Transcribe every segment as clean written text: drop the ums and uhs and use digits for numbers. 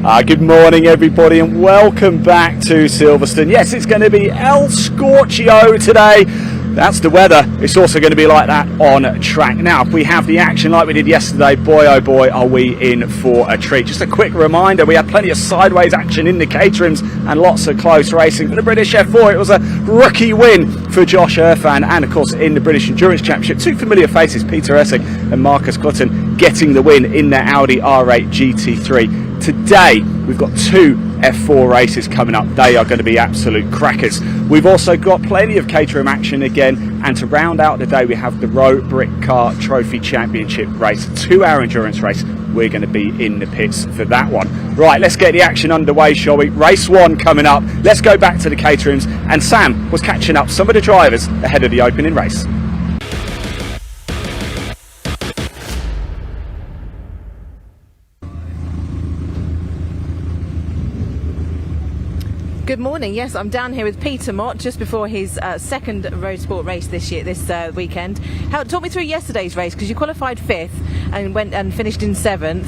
Good morning everybody and welcome back to Silverstone. Yes, it's going to be El Scorchio today. That's the weather. It's also going to be like that on track. Now, if we have the action like we did yesterday, boy oh boy are we in for a treat. Just a quick reminder, we had plenty of sideways action in the Caterhams and lots of close racing for the British F4. It was a rookie win for Josh Irfan, and of course in the British Endurance Championship, two familiar faces, Peter Essig and Marcus Clutton, getting the win in their Audi R8 GT3. Today we've got two F4 races coming up. They are going to be absolute crackers. We've also got plenty of Caterham action again, and to round out the day we have the Road Britcar Trophy Championship race, a 2-hour endurance race. We're going to be in the pits for that one. Right, let's get the action underway, shall we? Race 1 coming up. Let's go back to the Caterhams, and Sam was catching up some of the drivers ahead of the opening race. Good morning. Yes, I'm down here with Peter Mott just before his second road sport race this weekend. Talk me through yesterday's race, because you qualified 5th and went and finished in 7th.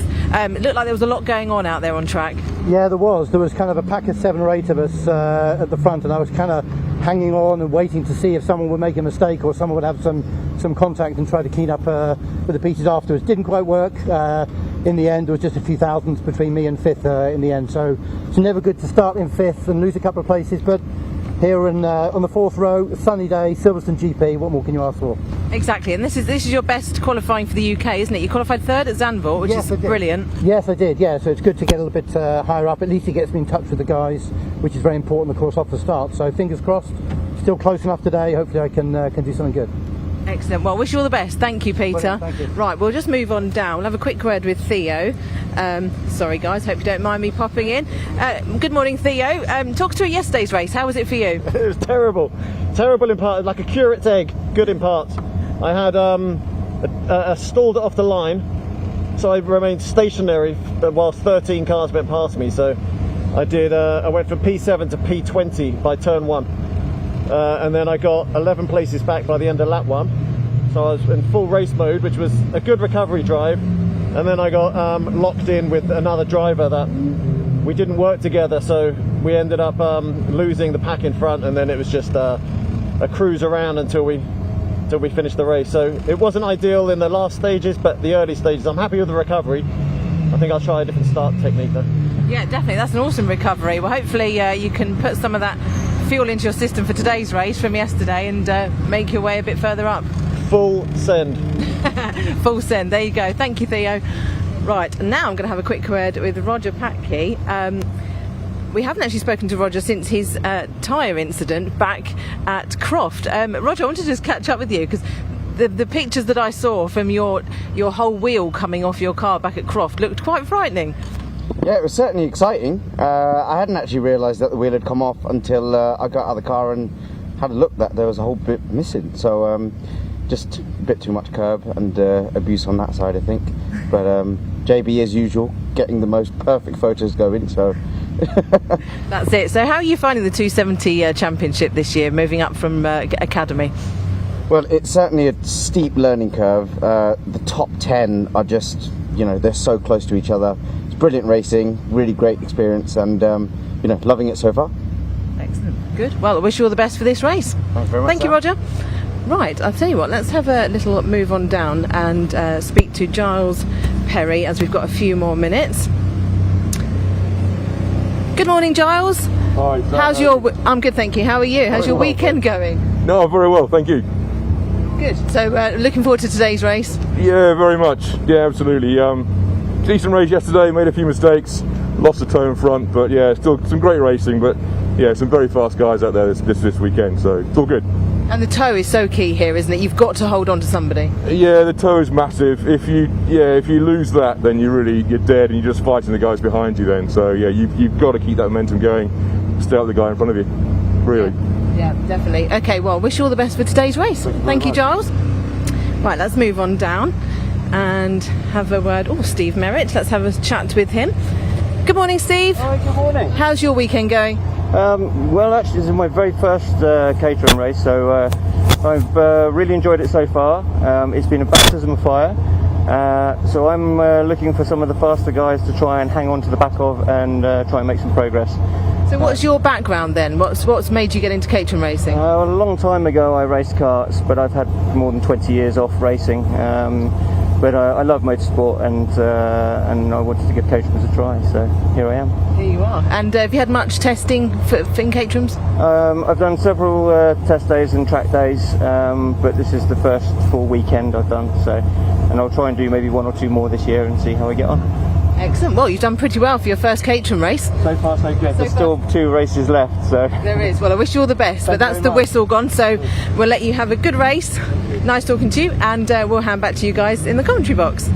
It looked like there was a lot going on out there on track. Yeah, there was kind of a pack of 7 or 8 of us at the front, and I was kind of hanging on and waiting to see if someone would make a mistake or someone would have some contact and try to clean up with the pieces afterwards. Didn't quite work. In the end, there was just a few thousandths between me and 5th in the end, so it's never good to start in 5th and lose a couple of places, but here on the 4th row, a sunny day, Silverstone GP, what more can you ask for? Exactly, and this is your best qualifying for the UK, isn't it? You qualified 3rd at Zandvoort, which is brilliant. Yes, I did, yeah, so it's good to get a little bit higher up. At least it gets me in touch with the guys, which is very important, of course, off the start. So fingers crossed, still close enough today, hopefully I can do something good. Excellent. Well, wish you all the best. Thank you, Peter. Thank you. Right, we'll just move on down. We'll have a quick word with Theo. Sorry, guys. Hope you don't mind me popping in. Good morning, Theo. Talk us through yesterday's race. How was it for you? It was terrible. Terrible in part, like a curate's egg. Good in part. I had stalled it off the line, so I remained stationary whilst 13 cars went past me. So I went from P7 to P20 by turn 1. And then I got 11 places back by the end of lap 1, so I was in full race mode, which was a good recovery drive. And then I got locked in with another driver that we didn't work together, so we ended up losing the pack in front, and then it was just a cruise around until we finished the race. So it wasn't ideal in the last stages, but the early stages I'm happy with the recovery. I think I'll try a different start technique though. Yeah, definitely. That's an awesome recovery. Well, hopefully you can put some of that fuel into your system for today's race from yesterday and make your way a bit further up. Full send. Full send, there you go. Thank you, Theo. Right, now I'm going to have a quick word with Roger Patke. We haven't actually spoken to Roger since his tyre incident back at Croft. Roger, I wanted to just catch up with you, because the pictures that I saw from your whole wheel coming off your car back at Croft looked quite frightening. Yeah, it was certainly exciting. I hadn't actually realised that the wheel had come off until I got out of the car and had a look that there was a whole bit missing. So just a bit too much curb and abuse on that side, I think. But JB, as usual, getting the most perfect photos going. So that's it. So how are you finding the 270 championship this year, moving up from Academy? Well, it's certainly a steep learning curve. The top 10 are just, they're so close to each other. Brilliant racing, really great experience, and loving it so far. Excellent, good. Well, I wish you all the best for this race. Thanks very much. Thank you, Roger. Right, I'll tell you what, let's have a little move on down and speak to Giles Perry, as we've got a few more minutes. Good morning, Giles. Hi. How's your? I'm good, thank you. How are you? How's your weekend going? No, very well, thank you. Good. So, looking forward to today's race. Yeah, very much. Yeah, absolutely. Decent race yesterday, made a few mistakes, lost the toe in front, but yeah, still some great racing, but yeah, some very fast guys out there this weekend, so it's all good. And the toe is so key here, isn't it? You've got to hold on to somebody. Yeah, the toe is massive. If you lose that, then you're dead, and you're just fighting the guys behind you then. So yeah, you've got to keep that momentum going, stay out the guy in front of you, really. Yeah, definitely. Okay, well, wish you all the best for today's race. Thank you, Giles. Right, let's move on down and have a word. Oh, Steve Merritt, let's have a chat with him. Good morning, Steve. Hi, good morning. How's your weekend going? Well, actually, this is my very first Caterham race, so I've really enjoyed it so far. It's been a baptism of fire. So I'm looking for some of the faster guys to try and hang on to the back of and try and make some progress. So what's your background then? What's made you get into Caterham racing? A long time ago I raced karts, but I've had more than 20 years off racing. But I love motorsport, and I wanted to give Caterham a try, so here I am. Here you are. And have you had much testing in Caterhams? I've done several test days and track days, but this is the first full weekend I've done, so, and I'll try and do maybe one or two more this year and see how I get on. Excellent. Well, you've done pretty well for your first Caterham race. So far so good. There's still 2 races left, so. There is. Well, I wish you all the best, but that's the whistle gone, so we'll let you have a good race. Nice talking to you, and we'll hand back to you guys in the commentary box.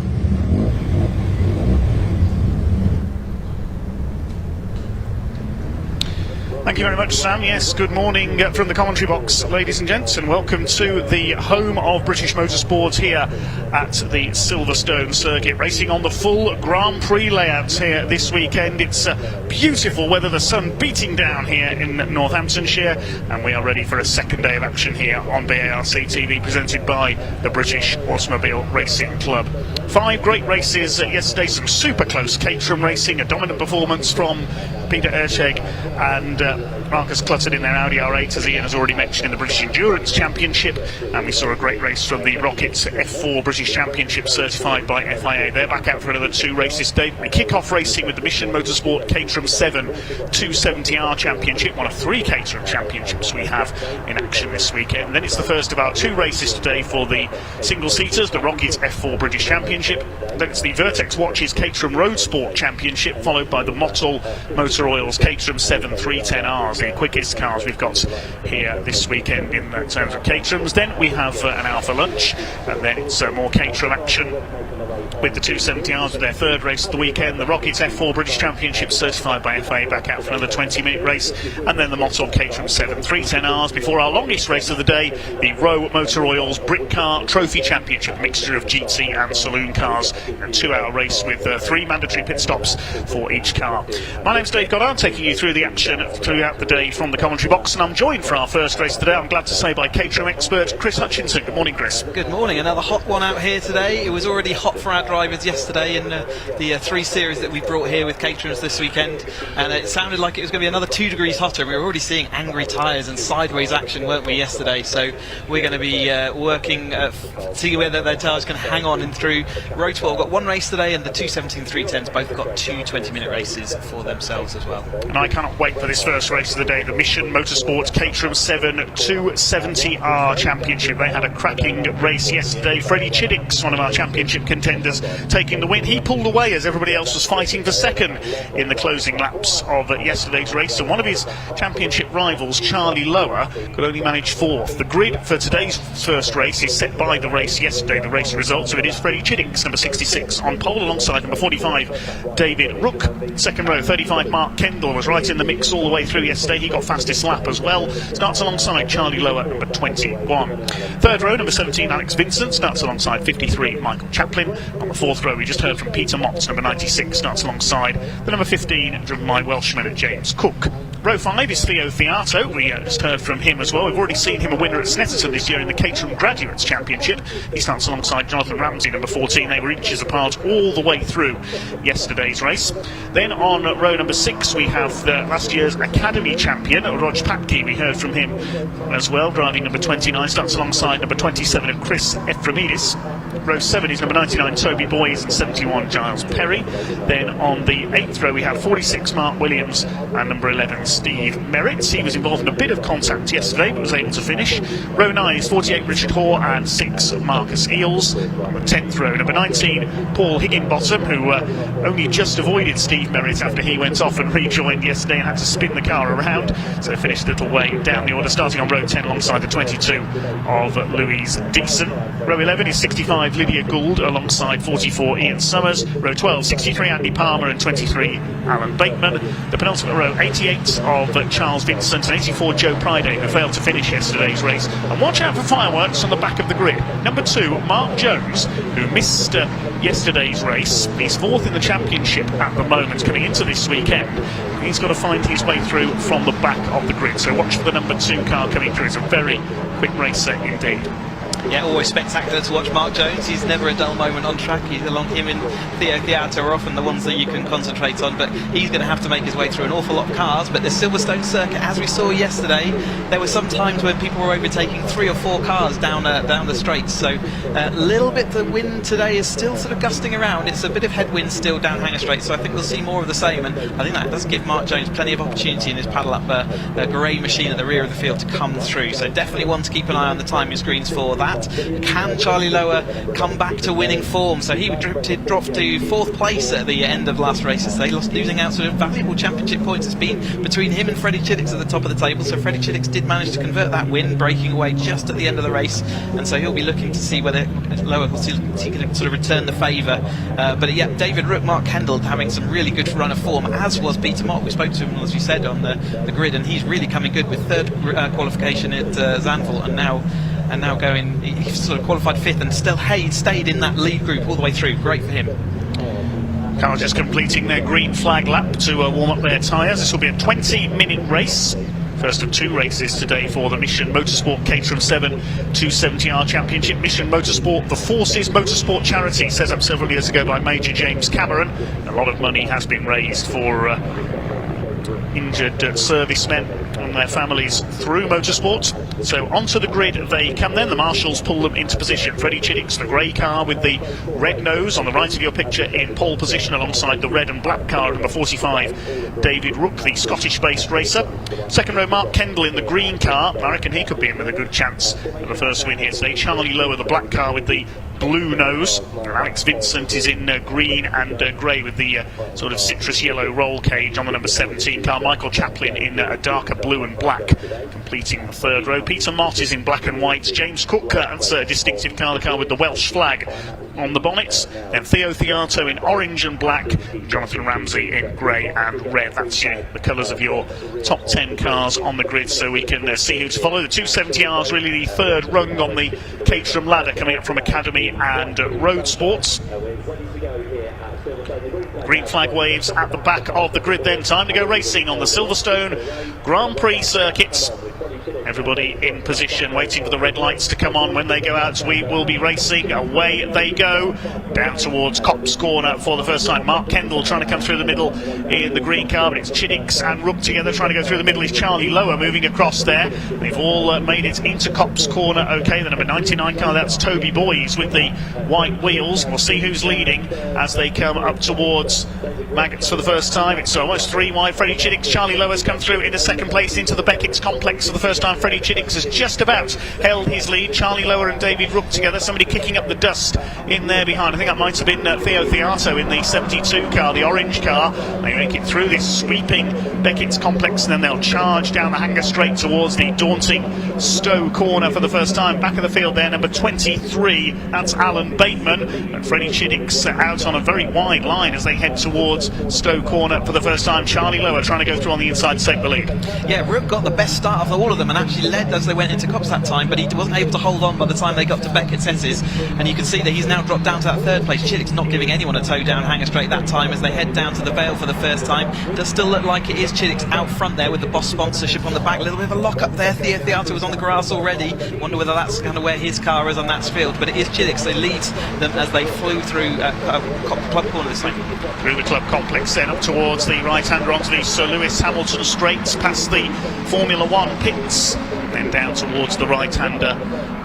Thank you very much, Sam. Yes, good morning from the commentary box, ladies and gents, and welcome to the home of British motorsport here at the Silverstone circuit, racing on the full Grand Prix layouts here this weekend. It's beautiful weather, the sun beating down here in Northamptonshire, and we are ready for a second day of action here on BARC TV, presented by the British Automobile Racing Club. 5 great races yesterday, some super close Caterham racing, a dominant performance from Peter Erscheg and Marcus Clutton in their Audi R8, as Ian has already mentioned, in the British Endurance Championship, and we saw a great race from the Rockets F4 British Championship, certified by FIA. They're back out for another 2 races today. We kick off racing with the Mission Motorsport Caterham 7 270R Championship, one of 3 Caterham Championships we have in action this weekend. And then it's the first of our 2 races today for the single-seaters, the Rockets F4 British Championship. Then it's the Vertex Watches Caterham Road Sport Championship, followed by the Mottl Motor Oil's Caterham 7 310Rs, the quickest cars we've got here this weekend in terms of Caterhams. Then we have an hour for lunch, and then it's more Caterham action with the 270Rs with their 3rd race of the weekend. The Rockets F4 British Championship, certified by FIA, back out for another 20-minute race, and then the Mottl Caterham 7 310Rs before our longest race of the day, the Rowe Motor Oil's Britcar Trophy Championship, mixture of GT and saloon cars, and 2-hour race with 3 mandatory pit stops for each car. My name's Dave Goddard, taking you through the action throughout the day from the commentary box, and I'm joined for our first race today, I'm glad to say, by Caterham expert Chris Hutchinson. Good morning, Chris. Good morning. Another hot one out here today. It was already hot for our drivers yesterday in the 3 series that we brought here with Caterhams this weekend, and it sounded like it was going to be another 2 degrees hotter. We were already seeing angry tyres and sideways action, weren't we, yesterday? So we're going to be working see whether their tyres can hang on in through Road Sport. We've got 1 race today, and the 217 310s both got 2 20-minute races for themselves as well. And I cannot wait for this first race of the day, the Mission Motorsport Caterham 7 270R Championship. They had a cracking race yesterday. Freddie Chiddick's one of our championship contenders, taking the win. He pulled away as everybody else was fighting for second in the closing laps of yesterday's race, and one of his championship rivals, Charlie Lower, could only manage 4th. The grid for today's first race is set by the race yesterday, the race results, so it is Freddie Chiddick's number 66 on pole, alongside number 45 David Rook. Second row, 35 Mark Kendall was right in the mix all the way through yesterday. He got fastest lap as well, starts alongside Charlie Lower, number 21. Third row, number 17 Alex Vincent, starts alongside 53 Michael Chaplin. On the 4th row, we just heard from Peter Motts, number 96, starts alongside the number 15 driven by Welshman James Cook. Row 5 is Theo Theato. We just heard from him as well. We've already seen him a winner at Snetterton this year in the Caterham Graduates Championship. He starts alongside Jonathan Ramsey, number 14. They were inches apart all the way through yesterday's race. Then on row number 6, we have last year's Academy champion, Rog Patke. We heard from him as well, driving number 29, starts alongside number 27 of Chris Ephraimidis. Row 7 is number 99 Toby Boys and 71 Giles Perry. Then on the 8th row we have 46 Mark Williams and number 11 Steve Merritt. He was involved in a bit of contact yesterday but was able to finish. Row 9 is 48 Richard Hoare and 6 Marcus Eels. On the 10th row, number 19 Paul Higginbottom, who only just avoided Steve Merritt after he went off and rejoined yesterday and had to spin the car around, so finished a little way down the order, starting on row 10 alongside the 22 of Louise Deason. Row 11 is 65 Lydia Gould alongside 44 Ian Summers. Row 12, 63 Andy Palmer and 23 Alan Bateman. The penultimate row, 88 of Charles Vincent and 84 Joe Priday, who failed to finish yesterday's race. And watch out for fireworks on the back of the grid. Number 2, Mark Jones, who missed yesterday's race. He's 4th in the championship at the moment coming into this weekend. He's got to find his way through from the back of the grid, so watch for the number 2 car coming through. It's a very quick racer indeed. Yeah, always spectacular to watch Mark Jones. He's never a dull moment on track. Him and Theo Theato are often the ones that you can concentrate on, but he's going to have to make his way through an awful lot of cars. But the Silverstone circuit, as we saw yesterday, there were some times when people were overtaking 3 or 4 cars down the straights. So a little bit, the wind today is still sort of gusting around. It's a bit of headwind still down Hanger Straight, so I think we'll see more of the same. And I think that does give Mark Jones plenty of opportunity in his paddle up grey machine at the rear of the field to come through. So definitely one to keep an eye on the timing screens for that. Can Charlie Lower come back to winning form? So he dropped to 4th place at the end of last races. They losing out sort of valuable championship points. It's been between him and Freddie Chiddicks at the top of the table. So Freddie Chiddicks did manage to convert that win, breaking away just at the end of the race. And so he'll be looking to see whether Lower will see he can sort of return the favour. But yeah, David Rook, Mark Kendall having some really good run of form, as was Peter Mott. We spoke to him, as you said, on the grid, and he's really coming good with 3rd qualification at Zandvoort, and now going, he sort of qualified 5th and still stayed in that lead group all the way through. Great for him. Cars just completing their green flag lap to warm up their tyres. This will be a 20-minute race. First of 2 races today for the Mission Motorsport Caterham 7 270R Championship. Mission Motorsport, the Forces Motorsport charity, set up several years ago by Major James Cameron. A lot of money has been raised for injured servicemen and their families through motorsport. So onto the grid they come then. The marshals pull them into position. Freddie Chiddicks, the grey car with the red nose on the right of your picture, in pole position alongside the red and black car, number 45, David Rook, the Scottish-based racer. Second row, Mark Kendall in the green car. I reckon he could be in with a good chance for the first win here today. Charlie Lower, the black car with the blue nose. And Alex Vincent is in green and grey with the sort of citrus yellow roll cage on the number 17 car. Michael Chaplin in a darker blue and black, completing the 3rd row. Peter Mott is in black and white. James Cook, that's a distinctive car, the car with the Welsh flag on the bonnets. Then Theo Theato in orange and black. Jonathan Ramsey in grey and red. That's the colours of your top 10 cars on the grid, so we can see who to follow. The 270R really the 3rd rung on the Caterham ladder, coming up from Academy and Road Sports. Green flag waves at the back of the grid then. Time to go racing on the Silverstone Grand Prix circuits. Everybody in position, waiting for the red lights to come on. When they go out, we will be racing. Away they go, down towards Copse Corner for the first time. Mark Kendall trying to come through the middle in the green car, but it's Chiddicks and Rook together trying to go through the middle. Is Charlie Lower moving across there. They've all made it into Copse Corner. Okay, the number 99 car, that's Toby Boys with the white wheels. We'll see who's leading as they come up towards Maggots for the first time. It's almost 3 wide. Freddie Chiddicks, Charlie Lower's come through into 2nd place into the Beckett's complex for the first time. Freddie Chiddicks has just about held his lead. Charlie Lower and David Rook together. Somebody kicking up the dust in there behind. I think that might have been Theo Theato in the 72 car, the orange car. They make it through this sweeping Beckett's complex, and then they'll charge down the Hanger Straight towards the daunting Stowe Corner for the first time. Back of the field there, number 23, that's Alan Bateman. And Freddie Chiddicks out on a very wide line as they head towards Stowe Corner for the first time. Charlie Lower trying to go through on the inside to take the lead. Yeah, Rook got the best start of all of them and actually led as they went into Copse that time, but he wasn't able to hold on by the time they got to Beckett's S's, and you can see that he's now dropped down to that 3rd place. Chiddicks not giving anyone a tow down Hanger Straight that time as they head down to the Vale for the first time. Does still look like it is Chiddicks out front there with the Boss sponsorship on the back. A little bit of a lock up there. Theo Theato was on the grass already. Wonder whether that's kind of where his car is on that field, but it is Chiddicks. They lead them as they flew through Club Corner this time. Through the club complex then up towards the right-hander onto the Sir Lewis Hamilton straights, past the Formula 1 pits, and then down towards the right-hander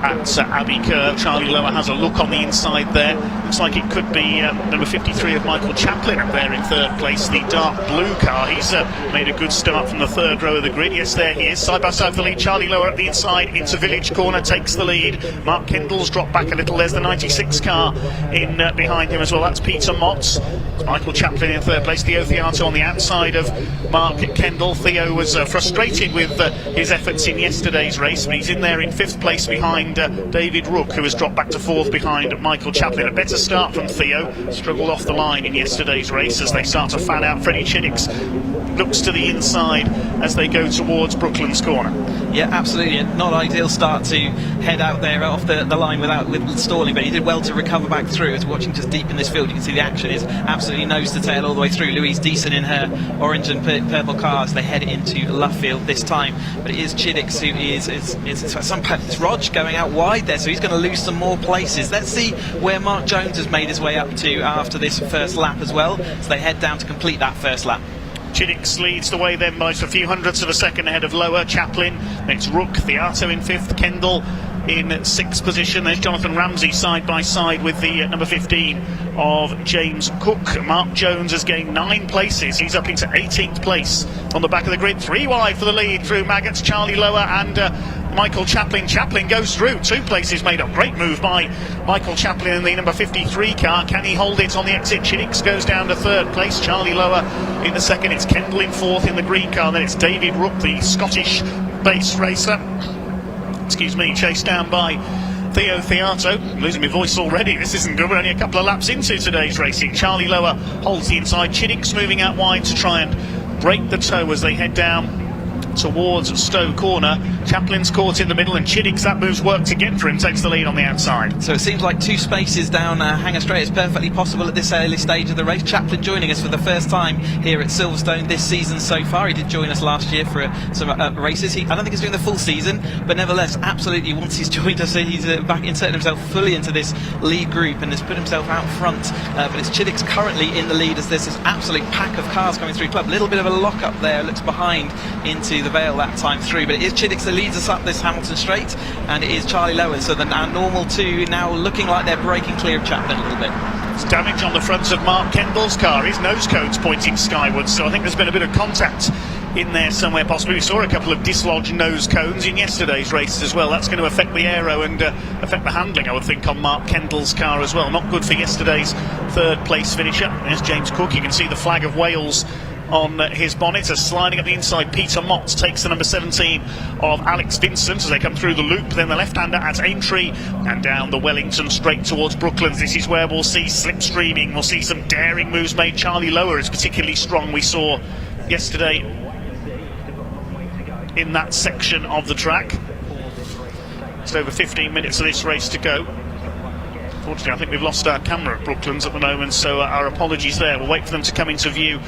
at Abbey Curve. Charlie Lower has a look on the inside there. Looks like it could be number 53 of Michael Chaplin up there in 3rd place, the dark blue car. He's made a good start from the 3rd row of the grid. Yes, there he is, side by side for the lead. Charlie Lower at the inside into Village Corner, takes the lead. Mark Kendall's dropped back a little. There's the 96 car in behind him as well. That's Peter Mott. It's Michael Chaplin in 3rd place. Theo Theato on the outside of Mark Kendall. Theo was frustrated with his efforts in yesterday's race, but he's in there in 5th place behind David Rook, who has dropped back to 4th behind Michael Chaplin. A better start from Theo. Struggled off the line in yesterday's race as they start to fan out. Freddie Chiddicks looks to the inside as they go towards Brooklands Corner. Yeah, absolutely. Not ideal start to head out there off the line with stalling, but he did well to recover back through. As watching just deep in this field, you can see the action is absolutely nose to tail all the way through. Louise Deason in her orange and purple car as they head into Luffield this time. But it is Chiddix who is it's Rog going out wide there, so he's going to lose some more places. Let's see where Mark Jones has made his way up to after this first lap as well. So they head down to complete that first lap. Chiddix leads the way then by a few hundredths of a second ahead of Lower. Chaplin, next Rook, Theato in 5th, Kendall in 6th position. There's Jonathan Ramsey side by side with the number 15 of James Cook. Mark Jones has gained 9 places. He's up into 18th place on the back of the grid. 3 wide for the lead through Maggots, Charlie Lower and Michael Chaplin. Chaplin goes through, 2 places made up. Great move by Michael Chaplin in the number 53 car. Can he hold it on the exit? Chiddix goes down to 3rd place. Charlie Lower in the 2nd. It's Kendall in 4th in the green car. Then it's David Rook, the Scottish base racer. Excuse me, chased down by Theo Theato. I'm losing my voice already. This isn't good. We're only a couple of laps into today's racing. Charlie Lower holds the inside. Chiddix moving out wide to try and break the toe as they head down towards Stowe Corner. Chaplin's caught in the middle, and Chiddix, that move's worked again for him, takes the lead on the outside. So it seems like 2 spaces down Hanger Straight is perfectly possible at this early stage of the race. Chaplin joining us for the first time here at Silverstone this season so far. He did join us last year for some races. I don't think he's doing the full season, but nevertheless, absolutely, once he's joined us, he's back inserted himself fully into this lead group and has put himself out front. But it's Chiddix currently in the lead as there's this absolute pack of cars coming through club. A little bit of a lock up there, looks behind into the Vale that time through, but it is Chiddix that leads us up this Hamilton Straight, and it is Charlie Lowen. So our normal 2 now looking like they're breaking clear of Chaplin a little bit. It's damage on the front of Mark Kendall's car. His nose code's pointing skywards, so I think there's been a bit of contact in there somewhere possibly. We saw a couple of dislodged nose cones in yesterday's races as well. That's going to affect the aero and affect the handling, I would think, on Mark Kendall's car as well. Not good for yesterday's 3rd place finisher. There's James Cook. You can see the flag of Wales on his bonnet. As sliding up the inside, Peter Mott takes the number 17 of Alex Vincent as they come through the loop. Then the left-hander at Aintree and down the Wellington straight towards Brooklands. This is where we'll see slipstreaming. We'll see some daring moves made. Charlie Lower is particularly strong. We saw yesterday in that section of the track. It's over 15 minutes of this race to go. Unfortunately, I think we've lost our camera at Brooklands at the moment, so our apologies there. We'll wait for them to come into view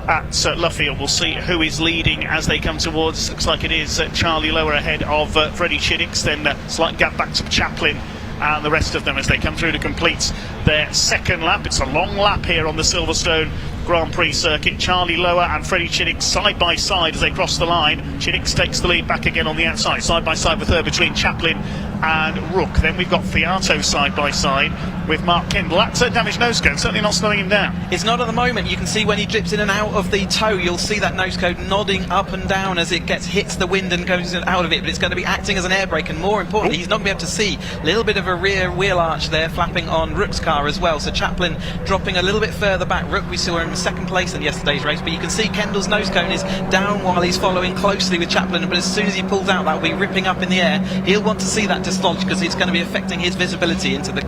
at Luffield. We'll see who is leading as they come towards. Looks like it is Charlie Lower ahead of Freddie Chiddix, then slight gap back to Chaplin and the rest of them as they come through to complete their 2nd lap. It's a long lap here on the Silverstone Grand Prix circuit. Charlie Lower and Freddie Chiddix side by side as they cross the line. Chiddix takes the lead back again on the outside, side by side with her between Chaplin and Rook. Then we've got Theato side by side with Mark Kendall. That's a damaged nose cone, certainly not slowing him down. It's not at the moment. You can see when he drips in and out of the toe, you'll see that nose cone nodding up and down as it hits the wind and goes out of it, but it's going to be acting as an air brake, and more importantly, he's not going to be able to see. A little bit of a rear wheel arch there flapping on Rook's car as well, so Chaplin dropping a little bit further back. Rook, we saw him in 2nd place in yesterday's race, but you can see Kendall's nose cone is down while he's following closely with Chaplin, but as soon as he pulls out, that will be ripping up in the air. He'll want to see that dislodge because it's going to be affecting his visibility into the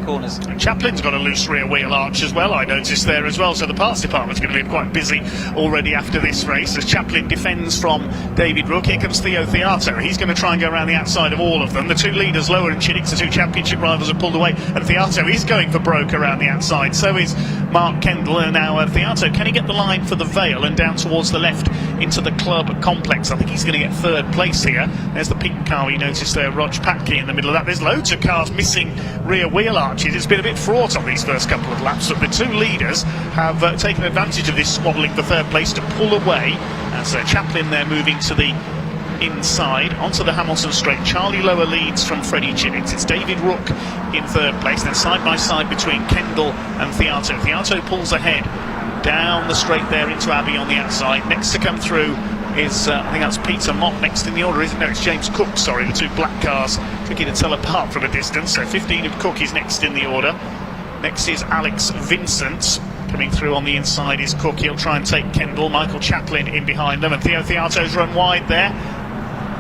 corners. And Chaplin's got a loose rear wheel arch as well, I noticed there as well, so the parts department's going to be quite busy already after this race as Chaplin defends from David Rook. Here comes Theo Theato. He's going to try and go around the outside of all of them. The 2 leaders, Lower and Chiddix, the 2 championship rivals, have pulled away, and Theato is going for broke around the outside. So is Mark Kendall, and now Theato. Can he get the line for the Vale and down towards the left into the club complex? I think he's going to get 3rd place here. There's the pink car we noticed there, Rog Patke in the middle of that. There's loads of cars missing rear wheel arches. It's been a bit fraught on these first couple of laps, but the 2 leaders have taken advantage of this squabbling for 3rd place to pull away. As Chaplin there moving to the inside onto the Hamilton straight. Charlie Lower leads from Freddie Chiddix. It's David Rook in 3rd place, then side by side between Kendall and Theato. Theato pulls ahead down the straight there into Abbey on the outside. Next to come through is I think that's Peter Mott next in the order, isn't it? No, it's James Cook, sorry, the 2 black cars, tricky to tell apart from a distance. So 15 of Cook is next in the order. Next is Alex Vincent. Coming through on the inside is Cook. He'll try and take Kendall. Michael Chaplin in behind them, and Theo Theato's run wide there.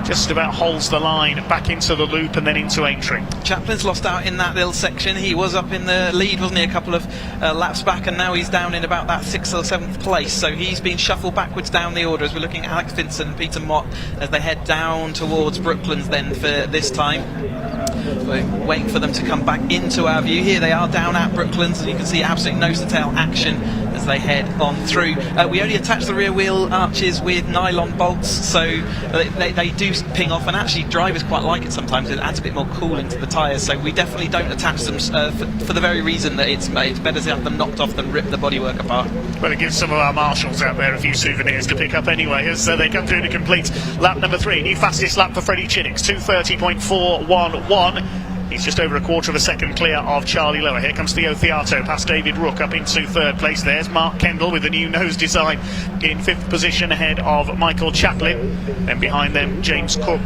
just about holds the line back into the loop and then into Aintree. Chaplin's lost out in that little section. He was up in the lead, wasn't he, a couple of laps back, and now he's down in about that 6th or 7th place. So he's been shuffled backwards down the order as we're looking at Alex Vincent and Peter Mott as they head down towards Brooklands then for this time. We're waiting for them to come back into our view. Here they are down at Brooklands, and you can see absolutely nose-to-tail action as they head on through. We only attach the rear wheel arches with nylon bolts, so they do ping off, and actually drivers quite like it sometimes. It adds a bit more cooling to the tyres, so we definitely don't attach them for the very reason that it's better to have them knocked off than rip the bodywork apart. Well, it gives some of our marshals out there a few souvenirs to pick up anyway, as they come through to complete lap number 3. New fastest lap for Freddie Chinnix, 2:30.411. He's just over a quarter of a second clear of Charlie Lower. Here comes Theo Theato past David Rook up into 3rd place. There's Mark Kendall with the new nose design in 5th position ahead of Michael Chaplin. Then behind them James Cook,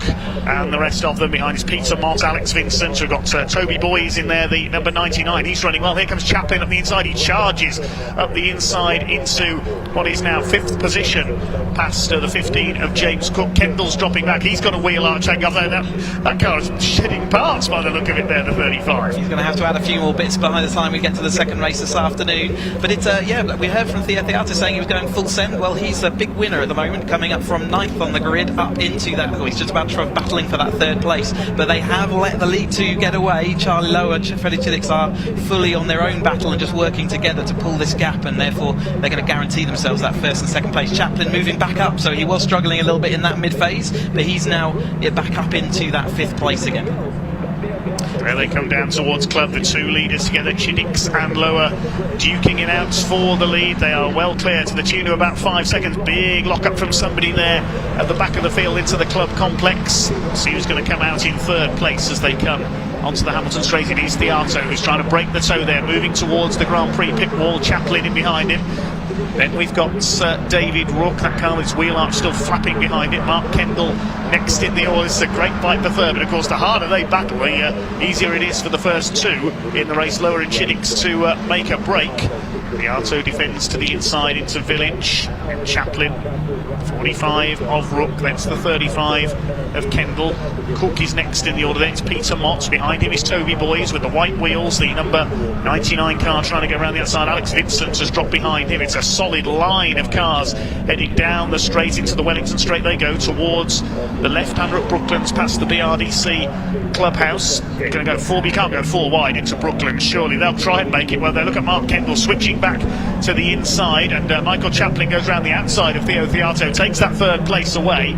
and the rest of them behind is Peter Mott, Alex Vincent. We've got Toby Boys in there, the number 99. He's running well. Here comes Chaplin up the inside. He charges up the inside into what is now 5th position past the 15 of James Cook. Kendall's dropping back. He's got a wheel arch hang off there. That car is shedding parts by the look of it there, the 35. He's going to have to add a few more bits by the time we get to the second race this afternoon. But it's we heard from Theo Theato saying he was going full send. Well, he's a big winner at the moment, coming up from 9th on the grid up into that. He's just about battling for that 3rd place, but they have let the lead 2 get away. Charlie Lower, Freddie Chinnix are fully on their own battle and just working together to pull this gap, and therefore they're going to guarantee themselves that 1st and 2nd place. Chaplin moving back up, so he was struggling a little bit in that mid phase, but he's now back up into that 5th place again. There they come down towards Club, the 2 leaders together, Chinnix and Lower, duking it out for the lead. They are well clear to the tune of about 5 seconds. Big lock-up from somebody there at the back of the field into the Club complex. See who's going to come out in 3rd place as they come onto the Hamilton straight. It is Theato who's trying to break the toe there, moving towards the Grand Prix pit wall. Chaplin in behind him. Then we've got David Rook, that car with its wheel arch still flapping behind it. Mark Kendall next in the order. This is a great fight for 3rd, but of course the harder they battle, the easier it is for the first 2 in the race. Lower and Chinnix to make a break. Theato defends to the inside into Village. And Chaplin, 45 of Rook, that's the 35 of Kendall. Cook is next in the order, then it's Peter Mott. Behind him is Toby Boys with the white wheels, the number 99 car trying to go around the outside. Alex Vincent has dropped behind him. It's a solid line of cars heading down the straight into the Wellington straight. They go towards the left-hander at Brooklands past the BRDC clubhouse. They're going to go 4, but you can't go 4 wide into Brooklands, surely. They'll try and make it. Well, they look at Mark Kendall switching back to the inside, and Michael Chaplin goes around the outside of Theo Theato, takes that 3rd place away,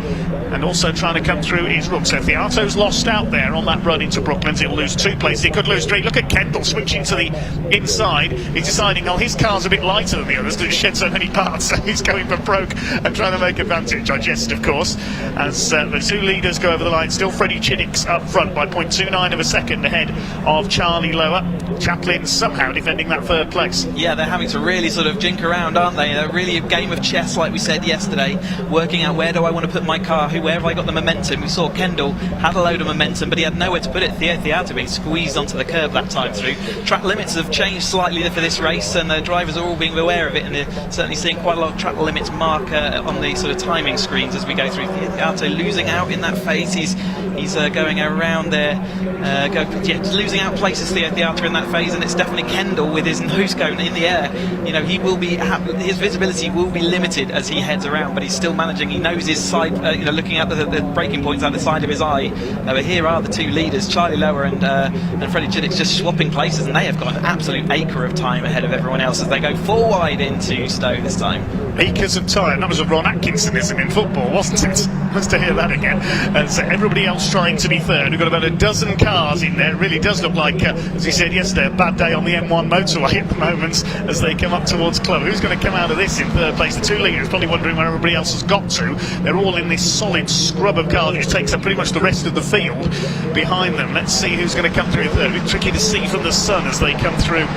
and also trying to come through is Rook. So Theato's lost out there on that run into Brooklands. He'll lose 2 places. He could lose 3. Look at Kendall switching to the inside. He's deciding, oh, his car's a bit lighter than the others because it shed so many parts, so he's going for broke and trying to make advantage. I jest, of course, as the 2 leaders go over the line. Still Freddie Chinnix up front by 0.29 of a second ahead of Charlie Lower. Chaplin somehow defending that 3rd place. Yeah, they're having to really sort of jink around, aren't they? They're really a game of chess, like we said yesterday, working out where do I want to put my car, where have I got the momentum. We saw Kendall had a load of momentum, but he had nowhere to put it. Theato being squeezed onto the curb that time through. Track limits have changed slightly for this race, and the drivers are all being aware of it, and they're certainly seeing quite a lot of track limits mark on the sort of timing screens as we go through. Theato losing out in that phase. He's going around there, losing out places. Theato in that phase, and it's definitely Kendall with his nose cone in the air. You know, he will be his visibility will be limited as he heads around, but he's still managing. He knows his side, looking at the braking points out the side of his eye. But here are the 2 leaders, Charlie Lower and Freddie Chinnix, just swapping places, and they have got an absolute acre of time ahead of everyone else as they go 4 wide into Stowe this time. Acres of time. That was a Ron Atkinsonism in football, wasn't it? Nice to hear that again. And so everybody else trying to be 3rd. We've got about a dozen cars in there. It really does look like, as we said yesterday, a bad day on the M1 motorway at the moment as they come up towards Club. Who's going to come out of this in 3rd place? The 2 leaders probably wondering where everybody else has got to. They're all in this solid scrub of cars, which takes up pretty much the rest of the field behind them. Let's see who's going to come through in 3rd. A bit tricky to see from the sun as they come through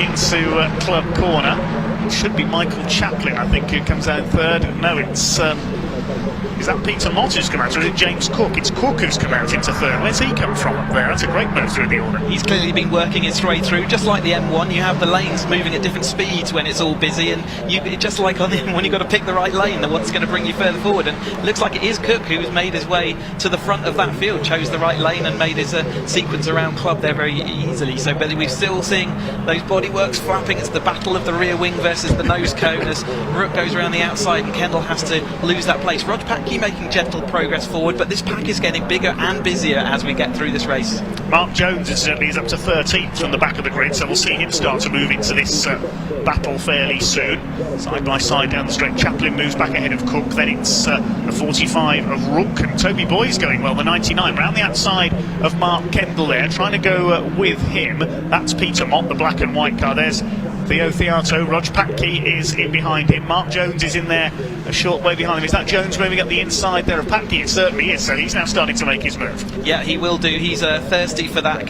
into Club corner. It should be Michael Chaplin, I think, who comes out 3rd. No, it's Is that Peter Mott who's come out, or is it James Cook? It's Cook who's come out into third. Where's he come from up there? That's a great move through the order. He's clearly been working his way through, just like the M1. You have the lanes moving at different speeds when it's all busy, and just like on the M1, you've got to pick the right lane, the one's going to bring you further forward. And it looks like it is Cook who's made his way to the front of that field, chose the right lane, and made his sequence around club there very easily. So, but we're still seeing those bodyworks flapping. It's the battle of the rear wing versus the nose cone as Rook goes around the outside and Kendall has to lose that place. Rod Packey making gentle progress forward, but this pack is getting bigger and busier as we get through this race. Mark Jones is up to 13th from the back of the grid, so we'll see him start to move into this battle fairly soon. Side by side down the straight, Chaplin moves back ahead of Cook, then it's the 45 of Rook, and Toby Boy's going well, the 99, round the outside of Mark Kendall there, trying to go with him. That's Peter Mott, the black and white car. There's Theo Theato, Rog Packey is in behind him. Mark Jones is in there a short way behind him. Is that Jones moving up the inside there of Packey? It certainly is, so he's now starting to make his move. Yeah, he will do. He's thirsty for that,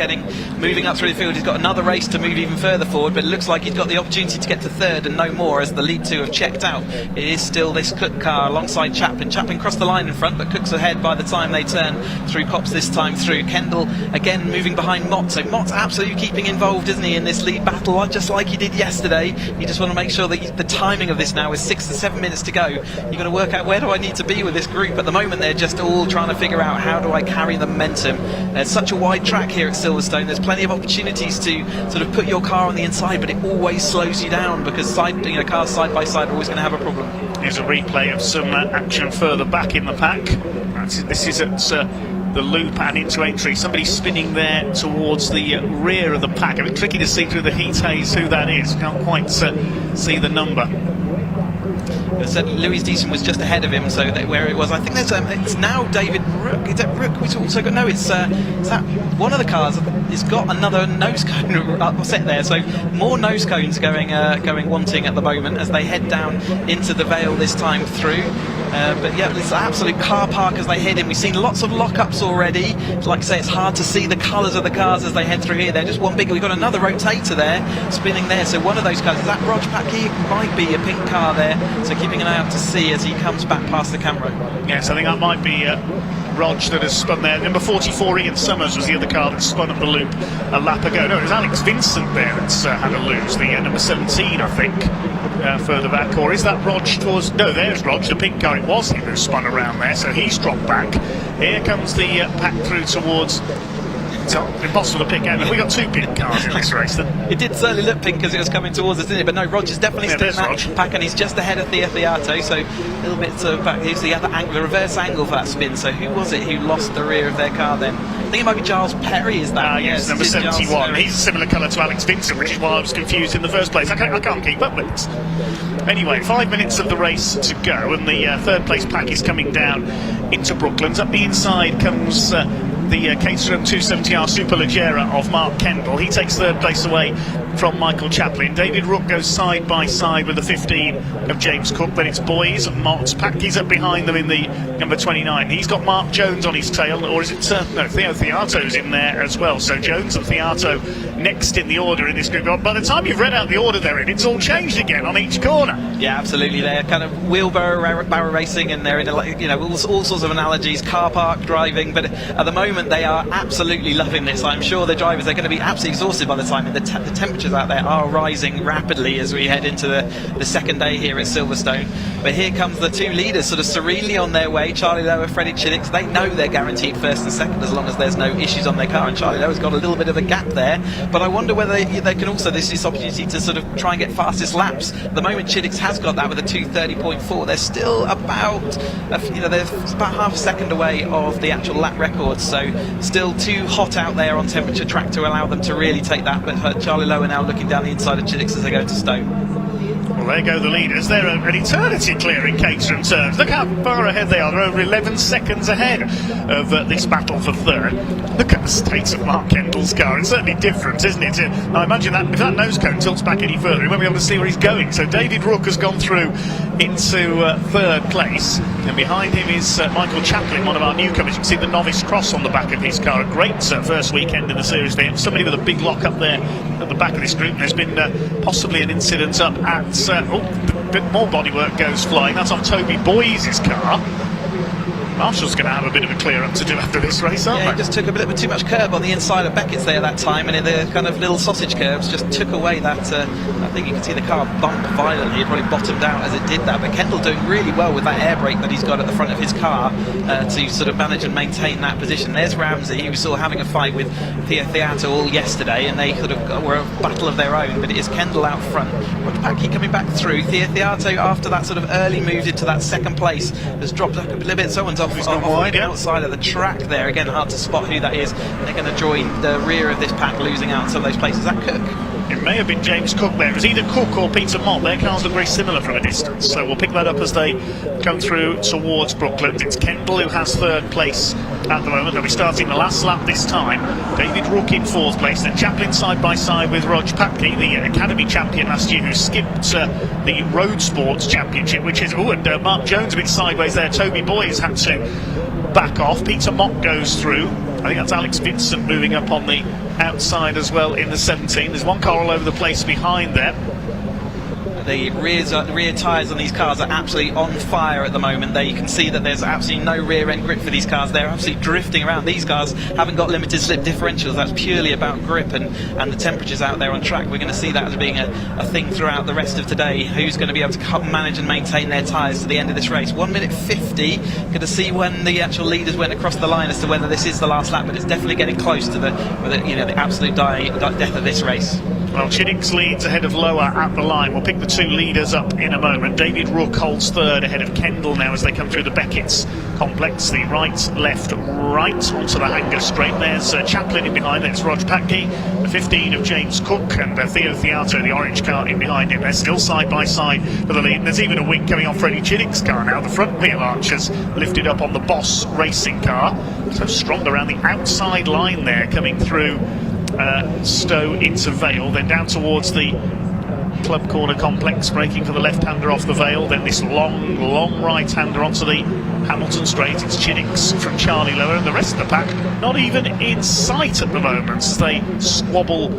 moving up through the field. He's got another race to move even further forward, but it looks like he's got the opportunity to get to third and no more as the lead two have checked out. It is still this Cook car alongside Chaplin. Chaplin crossed the line in front, but Cook's ahead by the time they turn through Copse this time through. Kendall again moving behind Mott, so Mott's absolutely keeping involved, isn't he, in this lead battle, just like he did yesterday. You just want to make sure that the timing of this now is 6 to 7 minutes to go. You've got to work out where do I need to be with this group. At the moment they're just all trying to figure out how do I carry the momentum. There's such a wide track here at Silverstone, there's plenty of opportunities to sort of put your car on the inside, but it always slows you down because cars side by side are always going to have a problem. Here's a replay of some action further back in the pack. This is at the loop and into entry. Somebody spinning there towards the rear of the pack. A bit tricky to see through the heat haze who that is. Can't quite see the number. Said Louis Deason was just ahead of him, so that where it was, I think there's it's now David Rook. Is that Rook? We've also got it's that one of the cars has got another nose cone set there, so more nose cones going wanting at the moment as they head down into the Vale this time through. But yeah, it's an absolute car park as they head in. We've seen lots of lockups already. Like I say, it's hard to see the colours of the cars as they head through here. They're just one big. We've got another rotator there spinning there. So one of those cars, is that Rog Packey? It might be a pink car there. So keeping an eye out to see as he comes back past the camera. Yes, I think that might be Rog that has spun there. Number 44, Ian Summers, was the other car that spun up the loop a lap ago. No, it was Alex Vincent there that's had a lose. The number 17, I think, further back. Or is that Rog towards... No, there's Rog, the pink car. It was him who spun around there, so he's dropped back. Here comes the pack through towards... It's impossible to pick out. Have we got two pink cars in this race then? It did certainly look pink as it was coming towards us, didn't it? But no, Roger's definitely still in that pack, and he's just ahead of Theo Theato, so a little bit back. Here's the other angle, the reverse angle for that spin. So who was it who lost the rear of their car then? I think it might be Giles Perry, is that? Yes, number 71. He's a similar colour to Alex Vincent, which is why I was confused in the first place. I can't keep up with it. Anyway, 5 minutes of the race to go, and the third place pack is coming down into Brooklands. Up the inside comes the Caterham 270R Superleggera of Mark Kendall. He takes third place away from Michael Chaplin. David Rook goes side by side with the 15 of James Cook. Then it's Boys and Mott's. Packey's up behind them in the number 29. He's got Mark Jones on his tail, or is it no, Theo Theato's in there as well. So Jones and Theato next in the order in this group. By the time you've read out the order they're in, it's all changed again on each corner. Yeah, absolutely. They're kind of wheelbarrow racing, and they're in all sorts of analogies, car park driving. But at the moment they are absolutely loving this. I'm sure the drivers are going to be absolutely exhausted by the time. The temperatures out there are rising rapidly as we head into the second day here at Silverstone. But here comes the two leaders sort of serenely on their way. Charlie Lowe and Freddie Chiddicks. They know they're guaranteed first and second as long as there's no issues on their car, and Charlie Lowe's got a little bit of a gap there. But I wonder whether they can also, this opportunity to sort of try and get fastest laps. At the moment Chiddicks has got that with a 2:30.4. They're still about they're about half a second away of the actual lap record, so still too hot out there on temperature track to allow them to really take that. But Charlie Lowe are now looking down the inside of Chiddicks as they go into Stowe. Well, there go the leaders. They're an eternity clearing Caterham turns. Look how far ahead they are. They're over 11 seconds ahead of this battle for third. Look at the state of Mark Kendall's car. It's certainly different, isn't it? I imagine that if that nose cone tilts back any further, he won't be able to see where he's going. So David Rook has gone through into third place, and behind him is Michael Chaplin, one of our newcomers. You can see the novice cross on the back of his car. A great first weekend in the series for him. Somebody with a big lock up there at the back of this group. And there's been possibly an incident up at bit more bodywork goes flying. That's on Toby Boyes' car. Marshall's going to have a bit of a clear-up to do after this race, aren't Yeah, they? he just took a bit too much curb on the inside of Beckett's there that time, and the kind of little sausage curbs just took away that. I think you can see the car bump violently. It probably bottomed out as it did that. But Kendall doing really well with that air brake that he's got at the front of his car to sort of manage and maintain that position. There's Ramsey, who was sort of having a fight with Thea Theato all yesterday, and they sort of were a battle of their own. But it is Kendall out front. Roger Packy coming back through. Thea Theato, after that sort of early move into that second place, has dropped up a little bit. Someone's off wide, the outside of the track there. Again, hard to spot who that is. They're going to join the rear of this pack, losing out some of those places. Is that Cook? It may have been James Cook there. It was either Cook or Peter Mott. Their cars look very similar from a distance, so we'll pick that up as they come through towards Brooklands. It's Kendall who has third place at the moment. They'll be starting the last lap this time. David Rook in fourth place, then Chaplin side by side with Rog Papke, the Academy champion last year, who skipped the Road Sports Championship, which is, and Mark Jones a bit sideways there. Toby Boyes had to back off. Peter Mott goes through. I think that's Alex Vincent moving up on the outside as well in the 17. There's one car all over the place behind there. The rear tyres on these cars are absolutely on fire at the moment. There you can see that there's absolutely no rear end grip for these cars. They're absolutely drifting around. These cars haven't got limited slip differentials. That's purely about grip and the temperatures out there on track. We're going to see that as being a thing throughout the rest of today. Who's going to be able to manage and maintain their tyres to the end of this race? 1 minute 50. Going to see when the actual leaders went across the line as to whether this is the last lap, but it's definitely getting close to the absolute death of this race. Well, Chiddix leads ahead of Lower at the line. We'll pick the two leaders up in a moment. David Rook holds third ahead of Kendall now as they come through the Beckett's complex. The right, left, right onto the hangar straight. There's Chaplin in behind. There's Rog Patke. The 15 of James Cook and Theo Theato, the orange car, in behind him. They're still side by side for the lead. And there's even a wing coming off Freddie Chiddix's car now. The front wheel arches lifted up on the Boss racing car. So strong around the outside line there coming through Stowe into Vale, then down towards the Club Corner complex, braking for the left-hander off the Vale, then this long right-hander onto the Hamilton straight. It's Chiddix from Charlie Lower, and the rest of the pack not even in sight at the moment as they squabble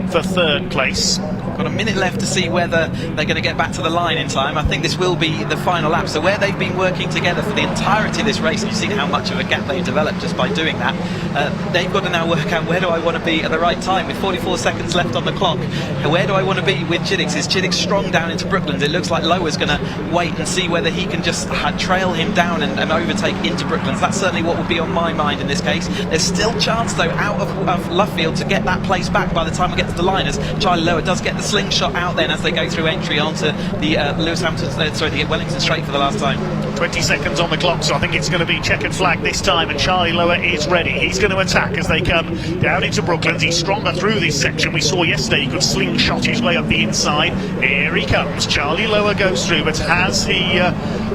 for third place. Got a minute left to see whether they're going to get back to the line in time. I think this will be the final lap. So where they've been working together for the entirety of this race, and you've seen how much of a gap they've developed just by doing that, they've got to now work out where do I want to be at the right time with 44 seconds left on the clock. Where do I want to be with Chiddix? Is Chiddix strong down into Brooklands? It looks like Lower's going to wait and see whether he can just trail him down and overtake into Brooklands. That's certainly what would be on my mind in this case. There's still chance though out of Luffield to get that place back by the time we get to the line, as Charlie Lower does get the slingshot out then as they go through entry onto the the Wellington straight for the last time. 20 seconds on the clock, so I think it's going to be checkered flag this time, and Charlie Lower is ready. He's going to attack as they come down into Brooklands. He's stronger through this section. We saw yesterday he could slingshot his way up the inside. Here he comes. Charlie Lower goes through, but has he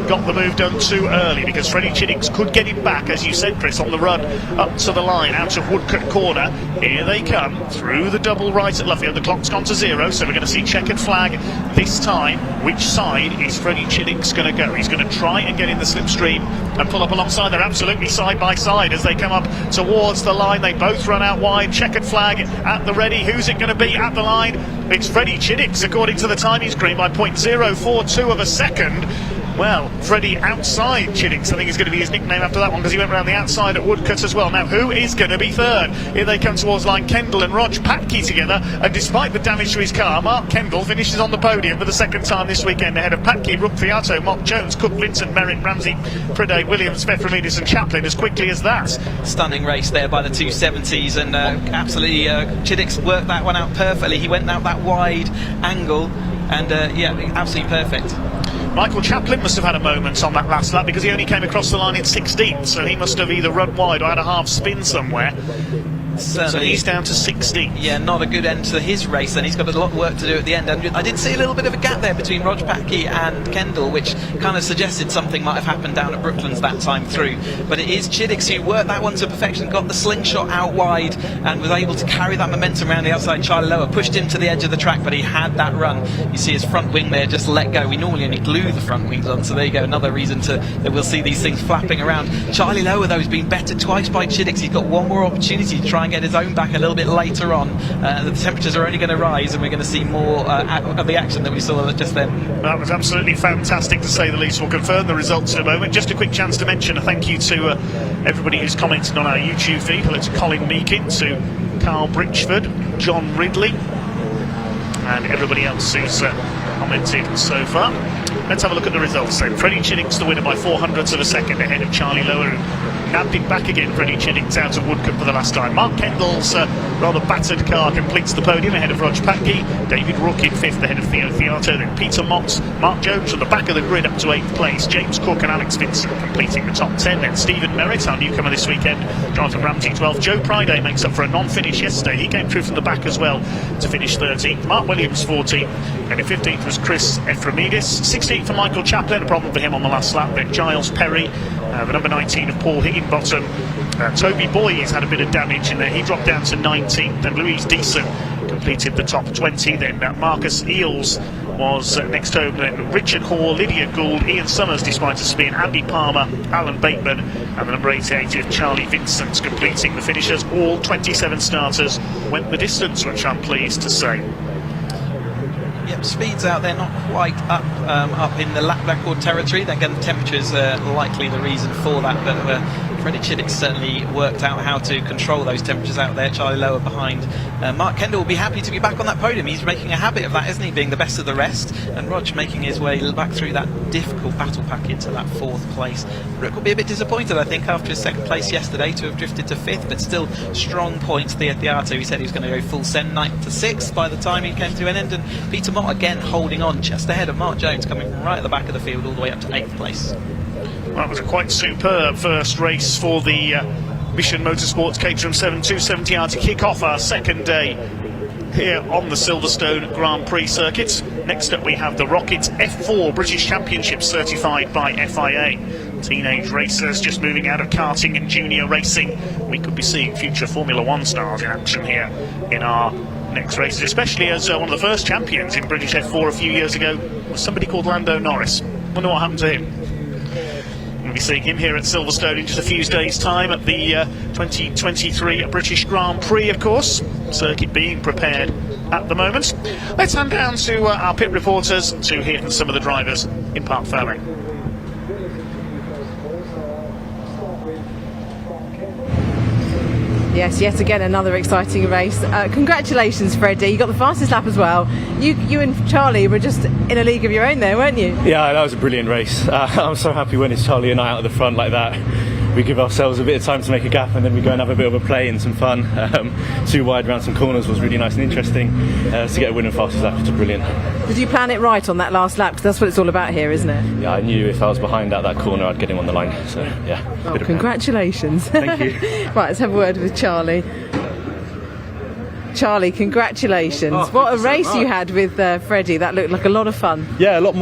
got the move done too early? Because Freddie Chiddix could get him back, as you said, Chris, on the run up to the line, out of Woodcut Corner. Here they come through the double right at Luffield. The clock's gone to 0, so we're going to see checkered flag this time. Which side is Freddie Chiddix going to go? He's going to try and get in the slipstream and pull up alongside. They're absolutely side by side as they come up towards the line. They both run out wide. Checkered flag at the ready. Who's it going to be at the line? It's Freddie Chiddix, according to the timing screen, by 0.042 of a second. Well, Freddie outside Chiddix, I think is going to be his nickname after that one, because he went around the outside at Woodcut as well. Now, who is going to be third? Here they come towards line. Kendall and Rog Patke together, and despite the damage to his car, Mark Kendall finishes on the podium for the second time this weekend ahead of Patke, Rook Theato, Mock Jones, Cook, Vincent, Merritt, Ramsey, Pride, Williams, Fefremidis and Chaplin as quickly as that. Stunning race there by the 270s, and absolutely Chiddix worked that one out perfectly. He went out that wide angle, and absolutely perfect. Michael Chaplin must have had a moment on that last lap, because he only came across the line in 16th, so he must have either run wide or had a half spin somewhere. Certainly. So he's down to 16th. Yeah, not a good end to his race, and he's got a lot of work to do at the end. And I did see a little bit of a gap there between Rog Patke and Kendall, which kind of suggested something might have happened down at Brooklands that time through. But it is Chiddix who worked that one to perfection, got the slingshot out wide, and was able to carry that momentum around the outside. Charlie Lower pushed him to the edge of the track, but he had that run. You see his front wing there just let go. We normally only glue the front wings on, so there you go, another reason that we'll see these things flapping around. Charlie Lower, though, has been bettered twice by Chiddix. He's got one more opportunity to try try and get his own back a little bit later on. The temperatures are only going to rise, and we're going to see more of the action that we saw just then. That was absolutely fantastic, to say the least. We'll confirm the results in a moment. Just a quick chance to mention a thank you to everybody who's commented on our YouTube feed. Hello to Colin Meakin, to Carl Britchford, John Ridley, and everybody else who's commented so far. Let's have a look at the results then. Freddie Chiddick's the winner by 400ths of a second, ahead of Charlie Lower, who nabbed it back again. Freddie Chiddick's out of Woodcote for the last time. Mark Kendall's rather battered car completes the podium ahead of Roger Patke. David Rook in 5th ahead of Theo Fiato. Then Peter Motz, Mark Jones from the back of the grid up to 8th place. James Cook and Alex Vincent completing the top 10. Then Stephen Merritt, our newcomer this weekend. Jonathan Ramsey 12th. Joe Priday makes up for a non-finish yesterday. He came through from the back as well to finish 13th. Mark Williams 14th. And in 15th was Chris Ephraimidis. 16th for Michael Chaplin, a problem for him on the last lap. Then Giles Perry, the number 19 of Paul Higginbottom. Toby Boyes had a bit of damage in there. He dropped down to 19th. Then Louise Deason completed the top 20. Then Marcus Eels was next home. Then Richard Hall, Lydia Gould, Ian Summers despite a spin, Andy Palmer, Alan Bateman, and the number 88 of Charlie Vincent completing the finishers. All 27 starters went the distance, which I'm pleased to say. Yep, speeds out there not quite up in the lap record territory. Then again, the temperatures are likely the reason for that, but Freddie Chiddick certainly worked out how to control those temperatures out there. Charlie Lower behind. Mark Kendall will be happy to be back on that podium. He's making a habit of that, isn't he, being the best of the rest, and Rog making his way back through that difficult battle pack into that 4th place. Rook will be a bit disappointed, I think, after his 2nd place yesterday to have drifted to 5th, but still strong points. Theo Fiato, he said he was going to go full send 9th to 6th by the time he came to an end, and Peter Mott again holding on just ahead of Mark Jones, coming from right at the back of the field all the way up to 8th place. That was a quite superb first race for the Mission Motorsports Caterham 7270R to kick off our second day here on the Silverstone Grand Prix circuit. Next up we have the Rocket F4 British Championship, certified by FIA. Teenage racers just moving out of karting and junior racing. We could be seeing future Formula 1 stars in action here in our next races, especially as one of the first champions in British F4 a few years ago was somebody called Lando Norris. Wonder what happened to him. We'll be seeing him here at Silverstone in just a few days' time at the 2023 British Grand Prix, of course. Circuit being prepared at the moment. Let's hand down to our pit reporters to hear from some of the drivers in Parc Fermé. Yes, yet again another exciting race. Congratulations, Freddie. You got the fastest lap as well. You and Charlie were just in a league of your own there, weren't you? Yeah, that was a brilliant race. I'm so happy when it's Charlie and I out at the front like that. We give ourselves a bit of time to make a gap, and then we go and have a bit of a play and some fun. Too wide around some corners was really nice and interesting. To get a win and fastest lap was brilliant. Did you plan it right on that last lap? Because that's what it's all about here, isn't it? Yeah, I knew if I was behind out that corner I'd get him on the line. So yeah. Well, congratulations. Thank you. Right, let's have a word with Charlie. Charlie, congratulations. Oh, what a race you had with Freddie. That looked like a lot of fun. Yeah, a lot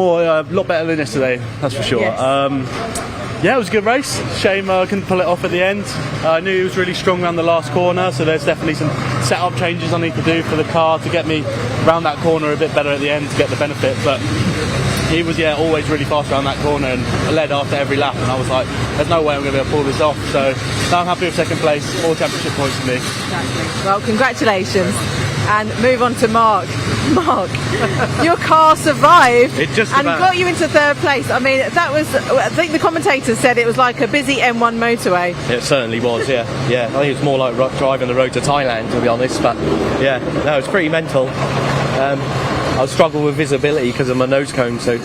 better than yesterday, that's for sure. Yes. Yeah, it was a good race. Shame I couldn't pull it off at the end. I knew he was really strong around the last corner, so there's definitely some setup changes I need to do for the car to get me around that corner a bit better at the end to get the benefit. But he was, always really fast around that corner and led after every lap, and I was like, there's no way I'm going to be able to pull this off. So now I'm happy with 2nd place, all championship points for me. Exactly. Well, congratulations. And move on to Mark. Mark, your car survived and got you into 3rd place. I mean, that was, I think the commentators said it was like a busy M1 motorway. It certainly was, yeah. I think it's more like driving the road to Thailand, to be honest. But yeah, no, it's pretty mental. I struggled with visibility because of my nose cone, so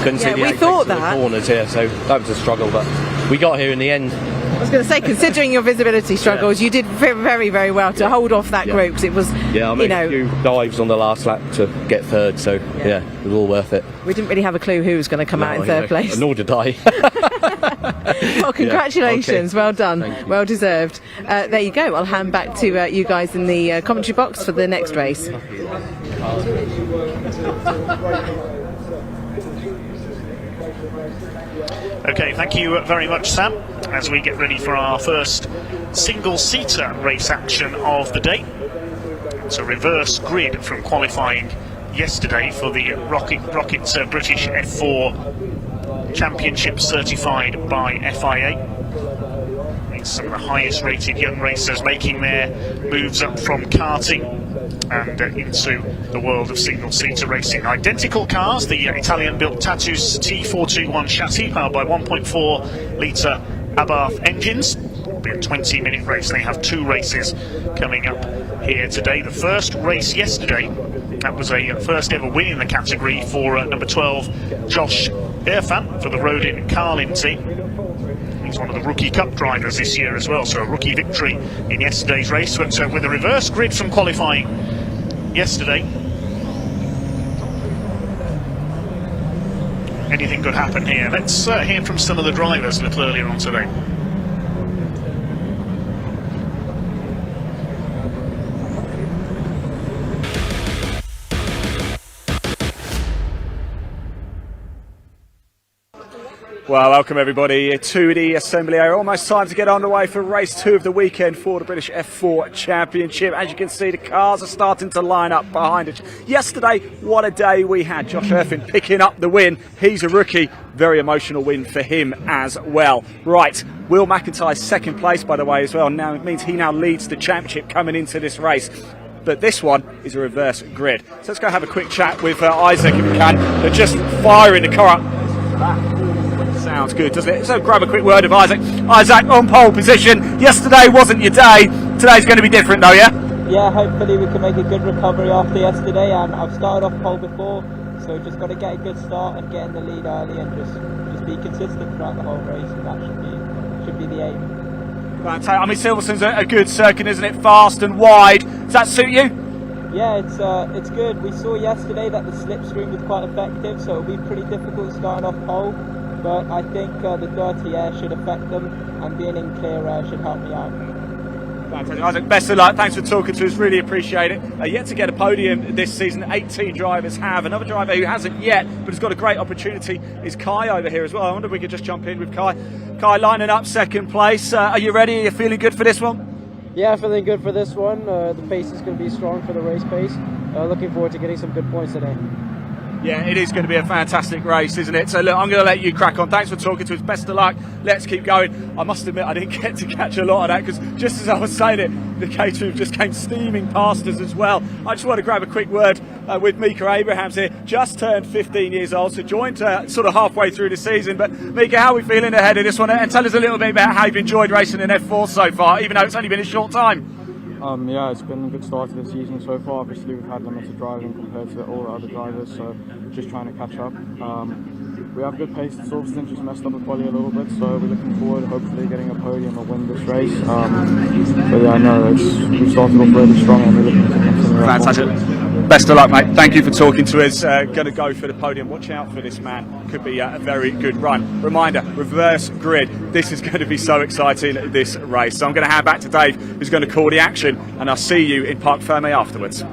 couldn't see the corners here. So that was a struggle, but we got here in the end. I was going to say, considering your visibility struggles, you did very, very well to hold off that group, because it was, I made a few dives on the last lap to get 3rd, so yeah, it was all worth it. We didn't really have a clue who was going to come out in 3rd place. Nor did I. Well, congratulations, Okay. Well done, well deserved. There you go, I'll hand back to you guys in the commentary box for the next race. Okay, thank you very much, Sam, as we get ready for our first single-seater race action of the day. It's a reverse grid from qualifying yesterday for the Rocket British F4 Championship, certified by FIA. some of the highest rated young racers making their moves up from karting and into the world of single-seater racing. Identical cars, the Italian-built Tatus T421 chassis powered by 1.4 litre Abarth engines. It'll be a 20-minute race. They have 2 races coming up here today. The first race yesterday, that was a first ever win in the category for number 12 Josh Irfan for the Rodin Carlin team. He's one of the Rookie Cup drivers this year as well, so a rookie victory in yesterday's race, but with a reverse grid from qualifying yesterday. Anything could happen here. Let's hear from some of the drivers a little earlier on today. Well, welcome everybody to the assembly area. Almost time to get underway for race 2 of the weekend for the British F4 Championship. As you can see, the cars are starting to line up behind us. Yesterday, what a day we had. Josh Irfan picking up the win. He's a rookie. Very emotional win for him as well. Right, Will McIntyre's second place, by the way, as well. Now it means he now leads the championship coming into this race. But this one is a reverse grid. So let's go have a quick chat with Isaac if we can. They're just firing the car up. Sounds good, doesn't it? So grab a quick word of Isaac. Isaac on pole position. Yesterday wasn't your day. Today's going to be different though, yeah? Yeah, hopefully we can make a good recovery after yesterday, and I've started off pole before, so just got to get a good start and get in the lead early and just be consistent throughout the whole race, and that should be the aim. Fantastic. I mean, Silverstone's a good circuit, isn't it? Fast and wide. Does that suit you? Yeah, it's good. We saw yesterday that the slipstream was quite effective, so it'll be pretty difficult starting off pole. But I think the dirty air should affect them, and being in clear air should help me out. Fantastic. Isaac, best of luck. Thanks for talking to us. Really appreciate it. Yet to get a podium this season. 18 drivers have. Another driver who hasn't yet, but has got a great opportunity, is Kai over here as well. I wonder if we could just jump in with Kai. Kai lining up second place. Are you ready? Are you feeling good for this one? Yeah, feeling good for this one. The pace is going to be strong for the race pace. Looking forward to getting some good points today. Yeah, it is going to be a fantastic race, isn't it? So look, I'm going to let you crack on. Thanks for talking to us. Best of luck. Let's keep going. I must admit, I didn't get to catch a lot of that because just as I was saying it, the Caterham just came steaming past us as well. I just want to grab a quick word with Mika Abrahams here. Just turned 15 years old, so joined sort of halfway through the season. But Mika, how are we feeling ahead of this one? And tell us a little bit about how you've enjoyed racing in F4 so far, even though it's only been a short time. Yeah, it's been a good start to the season so far. Obviously, we've had limited driving compared to all the other drivers, so just trying to catch up. We have good pace. Silverstone just messed up the quali a little bit, so we're looking forward to hopefully getting a podium or win this race. But yeah, I know we started off really strong and we're looking to continue. Fantastic. Best of luck, mate. Thank you for talking to us. Going to go for the podium. Watch out for this man. Could be a very good run. Reminder, reverse grid. This is going to be so exciting, this race. So I'm going to hand back to Dave, who's going to call the action, and I'll see you in Parc Fermé afterwards.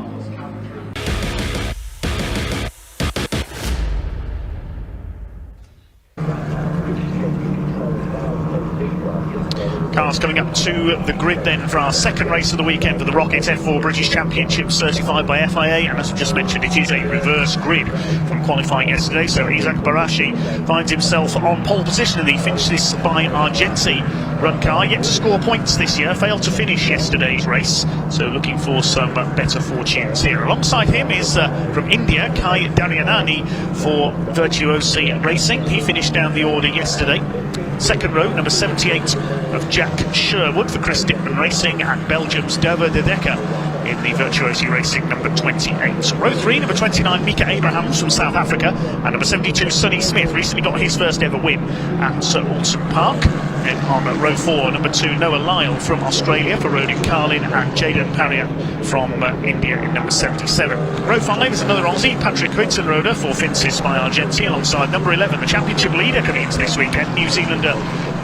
Cars coming up to the grid then for our second race of the weekend for the Rocket F4 British Championship, certified by FIA, and as I just mentioned, it is a reverse grid from qualifying yesterday. So Isaac Barashi finds himself on pole position in the Finch this by Argenti run car, yet to score points this year, failed to finish yesterday's race, so looking for some better fortunes here. Alongside him is from India, Kai Daryanani for Virtuosi Racing. He finished down the order yesterday. Second row, number 78 of Jack Sherwood for Chris Dickman Racing, and Belgium's Dava de Decker in the Virtuosi Racing number 28. Row 3, number 29 Mika Abrahams from South Africa, and number 72 Sonny Smith recently got his first ever win at Alton Park. And on row 4, number 2 Noah Lyle from Australia for Rodin Carlin, and Jaden Parrier from India in number 77. Row 5 is another Aussie, Patrick Huitzenroder for Fincis by Argenti, alongside number 11, the championship leader coming into this weekend, New Zealander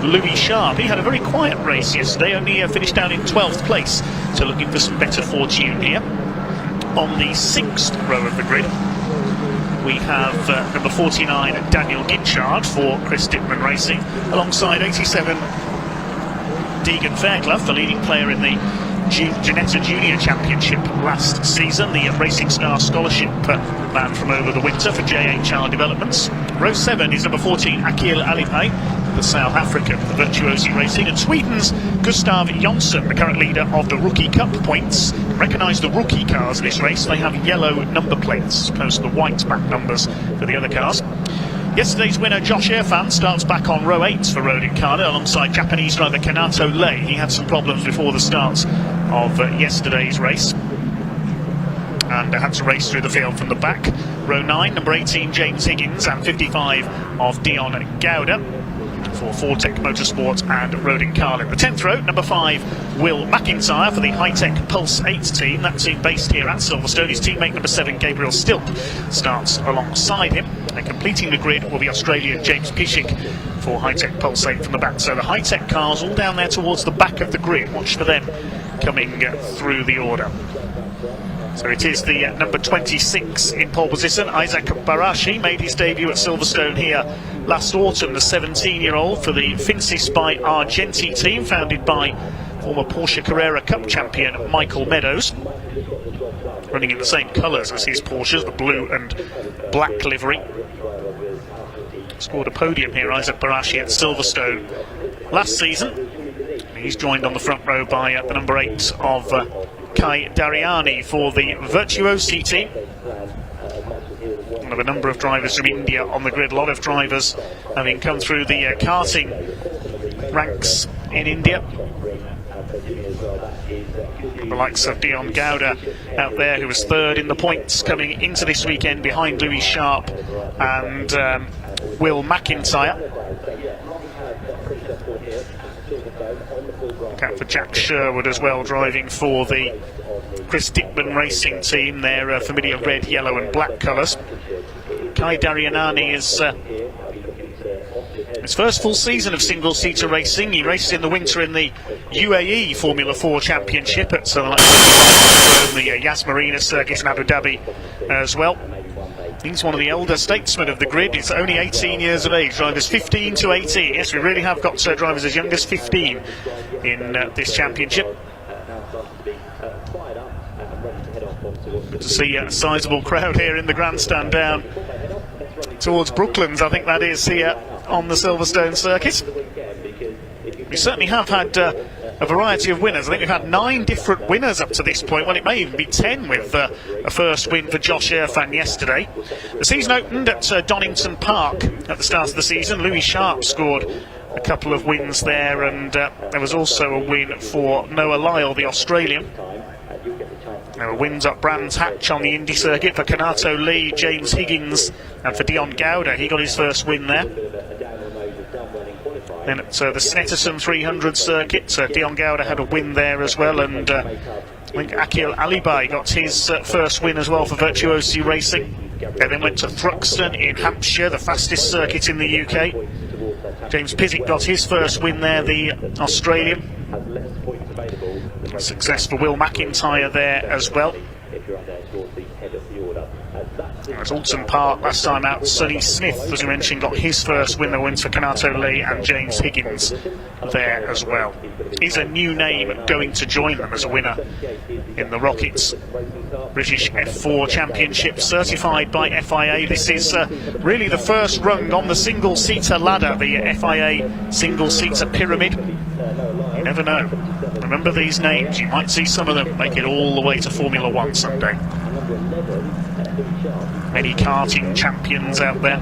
Louis Sharp. He had a very quiet race yesterday, only finished down in 12th place, so looking for some better fortune here. On the 6th row of the grid, we have number 49 Daniel Ginchard for Chris Dickman Racing, alongside 87 Deegan Fairclough, the leading player in the Ginetta Junior Championship last season, the Racing Star Scholarship man from over the winter for JHR Developments. Row 7 is number 14 Akil Alipay the South African for Virtuosi Racing, and Sweden's Gustav Jonsson, the current leader of the Rookie Cup points. Recognise the rookie cars in this race, they have yellow number plates as opposed to the white back numbers for the other cars. Yesterday's winner Josh Irfan starts back on row 8 for Road Incarnate alongside Japanese driver Kanato Lei. He had some problems before the start of yesterday's race and had to race through the field from the back. Row 9, number 18 James Higgins and 55 of Dion Gouda for Fortec Motorsport and Road Incarnate. The 10th row, number 5 Will McIntyre for the High-Tech Pulse 8 team. That team based here at Silverstone. His teammate number 7 Gabriel Stilp starts alongside him. And completing the grid will be Australian James Piszczek for High-Tech Pulse 8 from the back. So the High-Tech cars all down there towards the back of the grid. Watch for them coming through the order. So it is the number 26 in pole position. Isaac Barashi made his debut at Silverstone here last autumn, the 17-year-old for the Finsis by Argenti team, founded by former Porsche Carrera Cup champion Michael Meadows. Running in the same colours as his Porsches, the blue and black livery. Scored a podium here, Isaac Barashi, at Silverstone last season. He's joined on the front row by the number 8 of Kai Dariani for the Virtuosi team. One of a number of drivers from India on the grid. A lot of drivers having come through the karting ranks in India. The likes of Dion Gouda out there, who was 3rd in the points coming into this weekend behind Louis Sharp and Will McIntyre. Look out for Jack Sherwood as well, driving for the Chris Dickman Racing team, their familiar red, yellow and black colours. Kai Darianani is his first full season of single-seater racing. He raced in the winter in the UAE Formula 4 Championship at the Yas Marina circuit in Abu Dhabi as well. He's one of the elder statesmen of the grid. He's only 18 years of age. Drivers 15 to 18. Yes, we really have got drivers as young as 15 in this championship. Good to see a sizable crowd here in the grandstand down towards Brooklands, I think that is, here on the Silverstone circuit. We certainly have had a variety of winners. I think we've had 9 different winners up to this point. Well, it may even be 10 with a first win for Josh Irfan yesterday. The season opened at Donington Park at the start of the season. Louis Sharp scored a couple of wins there, and there was also a win for Noah Lyle, the Australian. There were wins up Brands Hatch on the Indy circuit for Kanato Lee, James Higgins, and for Dion Gouda. He got his first win there. Then at the Snetterton 300 circuit, Dion Gouda had a win there as well, and I think Akil Alibai got his first win as well for Virtuosi Racing. They then went to Thruxton in Hampshire, the fastest circuit in the UK. James Piszczek got his first win there, the Australian. A success for Will McIntyre there as well. At Alton Park last time out, Sonny Smith, as we mentioned, got his first win. The wins for Kanato Lee and James Higgins there as well. He's a new name going to join them as a winner in the Rockets British F4 Championship, certified by FIA. This is really the first rung on the single-seater ladder, the FIA single-seater pyramid. You never know. Remember these names, you might see some of them make it all the way to Formula 1 someday. Many karting champions out there.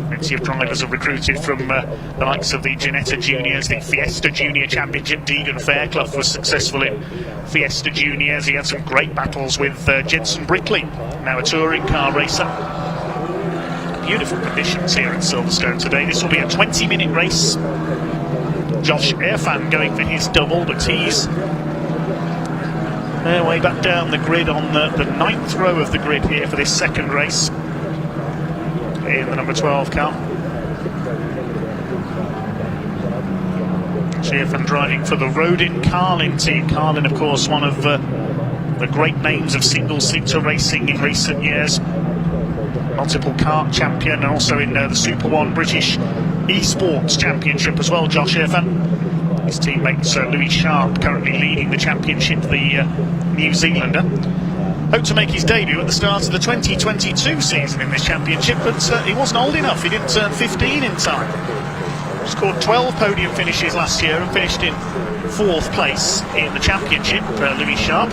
Plenty of drivers are recruited from the likes of the Ginetta Juniors, the Fiesta Junior Championship. Deegan Fairclough was successful in Fiesta Juniors. He had some great battles with Jensen Brickley, now a touring car racer. Beautiful conditions here at Silverstone today. This will be a 20-minute race. Josh Irfan going for his double, but he's way back down the grid on the 9th row of the grid here for this second race in the number 12 car. Irfan driving for the Rodin Carlin team. Carlin, of course, one of the great names of single-seater racing in recent years. Multiple kart champion, and also in the Super 1 British Esports Championship as well, Josh Irfan. His teammate Louis Sharp currently leading the championship, the New Zealander. Hoped to make his debut at the start of the 2022 season in this championship, but he wasn't old enough. He didn't turn 15 in time. Scored 12 podium finishes last year and finished in 4th place in the championship, Louis Sharp.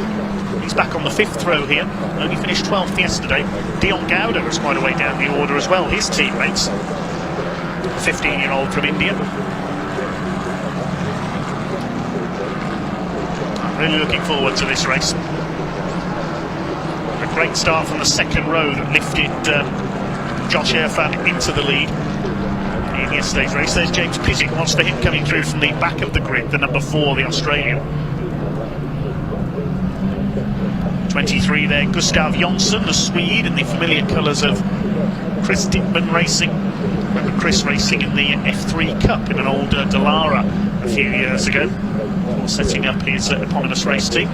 He's back on the 5th row here, only finished 12th yesterday. Dion Gowda was quite a way down the order as well, his teammates. 15-year-old from India. I'm really looking forward to this race. A great start from the 2nd row that lifted Josh Irfan into the lead in yesterday's race. There's James Pizzit, what's for him coming through from the back of the grid, the number 4, the Australian. 23 there, Gustav Jonsson, the Swede, in the familiar colours of Chris Dickman Racing. Remember Chris racing in the F3 Cup in an old Dallara a few years ago, before setting up his eponymous race team.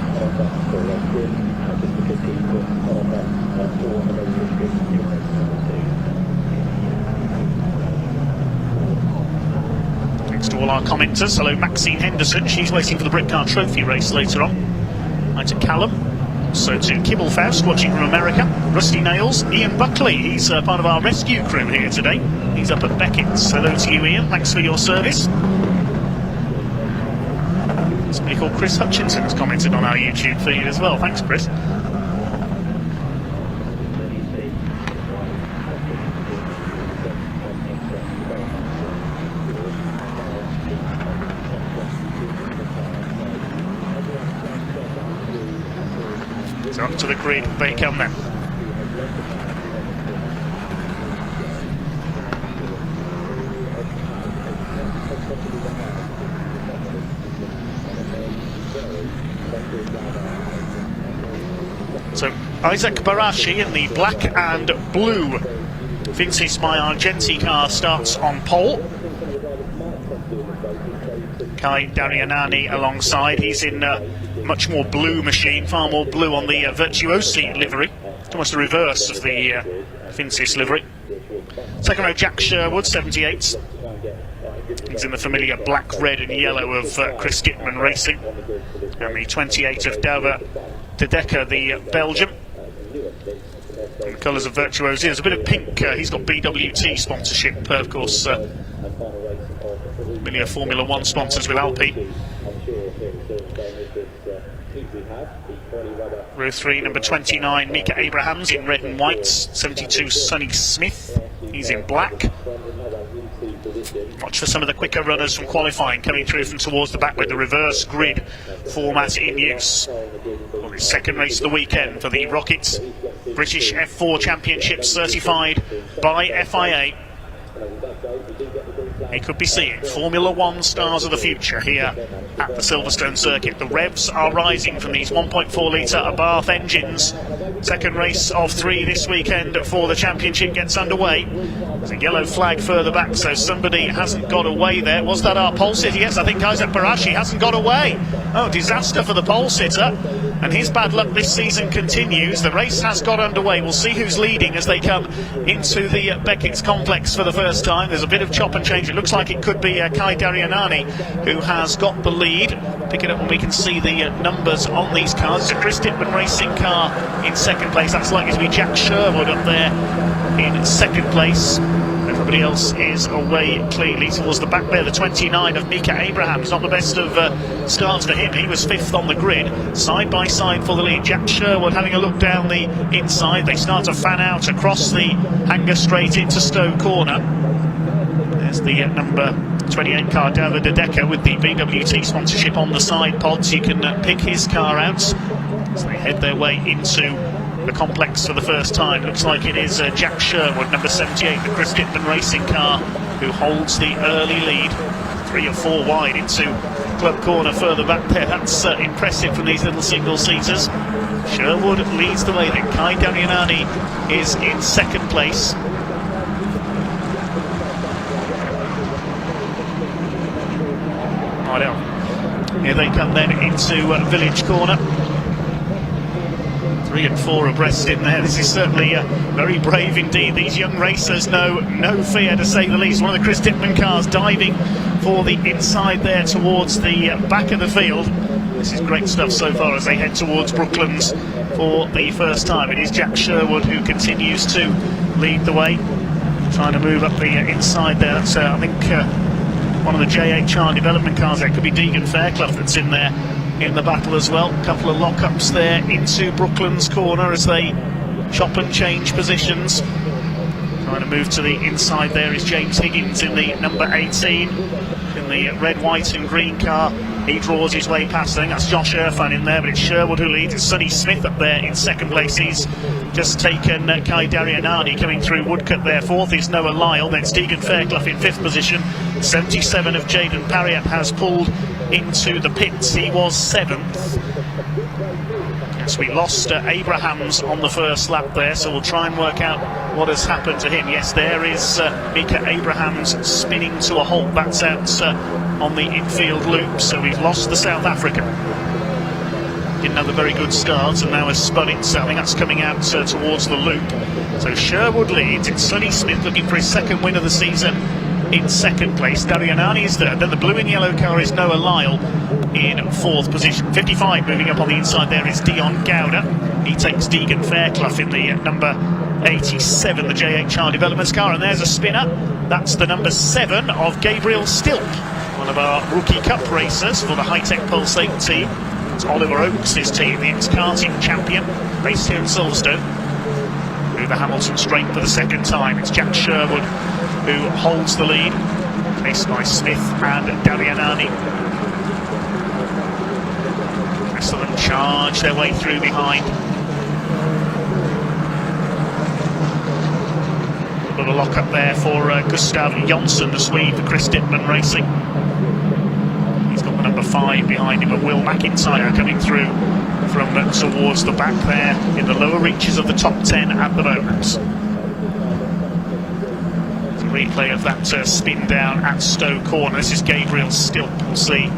Thanks to all our commenters. Hello Maxine Henderson, she's waiting for the Britcar Trophy race later on. Hi to Callum. So to Kibble Faust, watching from America. Rusty Nails, Ian Buckley, he's part of our rescue crew here today. He's up at Beckett's. Hello to you, Ian, thanks for your service. Somebody called Chris Hutchinson has commented on our YouTube feed as well. Thanks, Chris. So up to the grid they come then. So Isaac Barashi in the black and blue Vincis My Argenti car starts on pole. Kai Darianani alongside. He's in much more blue machine, far more blue on the Virtuosi livery. Almost the reverse of the Vincis livery. Second row, Jack Sherwood, 78. He's in the familiar black, red and yellow of Chris Dickman Racing. And the 28 of Douwe de Decker, the Belgian. In the colours of Virtuosi. There's a bit of pink. He's got BWT sponsorship, of course. Familiar Formula 1 sponsors with Alpine. Row 3, number 29, Mika Abrahams in red and white. 72, Sonny Smith, he's in black. Watch for some of the quicker runners from qualifying coming through from towards the back with the reverse grid format in use. Well, the second race of the weekend for the Rockets British F4 Championship, certified by FIA. He could be seeing Formula 1 stars of the future here at the Silverstone circuit. The revs are rising from these 1.4 litre Abarth engines. Second race of 3 this weekend for the championship gets underway. There's a yellow flag further back, so somebody hasn't got away there. Was that our pole sitter? Yes, I think Isaac Barashi hasn't got away. Oh, disaster for the pole sitter. And his bad luck this season continues. The race has got underway. We'll see who's leading as they come into the Beckett's complex for the first time. There's a bit of chop and change. It looks like it could be Kai Darianani who has got the lead. Pick it up when we can see the numbers on these cars. It's a Chris Dickman Racing car in second place. That's likely to be Jack Sherwood up there in second place. Everybody else is away cleanly towards the back there. The 29 of Mika Abrahams, not the best of starts for him. He was 5th on the grid, side by side for the lead. Jack Sherwood having a look down the inside. They start to fan out across the hanger straight into Stowe Corner. There's the number 28 car, Douwe de Decker, with the BWT sponsorship on the side pods. You can pick his car out as they head their way into the complex for the first time. Looks like it is Jack Sherwood, number 78, the Chris Dickman Racing car, who holds the early lead. 3 or 4 wide into Club Corner further back there. That's impressive from these little single-seaters. Sherwood leads the way then. Kai Darianani is in second place. Here they come then into Village Corner. 3 and 4 abreast in there. This is certainly very brave indeed. These young racers know no fear, to say the least. One of the Chris Dickman cars diving for the inside there towards the back of the field. This is great stuff so far as they head towards Brooklands for the first time. It is Jack Sherwood who continues to lead the way, trying to move up the inside there. That's I think one of the JHR development cars there. Could be Deegan Fairclough that's in there in the battle as well. A couple of lockups there into Brooklands corner as they chop and change positions. Trying to move to the inside there is James Higgins in the number 18 in the red, white and green car. He draws his way past. I think that's Josh Irfan in there, but it's Sherwood who leads. It's Sonny Smith up there in second place. He's just taken Kai Darianani coming through. Woodcut there fourth is Noah Lyle. Then Deegan Fairclough in fifth position. 77 of Jaden Parriott has pulled into the pits. He was seventh. Yes, we lost Abrahams on the first lap there, so we'll try and work out what has happened to him. Yes, there is Mika Abrahams spinning to a halt. That's out on the infield loop, so we've lost the South African. Didn't have a very good start and now has spun it, so I think that's coming out towards the loop. So Sherwood leads. It's Sonny Smith looking for his second win of the season in second place. Darianani is third. Then the blue and yellow car is Noah Lyle in fourth position. 55 moving up on the inside there is Dion Gowder. He takes Deegan Fairclough in the number 87, the JHR Developments car, and there's a spinner. That's the number 7 of Gabriel Stilp, one of our rookie cup racers for the High-Tech Pulsate team. It's Oliver Oakes' team, the ex-karting champion, based here in Silverstone. Through the Hamilton straight for the second time. It's Jack Sherwood who holds the lead, faced by Smith and Darianani. The rest of them charge their way through behind. A little lock up there for Gustav Jonsson, the Swede for Chris Dittman Racing. He's got the number 5 behind him, but Will McIntyre coming through from towards the back there in the lower reaches of the top 10 at the moment. It's a replay of that spin down at Stowe Corner. This is Gabriel Stilp. We'll see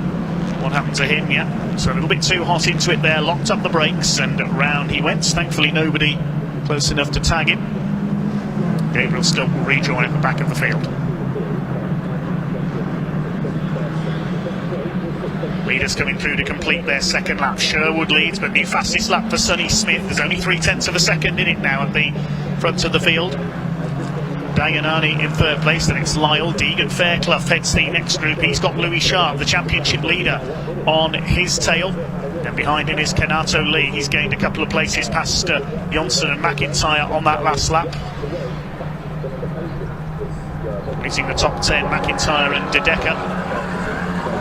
what happened to him. Yeah, so a little bit too hot into it there, locked up the brakes and round he went. Thankfully nobody close enough to tag him. Gabriel Stilp will rejoin at the back of the field. Leaders coming through to complete their second lap. Sherwood leads, but the fastest lap for Sonny Smith. There's only 0.3 of a second in it now at the front of the field. Darianani in third place, then it's Lyle. Deegan Fairclough heads the next group. He's got Louis Sharp, the championship leader, on his tail. Then behind him is Kanato Lee. He's gained a couple of places past Jonsson and McIntyre on that last lap. Meeting the top 10, McIntyre and De Decker.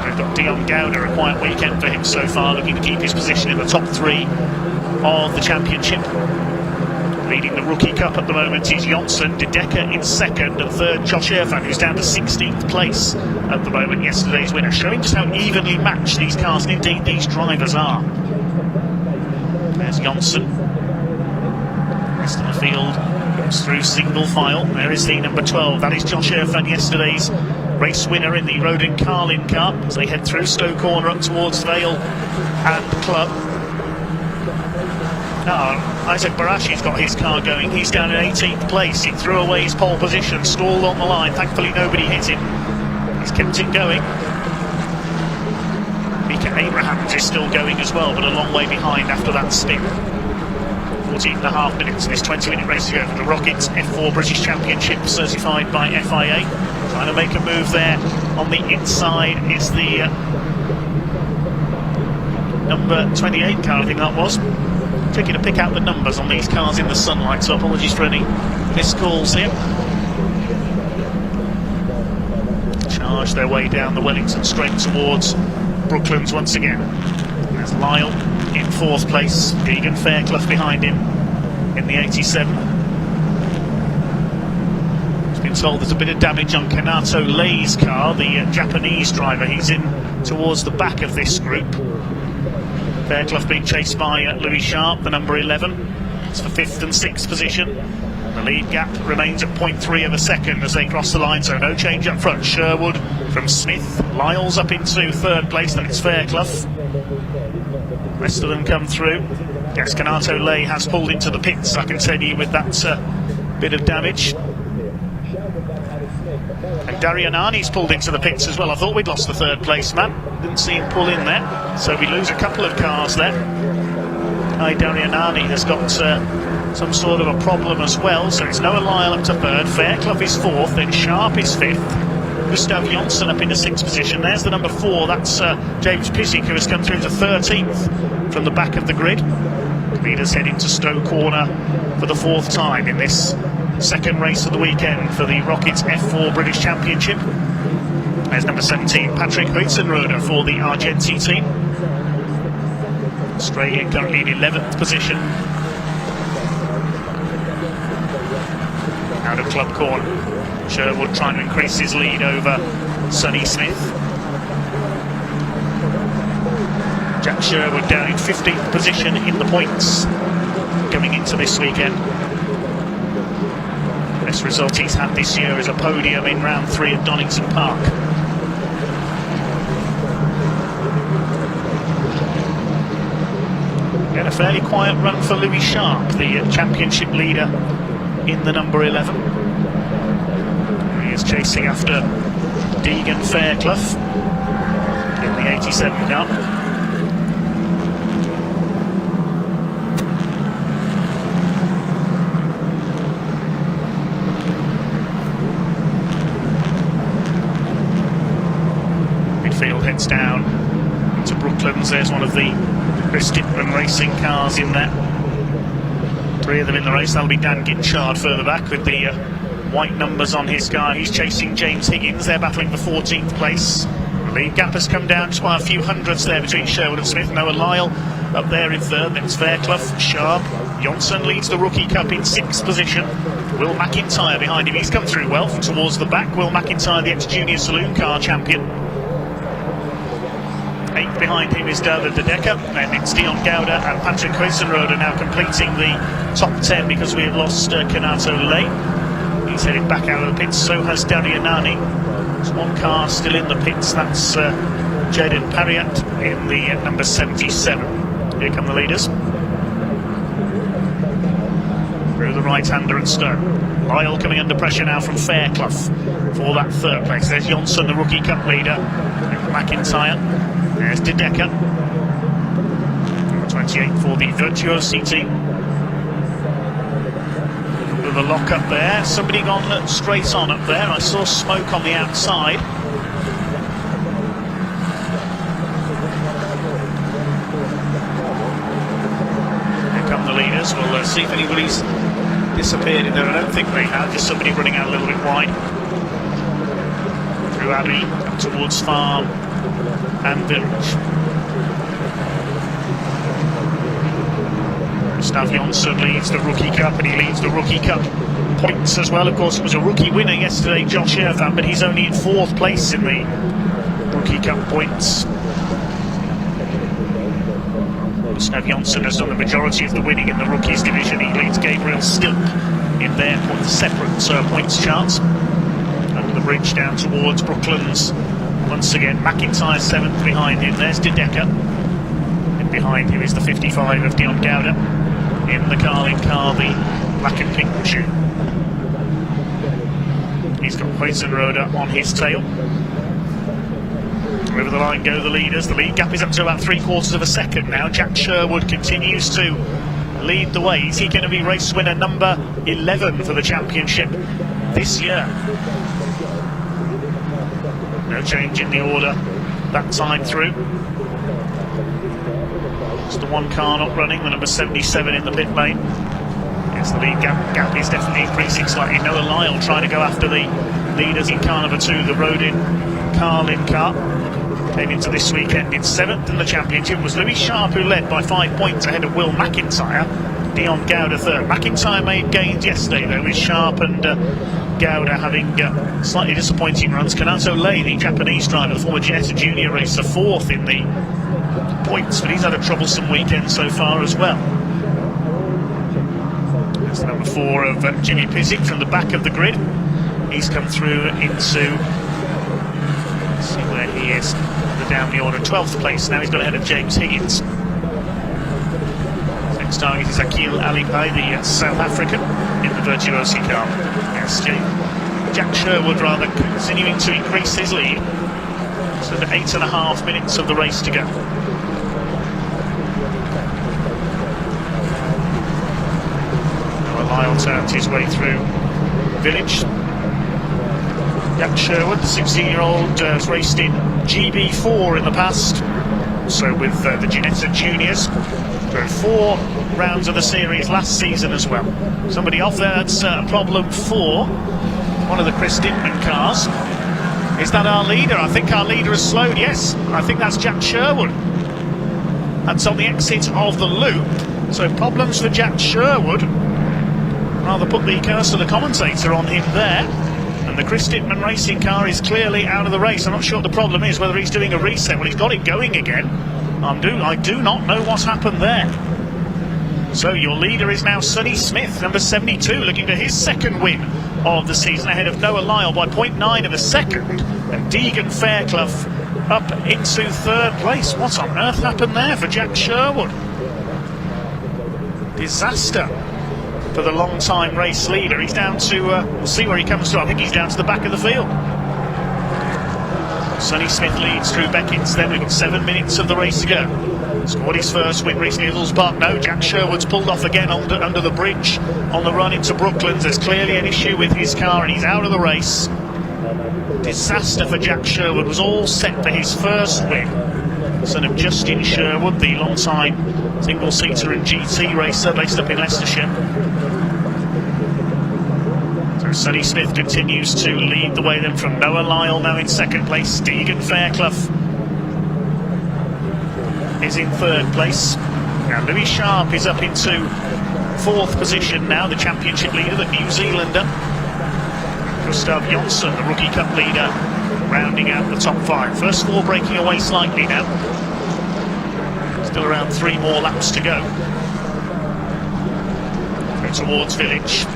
We've got Dion Gowder, a quiet weekend for him so far, looking to keep his position in the top 3 of the championship. Leading the Rookie Cup at the moment is Jonsson, De Decker in second, and third Josh Irfan, who's down to 16th place at the moment, yesterday's winner, showing just how evenly matched these cars and indeed these drivers are. There's Jonsson. Rest of the field goes through single file. There is the number 12, that is Josh Irfan, yesterday's race winner in the Road and Carlin car, as they head through Stowe Corner up towards Vale and Club. Now, Isaac Barashi's got his car going. He's down in 18th place. He threw away his pole position, stalled on the line. Thankfully, nobody hit him. He's kept it going. Mika Abrahams is still going as well, but a long way behind after that spin. 14.5 minutes in this 20-minute race to go for the Rockets F4 British Championship, certified by FIA. Trying to make a move there on the inside is the number 28 car, I think that was. Tricky to pick out the numbers on these cars in the sunlight, so apologies for any missed calls here. Charge their way down the Wellington straight towards Brooklands once again. There's Lyle in 4th place, Deegan Fairclough behind him in the 87. It's been told there's a bit of damage on Kanato Lei's car, the Japanese driver. He's in towards the back of this group. Fairclough being chased by Louis Sharp, the number 11. It's for 5th and 6th position. The lead gap remains at 0.3 of a second as they cross the line, so no change up front. Sherwood from Smith. Lyle's up into 3rd place, then it's Fairclough. Rest of them come through. Yes, Kanato Lei has pulled into the pits, I can tell you, with that bit of damage. And Darianani's pulled into the pits as well. I thought we'd lost the 3rd place man. Didn't see him pull in there. So we lose a couple of cars there. Darianani has got some sort of a problem as well. So it's Noah Lyle up to 3rd. Fairclough is 4th. Then Sharp is 5th. Gustav Jonsson up into 6th position. There's the number 4, that's James Pissick, who has come through to 13th from the back of the grid. Leaders head into Stowe Corner for the 4th time in this second race of the weekend for the Rockets F4 British Championship. There's number 17, Patrick Huitzenroder for the Argenti team. Australian currently in 11th position. Out of Club Corner. Sherwood trying to increase his lead over Sonny Smith. Jack Sherwood down in 15th position in the points going into this weekend. Best result he's had this year is a podium in round 3 at Donington Park. And a fairly quiet run for Louis Sharp, the championship leader in the number 11. He is chasing after Deegan Fairclough in the 87 car. Midfield heads down to Brooklands. There's one of the Chris Dittman racing cars in there. 3 of them in the race. That'll be Dan Ginchard further back with the white numbers on his car. He's chasing James Higgins. They're battling for 14th place. The lead gap has come down to by a few hundredths there between Sherwood and Smith. Noah Lyle up there in 3rd. Then it's Fairclough, Sharp. Johnson leads the Rookie Cup in 6th position. Will McIntyre behind him. He's come through well from towards the back. Will McIntyre, the ex-junior saloon car champion. 8th behind him is David De Decker, and it's Dion Gouda and Patrick Huitzenroder now completing the top 10 because we have lost Kanato Lane. He's headed back out of the pits, so has Darianani. There's one car still in the pits, that's Jaden Pariat in the number 77. Here come the leaders. Through the right-hander and Stowe. Lyle coming under pressure now from Fairclough for that 3rd place. There's Jonsson, the Rookie Cup leader, and McIntyre. There's De Decker, number 28 for the Virtuosi team. With a lock up there, somebody gone straight on up there. I saw smoke on the outside. Here come the leaders. We'll see if anybody's disappeared in there. I don't think they have, just somebody running out a little bit wide. Through Abbey, up towards Farm and Village. Gustav Jonsson leads the Rookie Cup, and he leads the Rookie Cup points as well. Of course, it was a rookie winner yesterday, Josh Irfan, but he's only in 4th place in the Rookie Cup points. Gustav Jonsson has done the majority of the winning in the Rookies division. He leads Gabriel Stilp in their separate points charts. Under the bridge down towards Brooklands. Once again, McIntyre 7th behind him. There's De Decker. And behind him is the 55 of Dion Gouda. In the Carling car, the black and pink tune. He's got Huitzenroder on his tail. Over the line go the leaders. The lead gap is up to about 3/4 of a second now. Jack Sherwood continues to lead the way. Is he going to be race winner number 11 for the championship this year? No change in the order that time through. It's the one car not running, the number 77 in the pit lane. Yes, the lead gap is definitely increasing slightly. Noah Lyle trying to go after the leaders in car number 2, the Rodin Carlin car. Came into this weekend in 7th in the championship. Was Louis Sharp who led by 5 points ahead of Will McIntyre. Dion Gouda 3rd. McIntyre made gains yesterday though, with Sharp and Gouda having slightly disappointing runs. Kanato Lei, the Japanese driver, the former Ginetta Junior racer, 4th in the points, but he's had a troublesome weekend so far as well. That's the number 4 of Jimmy Pissick from the back of the grid. He's come through into, let's see where he is, down the order, 12th place. Now he's got ahead of James Higgins. Next target is Akil Alipai, the South African, in the Virtuosi car. Yes, Jack Sherwood rather continuing to increase his lead. So the 8.5 minutes of the race to go. Noah Lyle turns his way through Village. Jack Sherwood, the 16-year-old, has raced in GB4 in the past, so with the Ginetta Juniors. Drove 4 rounds of the series last season as well. Somebody off there, that's problem 4. One of the Chris Dittman cars. Is that our leader? I think our leader has slowed. Yes, I think that's Jack Sherwood. That's on the exit of the loop. So problems for Jack Sherwood. Rather put the curse of the commentator on him there. And the Chris Dittman racing car is clearly out of the race. I'm not sure what the problem is, whether he's doing a reset. Well, he's got it going again. I do not know what's happened there. So your leader is now Sonny Smith, number 72, looking for his second win of the season, ahead of Noah Lyle by 0.9 of a second. And Deegan Fairclough up into 3rd place. What on earth happened there for Jack Sherwood? Disaster for the long-time race leader. He's down to, we'll see where he comes to. I think he's down to the back of the field. Sonny Smith leads Drew Beckins. Then we've got 7 minutes of the race to go. Scored his first win recently at Hills Park. No, Jack Sherwood's pulled off again under the bridge on the run into Brooklands. There's clearly an issue with his car and he's out of the race. Disaster for Jack Sherwood. Was all set for his first win. Son of Justin Sherwood, the long-time single-seater and GT racer based up in Leicestershire. So Sonny Smith continues to lead the way then from Noah Lyle, now in 2nd place. Deegan Fairclough is in 3rd place. Now Louis Sharp is up into 4th position now, the championship leader, the New Zealander. Gustav Jonsson, the Rookie Cup leader, rounding out the top 5. First 4 breaking away slightly now. Still around 3 more laps to go. Go towards Village.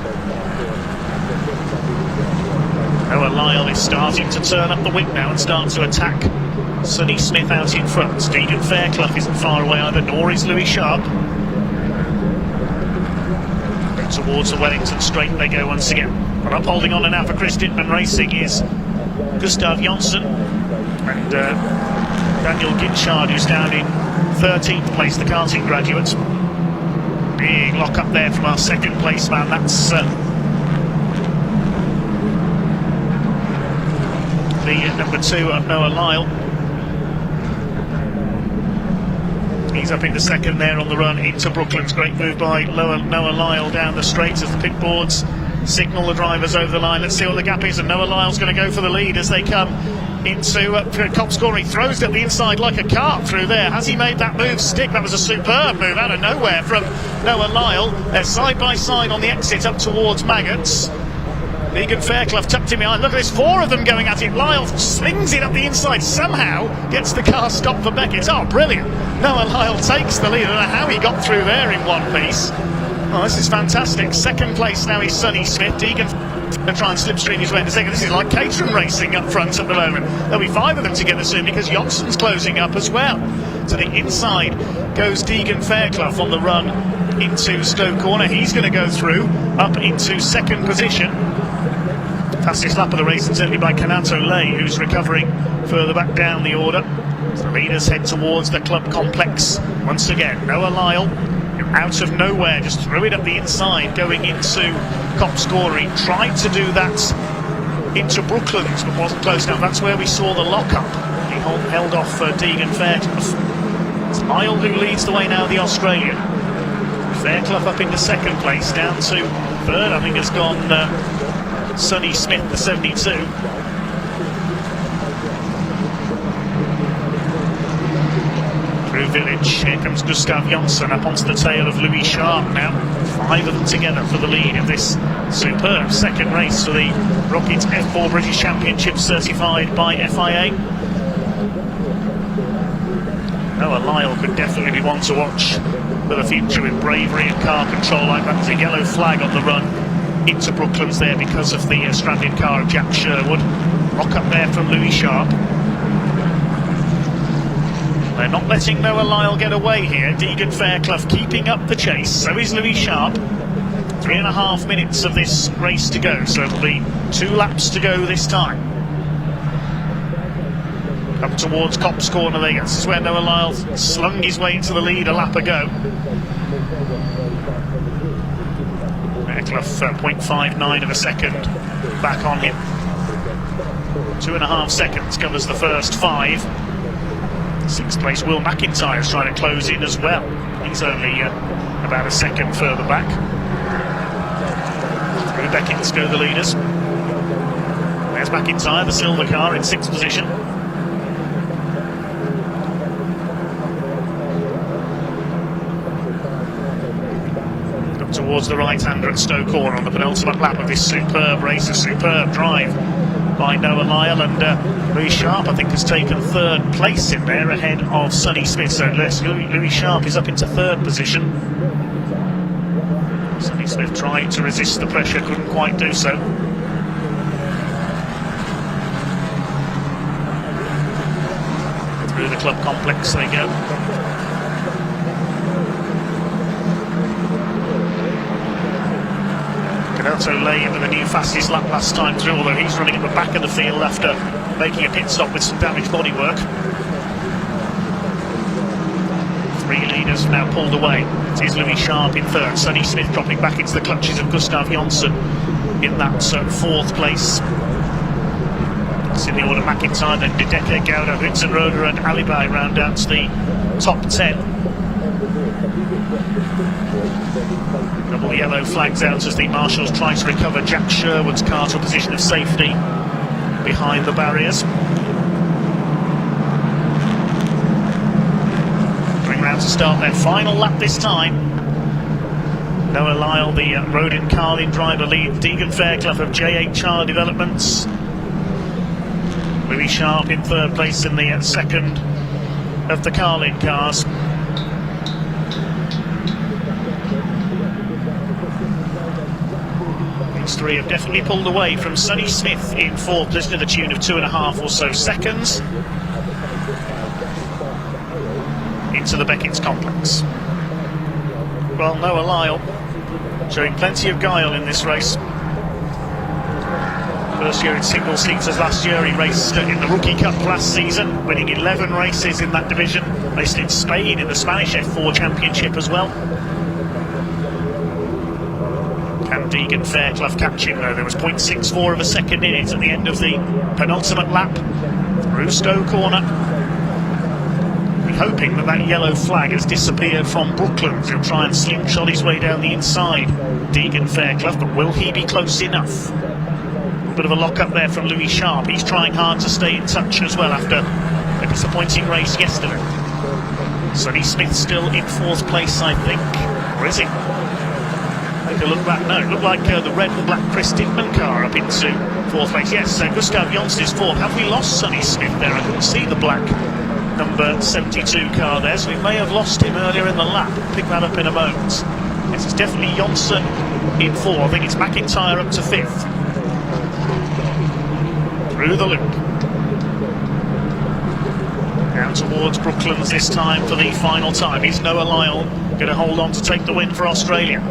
Noah Lyle is starting to turn up the wind now and start to attack Sonny Smith out in front. Deegan Fairclough isn't far away either, nor is Louis Sharp. Towards the Wellington straight they go once again. But up holding on now for Chris Dittman Racing is Gustav Jonsson and Daniel Ginchard, who's down in 13th place, the karting graduate. Big lock up there from our 2nd place man. That's the number 2 of Noah Lyle. He's up into 2nd there on the run into Brooklands. Great move by Noah Lyle down the straight as the pit boards signal the drivers over the line. Let's see what the gap is, and Noah Lyle's going to go for the lead as they come into Cop Score. He throws it up the inside like a cart through there. Has he made that move stick? That was a superb move out of nowhere from Noah Lyle. They're side by side on the exit up towards Maggots. Deegan Fairclough tucked in behind. Look at this, 4 of them going at it. Lyle slings it up the inside, somehow gets the car stopped for Beckett. Oh, brilliant. Noah Lyle takes the lead. I don't know how he got through there in one piece. Oh, this is fantastic. 2nd place now is Sonny Smith. Deegan going to try and slipstream his way into 2nd. This is like Caterham racing up front at the moment. There'll be 5 of them together soon because Jonsson's closing up as well. To the inside goes Deegan Fairclough on the run into Stoke Corner. He's going to go through up into 2nd position. Fastest lap of the race, and certainly by Kanato Lay, who's recovering further back down the order. So the leaders head towards the club complex once again. Noah Lyle, out of nowhere, just threw it up the inside, going into Cop Scoring. Tried to do that into Brooklands, but wasn't close enough. That's where we saw the lock-up. He held off Deegan Fairclough. It's Lyle who leads the way now, the Australian. Fairclough up into 2nd place, down to 3rd. I think has gone Sonny Smith, the 72. Through Village, here comes Gustav Jonsson up onto the tail of Louis Sharp now. 5 of them together for the lead of this superb 2nd race for the Rocket F4 British Championship, certified by FIA. Noah Lyle could definitely be one to watch for the future with bravery and car control like that. There's a yellow flag on the run into Brooklands there because of the stranded car of Jack Sherwood. Lock up there from Louis Sharp. They're not letting Noah Lyle get away here. Deegan Fairclough keeping up the chase. So is Louis Sharp. 3.5 minutes of this race to go, so it'll be 2 laps to go this time. Up towards Copse Corner there. This is where Noah Lyle slung his way into the lead a lap ago. Fairclough 0.59 of a second back on him. 2.5 seconds covers the first 5. 6th place Will McIntyre is trying to close in as well. He's only about a second further back. Through Beckett's go the leaders. There's McIntyre, the silver car, in 6th position. Up towards the right-hander at Stowe Corner on the penultimate lap of this superb race. A superb drive by Noah Lyle, and Louis Sharp, I think, has taken 3rd place in there ahead of Sonny Smith. So Louis Sharp is up into 3rd position. Sonny Smith tried to resist the pressure, couldn't quite do so. Through the club complex they go. Caterham lay into the new fastest lap last time through, although he's running at the back of the field after making a pit stop with some damaged bodywork. 3 leaders now pulled away. It is Louis Sharp in 3rd, Sonny Smith dropping back into the clutches of Gustav Jonsson in that 4th place. It's in the order McIntyre, then De Decker, Gouda, Hudson-Roeder and Alibai round out to the top 10. Double yellow flags out as the marshals try to recover Jack Sherwood's car to a position of safety behind the barriers. Going round to start their final lap this time. Noah Lyle, the Rodin Carlin driver, lead Deegan Fairclough of JHR Developments. Louis Sharp in 3rd place in the 2nd of the Carlin cars. These 3 have definitely pulled away from Sonny Smith in 4th position to the tune of 2.5 or so seconds into the Beckett's complex. Well, Noah Lyle showing plenty of guile in this race. First year in single seaters last year, he raced in the Rookie Cup last season, winning 11 races in that division. Raced in Spain in the Spanish F4 Championship as well. Can Deegan Fairclough catch him though? There was 0.64 of a second in it at the end of the penultimate lap through Stowe Corner. We're hoping that that yellow flag has disappeared from Brooklands. He'll try and slingshot his way down the inside, Deegan Fairclough, but will he be close enough? Bit of a lock up there from Louis Sharp. He's trying hard to stay in touch as well after a disappointing race yesterday. Sonny Smith still in 4th place, I think. Or is he? Take a look back. No, it looked like the red and black Chris Dickman car up into 4th place. Yes, Gustav Jonsson is 4th. Have we lost Sonny Smith there? I couldn't see the black number 72 car there, so we may have lost him earlier in the lap. Pick that up in a moment. Yes, it's definitely Jonsson in 4th. I think it's McIntyre up to 5th. Through the loop. Down towards Brooklands this time for the final time. Is Noah Lyle going to hold on to take the win for Australia?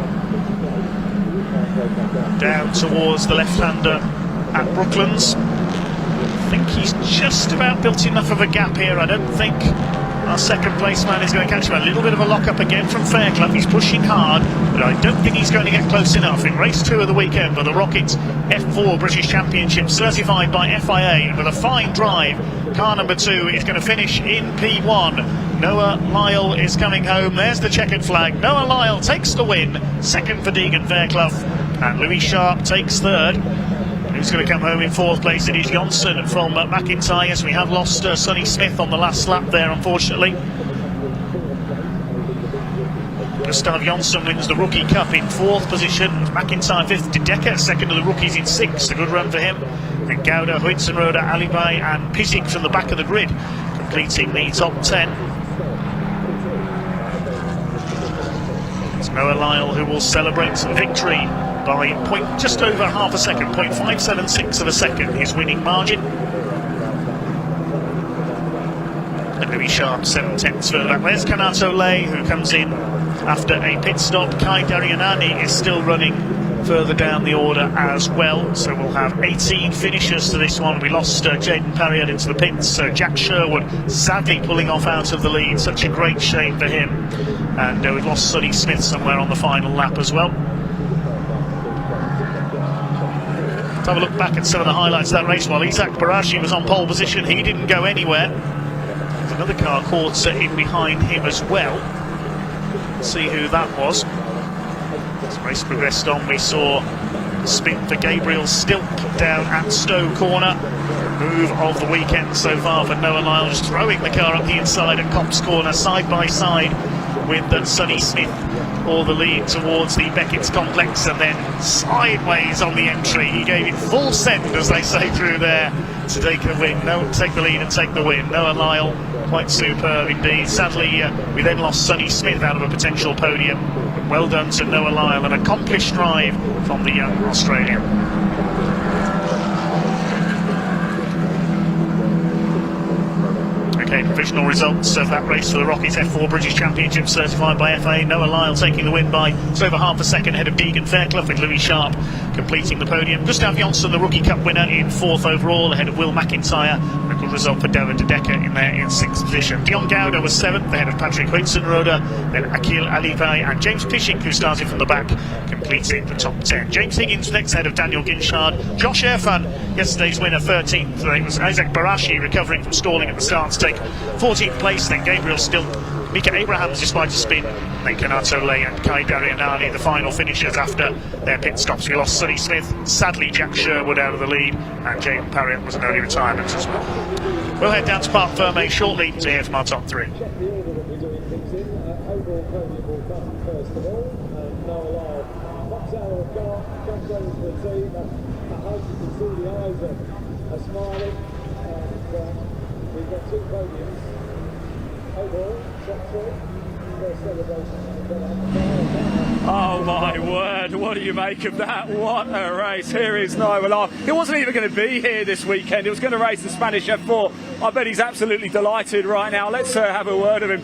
Down towards the left-hander at Brooklands. I think he's just about built enough of a gap here. I don't think our 2nd place man is going to catch him. A little bit of a lock-up again from Fairclough. He's pushing hard, but I don't think he's going to get close enough. In race 2 of the weekend for the Rockets F4 British Championship, certified by FIA, and with a fine drive, car number 2 is going to finish in P1. Noah Lyle is coming home. There's the checkered flag. Noah Lyle takes the win. 2nd for Deegan Fairclough, and Louis Sharp takes 3rd. Who's going to come home in 4th place? It is Jonsson from McIntyre. Yes, we have lost Sonny Smith on the last lap there, unfortunately. Gustav Jonsson wins the Rookie Cup in 4th position. McIntyre 5th. De Decker 2nd of the rookies in 6th. A good run for him. Then Gouda, Hudson-Roeder, Alibai and Pizik from the back of the grid, completing the top 10. It's Noah Lyle who will celebrate victory by just over half a second, 0.576 of a second, his winning margin. And Louis Sharp 7/10 further back. There's Kanato Lay, who comes in after a pit stop. Kai Darianani is still running further down the order as well, so we'll have 18 finishers to this one. We lost Jaden Parriott into the pits, so Jack Sherwood sadly pulling off out of the lead. Such a great shame for him. And we've lost Sonny Smith somewhere on the final lap as well. have a look back at some of the highlights of that race. While Isaac Barashi was on pole position, he didn't go anywhere. There's another car caught in behind him as well. Let's see who that was. As the race progressed on, we saw the spin for Gabriel Stilk down at Stowe Corner. Move of the weekend so far for Noah Lyles, throwing the car up the inside at Copse Corner, side by side with Sonny Smith for the lead towards the Beckett's complex, and then sideways on the entry. He gave it full send, as they say through there, to take the win. Take the lead and take the win. Noah Lyle, quite superb indeed. Sadly, we then lost Sonny Smith out of a potential podium. Well done to Noah Lyle, an accomplished drive from the young Australian. Okay, provisional results of that race for the Rocket F4 British Championship, certified by FA. Noah Lyle taking the win by just over half a second ahead of Deegan Fairclough, with Louis Sharp completing the podium. Gustav Jonsson, the Rookie Cup winner, in 4th overall, ahead of Will McIntyre. A good result for Devon De Decker in there in 6th position. Dion Gouda was 7th, ahead of Patrick Huitzenroder, then Akil Alivay and James Pishing, who started from the back, completing the top 10. James Higgins next, ahead of Daniel Ginchard. Josh Erfan, yesterday's winner, 13th. It was Isaac Barashi recovering from stalling at the start to take 14th place, then Gabriel Stilk, Mika Abrahams despite a spin, then Kanato Lay and Kai Darianani, the final finishers after their pit stops. We lost Sonny Smith, sadly Jack Sherwood out of the lead, and Jaden Parriott was an early retirement as well. We'll head down to Parc Fermé shortly to hear from our top 3. We've got 2 podiums. Overall, top 3. First celebration. Oh my word, what do you make of that? What a race. Here is Noah Lyle. He wasn't even going to be here this weekend. He was going to race the Spanish F4. I bet he's absolutely delighted right now. Let's have a word of him.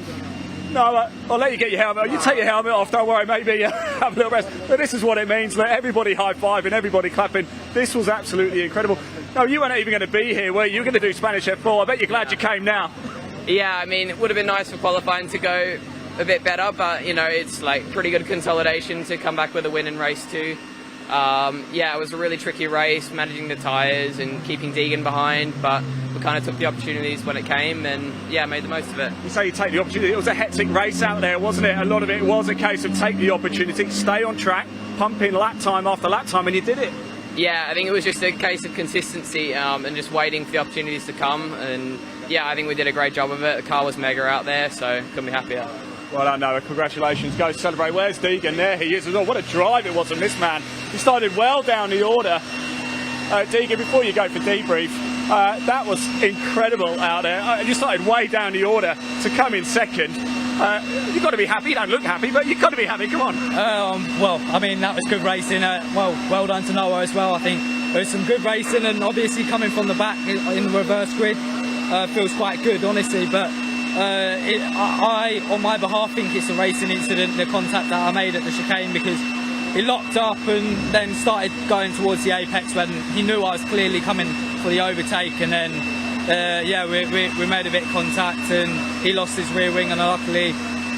No, I'll let you get your helmet. You take your helmet off, don't worry, maybe have a little rest. But this is what it means. Let everybody high-fiving, everybody clapping. This was absolutely incredible. No, you weren't even going to be here, were you? You were going to do Spanish F4. I bet you're glad you came now. Yeah, I mean, it would have been nice for qualifying to go a bit better, but, you know, it's like pretty good consolidation to come back with a win in race 2. Yeah, it was a really tricky race, managing the tyres and keeping Deegan behind, but we kind of took the opportunities when it came and, yeah, made the most of it. You say you take the opportunity. It was a hectic race out there, wasn't it? A lot of it was a case of take the opportunity, stay on track, pump in lap time after lap time, and you did it. Yeah, I think it was just a case of consistency and just waiting for the opportunities to come, and, yeah, I think we did a great job of it. The car was mega out there, so couldn't be happier. Well done, Noah. Congratulations. Go celebrate. Where's Deegan? There he is as well. What a drive it was from this man. He started well down the order. Deegan, before you go for debrief, that was incredible out there. You started way down the order to come in second. You've got to be happy. You don't look happy, but you've got to be happy. Come on. Well, I mean, that was good racing. Well done to Noah as well. I think there was some good racing, and obviously coming from the back in the reverse grid feels quite good, honestly. But I, on my behalf, think it's a racing incident, the contact that I made at the chicane, because he locked up and then started going towards the apex when he knew I was clearly coming for the overtake, and then yeah, we made a bit of contact and he lost his rear wing, and luckily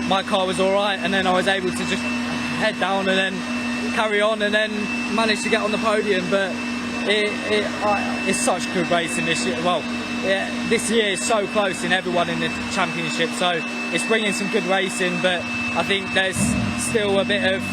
my car was alright, and then I was able to just head down and then carry on and then manage to get on the podium. But it's such good racing this year. Well, yeah, this year is so close in everyone in the championship, so it's bringing some good racing, but I think there's still a bit of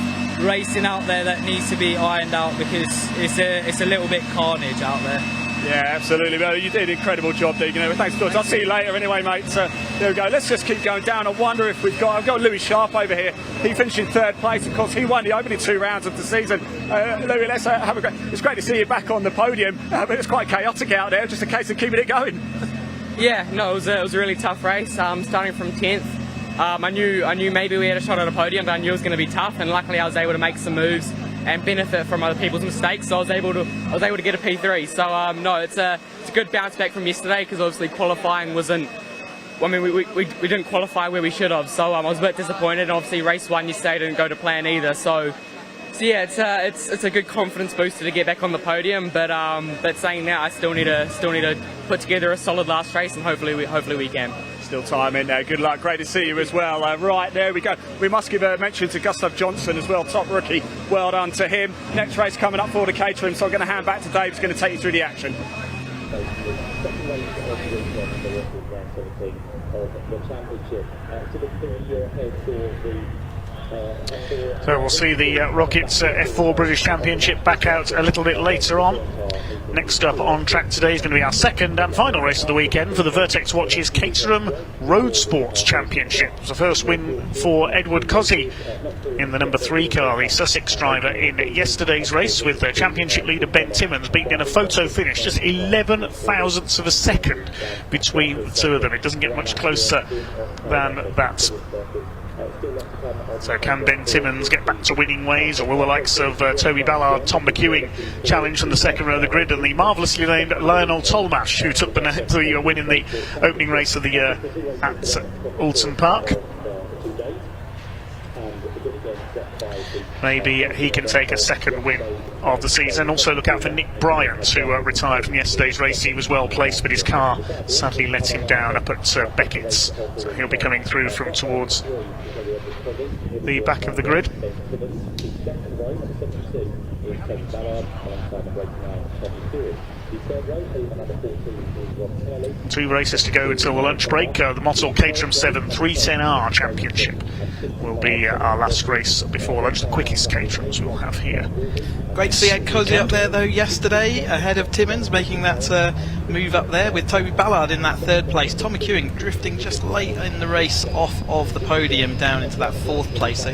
racing out there that needs to be ironed out, because it's a little bit carnage out there. Yeah, absolutely. Well, you did an incredible job, Deegan. Thanks, George. I'll see you later anyway, mate. So there we go. Let's just keep going down. I wonder if I've got Louis Sharp over here. He finished in 3rd place. Of course, he won the opening 2 rounds of the season. Louis, let's have a great. It's great to see you back on the podium, but it's quite chaotic out there. Just a case of keeping it going. Yeah, no, it was a really tough race. Starting from 10th. I knew maybe we had a shot at a podium, but I knew it was going to be tough, and luckily I was able to make some moves and benefit from other people's mistakes, so I was able to get a P3. So no, it's a good bounce back from yesterday, because obviously qualifying wasn't. I mean, we didn't qualify where we should have, so I was a bit disappointed. And obviously race 1 yesterday didn't go to plan either. So yeah, it's a good confidence booster to get back on the podium. But saying that, I still need to put together a solid last race, and hopefully we can. Still time in there. Good luck. Great to see you as well. Right, there we go. We must give a mention to Gustav Johnson as well. Top rookie. Well done to him. Next race coming up for the Caterham, so I'm going to hand back to Dave, who's going to take you through the action. So we'll see the Rockets F4 British Championship back out a little bit later on. Next up on track today is going to be our second and final race of the weekend for the Vertex Watches Caterham Road Sport Championship. It was the first win for Edward Cozzi in the number 3 car, the Sussex driver, in yesterday's race, with the championship leader Ben Timmons beaten in a photo finish, just 11 thousandths of a second between the two of them. It doesn't get much closer than that. So can Ben Timmons get back to winning ways, or will the likes of Toby Ballard, Tom McEwing challenge from the second row of the grid, and the marvellously named Lionel Tolmash, who took the win in the opening race of the year at Alton Park? Maybe he can take a second win of the season. Also look out for Nick Bryant, who retired from yesterday's race. He was well placed, but his car sadly let him down up at Beckett's, so he'll be coming through from towards the back of the grid. Two races to go until the lunch break. The Motul Caterham 7 310R Championship will be our last race before lunch, the quickest Caterhams we'll have here. Great to see Ed Cozzi up there though yesterday, ahead of Timmons, making that move up there with Toby Ballard in that 3rd place. Tom McEwing drifting just late in the race off of the podium down into that 4th place. So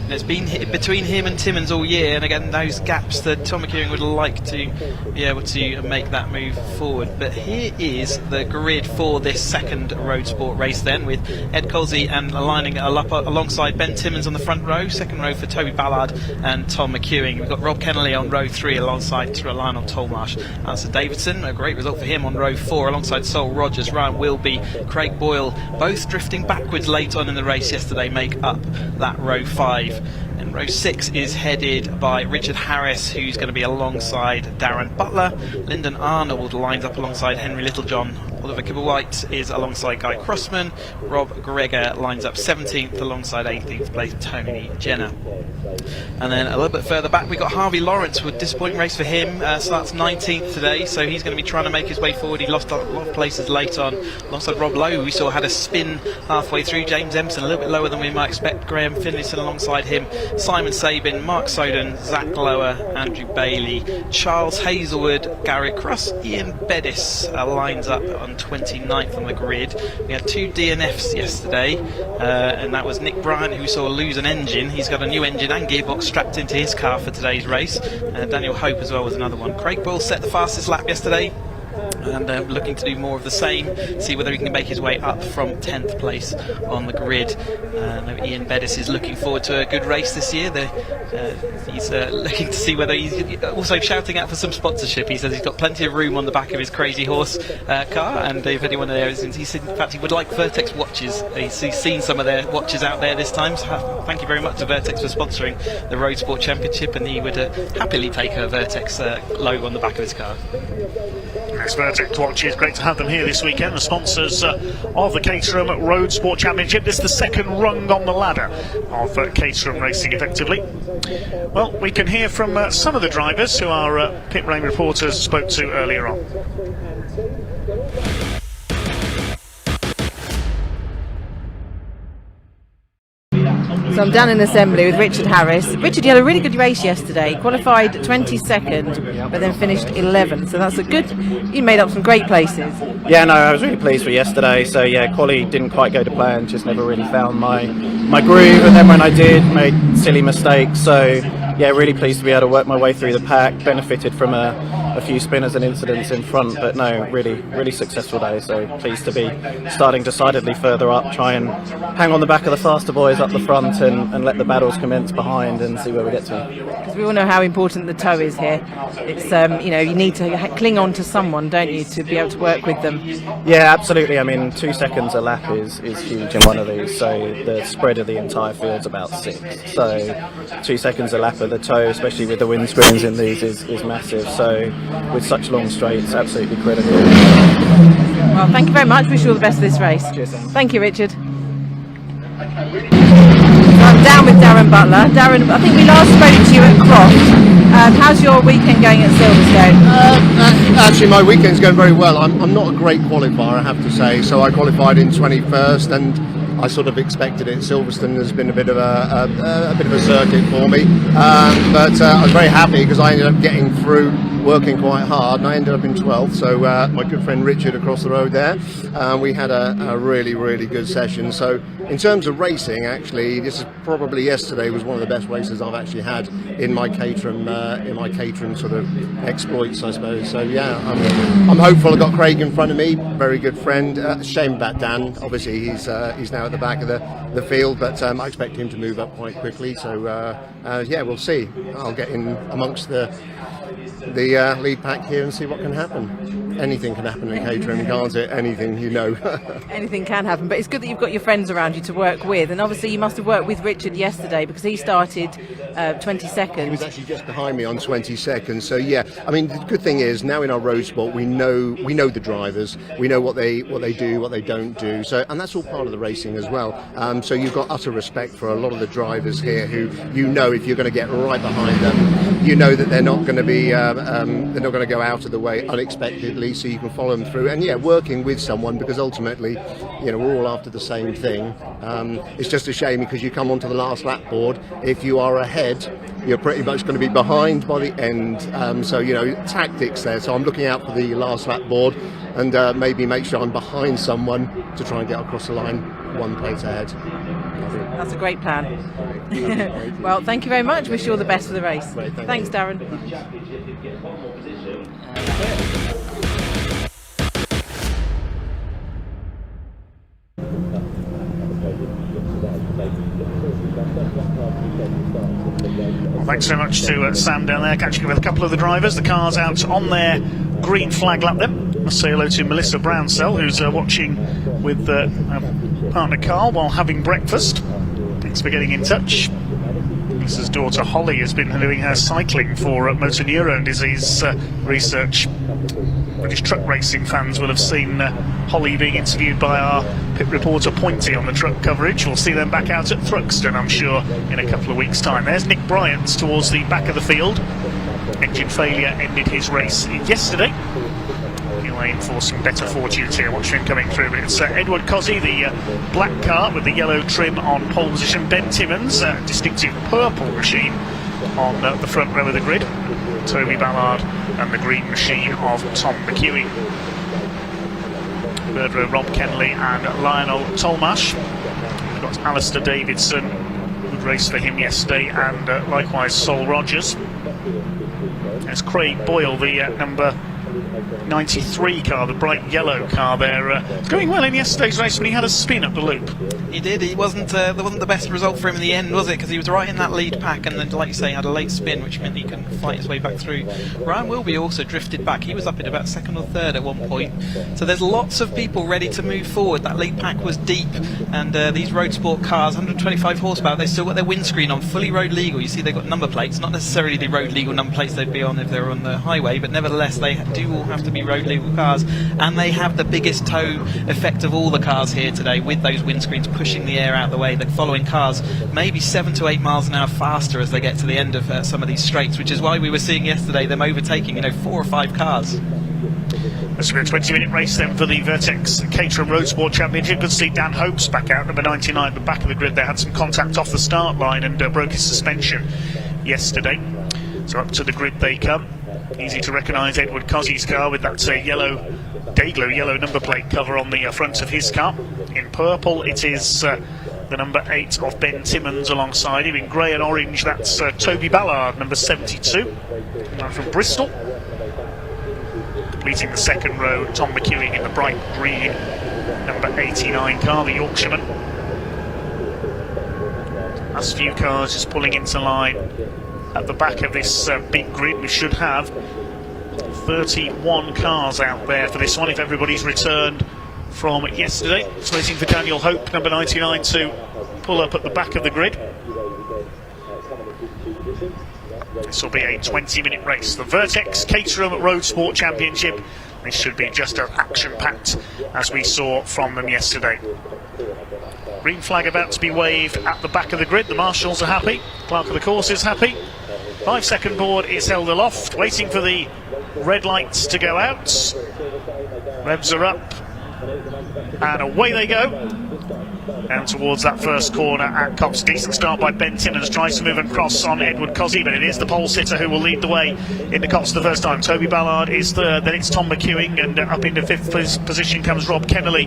it's been between him and Timmons all year, and again those gaps that Tom McEwing would like to be able to make that move forward. But here is the grid for this second Road Sport race then, with Ed Cozzi and lining up alongside Ben Timmons on the front row, second row for Toby Ballard and Tom McEwing. We've got Rob Kennelly on row 3 alongside Lionel Tolmash. Alistair Davidson, a great result for him on row 4 alongside Sol Rogers, Ryan Wilby, Craig Boyle, both drifting backwards late on in the race yesterday, make up that row 5. And row 6 is headed by Richard Harris, who's going to be alongside Darren Butler. Lyndon Arnold lines up alongside Henry Littlejohn. Oliver Kibble-White is alongside Guy Crossman. Rob Gregor lines up 17th alongside 18th place Tony Jenner. And then a little bit further back, we got Harvey Lawrence, with a disappointing race for him. Starts 19th today, so he's going to be trying to make his way forward. He lost a lot of places late on. Alongside Rob Lowe, who we saw had a spin halfway through. James Empson a little bit lower than we might expect. Graham Finlayson alongside him. Simon Sabin, Mark Soden, Zach Lower, Andrew Bailey, Charles Hazelwood, Garrett Cross, Ian Bettis lines up on 29th on the grid. We had 2 DNFs yesterday, and that was Nick Bryant, who saw lose an engine. He's got a new engine and gearbox strapped into his car for today's race. Daniel Hope as well was another one. Craig Boyle set the fastest lap yesterday, and looking to do more of the same, see whether he can make his way up from 10th place on the grid. Ian Bettis is looking forward to a good race this year. He's looking to see whether he's also shouting out for some sponsorship. He says he's got plenty of room on the back of his Crazy Horse car, and if anyone there is, he said in fact he would like Vertex watches. He's seen some of their watches out there this time, so thank you very much to Vertex for sponsoring the Road Sport Championship, and he would happily take a Vertex logo on the back of his car. Yes, Vertex watches, great to have them here this weekend, the sponsors of the Caterham Road Sport Championship. This is the second rung on the ladder of Caterham racing, effectively. Well, we can hear from some of the drivers who our pit lane reporters spoke to earlier on. So I'm down in assembly with Richard Harris. Richard, you had a really good race yesterday. Qualified 22nd, but then finished 11th. So that's a good. You made up some great places. Yeah, no, I was really pleased with yesterday. So yeah, quali didn't quite go to plan. Just never really found my groove. And then when I did, made silly mistakes. So yeah, really pleased to be able to work my way through the pack. Benefited from a few spinners and incidents in front, but no, really successful day. So pleased to be starting decidedly further up. Try and hang on the back of the faster boys up the front, and let the battles commence behind and see where we get to. Because we all know how important the toe is here. It's you need to cling on to someone, don't you, to be able to work with them. Yeah, absolutely. I mean, 2 seconds a lap is huge in one of these. So the spread of the entire field's about 6. So 2 seconds a lap of the toe, especially with the windscreens in these, is massive. So with such long straights, absolutely critical. Well, Well, thank you very much. Wish you all the best of this race. Cheers, thank you, Richard. So I'm down with Darren Butler. Darren, I think we last spoke to you at Croft. How's your weekend going at Silverstone? Actually, my weekend's going very well. I'm not a great qualifier, I have to say. So I qualified in 21st, and I sort of expected it. Silverstone has been a bit of a circuit for me, but I was very happy because I ended up getting through, working quite hard, and I ended up in 12th. So my good friend Richard across the road there, we had a really good session. So in terms of racing, actually, this is probably yesterday was one of the best races I've actually had in my Caterham sort of exploits, I suppose. So yeah, I'm hopeful. I've got Craig in front of me, very good friend. Shame about Dan. Obviously, he's now at the back of the field, but I expect him to move up quite quickly. So yeah, we'll see. I'll get in amongst the lead pack here and see what can happen. Anything can happen in Caterham, can't it? Anything, you know. Anything can happen, but it's good that you've got your friends around you to work with, and obviously you must have worked with Richard yesterday because he started 22nd. He was actually just behind me on 22nd. So yeah, I mean, the good thing is now in our road sport we know the drivers, we know what they do, what they don't do. So, and that's all part of the racing as well. So you've got utter respect for a lot of the drivers here who, you know, if you're going to get right behind them, you know that they're not going to be they're not going to go out of the way unexpectedly, so you can follow them through. And yeah, working with someone, because ultimately, you know, we're all after the same thing. It's just a shame because you come onto the last lap board, if you are ahead, you're pretty much going to be behind by the end. So you know, tactics there. So I'm looking out for the last lap board and maybe make sure I'm behind someone to try and get across the line one place ahead. That's a great plan. Well, thank you very much. Wish you all the best for the race. Thanks, Darren. Well, thanks so much to Sam down there, catching up with a couple of the drivers. The car's out on their green flag lap then. Let's say hello to Melissa Brownsell, who's watching with partner Carl while having breakfast. Thanks for getting in touch. Melissa's daughter Holly has been doing her cycling for motor neurone disease research. British truck racing fans will have seen Holly being interviewed by our pit reporter Pointy on the truck coverage. We'll see them back out at Thruxton, I'm sure, in a couple of weeks' time. There's Nick Bryant towards the back of the field. Engine failure ended his race yesterday. He'll aim for some better fortunes here. Watch him coming through. But it's Edward Cozzy, the black car with the yellow trim on pole position. Ben Timmons, distinctive purple machine on the front row of the grid. Toby Ballard and the green machine of Tom McEwen. Third row, Rob Kenley and Lionel Tolmash. We've got Alistair Davidson, good race for him yesterday, and likewise Sol Rogers. There's Craig Boyle, the number 93 car, the bright yellow car there. It's going well in yesterday's race when he had a spin up the loop. He did. He wasn't. There wasn't the best result for him in the end, was it? Because he was right in that lead pack, and then, like you say, had a late spin, which meant he couldn't fight his way back through. Ryan Wilby also drifted back. He was up in about second or third at one point. So there's lots of people ready to move forward. That lead pack was deep, and these road sport cars, 125 horsepower, they've still got their windscreen on, fully road legal. You see, they've got number plates, not necessarily the road legal number plates they'd be on if they were on the highway, but nevertheless, they do all have to be road legal cars, and they have the biggest tow effect of all the cars here today, with those windscreens pushing the air out the way. The following cars maybe 7 to 8 miles an hour faster as they get to the end of some of these straights, which is why we were seeing yesterday them overtaking, 4 or 5 cars. This will be a 20-minute race then for the Vertex Caterham Road Sport Championship. Good to see Dan Hopes back out, number 99 at the back of the grid. They had some contact off the start line and broke his suspension yesterday. So up to the grid they come. Easy to recognise Edward Cozzy's car with that yellow, Dayglow yellow number plate cover on the front of his car. In purple it is the number 8 of Ben Timmons alongside him. In grey and orange that's Toby Ballard, number 72, from Bristol. Completing the second row, Tom McEwen in the bright green number 89 car, the Yorkshireman. Last few cars just pulling into line at the back of this big grid. We should have 31 cars out there for this one if everybody's returned from yesterday. Just waiting for Daniel Hope, number 99, to pull up at the back of the grid. This will be a 20-minute race. The Vertex Caterham Road Sport Championship This should be just as action-packed as we saw from them yesterday. Green flag about to be waved at the back of the grid. The marshals are happy. Clerk of the course is happy. 5-second board is held aloft, waiting for the red lights to go out. Revs are up, and away they go. Down towards that first corner at Copse. Decent start by Ben Timmins, tries to move across on Edward Cosy, but it is the pole sitter who will lead the way into Copse the first time. Toby Ballard is third, then it's Tom McEwing, and up into fifth position comes Rob Kennelly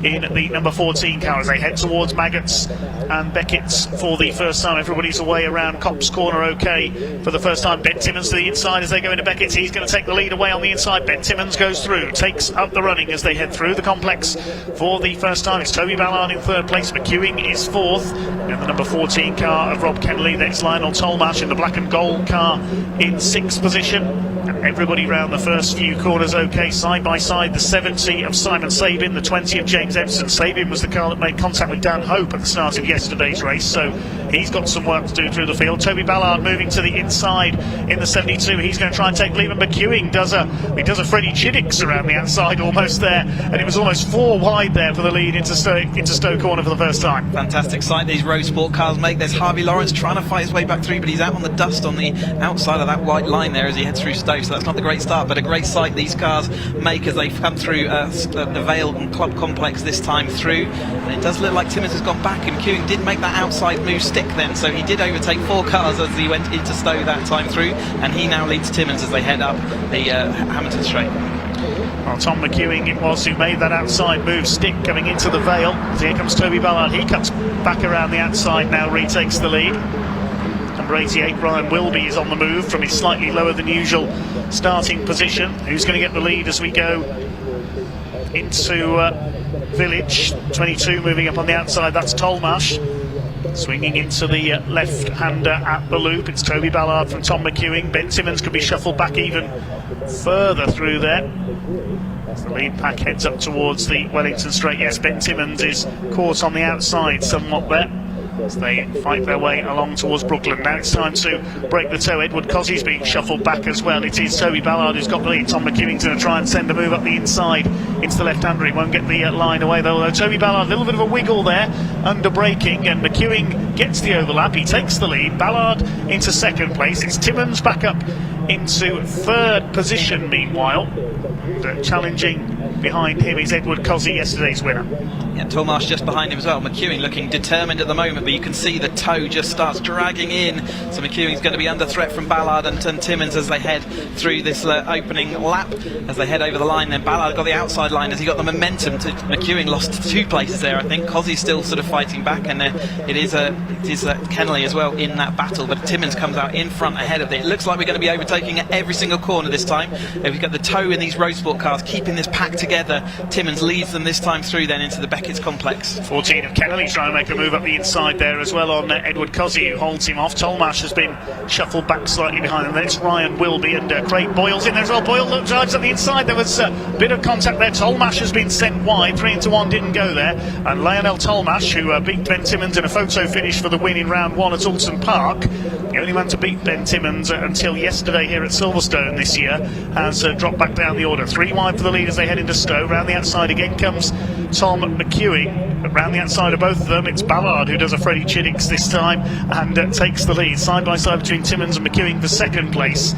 in the number 14 car as they head towards Maggots and Beckett's for the first time. Everybody's away around Copse corner okay for the first time. Ben Timmins to the inside as they go into Beckett's. He's going to take the lead away on the inside. Ben Timmins goes through, takes up the running as they head through the complex for the first time. It's Toby Ballard in third place. McEwing is fourth, and the number 14 car of Rob Kennelly. That's Lionel Tolmash in the black and gold car in sixth position. And everybody round the first few corners okay. Side by side, the 70 of Simon Sabin, the 20 of James Edson. Sabin was the car that made contact with Dan Hope at the start of yesterday's race, so he's got some work to do through the field. Toby Ballard moving to the inside in the 72. He's going to try and take lead, and McEwing does a Freddie Chiddicks around the outside almost there, and it was almost 4 wide there for the lead into Stowe corner for the first time. Fantastic sight these Road Sport cars make. There's Harvey Lawrence trying to fight his way back through, but he's out on the dust on the outside of that white line there as he heads through Stowe, so that's not the great start, but a great sight these cars make as they come through the Vale and Club Complex this time through. And it does look like Timmins has gone back, and McEwing did make that outside move stick then, so he did overtake 4 cars as he went into Stowe that time through, and he now leads Timmins as they head up the Hamilton Straight. Well, Tom McEwing it was who made that outside move stick coming into the Vale. Here comes Toby Ballard. He cuts back around the outside now, retakes the lead. Number 88, Ryan Wilby, is on the move from his slightly lower than usual starting position. Who's going to get the lead as we go into Village? 22 moving up on the outside, that's Tolmash. Swinging into the left-hander at the loop, it's Toby Ballard from Tom McEwing. Ben Timmins could be shuffled back even further through there. As the lead pack heads up towards the Wellington Straight. Yes, Ben Timmins is caught on the outside somewhat there as they fight their way along towards Brooklyn. Now it's time to break the toe. Edward Cossy's being shuffled back as well. It is Toby Ballard who's got the lead. Tom McEwing's going to try and send a move up the inside into the left-hander. He won't get the line away though. Although Toby Ballard, a little bit of a wiggle there under braking, and McEwing gets the overlap. He takes the lead. Ballard into second place. It's Timmins back up into third position meanwhile. And, challenging behind him is Edward Cosy, yesterday's winner. Yeah, Tomash just behind him as well. McEwing looking determined at the moment, but you can see the toe just starts dragging in. So McEwing's going to be under threat from Ballard and Timmins as they head through this opening lap. As they head over the line, then Ballard got the outside line as he got the momentum. McEwing lost 2 places there, I think. Cosy's still sort of fighting back, and it is Kennelly as well in that battle. But Timmins comes out in front ahead of it. It looks like we're going to be overtaking at every single corner this time. We've got the toe in these Road Sport cars keeping this pack together. Timmins leads them this time through then into the Beckett's complex. 14 of Kennelly trying to make a move up the inside there as well on Edward Cosy, who holds him off. Tolmash has been shuffled back slightly behind him. Then it's Ryan Wilby, and Craig Boyle's in there as well. Boyle drives up the inside. There was a bit of contact there. Tolmash has been sent wide. 3-1 didn't go there. And Lionel Tolmash, who beat Ben Timmins in a photo finish for the win in round 1 at Alton Park, the only man to beat Ben Timmins until yesterday here at Silverstone this year, has dropped back down the order. 3 wide for the lead as they head into Stowe. Round the outside again comes Tom McEwing. But round the outside of both of them, it's Ballard who does a Freddie Chiddicks this time and takes the lead. Side by side between Timmins and McEwing for second place.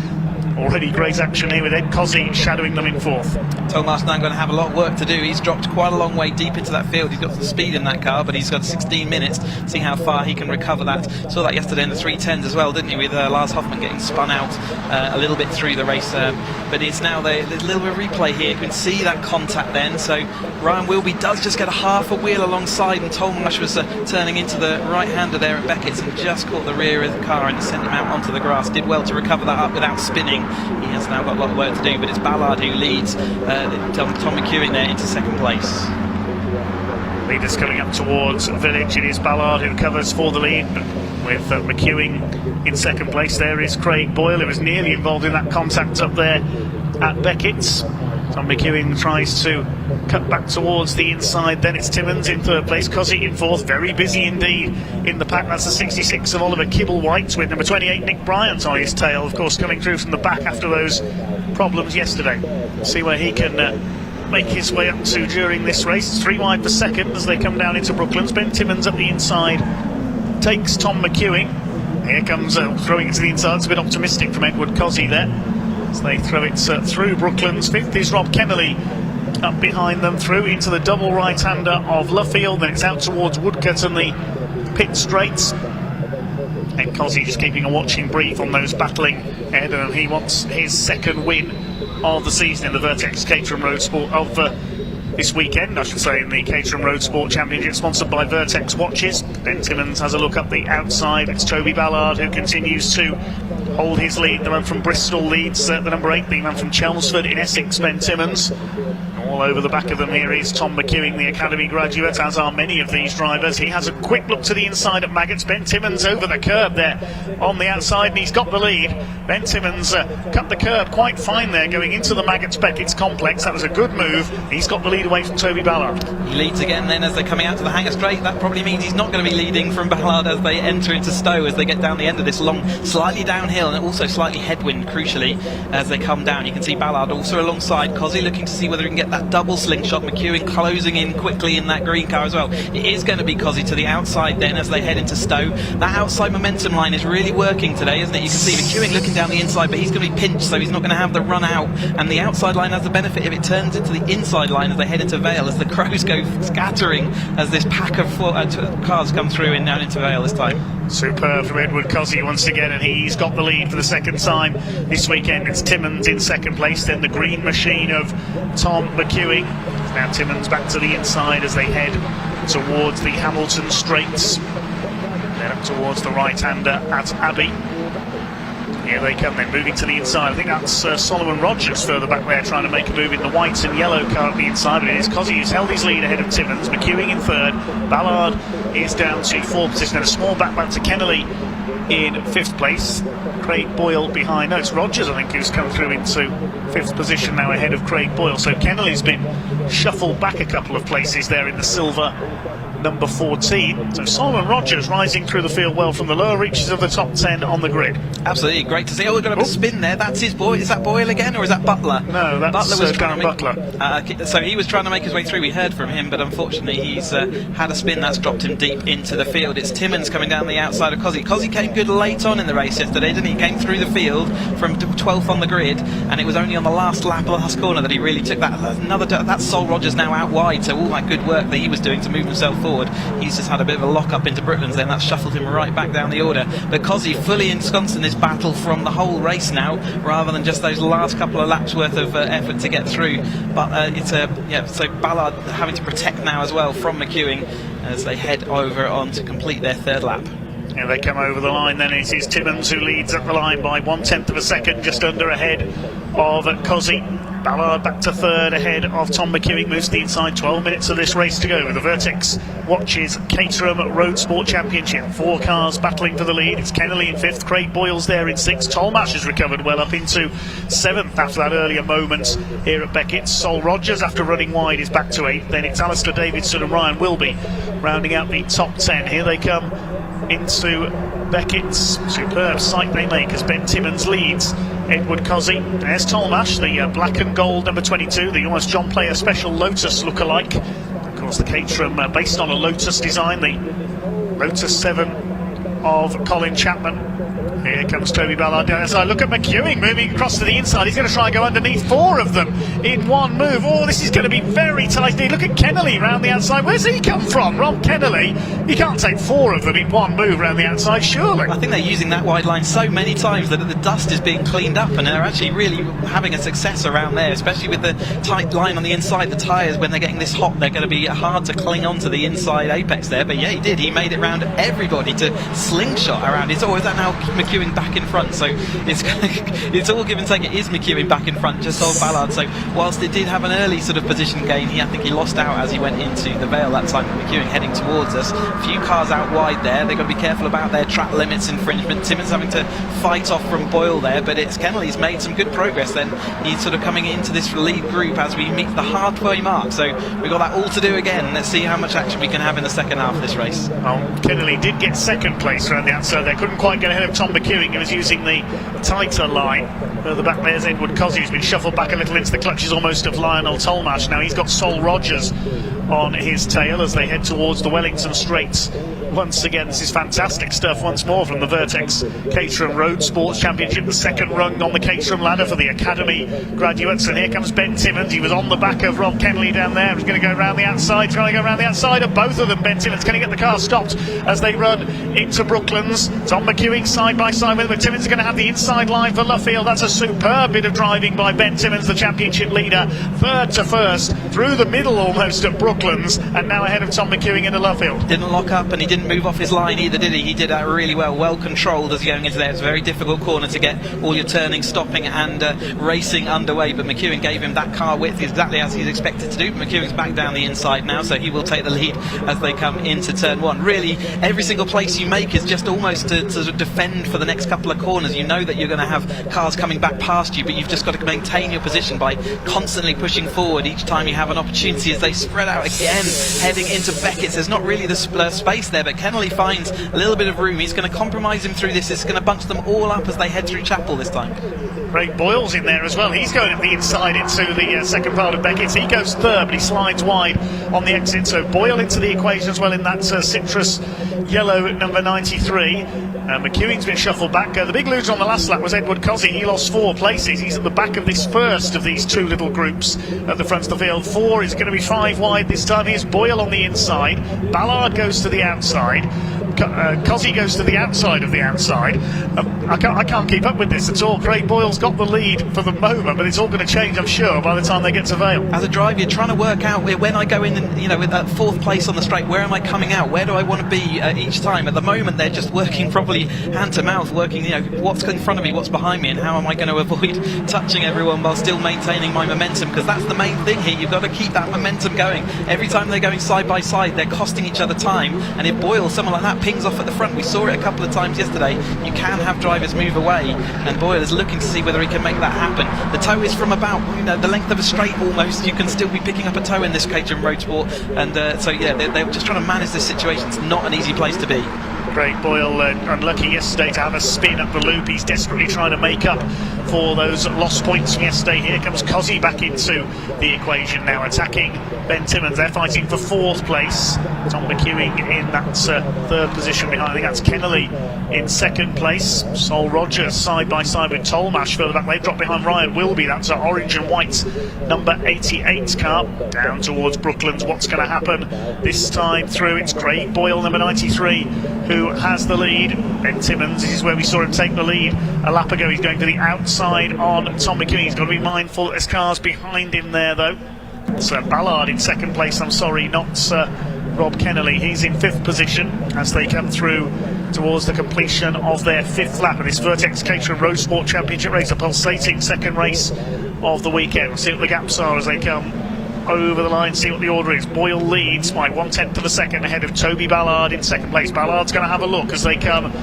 Already great action here with Ed Cosy shadowing them in fourth. Tomas now going to have a lot of work to do. He's dropped quite a long way deep into that field. He's got some speed in that car, but he's got 16 minutes. See how far he can recover that. Saw that yesterday in the 310s as well, didn't he, with Lars Hoffman getting spun out a little bit through the race. But it's now the little bit of replay here. You can see that contact then. So Ryan Wilby does just get a half a wheel alongside, and Tolmash was turning into the right-hander there at Beckett's and just caught the rear of the car and sent him out onto the grass. Did well to recover that up without spinning. He has now got a lot of work to do, but it's Ballard who leads Tom McEwing there into second place. Leaders coming up towards Village. It is Ballard who covers for the lead, with McEwing in second place. There is Craig Boyle, who was nearly involved in that contact up there at Beckett's. Tom McEwing tries to cut back towards the inside. Then it's Timmins in third place, Cosy in fourth. Very busy indeed in the pack. That's the 66 of Oliver Kibblewhite with number 28 Nick Bryant on his tail, of course, coming through from the back after those problems yesterday. See where he can make his way up to during this race. It's 3 wide for second as they come down into Brooklands. Ben Timmons up the inside takes Tom McEwing. Here comes throwing it to the inside. It's a bit optimistic from Edward Cozzy there as they throw it through Brooklands. 5th is Rob Kennelly up behind them, through into the double right-hander of Luffield. Then it's out towards Woodcote and the pit straights. And Cozzy just keeping a watching brief on those battling ahead, and he wants his 2nd win of the season in the Vertex Caterham Road Sport of this weekend, I should say, in the Caterham Road Sport Championship, sponsored by Vertex Watches. Ben Timmons has a look up the outside. It's Toby Ballard who continues to hold his lead. The man from Bristol leads the number 8, the man from Chelmsford in Essex, Ben Timmons. All over the back of them here is Tom McEwing, the Academy graduate, as are many of these drivers. He has a quick look to the inside at Maggots. Ben Timmons over the curb there on the outside, and he's got the lead. Ben Timmons cut the curb quite fine there going into the Maggots-Beckett's complex. That was a good move. He's got the lead away from Toby Ballard. He leads again then as they're coming out to the hangar straight. That probably means he's not going to be leading from Ballard as they enter into Stowe, as they get down the end of this long, slightly downhill and also slightly headwind, crucially, as they come down. You can see Ballard also alongside Cozzy, looking to see whether he can get that double slingshot. McEwing closing in quickly in that green car as well. It is going to be Cozzy to the outside then as they head into Stowe. That outside momentum line is really working today, isn't it? You can see McEwing looking down the inside, but he's going to be pinched, so he's not going to have the run out, and the outside line has the benefit if it turns into the inside line as they head into Vale, as the crows go scattering as this pack of cars come through and down into Vale this time. Superb from Edward Cozzy once again, and he's got the lead for the 2nd time this weekend. It's Timmons in 2nd place, then the green machine of Tom McEwing. Now Timmons back to the inside as they head towards the Hamilton Straights, then up towards the right-hander at Abbey. Here they come then, moving to the inside. I think that's Solomon Rogers further back there trying to make a move in the white and yellow car at the inside, but it is Cozzy who's held his lead ahead of Timmons. McEwing in 3rd, Ballard is down to 4th position, and a small back to Kennelly in 5th place. Craig Boyle behind. No, it's Rogers, I think, who's come through into 5th position now ahead of Craig Boyle. So Kennelly's been shuffled back a couple of places there in the silver number 14. So Solomon Rogers rising through the field well from the lower reaches of the top 10 on the grid. Absolutely great to see. Oh, we've got a spin there. That's his boy. Is that Boyle again, or is that Butler? No, that's Butler was Darren Butler. So he was trying to make his way through. We heard from him, but unfortunately he's had a spin that's dropped him deep into the field. It's Timmons coming down the outside of Cozzy. Cozzy came good late on in the race yesterday, didn't he? He came through the field from 12th on the grid, and it was only on the last lap of the last corner that he really took that. That's Sol Rogers now out wide, so all that good work that he was doing to move himself forward, he's just had a bit of a lock up into Brooklands, then that's shuffled him right back down the order. But Cozzy fully ensconced in this battle from the whole race now, rather than just those last couple of laps worth of effort to get through. But so Ballard having to protect now as well from McEwing as they head over on to complete their 3rd lap. And they come over the line, then it is Timmons who leads up the line by 1/10 of a second, just under ahead of Cozzy. Ballard back to 3rd ahead of Tom McEwing, moves to the inside. 12 minutes of this race to go with the Vertex Watches Caterham Road Sport Championship. 4 cars battling for the lead. It's Kennelly in 5th, Craig Boyle's there in 6th. Tolmash has recovered well up into 7th after that earlier moment here at Beckett. Sol Rogers, after running wide, is back to 8th. Then it's Alistair Davidson and Ryan Wilby rounding out the top 10. Here they come into Beckett's. Superb sight they make as Ben Timmons leads Edward Cozzy. There's Tolmash, the black and gold number 22, the almost John Player special Lotus look-alike. Of course, the Caterham based on a Lotus design, the Lotus 7 of Colin Chapman. Here comes Toby Ballard down as I look at McEwing moving across to the inside. He's going to try and go underneath 4 of them in one move. Oh, this is going to be very tight. Look at Kennelly round the outside. Where's he come from? Rob Kennelly. You can't take 4 of them in one move round the outside, surely. I think they're using that wide line so many times that the dust is being cleaned up, and they're actually really having a success around there, especially with the tight line on the inside. The tyres, when they're getting this hot, they're going to be hard to cling on to the inside apex there. But yeah, he did. He made it round everybody to slingshot around. It's always that now McEwing back in front, so it's all give and take. It is McEwing back in front, just old Ballard. So whilst it did have an early sort of position gain, I think he lost out as he went into the Vale that time. McEwing heading towards us, A few cars out wide there. They've got to be careful about their track limits infringement. Timmins having to fight off from Boyle there, but it's Kennelly's made some good progress then. He's sort of coming into this lead group as we meet the halfway mark. So we've got that all to do again. Let's see how much action we can have in the second half of this race. Well, Kennelly did get second place around the outside there. Couldn't quite get ahead of Tom McEwing. He was using the tighter line. Further back there's Edward Cosy, who's been shuffled back a little into the clutches almost of Lionel Tolmash. Now he's got Sol Rogers on his tail as they head towards the Wellington Straights. Once again, this is fantastic stuff once more from the Vertex Caterham Road Sports Championship, the second rung on the Caterham ladder for the Academy graduates. And here comes Ben Timmins. He was on the back of Rob Kennelly down there. He's going to go around the outside, trying to go around the outside of both of them. Ben Timmins can he get the car stopped as they run into Brooklands. Tom McEwing side by side with him, but Timmins is going to have the inside line for Luffield. That's a superb bit of driving by Ben Timmins, the championship leader, third to first, through the middle almost at Brooklands, and now ahead of Tom McEwing into Luffield. Didn't lock up and he didn't move off his line either, did he? He did that really well controlled as going into there. It's a very difficult corner to get all your turning, stopping and racing underway, but McEwing gave him that car width exactly as he's expected to do. McEwing's back down the inside now, so he will take the lead as they come into turn one. Really, every single place you make is just almost to sort of defend for the next couple of corners. You know that you're going to have cars coming back past you, but you've just got to maintain your position by constantly pushing forward each time you have an opportunity as they spread out again, heading into Beckett's. There's not really the space there, but Kennelly finds a little bit of room. He's going to compromise him through this. It's going to bunch them all up as they head through Chapel this time. Craig Boyle's in there as well. He's going at the inside into the second part of Beckett's. He goes third, but he slides wide on the exit. So Boyle into the equation as well in that citrus yellow number 93. McEwing's been shuffled back. The big loser on the last lap was Edward Cosy. He lost 4 places. He's at the back of this first of these two little groups at the front of the field. 4 is going to be 5 wide this time. Here's Boyle on the inside. Ballard goes to the outside. Cosy goes to the outside of the outside. I can't keep up with this at all. Craig Boyle's got the lead for the moment, but it's all going to change, I'm sure, by the time they get to Vale. As a driver, you're trying to work out when I go in, and, with that 4th place on the straight, where am I coming out? Where do I want to be each time? At the moment, they're just working probably hand to mouth, working, what's in front of me, what's behind me, and how am I going to avoid touching everyone while still maintaining my momentum? Because that's the main thing here. You've got to keep that momentum going. Every time they're going side by side, they're costing each other time. And if Boyle, someone like that, pings off at the front, we saw it a couple of times yesterday, you can have drivers move away, and Boyle is looking to see whether he can make that happen. The toe is from about the length of a straight almost. You can still be picking up a toe in this Caterham Road Sport, and they're just trying to manage this situation. It's not an easy place to be. Craig Boyle unlucky yesterday to have a spin up the loop. He's desperately trying to make up for those lost points from yesterday. Here comes Cosy back into the equation now, attacking Ben Timmins. They're fighting for 4th place. Tom McEwing in that 3rd position behind. I think that's Kennelly in 2nd place. Sol Rogers side by side with Tolmash further back. They've dropped behind Ryan Wilby. That's an orange and white number 88 car down towards Brooklands. What's going to happen this time through? It's Craig Boyle, number 93, who has the lead. Ben Timmins, this is where we saw him take the lead a lap ago. He's going to the outside on Tom McEwing. He's got to be mindful that there's cars behind him there, though. So Ballard in 2nd place, I'm sorry, not Rob Kennelly. He's in 5th position as they come through towards the completion of their 5th lap of this Vertex Caterham Road Sport Championship race, a pulsating 2nd race of the weekend. We'll see what the gaps are as they come over the line, see what the order is. Boyle leads by 1/10 of a second ahead of Toby Ballard in 2nd place. Ballard's going to have a look as they come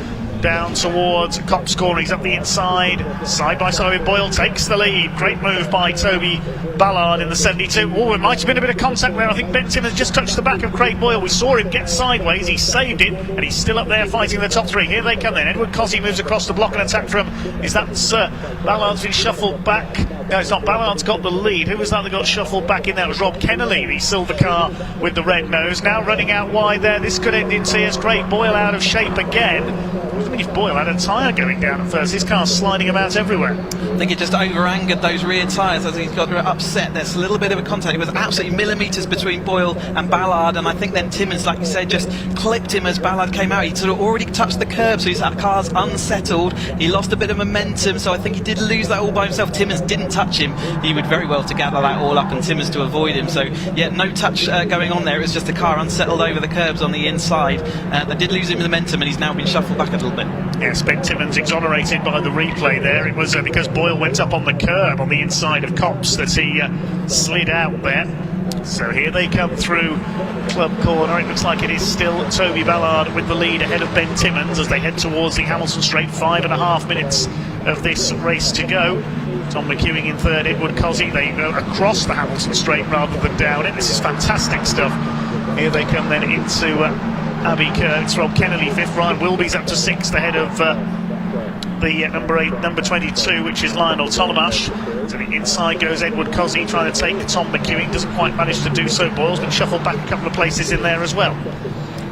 down towards Cops Corner. He's up the inside, side by side with Boyle, takes the lead. Great move by Toby Ballard in the 72. Oh, it might have been a bit of contact there. I think Ben Timmins just touched the back of Craig Boyle. We saw him get sideways, he saved it, and he's still up there fighting the top 3. Here they come then. Edward Cosy moves across the block and attack from, is that Ballard's been shuffled back? No, it's not. Ballard's got the lead. Who was that got shuffled back in there? It was Rob Kennelly, the silver car with the red nose. Now running out wide there. This could end in tears. Craig Boyle out of shape again. I think if Boyle had a tyre going down at first, his car's sliding about everywhere. I think it just over-angered those rear tyres as he's got upset. There's a little bit of a contact. It was absolutely millimetres between Boyle and Ballard, and I think then Timmins, like you said, just clipped him as Ballard came out. He sort of already touched the curb, so his car's unsettled. He lost a bit of momentum, so I think he did lose that all by himself. Timmins didn't touch him. He would very well to gather that all up and Timmins to avoid him. So, yeah, no touch going on there. It was just the car unsettled over the curbs on the inside. They did lose him momentum, and he's now been shuffled back a little bit. Yes, Ben Timmins exonerated by the replay there. It was because Boyle went up on the curb on the inside of Copse that he slid out there. So here they come through Club Corner. It looks like it is still Toby Ballard with the lead ahead of Ben Timmins as they head towards the Hamilton Straight. 5.5 minutes of this race to go. Tom McEwing in third, Edward Cozzi. They go across the Hamilton Straight rather than down it. This is fantastic stuff. Here they come then into Abbey Kerr. It's Rob Kennelly fifth. Ryan Wilby's up to sixth ahead of the number 22, which is Lionel Tolomash. To the inside goes Edward Cozzi, trying to take Tom McEwing. Doesn't quite manage to do so. Boyle's been shuffled back a couple of places in there as well.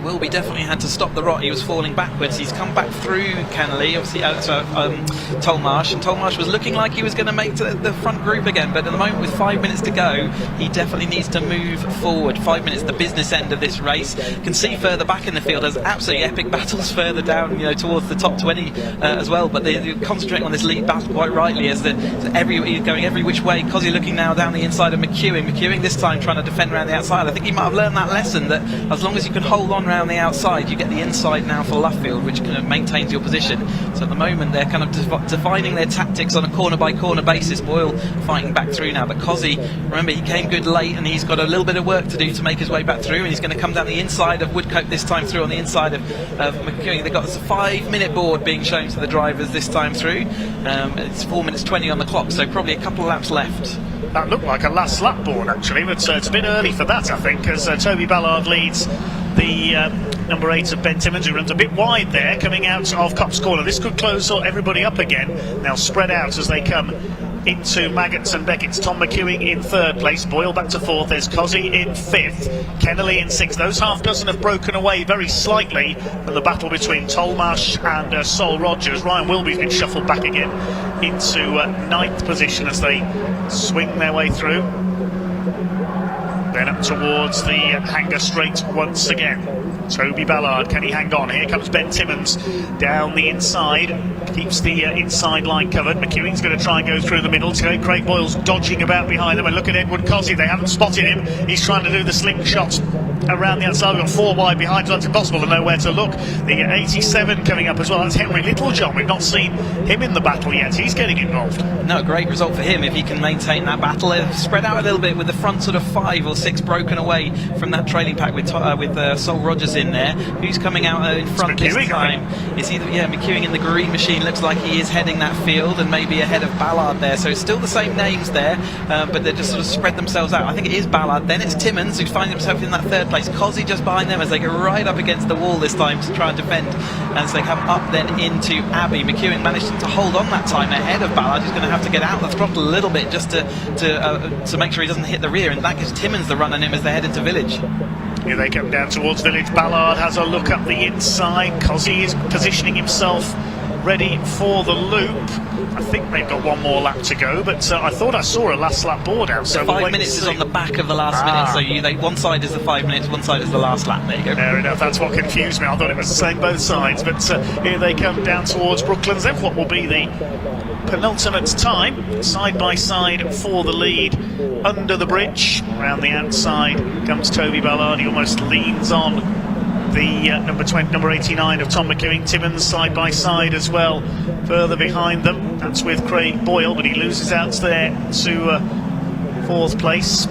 Wilby definitely had to stop the rot. He was falling backwards. He's come back through Kennelly, obviously Tolmarsh, and Tolmarsh was looking like he was going to make the front group again, but at the moment with 5 minutes to go, he definitely needs to move forward. 5 minutes, the business end of this race. Can see further back in the field, there's absolutely epic battles further down, towards the top 20 as well, but they're concentrating on this lead battle quite rightly as going every which way. Cozzi looking now down the inside of McEwing. McEwing this time trying to defend around the outside. I think he might have learned that lesson, that as long as you can hold on around the outside, you get the inside now for Luffield, which kind of maintains your position. So at the moment they're kind of defining their tactics on a corner by corner basis. Boyle fighting back through now, but Cozzi, remember, he came good late and he's got a little bit of work to do to make his way back through, and he's going to come down the inside of Woodcote this time through on the inside of McEwing. They've got a 5-minute board being shown to the drivers this time through. It's 4 minutes 20 on the clock, so probably a couple of laps left. That looked like a last lap board actually, but it's a bit early for that, I think, as Toby Ballard leads the number 8 of Ben Timmins, who runs a bit wide there coming out of Cops Corner. This could close everybody up again. They'll spread out as they come into Maggots and Beckett's. Tom McEwing in third place, Boyle back to fourth, there's Cozzi in fifth, Kennelly in sixth. Those half dozen have broken away very slightly from the battle between Tolmarsh and Sol Rogers. Ryan Wilby's been shuffled back again into ninth position as they swing their way through. Then up towards the Hanger Straight once again. Toby Ballard, can he hang on? Here comes Ben Timmins down the inside, keeps the inside line covered. McEwing's going to try and go through the middle. Craig Boyle's dodging about behind them, and look at Edward Cozzi, they haven't spotted him. He's trying to do the slingshot around the outside. We've got 4 wide behind, so that's impossible to know where to look. The 87 coming up as well, that's Henry Littlejohn. We've not seen him in the battle yet, he's getting involved. No, great result for him if he can maintain that battle. Spread out a little bit with the front sort of 5 or 6 broken away from that trailing pack with Sol Rogers in there. Who's coming out in front this time? Is he? Yeah, McEwing in the green machine. Looks like he is heading that field and maybe ahead of Ballard there. So it's still the same names there, but they just sort of spread themselves out. I think it is Ballard. Then it's Timmins who finds himself in that third place. Cozzi just behind them as they go right up against the wall this time to try and defend. As they come up then into Abbey. McEwing managed to hold on that time ahead of Ballard. He's going to have to get out the throttle a little bit just to make sure he doesn't hit the rear, and that gives Timmins the run on him as they head into Village. Here they come down towards Village. Ballard has a look up the inside. Cozzi is positioning himself ready for the loop. I think they've got 1 more lap to go, but I thought I saw a last lap board out. So 5 minutes is on the back of the last minute, so one side is the 5 minutes, one side is the last lap. There you go. Fair enough, that's what confused me. I thought it was the same both sides, but here they come down towards Brooklands. Then what will be the penultimate time, side by side for the lead under the bridge. Around the outside comes Toby Ballard. He almost leans on the number 89 of Tom McEwing. Timmins side by side as well, further behind them. That's with Craig Boyle, but he loses out there to fourth place.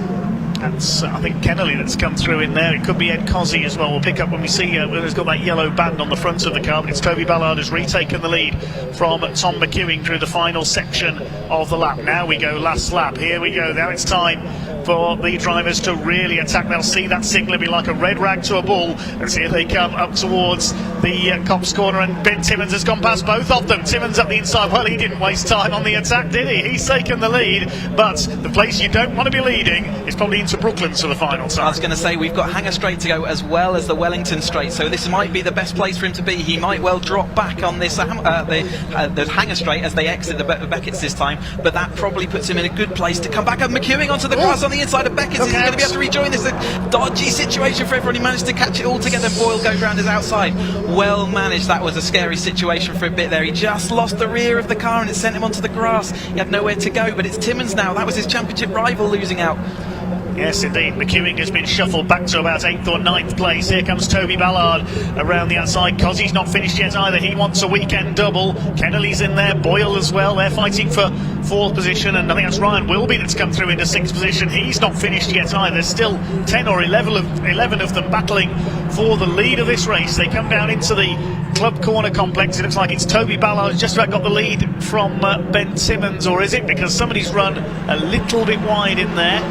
That's I think Kennelly that's come through in there. It could be Ed Cozzi as well. We'll pick up when we see he's got that yellow band on the front of the car, but it's Toby Ballard has retaken the lead from Tom McEwing through the final section of the lap. Now we go last lap. Here we go. Now it's time for the drivers to really attack. They'll see that signal be like a red rag to a bull, and see if they come up towards the Cops Corner, and Ben Timmins has gone past both of them. Timmins up the inside. Well, he didn't waste time on the attack, did he? He's taken the lead, but the place you don't want to be leading is probably into Brooklands for the final time. I was going to say, we've got Hanger Straight to go as well as the Wellington Straight, so this might be the best place for him to be. He might well drop back on this the Hanger Straight as they exit the Beckett's this time, but that probably puts him in a good place to come back up. McEwing onto the grass on the inside of Beckett's. Is he going to be able to rejoin this? A dodgy situation for everyone. He managed to catch it all together. Boyle goes round his outside. Well managed. That was a scary situation for a bit there. He just lost the rear of the car and it sent him onto the grass. He had nowhere to go, but it's Timmins now. That was his championship rival losing out. Yes, indeed. McEwing has been shuffled back to about 8th or 9th place. Here comes Toby Ballard around the outside. Cozzy's not finished yet either. He wants a weekend double. Kennelly's in there. Boyle as well. They're fighting for 4th position. And I think that's Ryan Wilby that's come through into 6th position. He's not finished yet either. There's still 10 or 11 of them battling for the lead of this race. They come down into the Club Corner complex. It looks like it's Toby Ballard who's just about got the lead from Ben Simmons, or is it? Because somebody's run a little bit wide in there.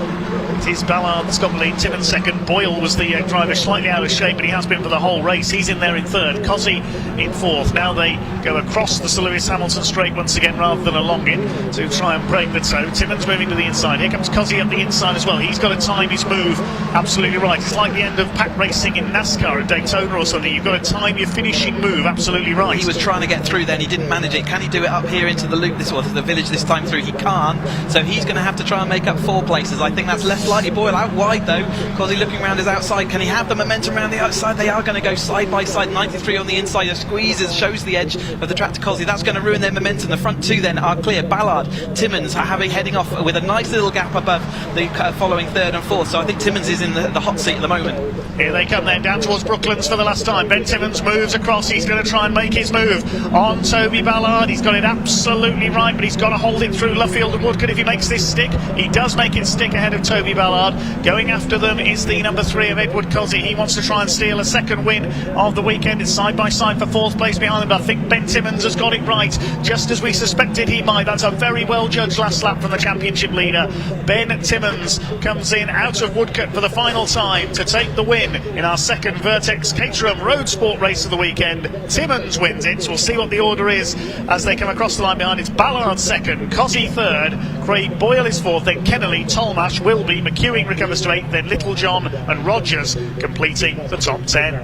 It is Ballard that's got the lead, Timmins second. Boyle was the driver, slightly out of shape, but he has been for the whole race. He's in there in 3rd. Cozzy in 4th. Now they go across the Sir Lewis Hamilton straight once again rather than along it to try and break the toe. Timmins moving to the inside. Here comes Cozzy up the inside as well. He's got to time his move absolutely right. It's like the end of pack racing in NASCAR at Daytona or something. You've got to time your finishing move absolutely right. He was trying to get through then, he didn't manage it. Can he do it up here into the loop this the village this time through? He can't, so he's going to have to try and make up 4 places. I think that's left slightly. Boyle out wide though. Cozzy looking around his outside. Can he have the momentum around the outside? They are going to go side by side. 93 on the inside. A squeezes, shows the edge of the track to Cozzy. That's going to ruin their momentum. The front 2 then are clear. Ballard, Timmins heading off with a nice little gap above the following 3rd and 4th. So I think Timmins is in the hot seat at the moment. Here they come then, down towards Brooklands for the last time. Ben Timmins moves across. He's going to try and make his move on Toby Ballard. He's got it absolutely right, but he's got to hold it through Luffield and Woodcote if he makes this stick. He does make it stick ahead of Toby Ballard. Going after them is the number 3 of Edward Cozzy. He wants to try and steal a second win of the weekend. It's side by side for 4th place behind him, but I think Ben Timmins has got it right, just as we suspected he might. That's a very well judged last lap from the championship leader. Ben Timmins comes in out of Woodcote for the final time to take the win in our second Vertex Caterham Road Sport race of the weekend. Timmins wins it, so we'll see what the order is as they come across the line behind. It's Ballard 2nd, Cozzy 3rd, Craig Boyle is 4th, then Kennelly, Tolmash, Wilby, McEwing recovers to 8th, then Littlejohn and Rogers completing the top 10.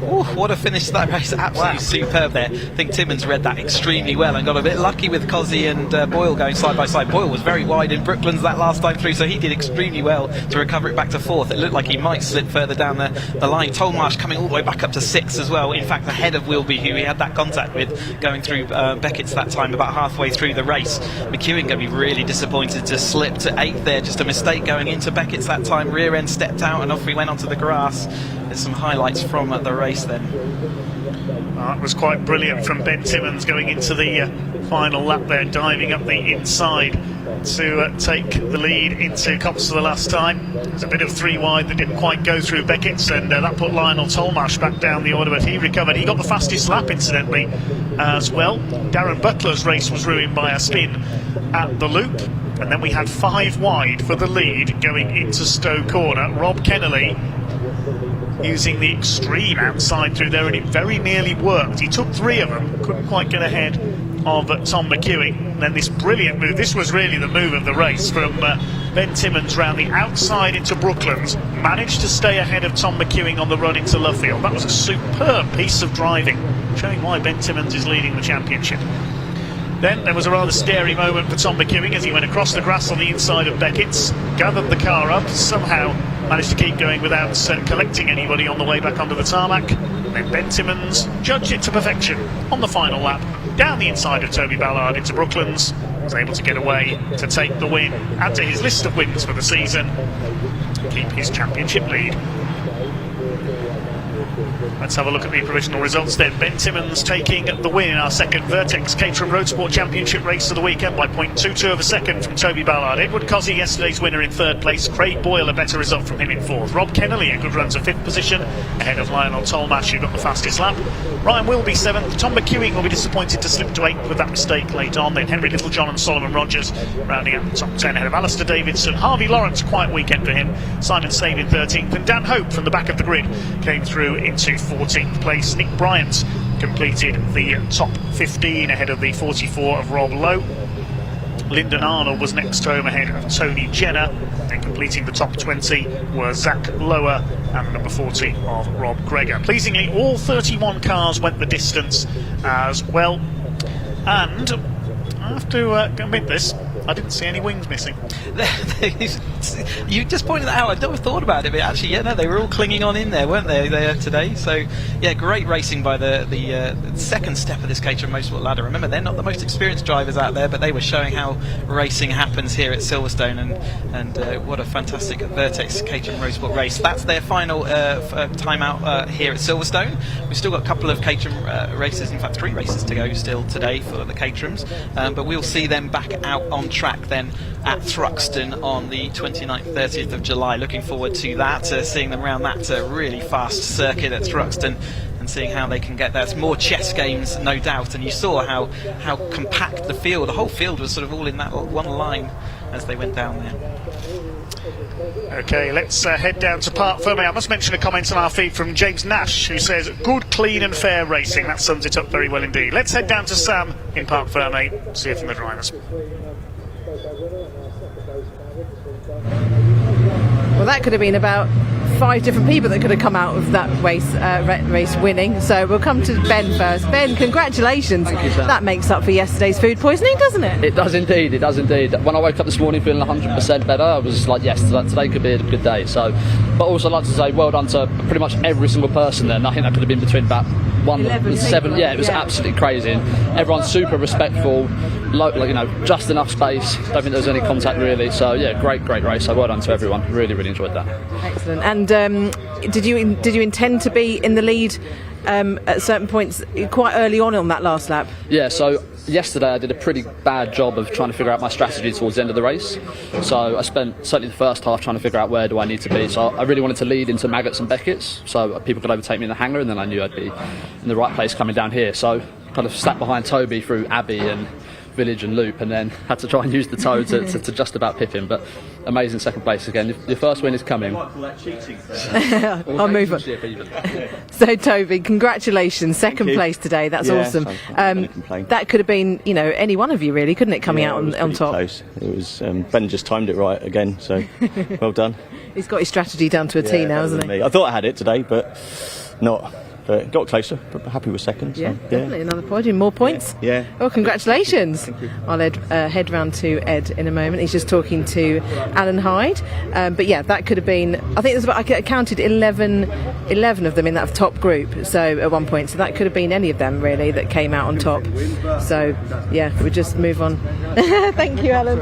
Ooh, what a finish to that race, absolutely superb there. I think Timmins read that extremely well and got a bit lucky with Cozzy and Boyle going side by side. Boyle was very wide in Brooklands that last time through, so he did extremely well to recover it back to 4th. It looked like he might slip further down the line. Tolmarsh coming all the way back up to 6th as well, in fact ahead of Wilby, who he had that contact with going through Beckett's that time about halfway through the race. McEwing going to be really disappointed to slip to 8th there, just a mistake going into Beckett's that time. Rear end stepped out and off we went onto the grass. There's some highlights from the race then. That was quite brilliant from Ben Timmins going into the final lap there, diving up the inside to take the lead into Copse for the last time. There's a bit of 3 wide that didn't quite go through Beckett's, and that put Lionel Tolmash back down the order, but he recovered. He got the fastest lap incidentally as well. Darren Butler's race was ruined by a spin at the loop, and then we had 5 wide for the lead going into Stowe Corner. Rob Kennelly using the extreme outside through there, and it very nearly worked. He took 3 of them, couldn't quite get ahead of Tom McEwing. And then this brilliant move, this was really the move of the race, from Ben Timmins round the outside into Brooklands, managed to stay ahead of Tom McEwing on the run into Luffield. That was a superb piece of driving, showing why Ben Timmins is leading the championship. Then there was a rather scary moment for Tom McEwing as he went across the grass on the inside of Beckett's, gathered the car up, somehow managed to keep going without collecting anybody on the way back onto the tarmac. And then Ben Timmins judged it to perfection on the final lap, down the inside of Toby Ballard into Brooklands, was able to get away to take the win, add to his list of wins for the season, keep his championship lead. Let's have a look at the provisional results then. Ben Timmins taking the win in our second Vertex Caterham Road Sport Championship race of the weekend by 0.22 of a second from Toby Ballard. Edward Cozzy, yesterday's winner, in 3rd place. Craig Boyle, a better result from him, in 4th. Rob Kennelly, a good run to 5th position, ahead of Lionel Tolmash, who got the fastest lap. Ryan Wilby 7th. Tom McEwing will be disappointed to slip to 8th with that mistake late on. Then Henry Littlejohn and Solomon Rogers rounding out the top 10 ahead of Alistair Davidson. Harvey Lawrence, quiet weekend for him. Simon Stave in 13th. And Dan Hope from the back of the grid came through into 14th place. Nick Bryant completed the top 15 ahead of the 44 of Rob Lowe. Lyndon Arnold was next home ahead of Tony Jenner. Then completing the top 20 were Zach Lower and number 40 of Rob Greger. Pleasingly, all 31 cars went the distance as well. And I have to admit this, I didn't see any wings missing. You just pointed that out. I'd never thought about it, but actually, yeah, no, they were all clinging on in there, weren't they, there today? So, yeah, great racing by the second step of this Caterham Motorsport ladder. Remember, they're not the most experienced drivers out there, but they were showing how racing happens here at Silverstone, and what a fantastic Vertex Caterham Road Sport race. That's their final time out here at Silverstone. We've still got a couple of Caterham races, in fact 3 races to go still today for the Caterhams, but we'll see them back out on track then at Thruxton on the 29th, 30th of July. Looking forward to that, seeing them around that really fast circuit at Thruxton and seeing how they can get there. It's more chess games, no doubt, and you saw how compact the whole field was sort of all in that one line as they went down there. Okay, let's head down to Parc Ferme. I must mention a comment on our feed from James Nash, who says, good, clean and fair racing. That sums it up very well indeed. Let's head down to Sam in Parc Ferme, see it from the drivers. Well, that could have been about 5 different people that could have come out of that race winning. So we'll come to Ben first. Ben, congratulations. Thank you, sir. That makes up for yesterday's food poisoning, doesn't it? It does indeed, it does indeed. When I woke up this morning feeling 100% better, I was like, yes, today could be a good day. So, but also I'd like to say well done to pretty much every single person there. And I think that could have been between about 7. Yeah, it was absolutely crazy. And everyone's super respectful, just enough space. Don't think there was any contact really. So yeah, great race. So well done to everyone. Really enjoyed that. Excellent. And did you intend to be in the lead at certain points quite early on that last lap? Yeah, so yesterday I did a pretty bad job of trying to figure out my strategy towards the end of the race. So I spent certainly the first half trying to figure out where do I need to be. So I really wanted to lead into Maggotts and Beckett's so people could overtake me in the hangar, and then I knew I'd be in the right place coming down here. So kind of sat behind Toby through Abbey and Village and Loop, and then had to try and use the toe to just about pip him. But amazing second place again. Your first win is coming. I'll move on. So Toby, congratulations, second place today. That's awesome. That could have been any one of you really, couldn't it, coming out on top? Close. It was Ben just timed it right again, so well done. He's got his strategy down to a T now, hasn't he? I thought I had it today, but not. But got closer, but happy with second. So, yeah, definitely another podium, more points. Yeah. Well, congratulations. Thank you. I'll head round to Ed in a moment. He's just talking to Alan Hyde. But yeah, that could have been. I think there's I counted 11 of them in that top group. So at one point, so that could have been any of them really that came out on top. So yeah, we'll just move on. Thank you, Alan.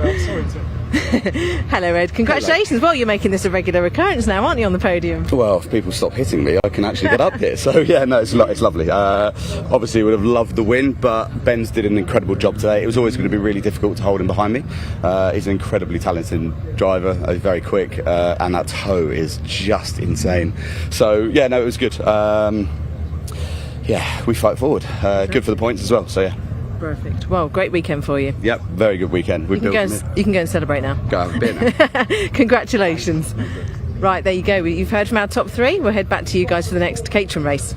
Hello, Ed. Congratulations. Hello. Well, you're making this a regular occurrence now, aren't you, on the podium? Well, if people stop hitting me, I can actually get up here. So, yeah, no, it's lovely. Obviously, would have loved the win, but Ben's did an incredible job today. It was always going to be really difficult to hold him behind me. He's an incredibly talented driver, very quick, and that toe is just insane. So, yeah, no, it was good. Yeah, we fight forward. Good for the points as well, so yeah. Perfect. Well, great weekend for you. Yep, very good weekend. You can go and celebrate now. Go have a beer now. Congratulations. Right, there you go. You've heard from our top 3. We'll head back to you guys for the next Caterham race.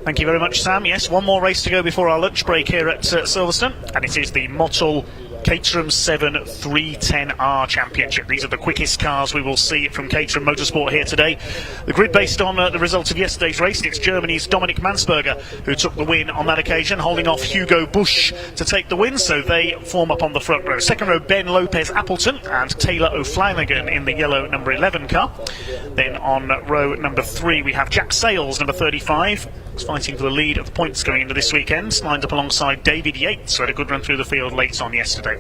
Thank you very much, Sam. Yes, one more race to go before our lunch break here at Silverstone, and it is the Mottul Caterham 7 310R Championship. These are the quickest cars we will see from Caterham Motorsport here today. The grid based on the results of yesterday's race. It's Germany's Dominik Mansberger who took the win on that occasion, holding off Hugo Busch to take the win, so they form up on the front row. Second row, Ben Lopez Appleton and Taylor O'Flanagan in the yellow number 11 car. Then on row number 3 we have Jack Sales, number 35. He's fighting for the lead of the points going into this weekend, lined up alongside David Yates, who had a good run through the field late on yesterday.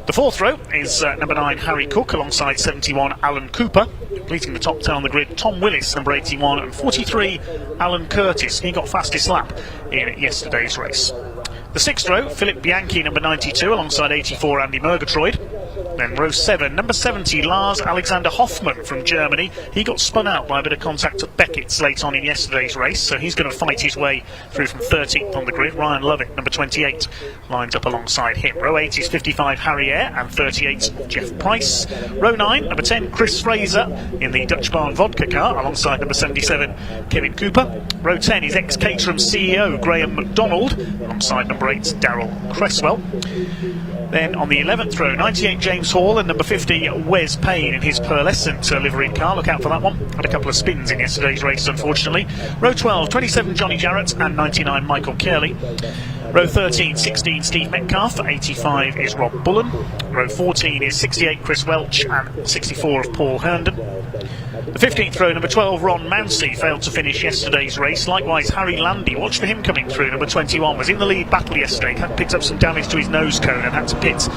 The fourth row is number 9 Harry Cook alongside 71 Alan Cooper. Completing the top 10 on the grid, Tom Willis, number 81, and 43 Alan Curtis. He got fastest lap in yesterday's race. The sixth row, Philip Bianchi, number 92, alongside 84 Andy Murgatroyd. Then row 7, number 70, Lars Alexander Hoffmann from Germany. He got spun out by a bit of contact at Beckett's late on in yesterday's race, so he's going to fight his way through from 13th on the grid. Ryan Lovett, number 28, lines up alongside him. Row 8 is 55 Harry Eyre and 38 Jeff Price. Row 9, number 10, Chris Fraser in the Dutch Barn Vodka car alongside number 77 Kevin Cooper. Row 10 is ex-Caterham CEO Graham McDonald alongside number 8 Darryl Cresswell. Then on the 11th row, 98 James Hall and number 50 Wes Payne in his pearlescent liveried car. Look out for that one. Had a couple of spins in yesterday's race, unfortunately. Row 12, 27 Johnny Jarrett and 99 Michael Kelly. Row 13, 16, Steve Metcalf. 85 is Rob Bullen. Row 14 is 68, Chris Welch, and 64 of Paul Herndon. The 15th row, number 12, Ron Mounsey, failed to finish yesterday's race. Likewise, Harry Landy, watch for him coming through. Number 21 was in the lead battle yesterday, had picked up some damage to his nose cone and had to pit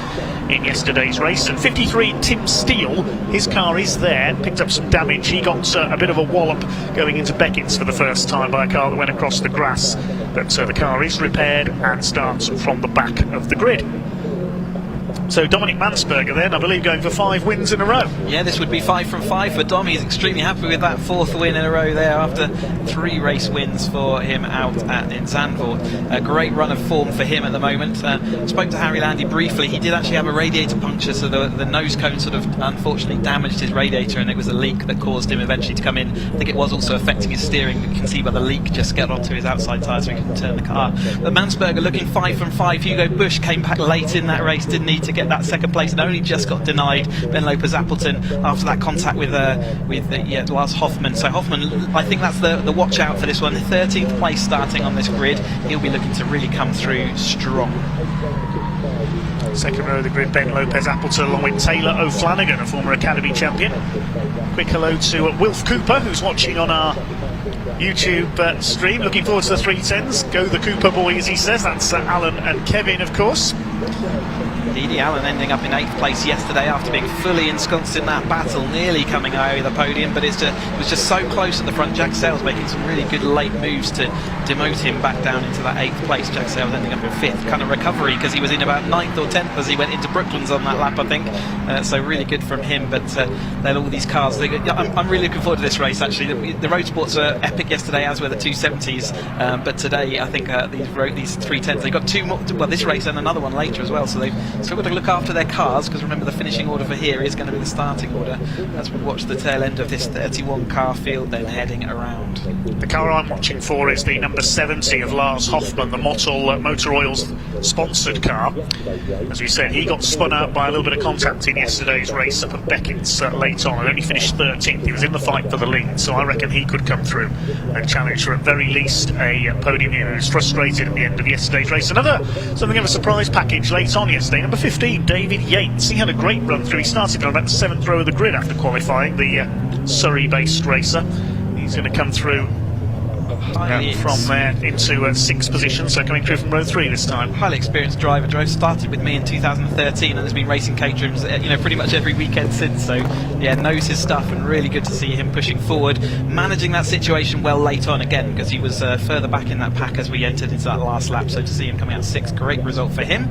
in yesterday's race. And 53, Tim Steele, his car is there, picked up some damage. He got a bit of a wallop going into Beckett's for the first time by a car that went across the grass. But the car is repaired and starts from the back of the grid. So Dominic Mansberger then, I believe, going for 5 wins in a row. Yeah, this would be 5 from 5 for Dom. He's extremely happy with that 4th win in a row there after 3 race wins for him out in Zandvoort. A great run of form for him at the moment. Spoke to Harry Landy briefly. He did actually have a radiator puncture, so the nose cone sort of unfortunately damaged his radiator, and it was a leak that caused him eventually to come in. I think it was also affecting his steering. You can see by the leak just get onto his outside tyre so he couldn't turn the car. But Mansberger looking 5 from 5. Hugo Bush came back late in that race, didn't need to get that 2nd place and only just got denied Ben Lopez-Appleton after that contact with Lars Hoffman. So Hoffman, I think that's the watch out for this one. 13th place starting on this grid. He'll be looking to really come through strong. 2nd row of the grid, Ben Lopez-Appleton along with Taylor O'Flanagan, a former Academy champion. Quick hello to Wilf Cooper, who's watching on our YouTube stream. Looking forward to the 310s. Go the Cooper boys, he says. That's Alan and Kevin, of course. Didi Allen ending up in 8th place yesterday after being fully ensconced in that battle, nearly coming away with the podium, but it was just so close at the front. Jack Sales making some really good late moves to demote him back down into that 8th place. Jack Sales ending up in 5th, kind of recovery because he was in about 9th or 10th as he went into Brooklands on that lap, I think. So really good from him, but then all these cars, I'm really looking forward to this race actually. The road sports were epic yesterday, as were the 270s, but today I think these 310s, they've got 2 more, well, this race and another one later as well, so they've still got to look after their cars, because remember the finishing order for here is going to be the starting order as we watch the tail end of this 31 car field then heading around. The car I'm watching for is the number 70 of Lars Hoffman, the Motor Oil's sponsored car. As we said, he got spun out by a little bit of contact in yesterday's race up at Beckett's late on and only finished 13th. He was in the fight for the lead, so I reckon he could come through and challenge for at very least a podium here. He was frustrated at the end of yesterday's race. Something of a surprise package late on yesterday. Number 15, David Yates. He had a great run through. He started on about the 7th row of the grid after qualifying, the Surrey-based racer. He's going to come through from there into 6th position, so coming through from row 3 this time. Highly experienced driver. Started with me in 2013 and has been racing Caterham's pretty much every weekend since, so yeah, knows his stuff, and really good to see him pushing forward, managing that situation well late on again, because he was further back in that pack as we entered into that last lap, so to see him coming out 6th, great result for him.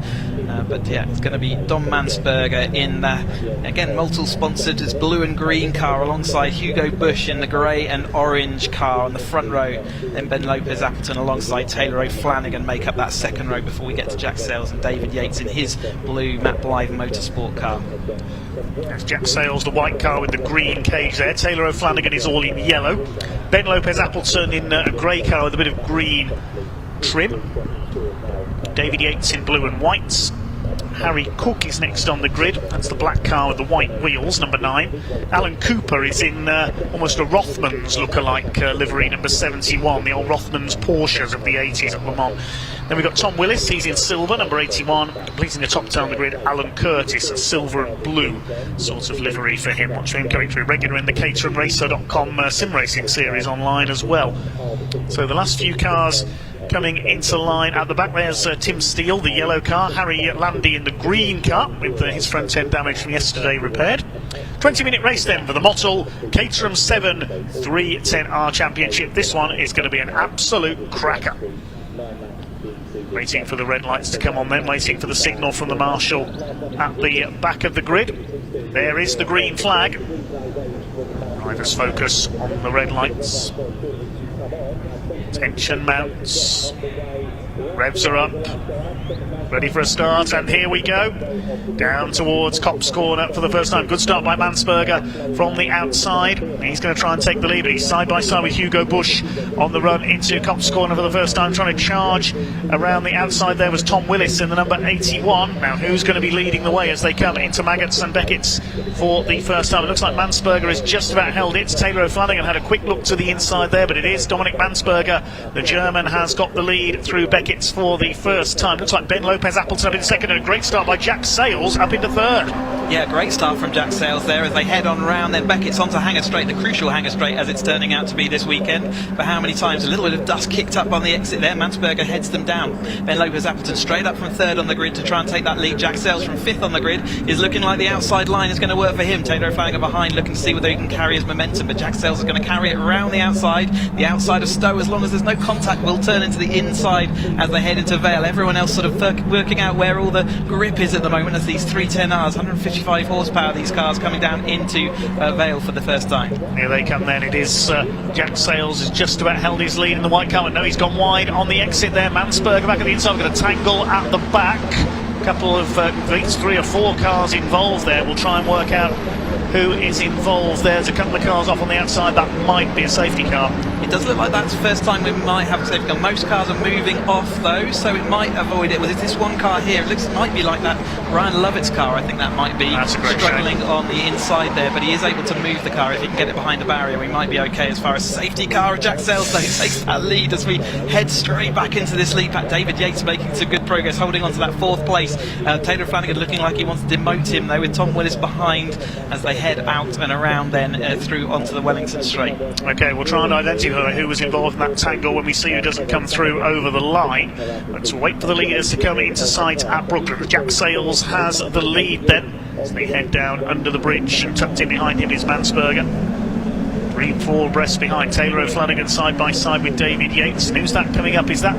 But yeah, it's going to be Dom Mansberger in the, again, Multiple sponsored, it's blue and green car alongside Hugo Bush in the grey and orange car on the front row. Then Ben Lopez-Appleton alongside Taylor O'Flanagan make up that 2nd row before we get to Jack Sales and David Yates in his blue Matt Blythe Motorsport car. That's Jack Sales, the white car with the green cage there. Taylor O'Flanagan is all in yellow. Ben Lopez-Appleton in a grey car with a bit of green trim. David Yates in blue and whites. Harry Cook is next on the grid. That's the black car with the white wheels, number 9. Alan Cooper is in almost a Rothmans look-alike livery, number 71, the old Rothmans Porsches of the 80s at Le Mans. Then we've got Tom Willis, he's in silver, number 81. Completing the top 10 on the grid, Alan Curtis, a silver and blue sort of livery for him. Watch him coming through regular in the CaterhamRacer.com sim racing series online as well. So the last few cars coming into line at the back. There's Tim Steele, the yellow car, Harry Landy in the green car with his front end damage from yesterday repaired. 20-minute race then for the Motul Caterham 7 310R Championship. This one is going to be an absolute cracker. Waiting for the red lights to come on then, waiting for the signal from the marshal at the back of the grid. There is the green flag. Drivers focus on the red lights. Tension mounts, revs are up, ready for a start, and here we go, down towards Copse Corner for the first time. Good start by Mansberger from the outside. He's going to try and take the lead, but he's side by side with Hugo Bush on the run into Copse Corner for the first time, trying to charge around the outside. There was Tom Willis in the number 81. Now who's going to be leading the way as they come into Maggots and Beckett's for the first time? It looks like Mansberger has just about held it. Taylor O'Flanagan had a quick look to the inside there, but it is Dominic Mansberger. The German has got the lead through Beckett. Beckett's for the first time. Looks like Ben Lopez Appleton up in second, and a great start by Jack Sales up into third. Yeah, great start from Jack Sales there as they head on round. Then Beckett's onto Hanger Straight, the crucial Hanger Straight as it's turning out to be this weekend. But how many times? A little bit of dust kicked up on the exit there. Mansberger heads them down. Ben Lopez Appleton straight up from third on the grid to try and take that lead. Jack Sales from fifth on the grid is looking like the outside line is going to work for him. Taylor O'Flanagan behind, looking to see whether he can carry his momentum. But Jack Sales is going to carry it around the outside of Stowe. As long as there's no contact, will turn into the inside as they head into Vale. Everyone else sort of working out where all the grip is at the moment as these 310Rs, 155 horsepower, these cars coming down into Vale for the first time. Here they come then. It is Jack Sales has just about held his lead in the white car. No, he's gone wide on the exit there. Mansberger back at the inside. We're going to tangle at the back. A couple of these 3 or 4 cars involved there. We'll try and work out who is involved. There's a couple of cars off on the outside. That might be a safety car. It does look like that's the first time we might have a safety car. Most cars are moving off though, so it might avoid it. Well, it's this one car here. It looks might be like that Ryan Lovett's car. I think that might be struggling on the inside there, but he is able to move the car. If he can get it behind the barrier, we might be okay as far as safety car. Jack Sales though takes that lead as we head straight back into this lead pack. David Yates making some good progress, holding on to that 4th place. Taylor Flanagan looking like he wants to demote him though, with Tom Willis behind as they head out and around then through onto the Wellington Straight. Okay, we'll try and identify who was involved in that tangle when we see who doesn't come through over the line. Let's wait for the leaders to come into sight at Brooklyn. Jack Sales has the lead then as they head down under the bridge, and tucked in behind him is Mansberger. 3 and 4 abreast behind Taylor O'Flanagan, side by side with David Yates. And who's that coming up? Is that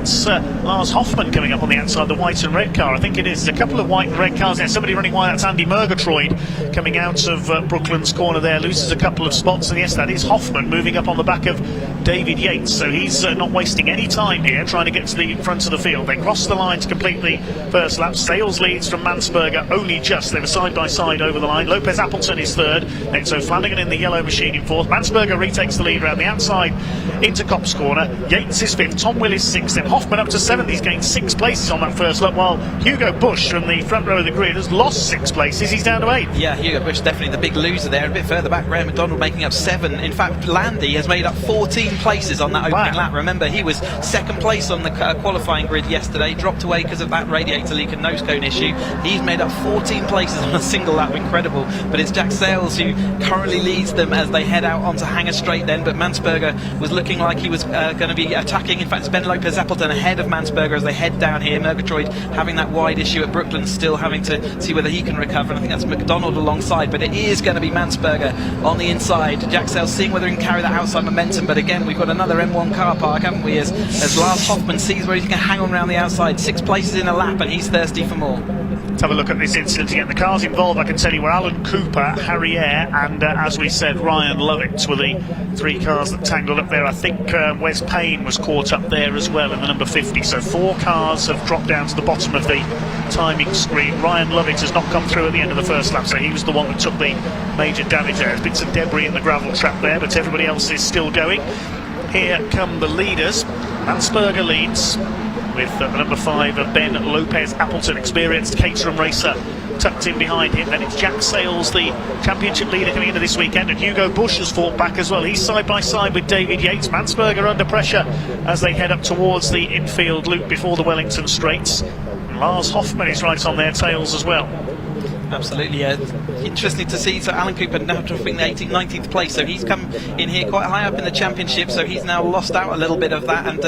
Lars Hoffman coming up on the outside, the white and red car? I think it is. There's a couple of white and red cars there. Somebody running wide. That's Andy Murgatroyd coming out of Brooklyn's corner there. Loses a couple of spots. And yes, that is Hoffman moving up on the back of David Yates. So he's not wasting any time here trying to get to the front of the field. They cross the line to complete the first lap. Sales leads from Mansberger only just. They were side by side over the line. Lopez Appleton is third. Next, O'Flanagan in the yellow machine in fourth. Mansberger retakes the lead around the outside into Copse corner. Yates is fifth, Tom Willis sixth, then Hoffman up to seventh. He's gained 6 places on that first lap, while Hugo Bush from the front row of the grid has lost 6 places. He's down to 8th. Yeah, Hugo Bush definitely the big loser there. A bit further back, Graham McDonald making up 7. In fact, Landy has made up 14 places on that opening lap. Remember, he was 2nd place on the qualifying grid yesterday, dropped away because of that radiator leak and nose cone issue. He's made up 14 places on a single lap. Incredible. But it's Jack Sales who currently leads them as they head out onto Hanger Straight then, but Mansberger was looking like he was going to be attacking. In fact, it's Ben Lopez Appleton ahead of Mansberger as they head down here. Murgatroyd having that wide issue at Brooklyn, still having to see whether he can recover, and I think that's McDonald alongside, but it is going to be Mansberger on the inside. Jack Sales seeing whether he can carry that outside momentum, but again we've got another M1 car park, haven't we, as Lars Hoffman sees where he can hang on around the outside. 6 places in a lap and he's thirsty for more. Let's have a look at this incident again. The cars involved, I can tell you, were Alan Cooper, Harry Eyre, and as we said, Ryan Lovett were the 3 cars that tangled up there. I think Wes Payne was caught up there as well in the number 50. So 4 cars have dropped down to the bottom of the timing screen. Ryan Lovett has not come through at the end of the first lap, so he was the one that took the major damage there. There's been some debris in the gravel trap there, but everybody else is still going. Here come the leaders. Mansberger leads with the number 5 of Ben Lopez Appleton, experienced Caterham racer, tucked in behind him. Then it's Jack Sales, the championship leader coming into this weekend, and Hugo Bush has fought back as well. He's side by side with David Yates. Mansberger under pressure as they head up towards the infield loop before the Wellington Straights. And Lars Hoffman is right on their tails as well. Absolutely, yeah. Interesting to see. So Alan Cooper now dropping the 18th, 19th place, so he's come in here quite high up in the championship, so he's now lost out a little bit of that, and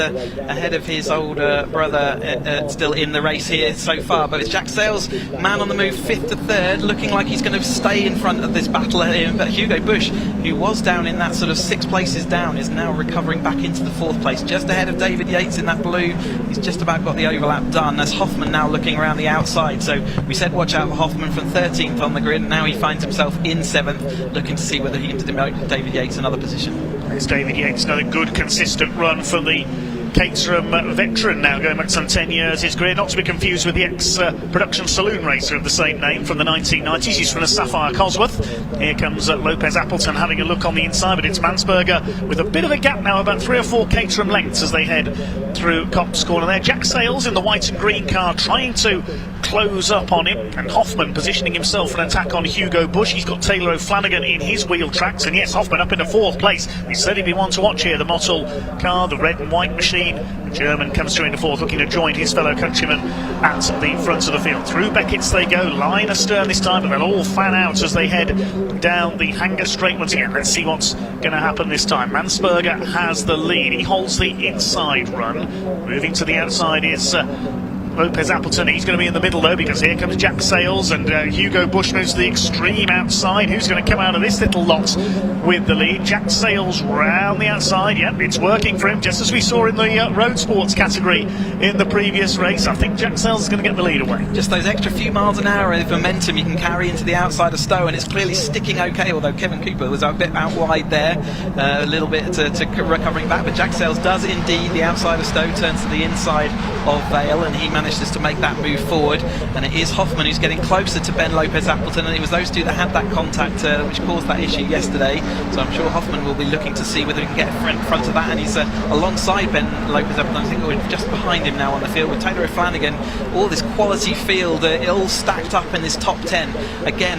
ahead of his older brother still in the race here so far. But it's Jack Sales, man on the move, 5th to 3rd, looking like he's going to stay in front of this battle here. But Hugo Bush, who was down in that sort of 6 places down, is now recovering back into the 4th place, just ahead of David Yates in that blue. He's just about got the overlap done, as Hoffman now looking around the outside. So we said watch out for Hoffman from 13th on the grid, and now he finds himself in 7th, looking to see whether he can demote David Yates another position. It's David Yates, another good consistent run for the Caterham veteran, now going back some 10 years his career, not to be confused with the ex-production saloon racer of the same name from the 1990s. He's from the Sapphire Cosworth. Here comes Lopez Appleton having a look on the inside, but it's Mansberger with a bit of a gap now, about 3 or 4 Caterham lengths as they head through Copse corner there. Jack Sales in the white and green car trying to close up on him, and Hoffman positioning himself for an attack on Hugo Bush. He's got Taylor O'Flanagan in his wheel tracks, and yes, Hoffman up in the 4th place. He's certainly been one to watch here. The Mottle car, the red and white machine, green. The German comes through into fourth, looking to join his fellow countrymen at the front of the field. Through Beckett's they go, line astern this time, but they'll all fan out as they head down the Hanger Straight once again. Let's see what's going to happen this time. Mansberger has the lead. He holds the inside run. Moving to the outside is Lopez Appleton. He's going to be in the middle though, because here comes Jack Sales, and Hugo Bush moves to the extreme outside. Who's going to come out of this little lot with the lead? Jack Sales round the outside. Yep, it's working for him, just as we saw in the road sports category in the previous race. I think Jack Sales is going to get the lead away. Just those extra few miles an hour of momentum you can carry into the outside of Stowe, and it's clearly sticking okay, although Kevin Cooper was a bit out wide there, a little bit to recovering back, but Jack Sales does indeed, the outside of Stowe turns to the inside of Vale, and he manages to make that move forward, and it is Hoffman who's getting closer to Ben Lopez Appleton, and it was those two that had that contact which caused that issue yesterday, so I'm sure Hoffman will be looking to see whether he can get in front of that, and he's alongside Ben Lopez Appleton. I think we're just behind him now on the field with Taylor O'Flanagan. All this quality field, all stacked up in this top 10. Again,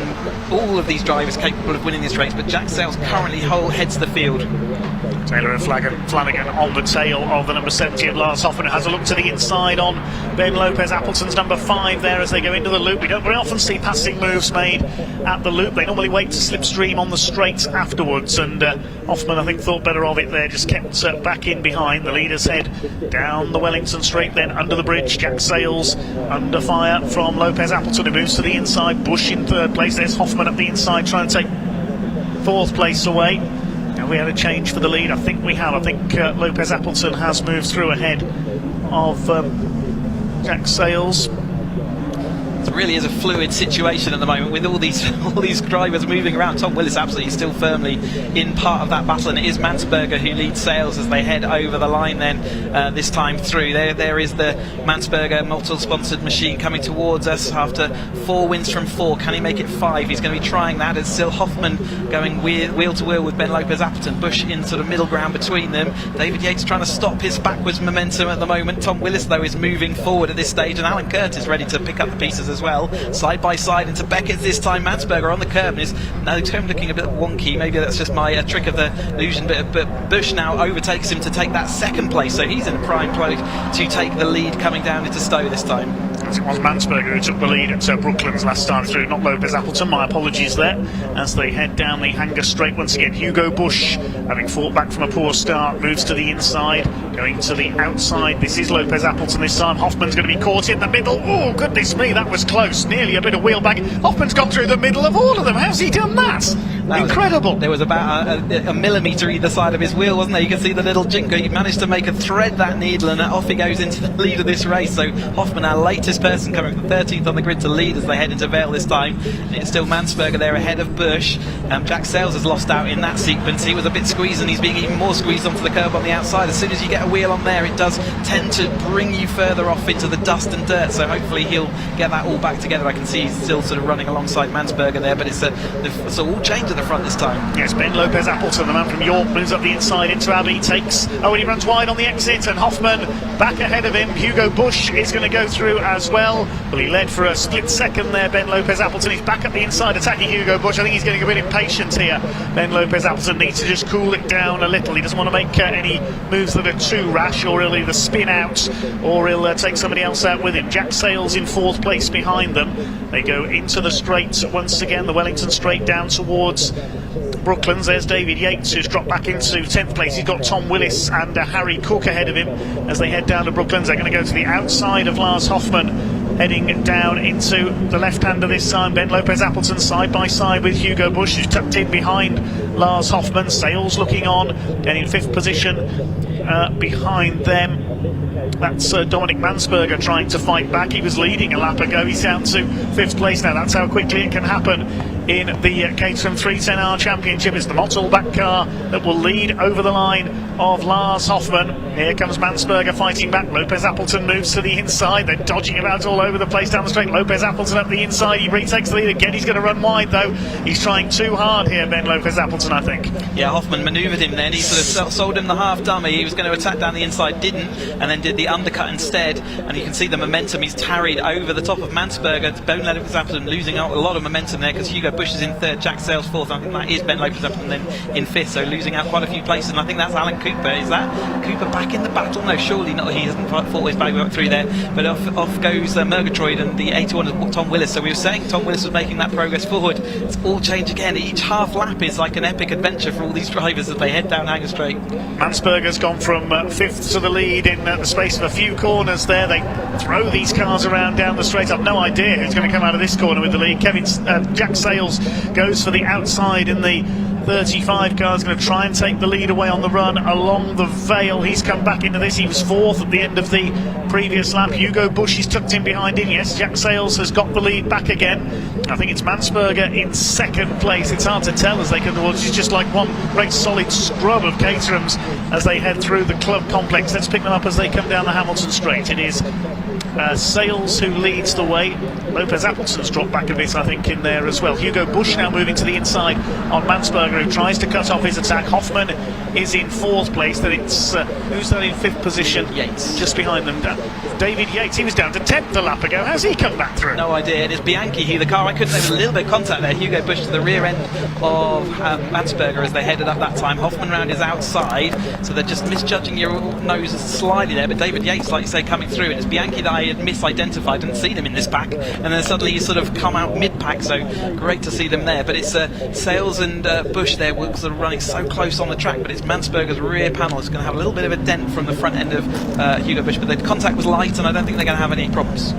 all of these drivers capable of winning this race, but Jack Sales currently heads the field. Taylor O'Flanagan on the tail of the number 70 of Lars Hoffman, has a look to the inside on Ben Lopez Appleton's number 5 there as they go into the loop. We don't very often see passing moves made at the loop. They normally wait to slipstream on the straights afterwards, and Hoffman, I think, thought better of it there, just kept back in behind. The leaders head down the Wellington Straight, then under the bridge. Jack Sales under fire from Lopez Appleton, who moves to the inside. Bush in third place. There's Hoffman up the inside trying to take fourth place away. And we had a change for the lead. I think we have. I think Lopez Appleton has moved through ahead of Jack Sales. It really is a fluid situation at the moment with all these drivers moving around. Tom Willis absolutely still firmly in part of that battle, and it is Mansberger who leads Sales as they head over the line then this time through. There is the Mansberger Motor-sponsored machine coming towards us after 4 wins from 4. Can he make it 5? He's going to be trying that. It's still Hoffman going wheel to wheel with Ben Lopez Appleton. Bush in sort of middle ground between them. David Yates trying to stop his backwards momentum at the moment. Tom Willis though is moving forward at this stage, and Alan Curtis ready to pick up the pieces as well. Side by side into Beckett this time. Mansberger on the curb and is now looking a bit wonky. Maybe that's just my trick of the illusion, but Bush now overtakes him to take that second place, so he's in a prime place to take the lead coming down into Stowe this time. It was Mansberger who took the lead at Brooklands last time through, not Lopez Appleton. My apologies there as they head down the Hanger Straight once again. Hugo Bush, having fought back from a poor start, moves to the inside, going to the outside. This is Lopez Appleton this time. Hoffman's going to be caught in the middle. Oh, goodness me, that was close. Nearly a bit of wheel bagging. Hoffman's gone through the middle of all of them. How's he done that? Incredible. There was about a millimetre either side of his wheel, wasn't there? You can see the little jinker. He managed to make a thread that needle, and off he goes into the lead of this race. So Hoffman, our latest person, coming from 13th on the grid to lead as they head into Vale this time. And it's still Mansberger there ahead of Bush. Jack Sales has lost out in that sequence. He was a bit squeezed, and he's being even more squeezed onto the curb on the outside. As soon as you get a wheel on there, it does tend to bring you further off into the dust and dirt. So hopefully he'll get that all back together. I can see he's still sort of running alongside Mansberger there, but it's all changed at the front this time. Yes, Ben Lopez Appleton, the man from York, moves up the inside into Abbey, and he runs wide on the exit, and Hoffman back ahead of him. Hugo Bush is going to go through as well. Well, he led for a split second there, Ben Lopez Appleton. He's back up the inside attacking Hugo Bush. I think he's getting a bit impatient here. Ben Lopez Appleton needs to just cool it down a little. He doesn't want to make any moves that are too rash, or he'll either spin out or he'll take somebody else out with him. Jack Sales in 4th place behind them. They go into the straight once again, the Wellington Straight down towards Brooklands. There's David Yates, who's dropped back into 10th place. He's got Tom Willis and Harry Cook ahead of him as they head down to Brooklands. They're going to go to the outside of Lars Hoffman, heading down into the left-hander this time. Ben Lopez Appleton side by side with Hugo Bush, who's tucked in behind Lars Hoffman. Sales looking on, and in 5th position behind them. That's Dominic Mansberger trying to fight back. He was leading a lap ago. He's down to 5th place now. That's how quickly it can happen in the Caterham 310R Championship. It's the Mottl back car that will lead over the line of Lars Hoffman. Here comes Mansberger fighting back. Lopez Appleton moves to the inside. They're dodging about all over the place down the straight. Lopez Appleton up the inside. He retakes the lead again. He's going to run wide though. He's trying too hard here, Ben Lopez Appleton, I think. Yeah, Hoffman manoeuvred him then. He sort of sold him the half dummy. He was going to attack down the inside, didn't. and then did the undercut instead, and you can see the momentum he's carried over the top of Mansberger. Ben Lopez-Appleton losing out a lot of momentum there, because Hugo Bush is in third, Jack Sales fourth. I think that is Ben Lopez-Appleton then in fifth, so losing out quite a few places. And I think that's Alan Cooper. Is that Cooper back in the battle? No, surely not. He hasn't fought his way back through there, but off goes Murgatroyd and the 81 of Tom Willis. So we were saying Tom Willis was making that progress forward. It's all changed again. Each half lap is like an epic adventure for all these drivers as they head down Hanger Straight. Mansberger's gone from fifth to the lead in the space of a few corners there. They throw these cars around down the straight. I've no idea who's going to come out of this corner with the lead. Jack Sales goes for the outside in the 35 car, is going to try and take the lead away on the run along the Vale. He's come back into this. He was fourth at the end of the previous lap. Hugo Bush is tucked in behind him. Yes, Jack Sales has got the lead back again. I think it's Mansberger in second place. It's hard to tell as they come towards. It's just like one great solid scrub of Caterhams as they head through the club complex. Let's pick them up as they come down the Hamilton Straight. It is Sales who leads the way. Lopez-Appleton's dropped back a bit, I think, in there as well. Hugo Bush now moving to the inside on Mansberger, who tries to cut off his attack. Hoffman is in fourth place. Then it's who's that in fifth position? Yates. Just behind them. David Yates. He was down to 10th a lap ago. How's he come back through? No idea. It is Bianchi, the car. I couldn't have a little bit of contact there. Hugo Bush to the rear end of Mansberger as they headed up that time. Hoffman round is outside, so they're just misjudging your nose slightly there. But David Yates, like you say, coming through, and it's Bianchi that I had misidentified and seen him in this pack, and then suddenly he's sort of come out mid-pack, so great to see them there. But it's Sales and Bush there sort of running so close on the track, but it's Mansberger's rear panel is going to have a little bit of a dent from the front end of Hugo Bush, but the contact was light, and I don't think they're going to have any problems.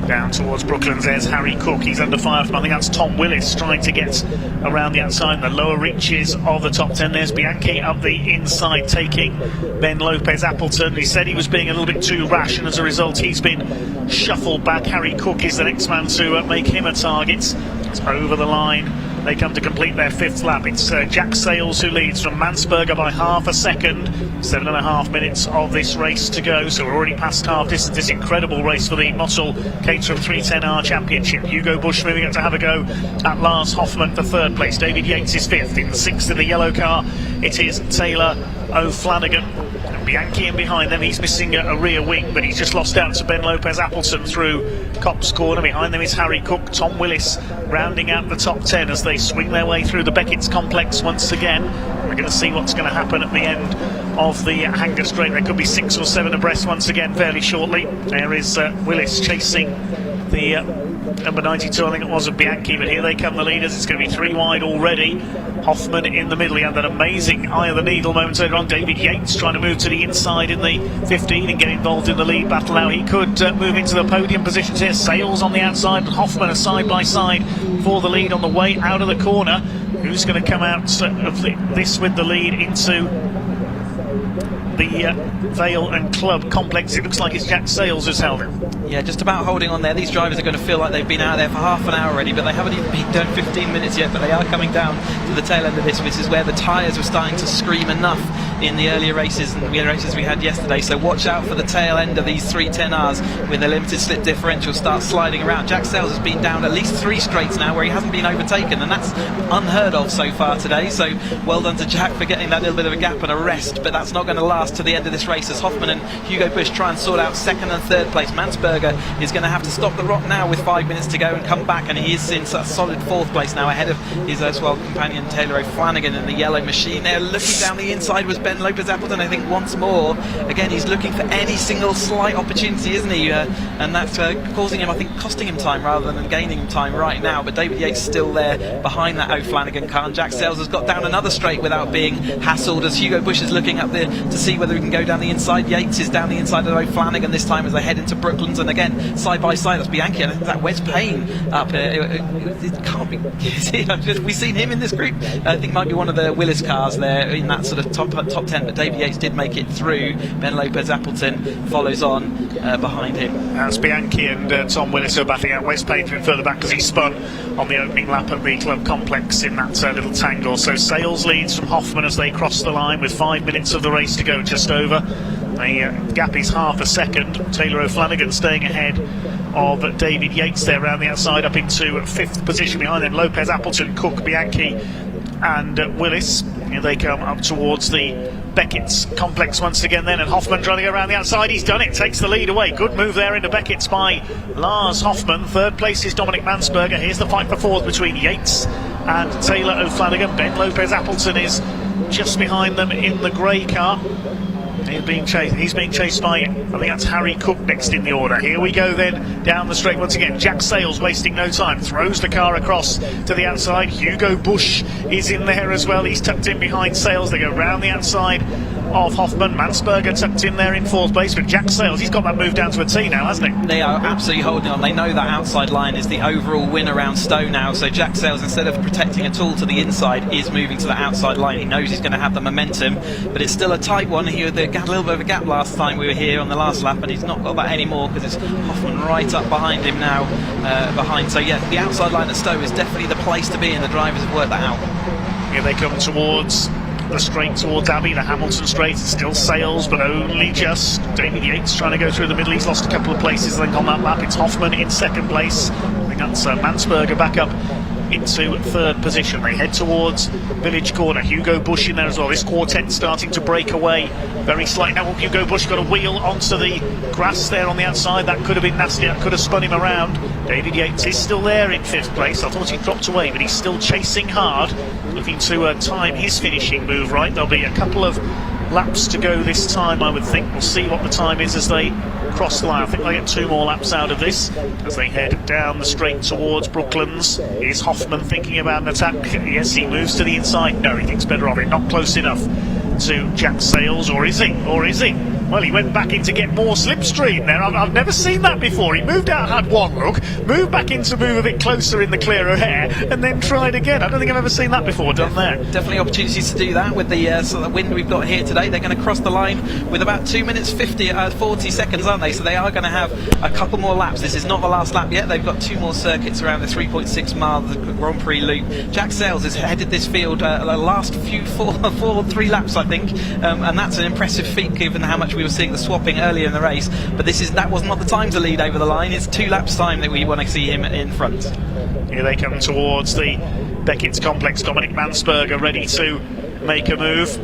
Down towards Brooklands, there's Harry Cook. He's under fire from, I think that's Tom Willis, trying to get around the outside in the lower reaches of the top 10. There's Bianchi up the inside, taking Ben Lopez-Appleton. He said he was being a little bit too rash, and as a result he's been shuffled back. Harry Cook is the next man to make him a target. It's over the line. They come to complete their fifth lap. It's Jack Sales who leads from Mansberger by half a second. 7.5 minutes of this race to go, so we're already past half distance. This incredible race for the Motul Caterham 310R Championship. Hugo Bush moving up to have a go at Lars Hoffman for third place. David Yates is fifth. In sixth in the yellow car, it is Taylor O'Flanagan. Bianchi in behind them. He's missing a rear wing, but he's just lost out to Ben Lopez-Appleton through Copse Corner. Behind them is Harry Cook. Tom Willis rounding out the top 10 as they swing their way through the Beckett's complex once again. We're going to see what's going to happen at the end of the Hanger Straight. There could be 6 or 7 abreast once again fairly shortly. There is Willis chasing the number 92, I think it was, of Bianchi, but here they come, the leaders. It's going to be 3 wide already. Hoffman in the middle. He had that amazing eye of the needle moment later on. David Yates trying to move to the inside in the 15 and get involved in the lead battle now. He could move into the podium positions here. Sales on the outside, Hoffman are side by side for the lead on the way out of the corner. Who's going to come out of this with the lead into the Vale and Club complex? It looks like it's Jack Sales who's held it. Yeah, just about holding on there. These drivers are going to feel like they've been out there for half an hour already, but they haven't even been done 15 minutes yet, but they are coming down to the tail end of this, which is where the tyres were starting to scream enough in the earlier races and the races we had yesterday. So watch out for the tail end of these 310Rs with the limited slip differential start sliding around. Jack Sales has been down at least 3 straights now where he hasn't been overtaken, and that's unheard of so far today. So well done to Jack for getting that little bit of a gap and a rest, but that's not going to last to the end of this race as Hoffman and Hugo Bush try and sort out second and third place. Mansberger is going to have to stop the rock now with 5 minutes to go and come back, and he is in a solid fourth place now ahead of his erstwhile companion Taylor O'Flanagan in the yellow machine there. Looking down the inside was Ben Lopez-Appleton, I think, once more. Again, he's looking for any single slight opportunity, isn't he? And that's causing him, I think, costing him time rather than gaining him time right now. But David Yates still there behind that O'Flanagan car, and Jack Sales has got down another straight without being hassled as Hugo Bush is looking up there to see whether he can go down the inside. Yates is down the inside of O'Flanagan this time as they head into Brooklands, and again side by side that's Bianchi, and I think that Wes Payne up here, it can't be. We've seen him in this group. I think it might be one of the Willis cars there in that sort of top 10, but David Yates did make it through. Ben Lopez-Appleton follows on behind him. That's Bianchi and Tom Willis who are battling out. Wes Payne from further back because he spun on the opening lap at the club complex in that little tangle. So Sales leads from Hoffman as they cross the line with 5 minutes of the race to go, just over. The gap is half a second. Taylor O'Flanagan staying ahead of David Yates there around the outside, up into 5th position. Behind them Lopez-Appleton, Cook, Bianchi and Willis. Here they come up towards the Beckett's complex once again then, and Hoffman trying to go around the outside. He's done it, takes the lead away. Good move there into Beckett's by Lars Hoffman. Third place is Dominic Mansberger. Here's the fight for fourth between Yates and Taylor O'Flanagan. Ben Lopez Appleton is just behind them in the grey car. He's being chased by, I think that's Harry Cook next in the order. Here we go then, down the straight once again. Jack Sales wasting no time, throws the car across to the outside. Hugo Busch is in there as well. He's tucked in behind Sales. They go round the outside of Hoffman. Mansberger tucked in there in fourth place, but Jack Sales, he's got that move down to a T now, hasn't he? They are absolutely holding on. They know that outside line is the overall win around Stowe now, so Jack Sales, instead of protecting at all to the inside, is moving to the outside line. He knows he's going to have the momentum, but it's still a tight one. He had a little bit of a gap last time we were here on the last lap, and he's not got that anymore because it's Hoffman right up behind him now. So yeah, the outside line at Stowe is definitely the place to be, and the drivers have worked that out. Here they come towards the straight towards Abbey, the Hamilton straight. It's still Sales, but only just. David Yates trying to go through the middle. He's lost a couple of places I think on that lap. It's Hoffman in second place. I think that's Mansberger back up into third position. They head towards Village Corner. Hugo Busch in there as well. This quartet starting to break away very slightly. Now Hugo Busch got a wheel onto the grass there on the outside. That could have been nasty. That could have spun him around. David Yates is still there in fifth place. I thought he dropped away, but he's still chasing hard, looking to time his finishing move right. There'll be a couple of laps to go this time, I would think. We'll see what the time is as they cross the line. I think they get 2 more laps out of this as they head down the straight towards Brooklands. Is Hoffman thinking about an attack? Yes, he moves to the inside. No, he thinks better of it. Not close enough to Jack Sales, or is he? Or is he? Well, he went back in to get more slipstream there. I've never seen that before. He moved out, had one look, moved back in to move a bit closer in the clearer air, and then tried again. I don't think I've ever seen that before done there. Definitely opportunities to do that with the sort of wind we've got here today. They're going to cross the line with about 2 minutes 40 seconds, aren't they? So they are going to have a couple more laps. This is not the last lap yet. They've got 2 more circuits around the 3.6 mile the Grand Prix loop. Jack Sales has headed this field the last few 3 laps, I think, and that's an impressive feat given how much we were seeing the swapping earlier in the race. But that was not the time to lead over the line. It's 2 laps time that we want to see him in front. Here they come towards the Beckett's complex. Dominic Mansberger ready to make a move.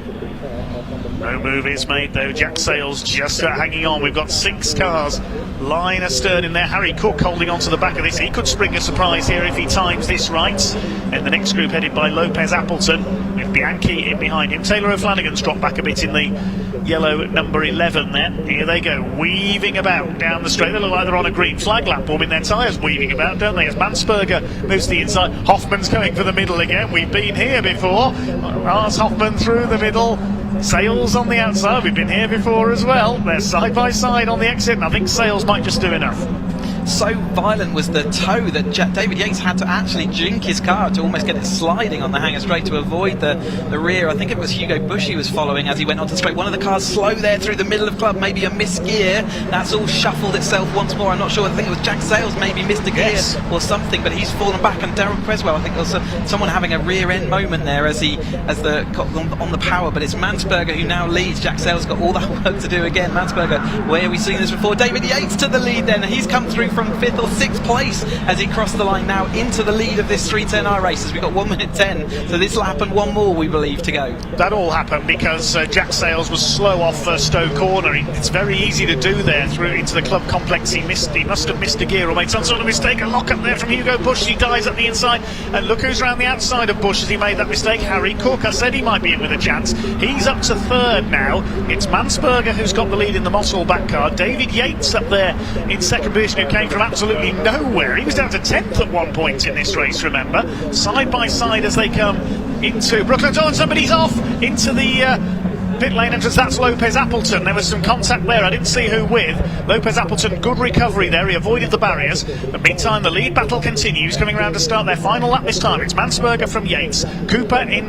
No move is made though. Jack Sales just hanging on. We've got 6 cars line astern in there. Harry Cook holding on to the back of this. He could spring a surprise here if he times this right. And the next group headed by Lopez Appleton with Bianchi in behind him. Taylor O'Flanagan's dropped back a bit in the yellow number 11 there. Here they go, weaving about down the straight. They look like they're on a green flag lap, warming their tyres, weaving about, don't they? As Mansberger moves to the inside. Hoffman's going for the middle again. We've been here before. Lars Hoffman through the middle. Sales on the outside. We've been here before as well. They're side by side on the exit, and I think Sales might just do enough. So violent was the toe that David Yates had to actually jink his car to almost get it sliding on the hanger straight to avoid the rear. I think it was Hugo Busch he was following as he went onto the straight. One of the cars slow there through the middle of club, maybe a missed gear. That's all shuffled itself once more. I'm not sure. I think it was Jack Sales maybe missed a gear or something, but he's fallen back. And Darren Creswell, I think there was someone having a rear end moment there as the got on the power. But it's Mansberger who now leads. Jack Sales got all that work to do again. Mansberger, where have we seen this before? David Yates to the lead then. He's come through from 5th or 6th place as he crossed the line now into the lead of this 310i race as we've got 1 minute 10. So this will happen 1 more, we believe, to go. That all happened because Jack Sales was slow off Stowe Corner. It's very easy to do there through into the club complex. He must have missed a gear or made some sort of mistake. A lock up there from Hugo Busch. He dies at the inside, and look who's around the outside of Busch as he made that mistake. Harry Cook. I said he might be in with a chance. He's up to 3rd now. It's Mansberger who's got the lead in the Mossel back car. David Yates up there in 2nd position, who came from absolutely nowhere. He was down to 10th at one point in this race, remember. Side by side as they come into Brooklands. Oh, and somebody's off into the pit lane entrance. That's Lopez Appleton. There was some contact there. I didn't see who with. Lopez Appleton, good recovery there. He avoided the barriers. But meantime, the lead battle continues, coming around to start their final lap this time. It's Mansberger from Yates. Cook in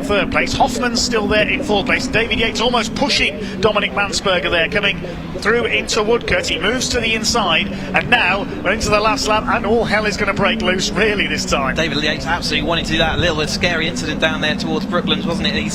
3rd place. Hoffman's still there in 4th place. David Yates almost pushing Dominic Mansberger there, coming through into Woodcote. He moves to the inside, and now we're into the last lap, and all hell is going to break loose really this time. David Yates absolutely wanting to do that. A little bit scary incident down there towards Brooklands, wasn't it? He's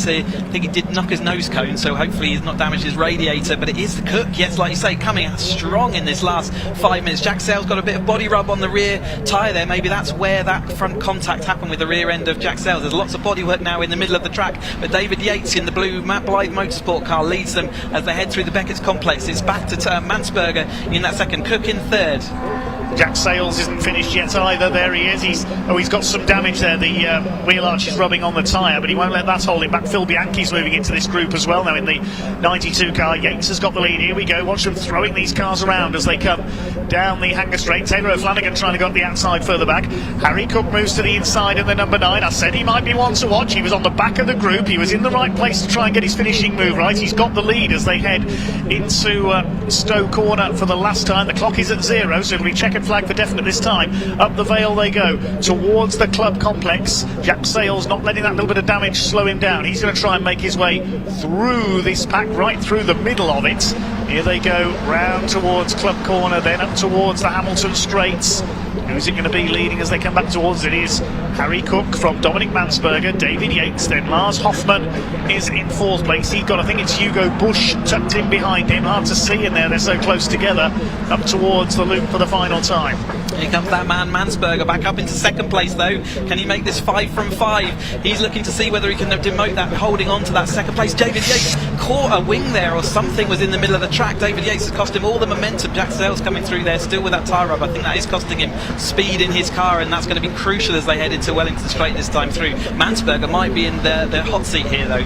I think he did knock his nose cone, so hopefully he's not damaged his radiator, but it is the Cook, yes, like you say, coming out strong in this last 5 minutes. Jack Sale's got a bit of body rub on the rear tyre there. Maybe that's where that front contact happened with the rear end of Jack Sales. There's lots of bodywork now in the middle of the track, but David Yates in the blue Matt Blythe Motorsport car leads them as they head through the Beckett's complex. It's back to Mansberger in that second, Cook in third. Jack Sales isn't finished yet either. There he is. He's got some damage there. The wheel arch is rubbing on the tyre, but he won't let that hold him back. Phil Bianchi's moving into this group as well now in the 92 car. Yates has got the lead. Here we go. Watch them throwing these cars around as they come down the hanger straight. Taylor O'Flanagan trying to go up the outside further back. Harry Cook moves to the inside in the number 9. I said he might be one to watch. He was on the back of the group. He was in the right place to try and get his finishing move right. He's got the lead as they head into Stowe Corner for the last time. The clock is at 0, so it'll be checkered flag for definite this time. Up the Vale they go towards the club complex. Jack Sales not letting that little bit of damage slow him down. He's going to try and make his way through this pack, right through the middle of it. Here they go round towards Club Corner, then up towards the Hamilton Straights. Who's it going to be leading as they come back towards it? Is Harry Cook from Dominic Mansberger, David Yates, then Lars Hoffman is in 4th place. He's got, I think it's Hugo Busch tucked in behind him. Hard to see in there, they're so close together. Up towards the loop for the final time. Here comes that man Mansberger back up into 2nd place though. Can he make this 5 from 5? He's looking to see whether he can demote that, holding on to that 2nd place. David Yates caught a wing there, or something was in the middle of the track. David Yates has cost him all the momentum. Jack Sales coming through there still with that tyre rub. I think that is costing him speed in his car, and that's going to be crucial as they head into Wellington Straight this time through. Mansberger might be in the hot seat here though.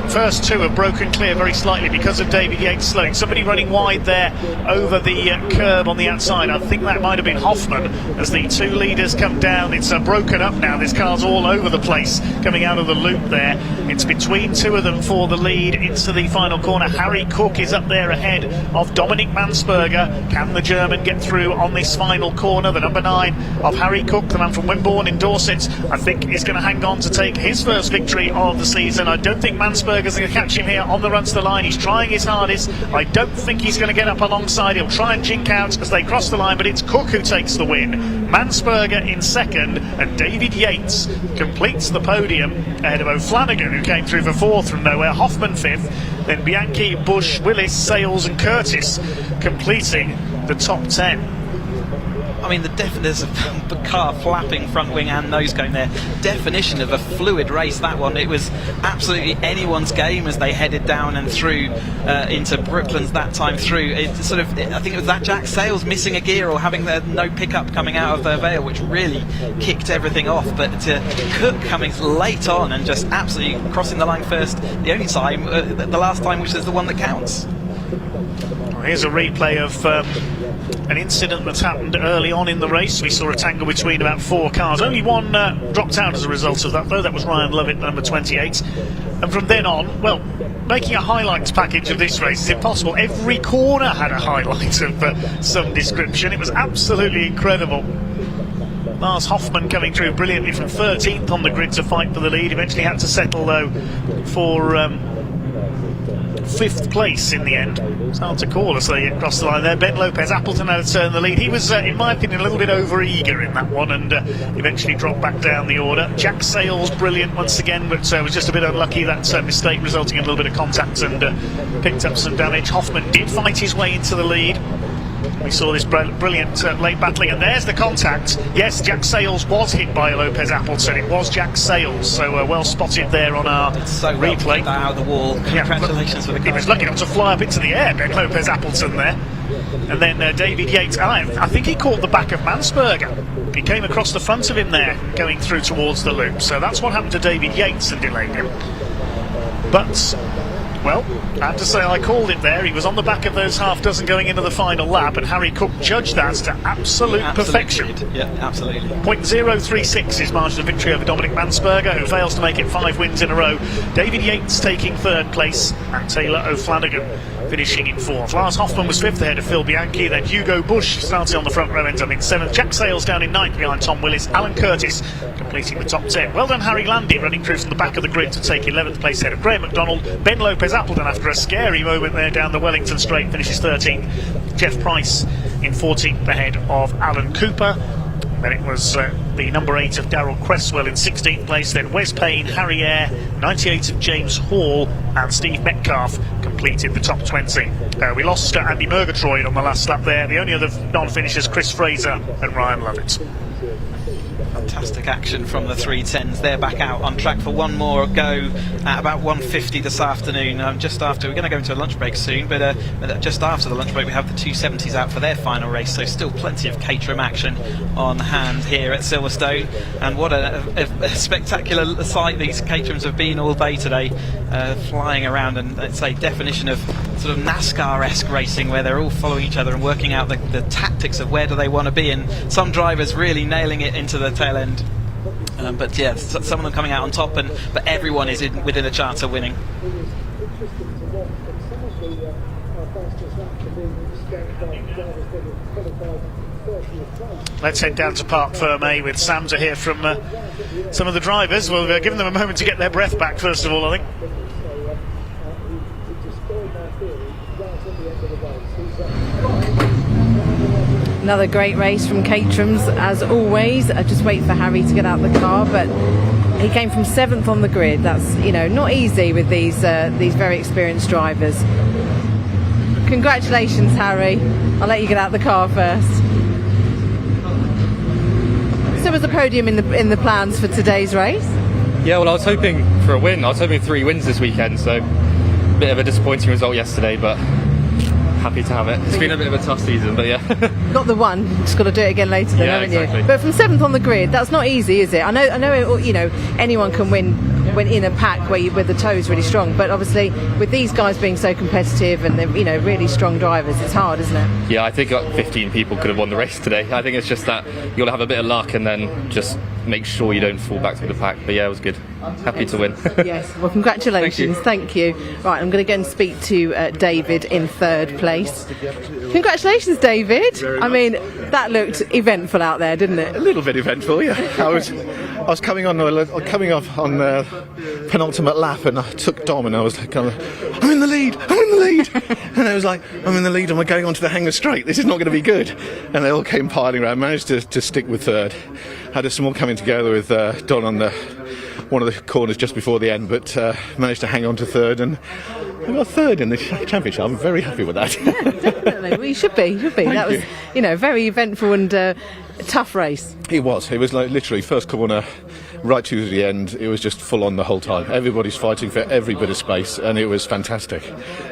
First two have broken clear very slightly because of David Yates slowing. Somebody running wide there over the curb on the outside. I think that might have been Hoffman as the two leaders come down. It's broken up now. This car's all over the place coming out of the loop there. It's between two of them for the lead into the final corner. Harry Cook is up there ahead of Dominic Mansberger. Can the German get through on this final corner? The number 9 of Harry Cook, the man from Wimborne in Dorset, I think is going to hang on to take his first victory of the season. I don't think Mansberger's going to catch him here on the run to the line. He's trying his hardest. I don't think he's going to get up alongside. He'll try and jink out as they cross the line, but it's Cook who takes the win. Mansberger in 2nd, and David Yates completes the podium ahead of O'Flanagan, who came through for 4th from nowhere. Hoffman 5th, then Bianchi, Bush, Willis, Sales and Curtis completing the top 10. I mean, there's a car flapping front wing and nose cone there. Definition of a fluid race, that one. It was absolutely anyone's game as they headed down and through into Brooklands that time through. It sort of, I think it was that Jack Sales missing a gear or having no pickup coming out of the Vale, which really kicked everything off. But Cook coming late on and just absolutely crossing the line first, the only time, the last time, which is the one that counts. Well, here's a replay of an incident that's happened early on in the race. We saw a tangle between about 4 cars. Only one dropped out as a result of that, though. That was Ryan Lovett, number 28. And from then on, well, making a highlights package of this race is impossible. Every corner had a highlight of some description. It was absolutely incredible. Lars Hoffman coming through brilliantly from 13th on the grid to fight for the lead. Eventually had to settle, though, for 5th place in the end. It's hard to call as they cross the line there. Ben Lopez Appleton had to turn the lead. He was, in my opinion, a little bit over-eager in that one and eventually dropped back down the order. Jack Sales, brilliant once again, but was just a bit unlucky. That mistake resulting in a little bit of contact and picked up some damage. Hoffman did fight his way into the lead. We saw this brilliant late battling, and there's the contact. Yes, Jack Sales was hit by Lopez Appleton. It was Jack Sales, so well spotted there on our replay. Well out of the wall. Congratulations for the car. He was lucky not to fly up into the air, Ben Lopez Appleton there. And then David Yates, I think he caught the back of Mansberger. He came across the front of him there, going through towards the loop. So that's what happened to David Yates and delayed him. But, well, I have to say I called it there. He was on the back of those half dozen going into the final lap, and Harry Cook judged that to absolute perfection. Yeah, absolutely. .036 is margin of victory over Dominic Mansberger, who fails to make it 5 wins in a row. David Yates taking 3rd place, and Taylor O'Flanagan finishing in 4th. Lars Hoffman was 5th ahead of Phil Bianchi, then Hugo Busch starting on the front row, ends up in 7th. Jack Sales down in 9th behind Tom Willis. Alan Curtis completing the top 10. Well done Harry Landy, running through from the back of the grid to take 11th place ahead of Graham McDonald. Ben Lopez Appleton, after a scary moment there down the Wellington Straight, finishes 13th. Jeff Price in 14th ahead of Alan Cooper. Then it was the number 8 of Darrell Cresswell in 16th place, then Wes Payne, Harry Eyre, 98 of James Hall, and Steve Metcalf completed the top 20. We lost Andy Murgatroyd on the last lap there. The only other non-finishers, Chris Fraser and Ryan Lovett. Fantastic action from the 310s. They're back out on track for one more go at about 1:50 this afternoon. Just after, we're going to go into a lunch break soon, but just after the lunch break we have the 270s out for their final race, so still plenty of Caterham action on hand here at Silverstone. And what a spectacular sight these Caterhams have been all day today, flying around, and it's a definition of sort of NASCAR-esque racing where they're all following each other and working out the tactics of where do they want to be, and some drivers really nailing it into the tail end. But yeah, some of them coming out on top, but everyone is within a chance of winning. Let's head down to Parc Fermé with Sam to hear from some of the drivers. We'll give them a moment to get their breath back first of all, I think. Another great race from Caterham's as always. I just wait for Harry to get out of the car, but he came from 7th on the grid. That's, you know, not easy with these very experienced drivers. Congratulations, Harry. I'll let you get out of the car first. So was the podium in the plans for today's race? Yeah, well, I was hoping for a win. I was hoping 3 wins this weekend, so a bit of a disappointing result yesterday, but happy to have it. It's been a bit of a tough season, but yeah. Got the one, just got to do it again later then, haven't exactly. you? But from 7th on the grid, that's not easy, is it? I know, you know, anyone can win when in a pack where the toe is really strong, but obviously with these guys being so competitive and they're, you know, really strong drivers, it's hard, isn't it? Yeah, I think 15 people could have won the race today. I think it's just that you've got to have a bit of luck and then just make sure you don't fall back to the pack. But yeah, it was good. Happy to win. Yes, well, congratulations. Thank you. Right, I'm going to go and speak to David in 3rd place. Congratulations, David. I mean, that looked eventful out there, didn't it? A little bit eventful, yeah. I was coming off on the penultimate lap, and I took Dom, and I was like, I'm in the lead, and I was like, I'm in the lead, and we're going onto the hangar straight. This is not going to be good. And they all came piling around. Managed to stick with 3rd. Had a small coming together with Don on one of the corners just before the end, but managed to hang on to 3rd, and I got 3rd in the championship. I'm very happy with that. Yeah, definitely. Well, you should be. That was, you know, very eventful and tough race. It was like literally first corner right to the end. It was just full on the whole time. Everybody's fighting for every bit of space, and it was fantastic.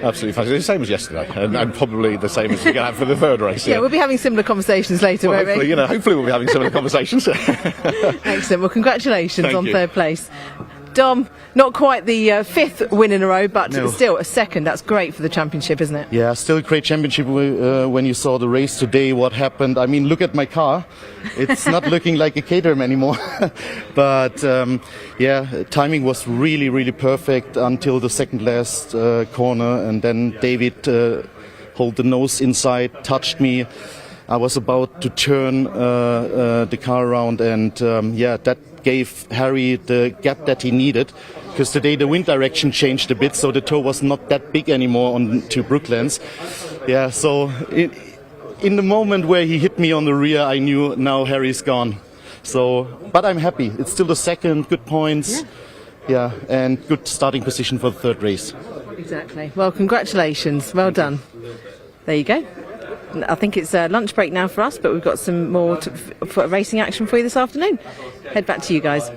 Absolutely fantastic. The same as yesterday, and probably the same as we're going to have for the 3rd race. Yeah, we'll be having similar conversations later, won't we? Hopefully we'll be having similar conversations. Excellent. Well, congratulations on you. 3rd place. Dom, not quite the 5th win in a row, but No. still a 2nd. That's great for the championship, isn't it? Yeah, still a great championship when you saw the race today, what happened. I mean, look at my car. It's not looking like a Caterham anymore. But yeah, timing was really, really perfect until the second last corner. And then David hold the nose inside, touched me. I was about to turn the car around, and yeah, that gave Harry the gap that he needed, because today the wind direction changed a bit, so the toe was not that big anymore on to Brooklands. Yeah, so in the moment where he hit me on the rear, I knew now Harry's gone. So, but I'm happy. It's still the 2nd, good points. Yeah, and good starting position for the 3rd race. Exactly. Well, congratulations. Well done. There you go. I think it's a lunch break now for us, but we've got some more for racing action for you this afternoon. Head back to you guys.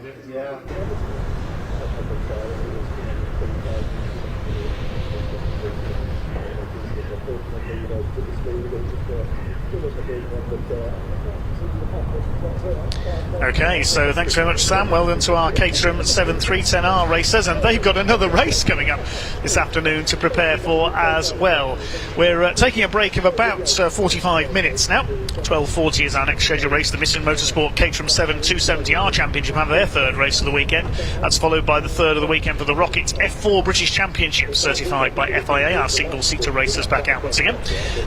Okay, so thanks very much, Sam. Well done to our Caterham 7310R racers, and they've got another race coming up this afternoon to prepare for as well. We're taking a break of about 45 minutes now. 12:40 is our next scheduled race. The Caterham Motorsport Caterham 270R Championship have their 3rd race of the weekend. That's followed by the 3rd of the weekend for the Rocket F4 British Championship, certified by FIA, our single-seater racers back out once again.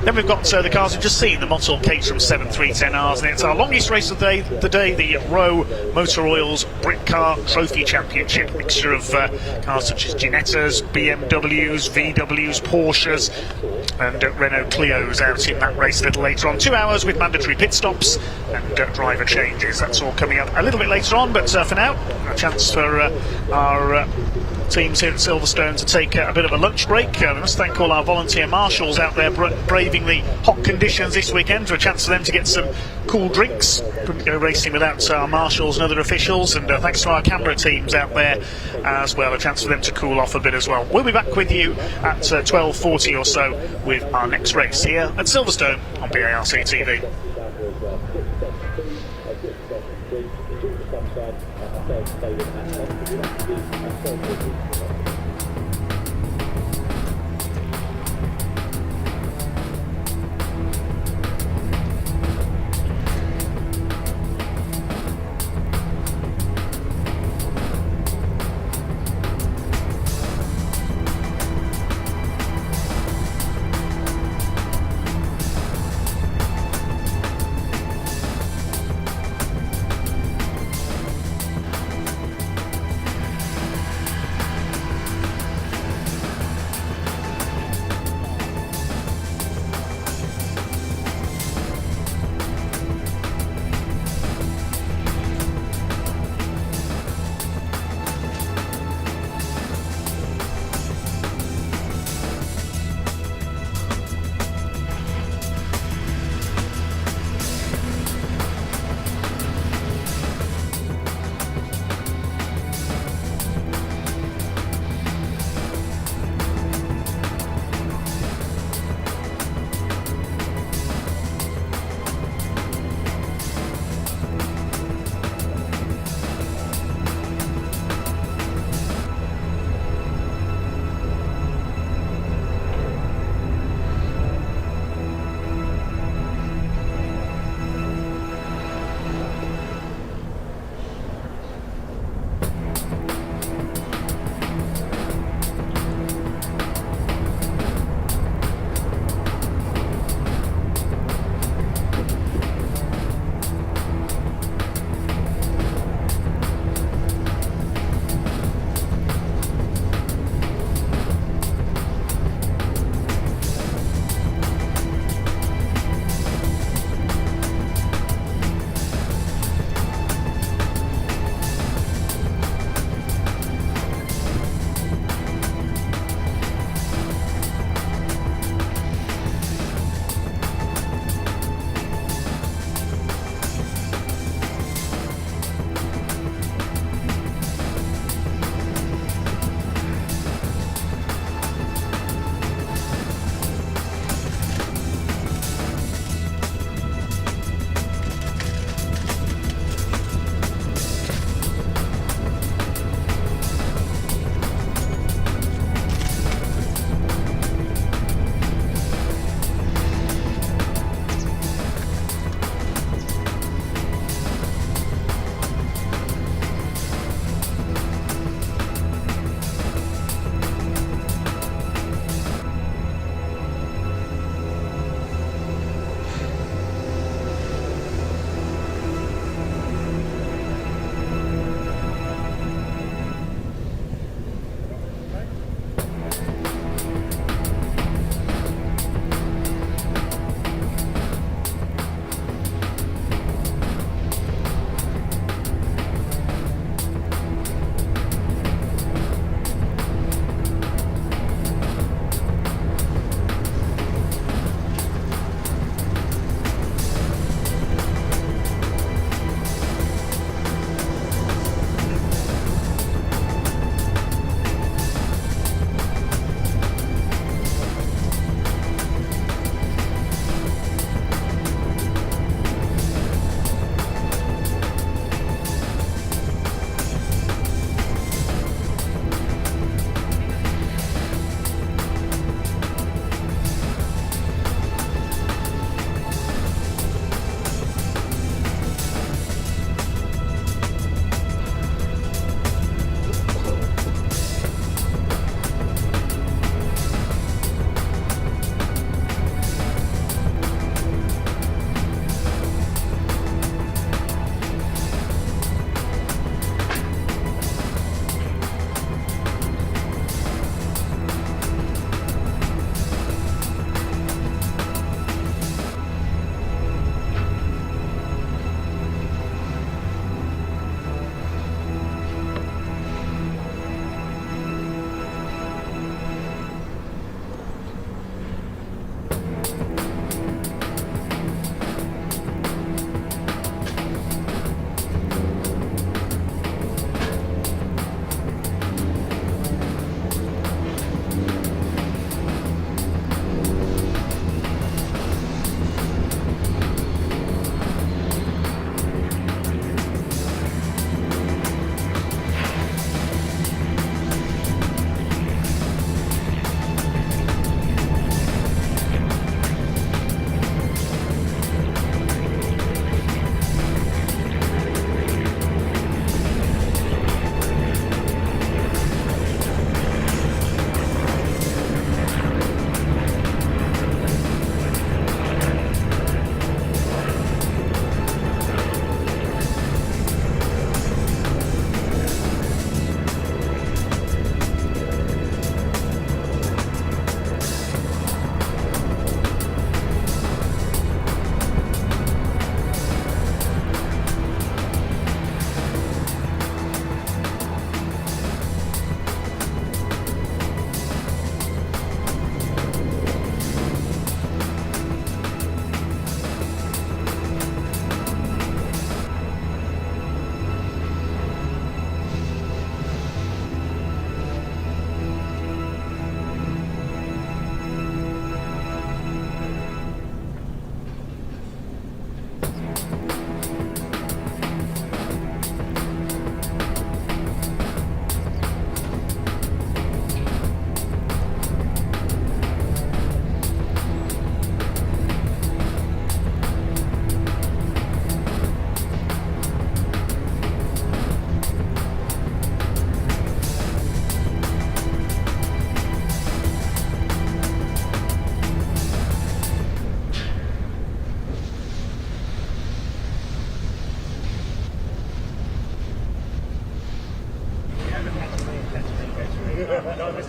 Then we've got the cars we've just seen, the Motul Caterham 7310Rs, and it's our longest race of the day, the Rowe Motor Oil's Britcar Trophy Championship. Mixture of cars such as Ginettas, BMWs, VWs, Porsches and Renault Clios out in that race a little later on. 2 hours with mandatory pit stops and driver changes. That's all coming up a little bit later on, but for now, a chance for our teams here at Silverstone to take a bit of a lunch break. We must thank all our volunteer marshals out there braving the hot conditions this weekend, for a chance for them to get some cool drinks. Couldn't go racing without our marshals and other officials, and thanks to our camera teams out there as well, a chance for them to cool off a bit as well. We'll be back with you at 12:40 or so with our next race here at Silverstone on BARC TV.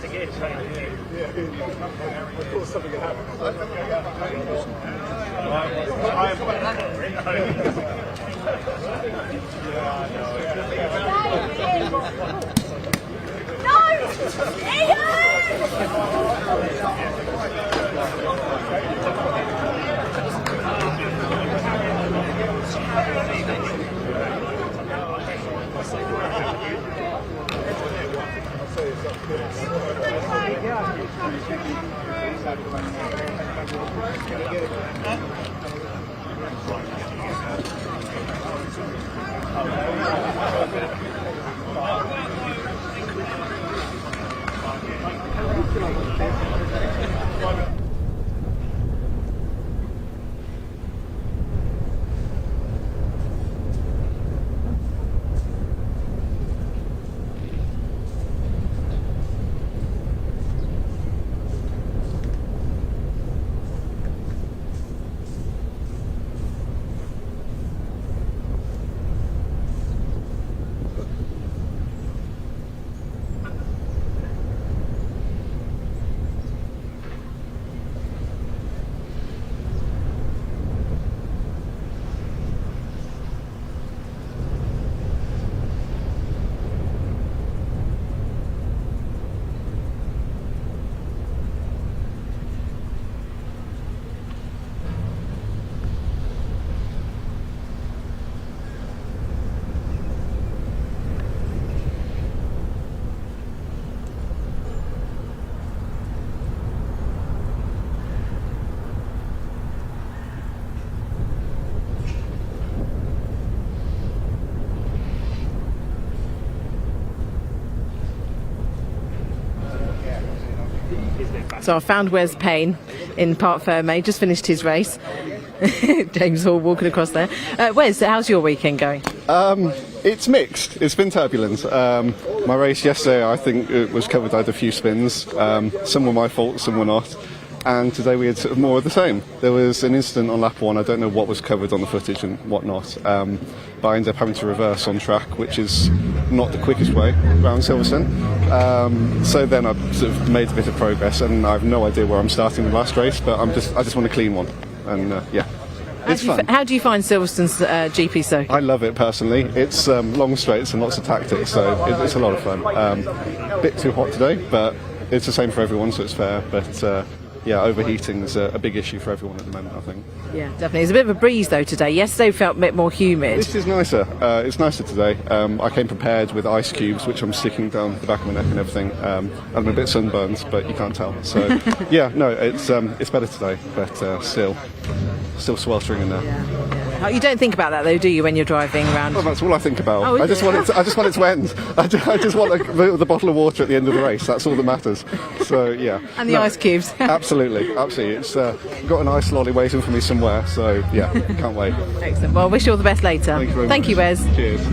think it is. Of course something can happen. So I found Wes Payne in Parc Fermé, just finished his race. James Hall walking across there. Wes, how's your weekend going? It's mixed. It's been turbulent. My race yesterday, I think it was covered. I had a few spins. Some were my fault, some were not. And today we had sort of more of the same. There was an incident on lap 1. I don't know what was covered on the footage and whatnot. But I ended up having to reverse on track, which is not the quickest way around Silverstone. So then I sort of made a bit of progress, and I have no idea where I'm starting the last race. But I just want a clean one, and yeah. It's fun. How do you find Silverstone's GP circuit? I love it personally. It's long straights and lots of tactics, so it's a lot of fun. A bit too hot today, but it's the same for everyone, so it's fair. But yeah, overheating is a big issue for everyone at the moment, I think. Yeah, definitely. There's a bit of a breeze though today. Yesterday felt a bit more humid. This is nicer. It's nicer today. I came prepared with ice cubes, which I'm sticking down the back of my neck and everything. I'm a bit sunburned, but you can't tell. So yeah, no, it's better today, but still sweltering in there. Yeah. Oh, you don't think about that though, do you, when you're driving around? Well, that's all I think about. Oh, I just want it to end. I just want the bottle of water at the end of the race. That's all that matters. So yeah. And the ice cubes. Absolutely. It's got an ice lolly waiting for me somewhere. So yeah, can't wait. Excellent. Well, wish you all the best later. Thank you very much. Thank you, Wes. Cheers.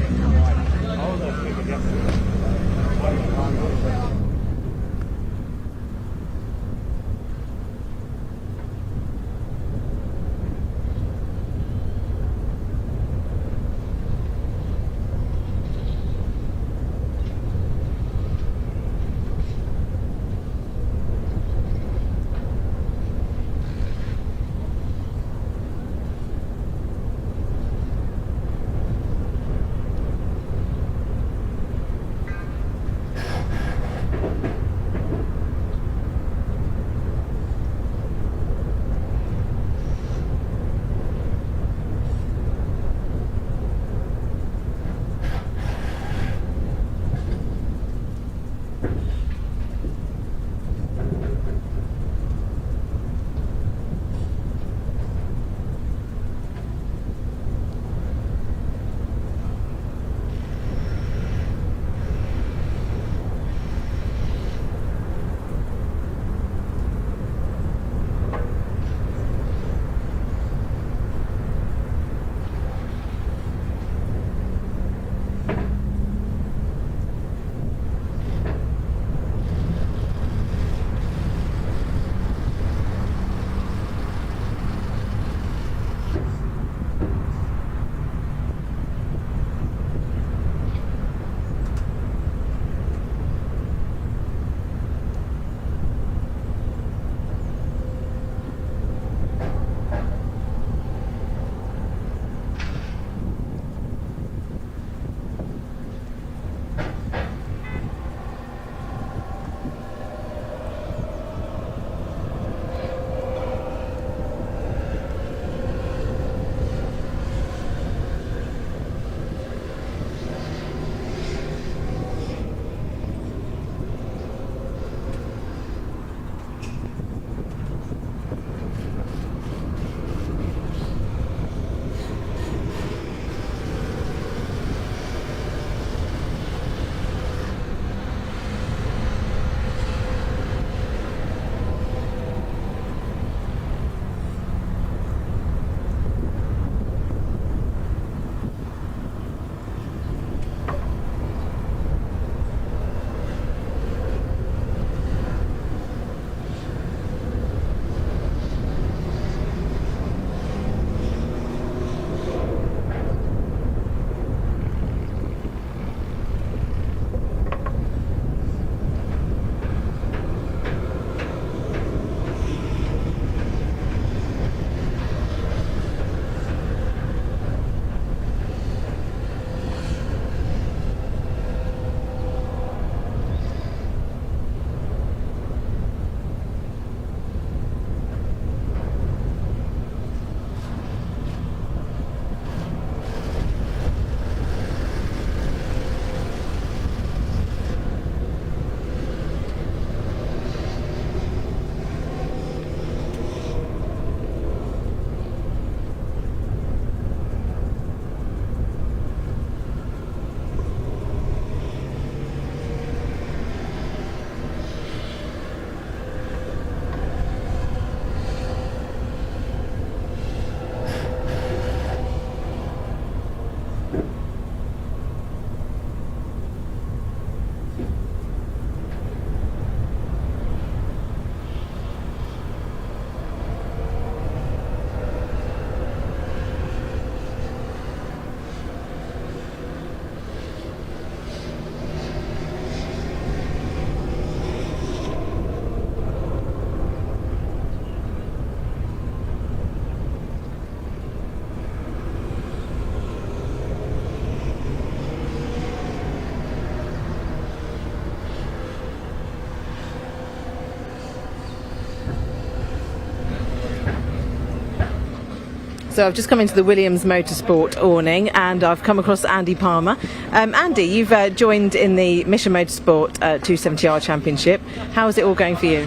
So I've just come into the Williams Motorsport awning and I've come across Andy Palmer. Andy, you've joined in the Mission Motorsport 270R Championship. How is it all going for you?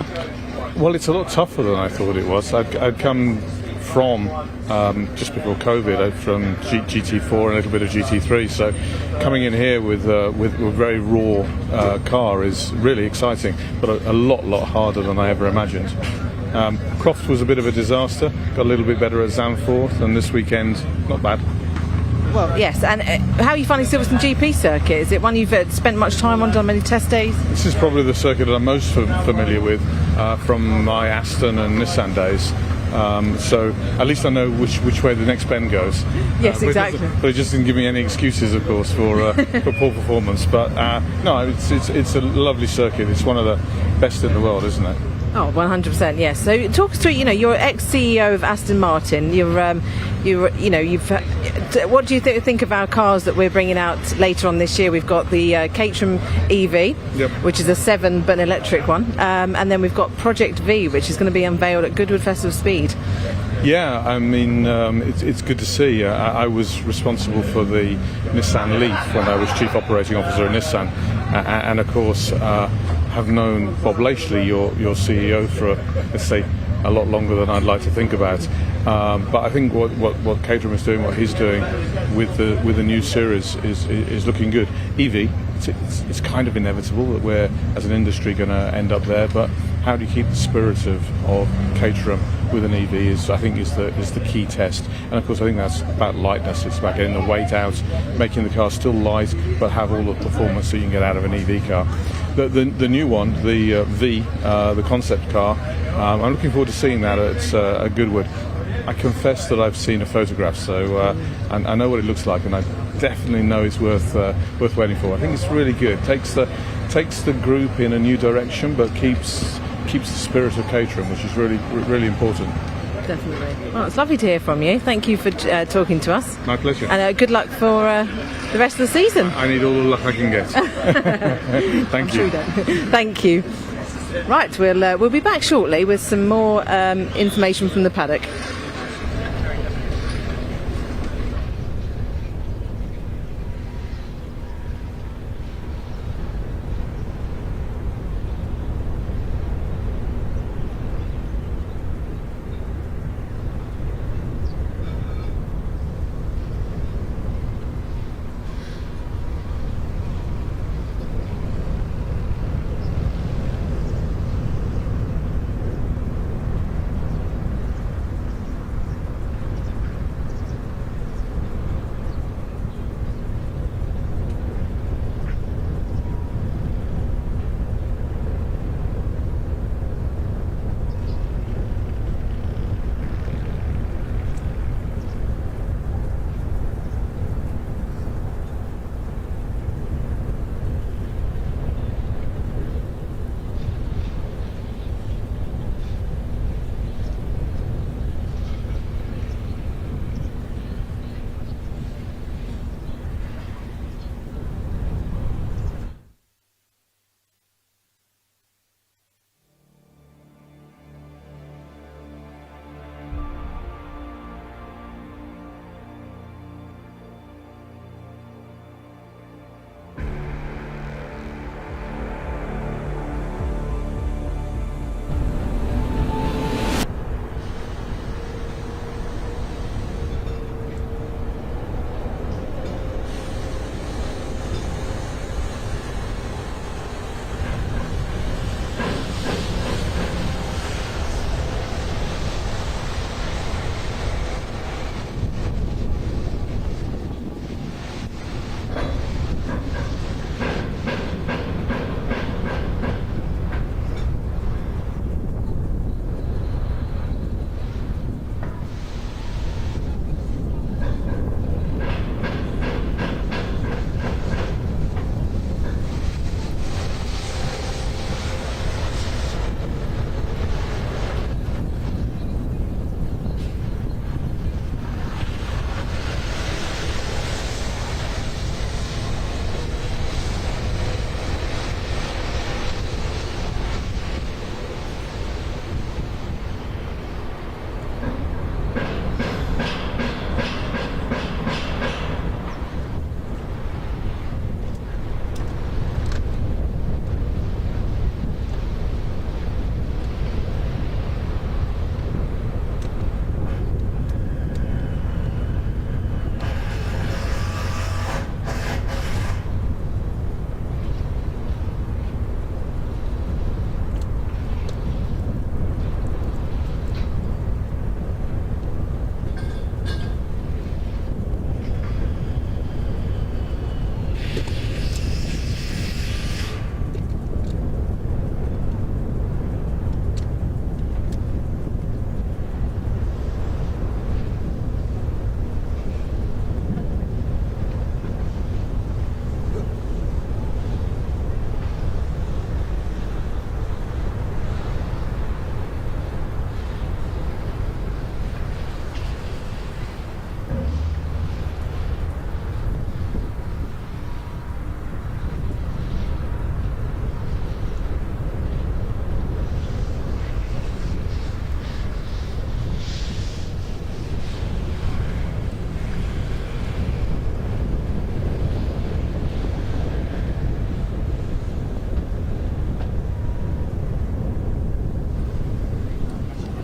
Well, it's a lot tougher than I thought it was. I'd come from, just before COVID, from GT4 and a little bit of GT3, so coming in here with a very raw car is really exciting, but a lot harder than I ever imagined. Croft was a bit of a disaster, got a little bit better at Zandvoort, and this weekend, not bad. Well, yes, and how are you finding Silverstone GP circuit? Is it one you've spent much time on, done many test days? This is probably the circuit that I'm most familiar with from my Aston and Nissan days. So at least I know which way the next bend goes. Yes, exactly. But it just didn't give me any excuses, of course, for poor performance. But no, it's a lovely circuit. It's one of the best in the world, isn't it? Oh, 100%, yes. So talk us through, you're ex-CEO of Aston Martin. What do you think of our cars that we're bringing out later on this year? We've got the Caterham EV, yep, which is a 7 but an electric one. And then we've got Project V, which is going to be unveiled at Goodwood Festival of Speed. Yeah, I mean, it's good to see. I was responsible for the Nissan Leaf when I was Chief Operating Officer at Nissan. And of course, have known Bob Lashley, your CEO, for, let's say, a lot longer than I'd like to think about. But I think what Caterham is doing, what he's doing with the new series is looking good. EV, it's kind of inevitable that we're, as an industry, going to end up there. But how do you keep the spirit of Caterham with an EV is the key test. And of course, I think that's about lightness. It's about getting the weight out, making the car still light, but have all the performance that you can get out of an EV car. The new one, the V, the concept car, I'm looking forward to seeing that at Goodwood. I confess that I've seen a photograph, so and I know what it looks like, and I definitely know it's worth waiting for. I think it's really good. Takes the group in a new direction, but keeps the spirit of Caterham, which is really important. Definitely. Well, it's lovely to hear from you. Thank you for talking to us. My pleasure. And good luck for the rest of the season. I need all the luck I can get. Thank you. Thank you. Right, we'll be back shortly with some more information from the paddock.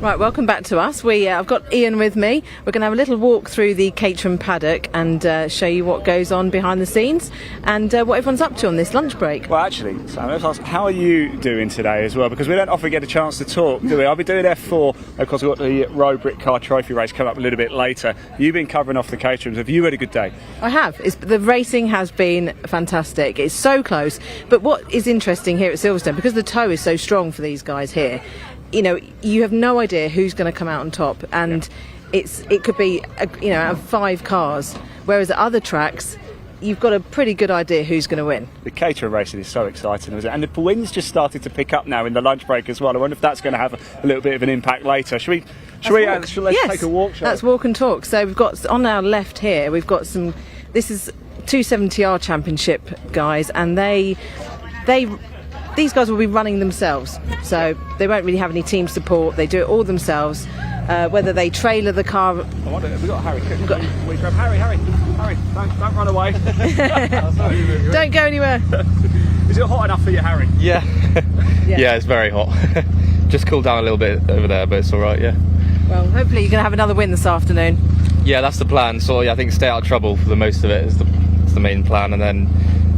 Right, welcome back to us. I've got Ian with me. We're going to have a little walk through the Caterham Paddock and show you what goes on behind the scenes and what everyone's up to on this lunch break. Well, actually, Sam, let's ask, how are you doing today as well? Because we don't often get a chance to talk, do we? I'll be doing F4, of course we've got the Road Britcar Trophy race coming up a little bit later. You've been covering off the Caterhams. Have you had a good day? I have. The racing has been fantastic. It's so close. But what is interesting here at Silverstone, because the tow is so strong for these guys here, you know, you have no idea who's going to come out on top, and it could be out of 5 cars, whereas at other tracks you've got a pretty good idea who's going to win. The Caterham racing is so exciting, isn't it? And the wind's just started to pick up now in the lunch break as well. I wonder if that's going to have a little bit of an impact later. Let's take a walk, shall we? Let's walk and talk. So we've got on our left here, we've got some. This is 270R Championship guys, and these guys will be running themselves, so they won't really have any team support. They do it all themselves. Whether they trailer the car. I wonder if we've got Harry. We grab Harry, don't run away. Don't go anywhere. Is it hot enough for you, Harry? Yeah. Yeah, it's very hot. Just cooled down a little bit over there, but it's all right. Yeah. Well, hopefully you're going to have another win this afternoon. Yeah, that's the plan. So yeah, I think stay out of trouble for the most of it is the main plan, and then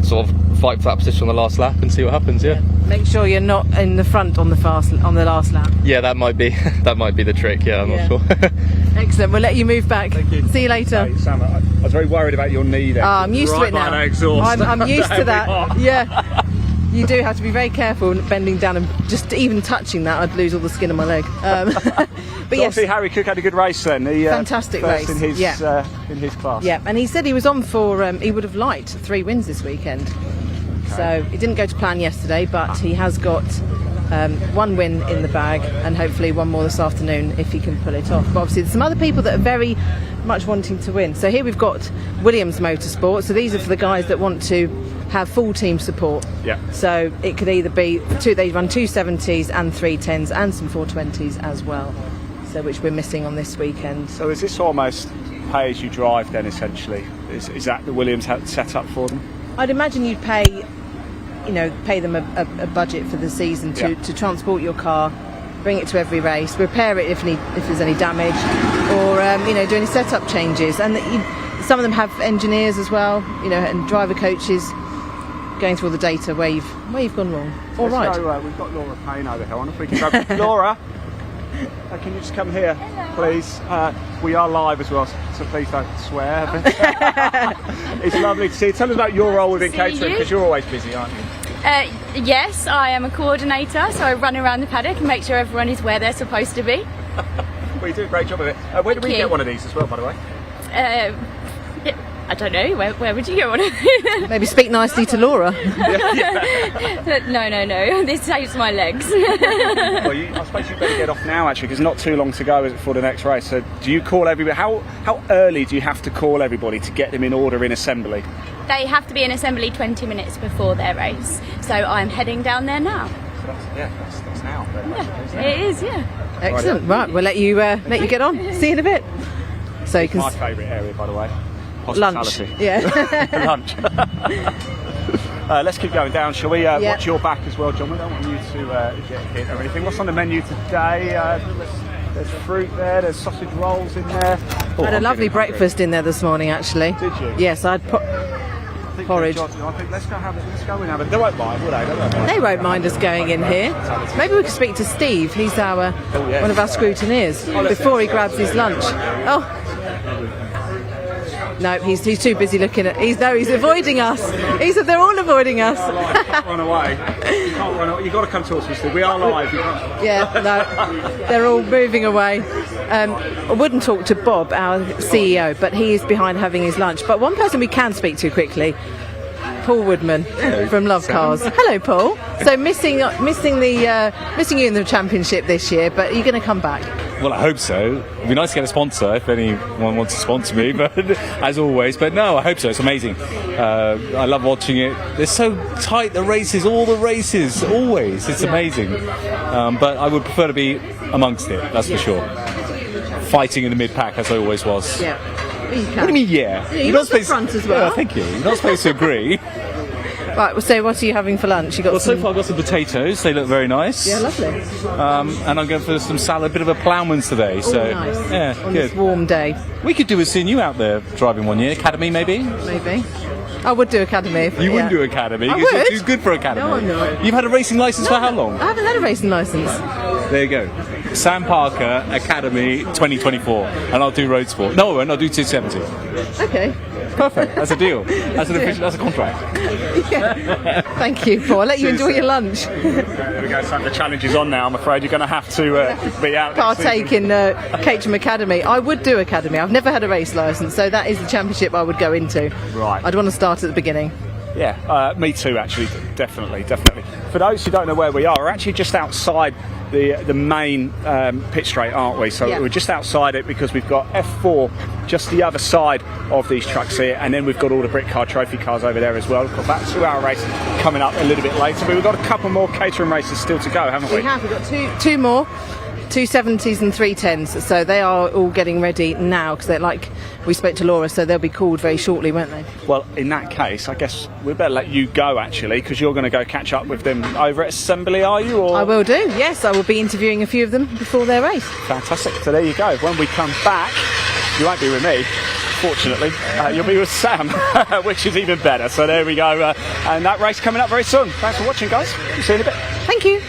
sort of fight for that position on the last lap and see what happens. Yeah. Make sure you're not in the front on the last lap. Yeah, that might be the trick. Yeah, I'm not sure. Excellent. We'll let you move back. Thank you. See you later. Hey, Sam, I was very worried about your knee there. I'm used to it now. I'm used to that. Yeah. You do have to be very careful bending down, and just even touching that, I'd lose all the skin on my leg. But yes, obviously Harry Cook had a good race then. Fantastic race in his class. Yeah, and he said he was on for. He would have liked 3 wins this weekend. So it didn't go to plan yesterday, but he has got 1 win in the bag, and hopefully 1 more this afternoon if he can pull it off. But obviously there's some other people that are very much wanting to win. So here we've got Williams Motorsport. So these are for the guys that want to have full team support. Yeah. So it could either be they run 270s and 310s and some 420s as well. So which we're missing on this weekend. So is this almost pay as you drive then, essentially? Is that the Williams set up for them? I'd imagine you'd pay them a budget for the season to transport your car, bring it to every race, repair it if there's any damage, or do any setup changes. And some of them have engineers as well, and driver coaches going through all the data where you've gone wrong. All right. So, we've got Laura Payne over here. I wonder if we can grab Laura. Can you just come here, please? We are live as well, so please don't swear. It's lovely to see you. Tell us about your role within Caterham, because you're always busy, aren't you? Yes, I am a coordinator, so I run around the paddock and make sure everyone is where they're supposed to be. Well, you do a great job of it. Where do we get one of these as well, by the way? I don't know, where would you get one of these? Maybe speak nicely to Laura. No, this saves my legs. Well, I suppose you better get off now, actually, because not too long to go for the next race. So do you call everybody? How early do you have to call everybody to get them in order in assembly? They have to be in assembly 20 minutes before their race, so I'm heading down there now. So that's now. It is, yeah. Excellent. Right, we'll let you get on. See you in a bit. So you can. My favourite area, by the way. Lunch. Yeah. Lunch. Let's keep going down, shall we? Watch your back as well, John. We don't want you to get hit or anything. What's on the menu today? There's fruit there, there's sausage rolls in there. I had a lovely breakfast in there this morning, actually. Did you? Yes, I had porridge. I think let's go and have it. They won't mind, will they? They won't mind us going in here. Maybe we could speak to Steve. He's one of our scrutineers before he grabs his lunch. Oh. No, he's too busy looking at. He's avoiding us. He said they're all avoiding us. You can't run away. You can't run away. You've got to come talk to us, Steve. We are live. Yeah, no, they're all moving away. I wouldn't talk to Bob, our CEO, but he is behind having his lunch. But one person we can speak to quickly, Paul Woodman from Love Cars. Hello, Paul. So missing you in the championship this year, but are you going to come back? Well, I hope so. It'd be nice to get a sponsor if anyone wants to sponsor me, but as always. But no, I hope so. It's amazing. I love watching it. They're so tight, the races, all the races, always. It's amazing. But I would prefer to be amongst it, that's for sure. Fighting in the mid-pack, as I always was. Yeah. What do you mean, yeah? You're not supposed front as well. Thank you. You're not supposed to agree. Right, so what are you having for lunch? You got Well, so some... far I've got some potatoes. They look very nice. Yeah, lovely. And I'm going for some salad, a bit of a ploughman's today. So Oh, nice. yeah, On good. this warm day. We could do with seeing you out there driving one year. Academy, maybe? Maybe. I would do Academy. If, You yeah. wouldn't do Academy. I You're would. too good for Academy. No, I'm not. You've had a racing licence for how long? I haven't had a racing licence. There you go. Sam Parker, Academy 2024. And I'll do Road Sport. No, I won't. I'll do 270. Okay. Perfect. That's a deal. That's an official, that's a contract. Thank you, Paul. I'll let you enjoy your lunch. There we go, Sam. The challenge is on now. I'm afraid you're going to have to be out. Partake in Caterham Academy. I would do Academy. I've never had a race licence, so that is the championship I would go into. Right. I'd want to start at the beginning. Yeah, me too, actually. Definitely. For those who don't know where we are, we're actually just outside the main pit straight, aren't we? So Yeah. we're just outside it because we've got F4 just the other side of these trucks here, and then we've got all the Britcar Trophy cars over there as well. We've got that 2-hour race coming up a little bit later, but we've got a couple more Caterham races still to go, haven't we? We have. We've got two more. 270s and 310s, so they are all getting ready now because they're like we spoke to Laura, so they'll be called very shortly, won't they? Well, in that case, I guess we better let you go actually, because you're going to go catch up with them over at Assembly, are you? Or? I will do. Yes, I will be interviewing a few of them before their race. Fantastic. So there you go. When we come back, you won't be with me. Fortunately, you'll be with Sam, which is even better. So there we go. And that race coming up very soon. Thanks for watching, guys. See you in a bit. Thank you.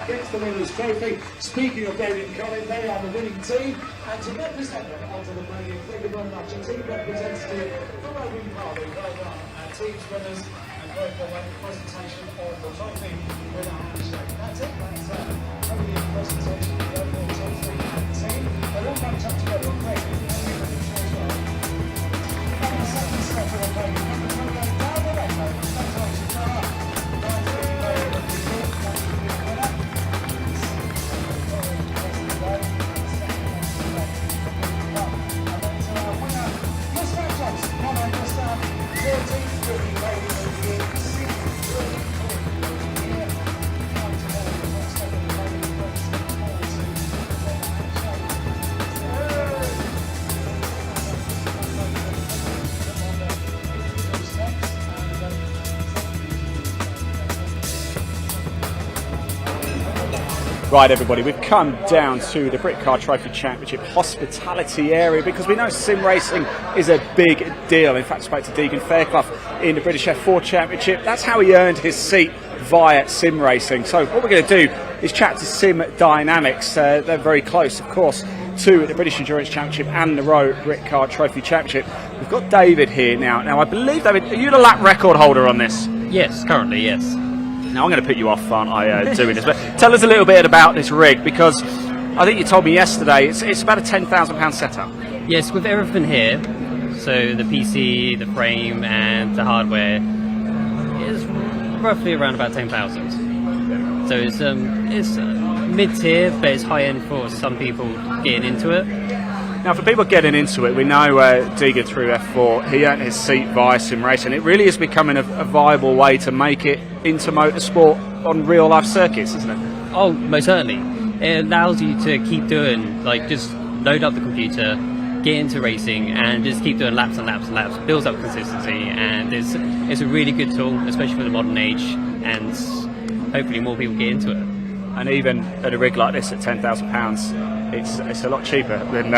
Gets the winner's trophy. Speaking of David and Colin, they are the winning team, and to represent them onto the podium, thank you very much. A team representative from Owen Parley. Well done, our team's winners, and very well done presentation of the trophy with our handshake. That's it. That's the presentation of the overall trophy and the team. They're all backed up together on great. And the second step of the podium, number 28 down the red line. Congratulations, Tara. Right, everybody, we've come down to the Britcar Trophy Championship hospitality area because we know sim racing is a big deal. In fact, I spoke to Deegan Fairclough in the British F4 Championship. That's how he earned his seat via sim racing. So what we're going to do is chat to Sim Dynamics. They're very close, of course, to the British Endurance Championship and the Road Britcar Trophy Championship. We've got David here now. Now, I believe, David, are you the lap record holder on this? Yes, currently, yes. Now I'm going to put you off, aren't I, doing this? But tell us a little bit about this rig, because I think you told me yesterday it's about a £10,000 setup. Yes, with everything here, so the PC, the frame, and the hardware is roughly around about 10,000. So it's mid-tier, but it's high-end for some people getting into it. Now, for people getting into it, we know Deegan through F4, he earned his seat via sim racing. It really is becoming a viable way to make it into motorsport on real-life circuits, isn't it? Oh, most certainly. It allows you to keep doing, like, just load up the computer, get into racing, and just keep doing laps and laps and laps. Builds up consistency, and it's a really good tool, especially for the modern age, and hopefully more people get into it. And even at a rig like this at £10,000, it's a lot cheaper than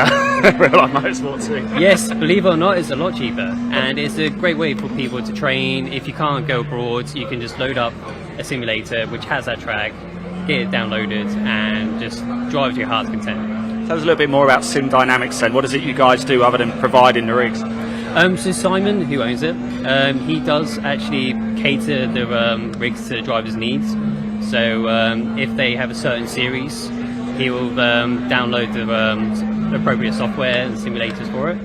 real-life motorsport too. Yes, believe it or not, it's a lot cheaper, and it's a great way for people to train. If you can't go abroad, you can just load up a simulator which has that track, get it downloaded, and just drive to your heart's content. Tell us a little bit more about Sim Dynamics then. What is it you guys do other than providing the rigs? So Simon, who owns it, he does actually cater the rigs to the driver's needs. So if they have a certain series, he will download the appropriate software and simulators for it.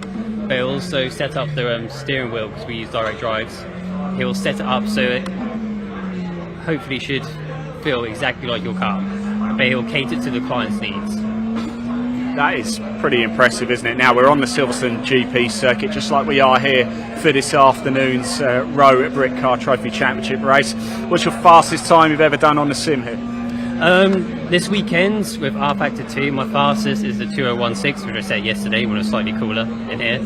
But he'll also set up the steering wheel, because we use direct drives. He'll set it up so hopefully should feel exactly like your car, but he'll cater to the client's needs. That is pretty impressive, isn't it? Now we're on the Silverstone GP circuit, just like we are here for this afternoon's row at Britcar Trophy Championship race. What's your fastest time you've ever done on the sim here? This weekend with R Factor 2, my fastest is the 2016, which I set yesterday when it was slightly cooler in here.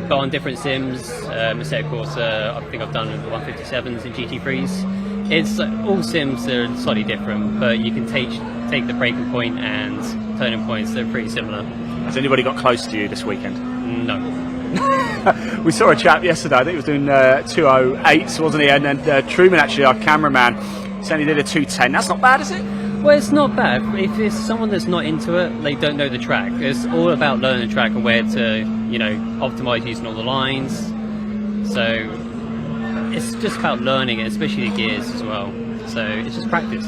But on different sims, Mercedes Corsa, I think I've done 157s and GT3s. It's all sims are slightly different, but you can take the braking point and turning points, they're pretty similar. Has anybody got close to you this weekend? No. We saw a chap yesterday, I think he was doing 208s, wasn't he? And then Truman, actually, our cameraman, said he did a 210. That's not bad, is it? Well, it's not bad. If it's someone that's not into it, they don't know the track. It's all about learning the track and where to, optimise using all the lines. So it's just about learning it, especially the gears as well. So it's just practice.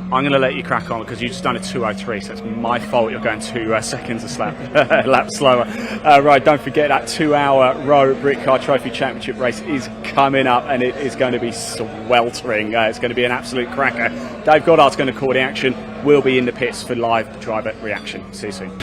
I'm going to let you crack on because you've just done a 203, so it's my fault you're going 2 seconds a lap slower. Right, don't forget that 2-hour row Britcar Trophy Championship race is coming up, and it is going to be sweltering. It's going to be an absolute cracker. Dave Goddard's going to call the action. We'll be in the pits for live driver reaction. See you soon.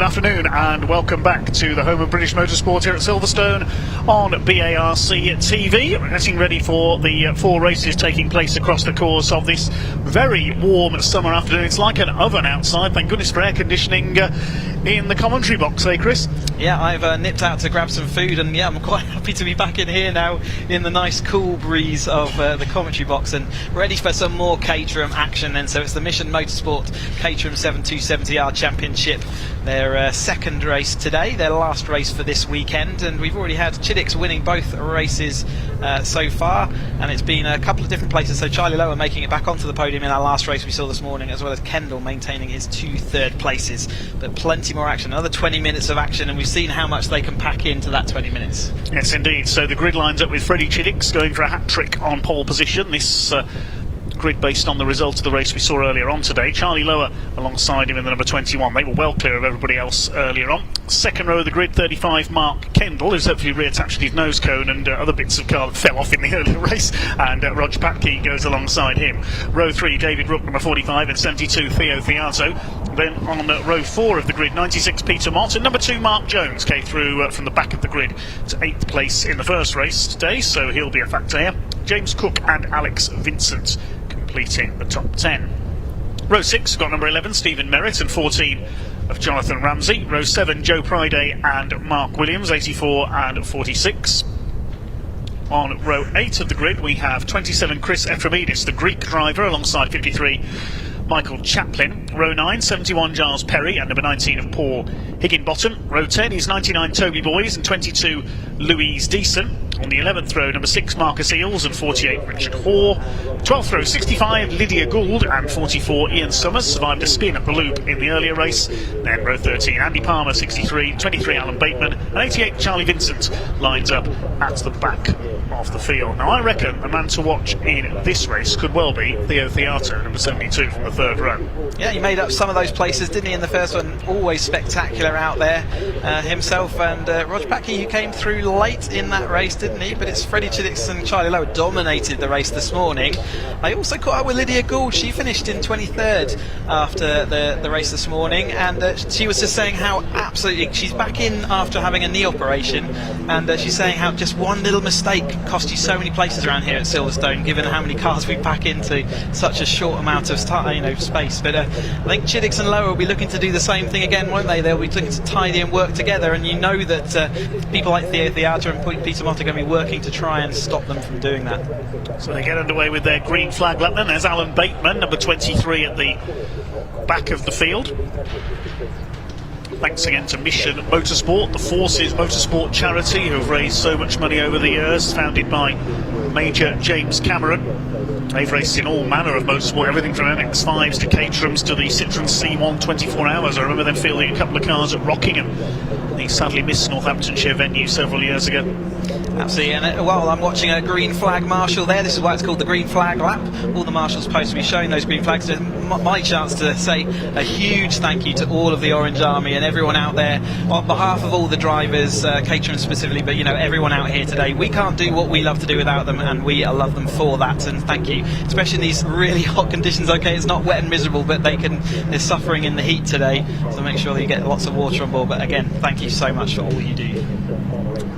afternoon and welcome back to the home of British Motorsport here at Silverstone on BARC TV. We're getting ready for the 4 races taking place across the course of this very warm summer afternoon. It's like an oven outside, thank goodness for air conditioning in the commentary box, Chris? Yeah, I've nipped out to grab some food, and yeah, I'm quite happy to be back in here now in the nice cool breeze of the commentary box and ready for some more Caterham action then. So it's the Mission Motorsport Caterham 7270R Championship, their second race today, their last race for this weekend, and we've already had Chiddix winning both races so far, and it's been a couple of different places. So Charlie Lower making it back onto the podium in our last race we saw this morning, as well as Kendall maintaining his 2 third places, but plenty more action, another 20 minutes of action, and we've seen how much they can pack into that 20 minutes. Yes indeed, so the grid lines up with Freddie Chiddix going for a hat-trick on pole position. This grid based on the result of the race we saw earlier on today. Charlie Lower alongside him in the number 21. They were well clear of everybody else earlier on. Second row of the grid, 35, Mark Kendall, who's hopefully reattached his nose cone and other bits of car that fell off in the earlier race, and Roger Patke goes alongside him. Row 3, David Rook, number 45, and 72, Theo Theato. Then on row 4 of the grid, 96, Peter Mott, and number 2, Mark Jones, came through from the back of the grid to 8th place in the first race today, so he'll be a factor here. James Cook and Alex Vincent completing the top 10. Row 6 got number 11, Stephen Merritt, and 14 of Jonathan Ramsey. Row 7, Joe Priday and Mark Williams, 84 and 46. On row 8 of the grid we have 27, Chris Ephraimidis, the Greek driver, alongside 53, Michael Chaplin. Row 9, 71, Giles Perry, and number 19 of Paul Higginbottom. Row 10 is 99, Toby Boys, and 22, Louise Deason. On the 11th row, number 6, Marcus Eels, and 48, Richard Hoare. 12th row, 65, Lydia Gould, and 44, Ian Summers, survived a spin at the loop in the earlier race. Then row 13, Andy Palmer, 63, 23, Alan Bateman, and 88, Charlie Vincent lines up at the back of the field. Now I reckon the man to watch in this race could well be Theo Theato, number 72 from the 3rd row. Yeah, he made up some of those places, didn't he, in the first one? Always spectacular out there himself, and Roger Patke, who came through late in that race, didn't he? But it's Freddie Chiddix and Charlie Lowe dominated the race this morning. I also caught up with Lydia Gould. She finished in 23rd after the race this morning, and she was just saying how absolutely she's back in after having a knee operation, and she's saying how just one little mistake cost you so many places around here at Silverstone, given how many cars we pack into such a short amount of space. But I think Chiddix and Lowe will be looking to do the same thing again, won't they? They'll be looking to tidy and work together, and you know that people like Theo Theato and Peter Mott are going to be working to try and stop them from doing that. So they get underway with their green flag lap then. There's Alan Bateman, number 23 at the back of the field. Thanks again to Mission Motorsport, the Forces Motorsport charity, who have raised so much money over the years, founded by Major James Cameron. They've raced in all manner of motorsport, everything from MX-5s to Caterhams to the Citroen C1 24 Hours. I remember them fielding a couple of cars at Rockingham, the sadly missed Northamptonshire venue several years ago. Absolutely, and while I'm watching a green flag marshal there, this is why it's called the green flag lap. All the marshals supposed to be showing those green flags. So my chance to say a huge thank you to all of the Orange Army and everyone out there on behalf of all the drivers, Caterham specifically, but you know, everyone out here today. We can't do what we love to do without them, and we love them for that, and thank you, especially in these really hot conditions. Okay, it's not wet and miserable, but they're suffering in the heat today, so make sure that you get lots of water on board. But again, thank you so much for all you do.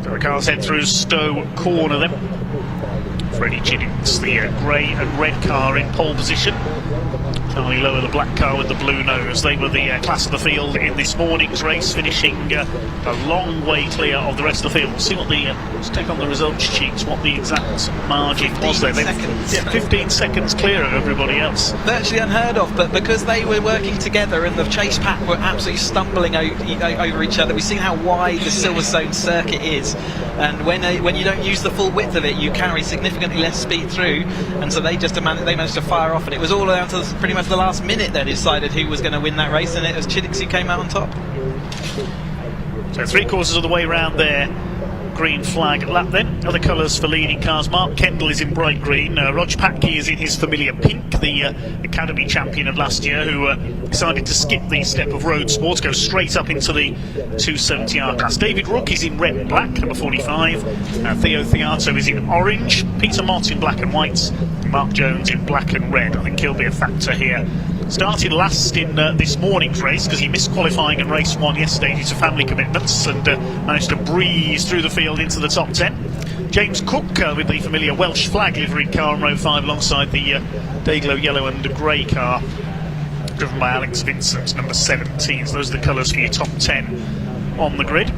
The cars head through Stowe Corner then. Freddie Chiddix, the grey and red car in pole position. Charlie Lower, the black car with the blue nose. They were the class of the field in this morning's race, finishing a long way clear of the rest of the field. We'll see what let's take on the results sheets, what the exact margin was there. 15 seconds clear of everybody else. Virtually unheard of, but because they were working together and the chase pack were absolutely stumbling over each other. We've seen how wide the Silverstone circuit is, and when you don't use the full width of it, you carry significantly less speed through, and so they managed to fire off, and it was all down to pretty much the last minute they decided who was going to win that race, and it was Chiddix who came out on top. So 3/4 of the way round there. Green flag lap then. Other colours for leading cars. Mark Kendall is in bright green. Roger Patke is in his familiar pink, the Academy champion of last year, who decided to skip the step of road sport, go straight up into the 270R class. David Rook is in red and black, number 45. Theo Theato is in orange. Peter Mott in black and white. Mark Jones in black and red. I think he'll be a factor here started last in this morning's race because he missed qualifying in race 1 yesterday due to family commitments, and managed to breeze through the field into the top 10. James Cook with the familiar Welsh flag liveried car on row 5 alongside the Dayglow yellow and grey car driven by Alex Vincent, number 17. So those are the colours for your top 10 on the grid.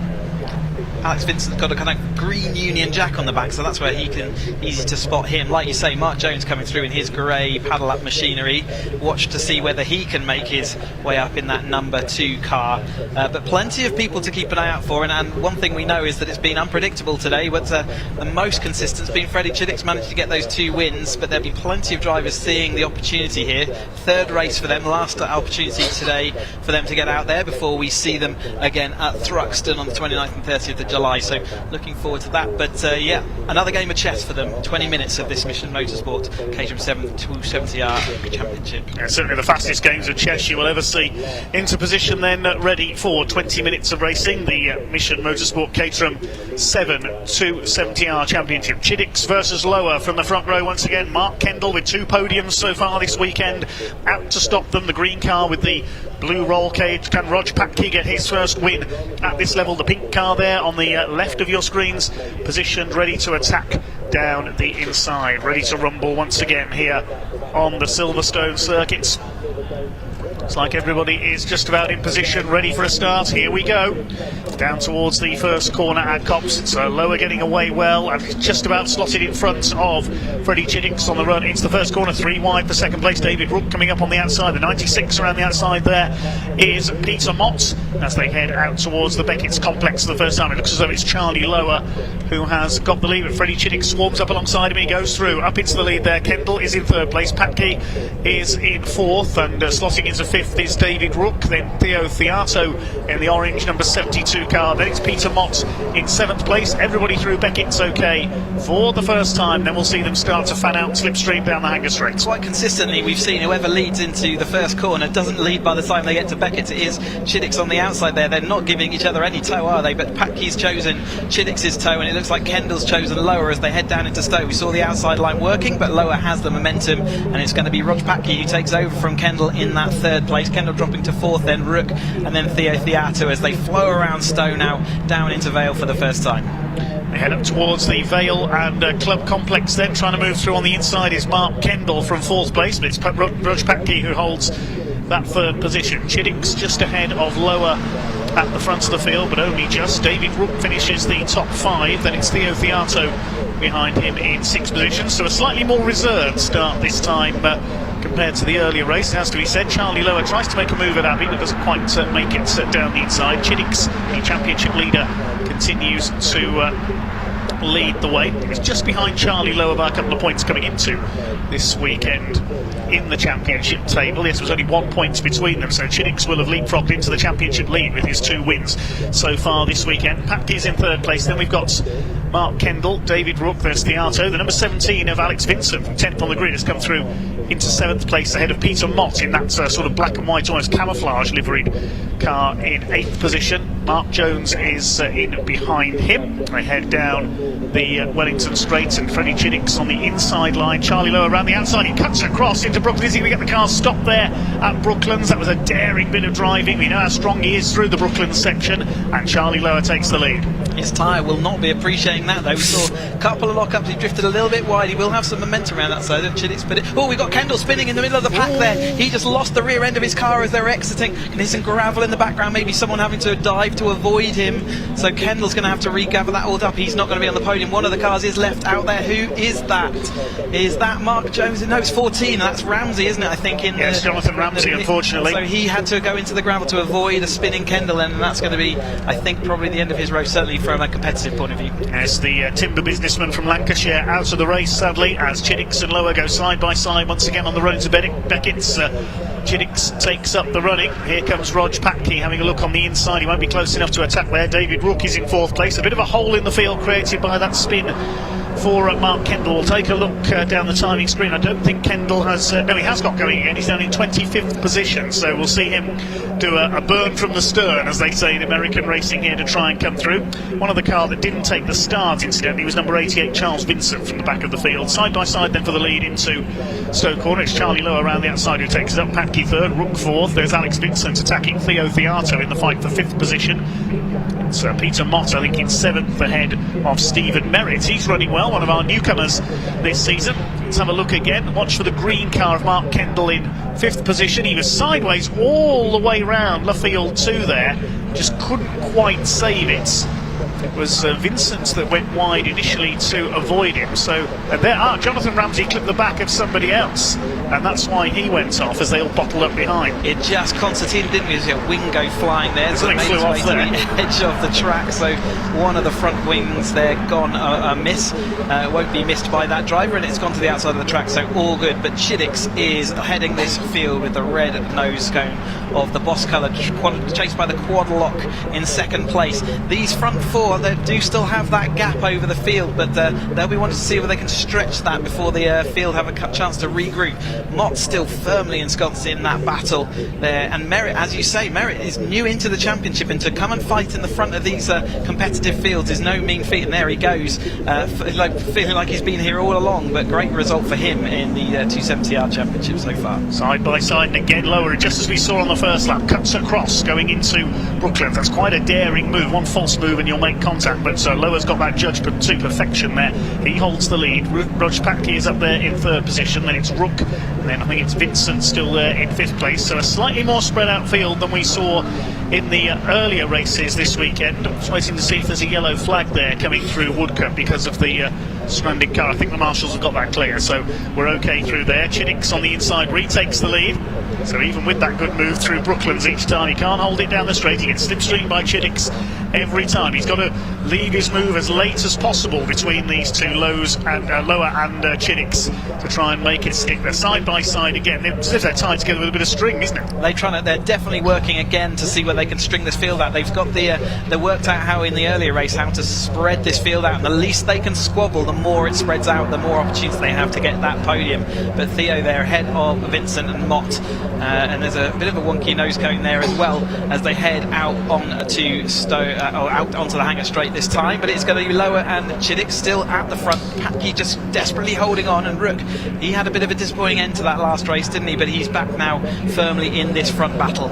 Alex Vincent's got a kind of green Union Jack on the back, so that's where he can easy to spot him. Like you say, Mark Jones coming through in his grey paddle up machinery. Watch to see whether he can make his way up in that number 2 car. But plenty of people to keep an eye out for, and one thing we know is that it's been unpredictable today. But the most consistent has been Freddie Chiddick's managed to get those 2 wins, but there'll be plenty of drivers seeing the opportunity here. 3rd race for them, last opportunity today for them to get out there before we see them again at Thruxton on the 29th and 30th of July, so looking forward to that. But yeah, another game of chess for them. 20 minutes of this Mission Motorsport Caterham 270R Championship. Yeah, certainly the fastest games of chess you will ever see. Into position then, ready for 20 minutes of racing. The Mission Motorsport Caterham 270R Championship. Chiddicks versus Lower from the front row once again. Mark Kendall with 2 podiums so far this weekend. Out to stop them, the green car with the blue roll cage. Can Rog Patke get his first win at this level? The pink car there on the left of your screens, positioned ready to attack down the inside, ready to rumble once again here on the Silverstone circuits. Looks like everybody is just about in position, ready for a start. Here we go. Down towards the first corner at Copse. So Lower getting away well and just about slotted in front of Freddie Chiddicks on the run into the first corner. 3 wide for second place. David Rook coming up on the outside. The 96 around the outside there is Peter Mott as they head out towards the Beckett's complex for the first time. It looks as though it's Charlie Lower who has got the lead, but Freddie Chiddicks swarms up alongside him. He goes through, up into the lead there. Kendall is in 3rd place. Patke is in 4th, and slotting into 5th is David Rook. Then Theo Theato in the orange number 72 car. Then it's Peter Mott in 7th place. Everybody through Beckett's okay for the first time. Then we'll see them start to fan out slipstream down the hanger straight. Quite consistently we've seen whoever leads into the first corner doesn't lead by the time they get to Beckett's. It is Chiddicks on the outside there. They're not giving each other any toe, are they? But Patke's chosen Chiddick's toe, and it looks like Kendall's chosen Lower as they head down into Stowe. We saw the outside line working, but Lower has the momentum, and it's going to be Rog Patke who takes over from Kendall in that 3rd place. Kendall dropping to 4th, then Rook, and then Theo Theato as they flow around Stowe now down into Vale for the first time. They head up towards the Vale and Club complex then. Trying to move through on the inside is Mark Kendall from 4th place, but it's Rog Patke who holds that 3rd position. Chiddicks just ahead of Lower at the front of the field, but only just. David Rook finishes the top 5, then it's Theo Theato behind him in 6th position. So a slightly more reserved start this time compared to the earlier race, it has to be said. Charlie Lower tries to make a move at Abbey, but doesn't quite make it down the inside. Chiddicks, the championship leader, continues to lead the way. It's just behind Charlie Lower by a couple of points coming into this weekend in the championship table. Yes, there was only 1 point between them, so Chiddicks will have leapfrogged into the championship lead with his 2 wins so far this weekend. Patke's in 3rd place. Then we've got Mark Kendall, David Rook, there's Theato. The number 17 of Alex Vincent from 10th on the grid has come through into 7th place ahead of Peter Mott in that sort of black and white, almost camouflage liveried car in 8th position. Mark Jones is in behind him. They head down the Wellington Straight, and Freddie Chiddicks on the inside line. Charlie Lower around the outside. He cuts across into Brooklands. He's going to get the car stopped there at Brooklands. That was a daring bit of driving. We know how strong he is through the Brooklands section, and Charlie Lower takes the lead. His tyre will not be appreciating that though. We saw a couple of lockups. He drifted a little bit wide. He will have some momentum around that side of Chiddicks. But oh, we've got Kendall spinning in the middle of the pack there. He just lost the rear end of his car as they were exiting. And there's some gravel in the background. Maybe someone having to dive to avoid him. So Kendall's going to have to regather that all up. He's not going to be on the podium. One of the cars is left out there. Who is that? Is that Mark Jones? No, it's 14. That's Ramsey, isn't it? I think. Yes, Jonathan Ramsey, unfortunately. So he had to go into the gravel to avoid a spinning Kendall, and that's going to be, I think, probably the end of his road, certainly from a competitive point of view. As the timber businessman from Lancashire out of the race, sadly, as Chiddicks and Lower go side by side once again on the road to Beckett's. Chiddicks takes up the running. Here comes Rog Patke having a look on the inside. He won't be close enough to attack there. David Rook is in 4th place. A bit of a hole in the field created by that spin for Mark Kendall. We'll take a look down the timing screen. I don't think Kendall has... no, he has got going again. He's down in 25th position, so we'll see him do a burn from the stern, as they say in American racing here, to try and come through. One of the car that didn't take the start, incidentally, was number 88, Charles Vincent, from the back of the field. Side by side then for the lead into Stoke Corner. It's Charlie Lower around the outside who takes it up. Patke Patke third, Rook fourth. There's Alex Vincent attacking Theo Theato in the fight for 5th position. It's Peter Mott, I think, in 7th ahead of Stephen Merritt. He's running well, one of our newcomers this season. Let's have a look again. Watch for the green car of Mark Kendall in 5th position. He was sideways all the way round Luffield 2 there, just couldn't quite save it. It was Vincent that went wide initially to avoid him. So Jonathan Ramsey clipped the back of somebody else, and that's why he went off as they all bottled up behind. It just concertinaed, didn't we? There's a wing go flying there. So it made its way to the edge of the track. So one of the front wings there gone a miss. Won't be missed by that driver, and it's gone to the outside of the track. So all good. But Chiddix is heading this field with the red nose cone of the Boss colour, chased by the Quad Lock in 2nd place. These front 4, they do still have that gap over the field, but they'll be wanting to see whether they can stretch that before the field have a chance to regroup. Mott still firmly ensconced in that battle there, and Merritt, as you say, Merritt is new into the championship, and to come and fight in the front of these competitive fields is no mean feat, and there he goes, feeling like he's been here all along. But great result for him in the 270R championship so far. Side by side, and again lower, just as we saw on the first lap, cuts across going into Brooklands. That's quite a daring move, one false move and you'll make contact, but Lower's got that judged to perfection there. He holds the lead. Roger Patke is up there in 3rd position, then it's Rook, and then I think it's Vincent still there in 5th place. So a slightly more spread out field than we saw in the earlier races this weekend. Just waiting to see if there's a yellow flag there coming through Woodcote because of the stranded car. I think the marshals have got that clear, so we're okay through there. Chiddix on the inside retakes the lead. So even with that good move through Brooklands each time, he can't hold it down the straight. He gets slipstreamed by Chiddix every time. He's got to leave his move as late as possible between these two, Lower and Chiddix, to try and make it stick. They're side by side again. It's as if they're tied together with a bit of string, isn't it? They're definitely working again to see where they can string this field out. They've got they worked out how in the earlier race how to spread this field out, and the least they can squabble, the more it spreads out, the more opportunities they have to get that podium. But Theo there ahead of Vincent and Mott, and there's a bit of a wonky nose cone there as well as they head out onto out onto the Hanger Straight this time. But it's going to be Lower and Chiddix still at the front. Patke just desperately holding on, and Rook, he had a bit of a disappointing end to that last race, didn't he? But he's back now firmly in this front battle.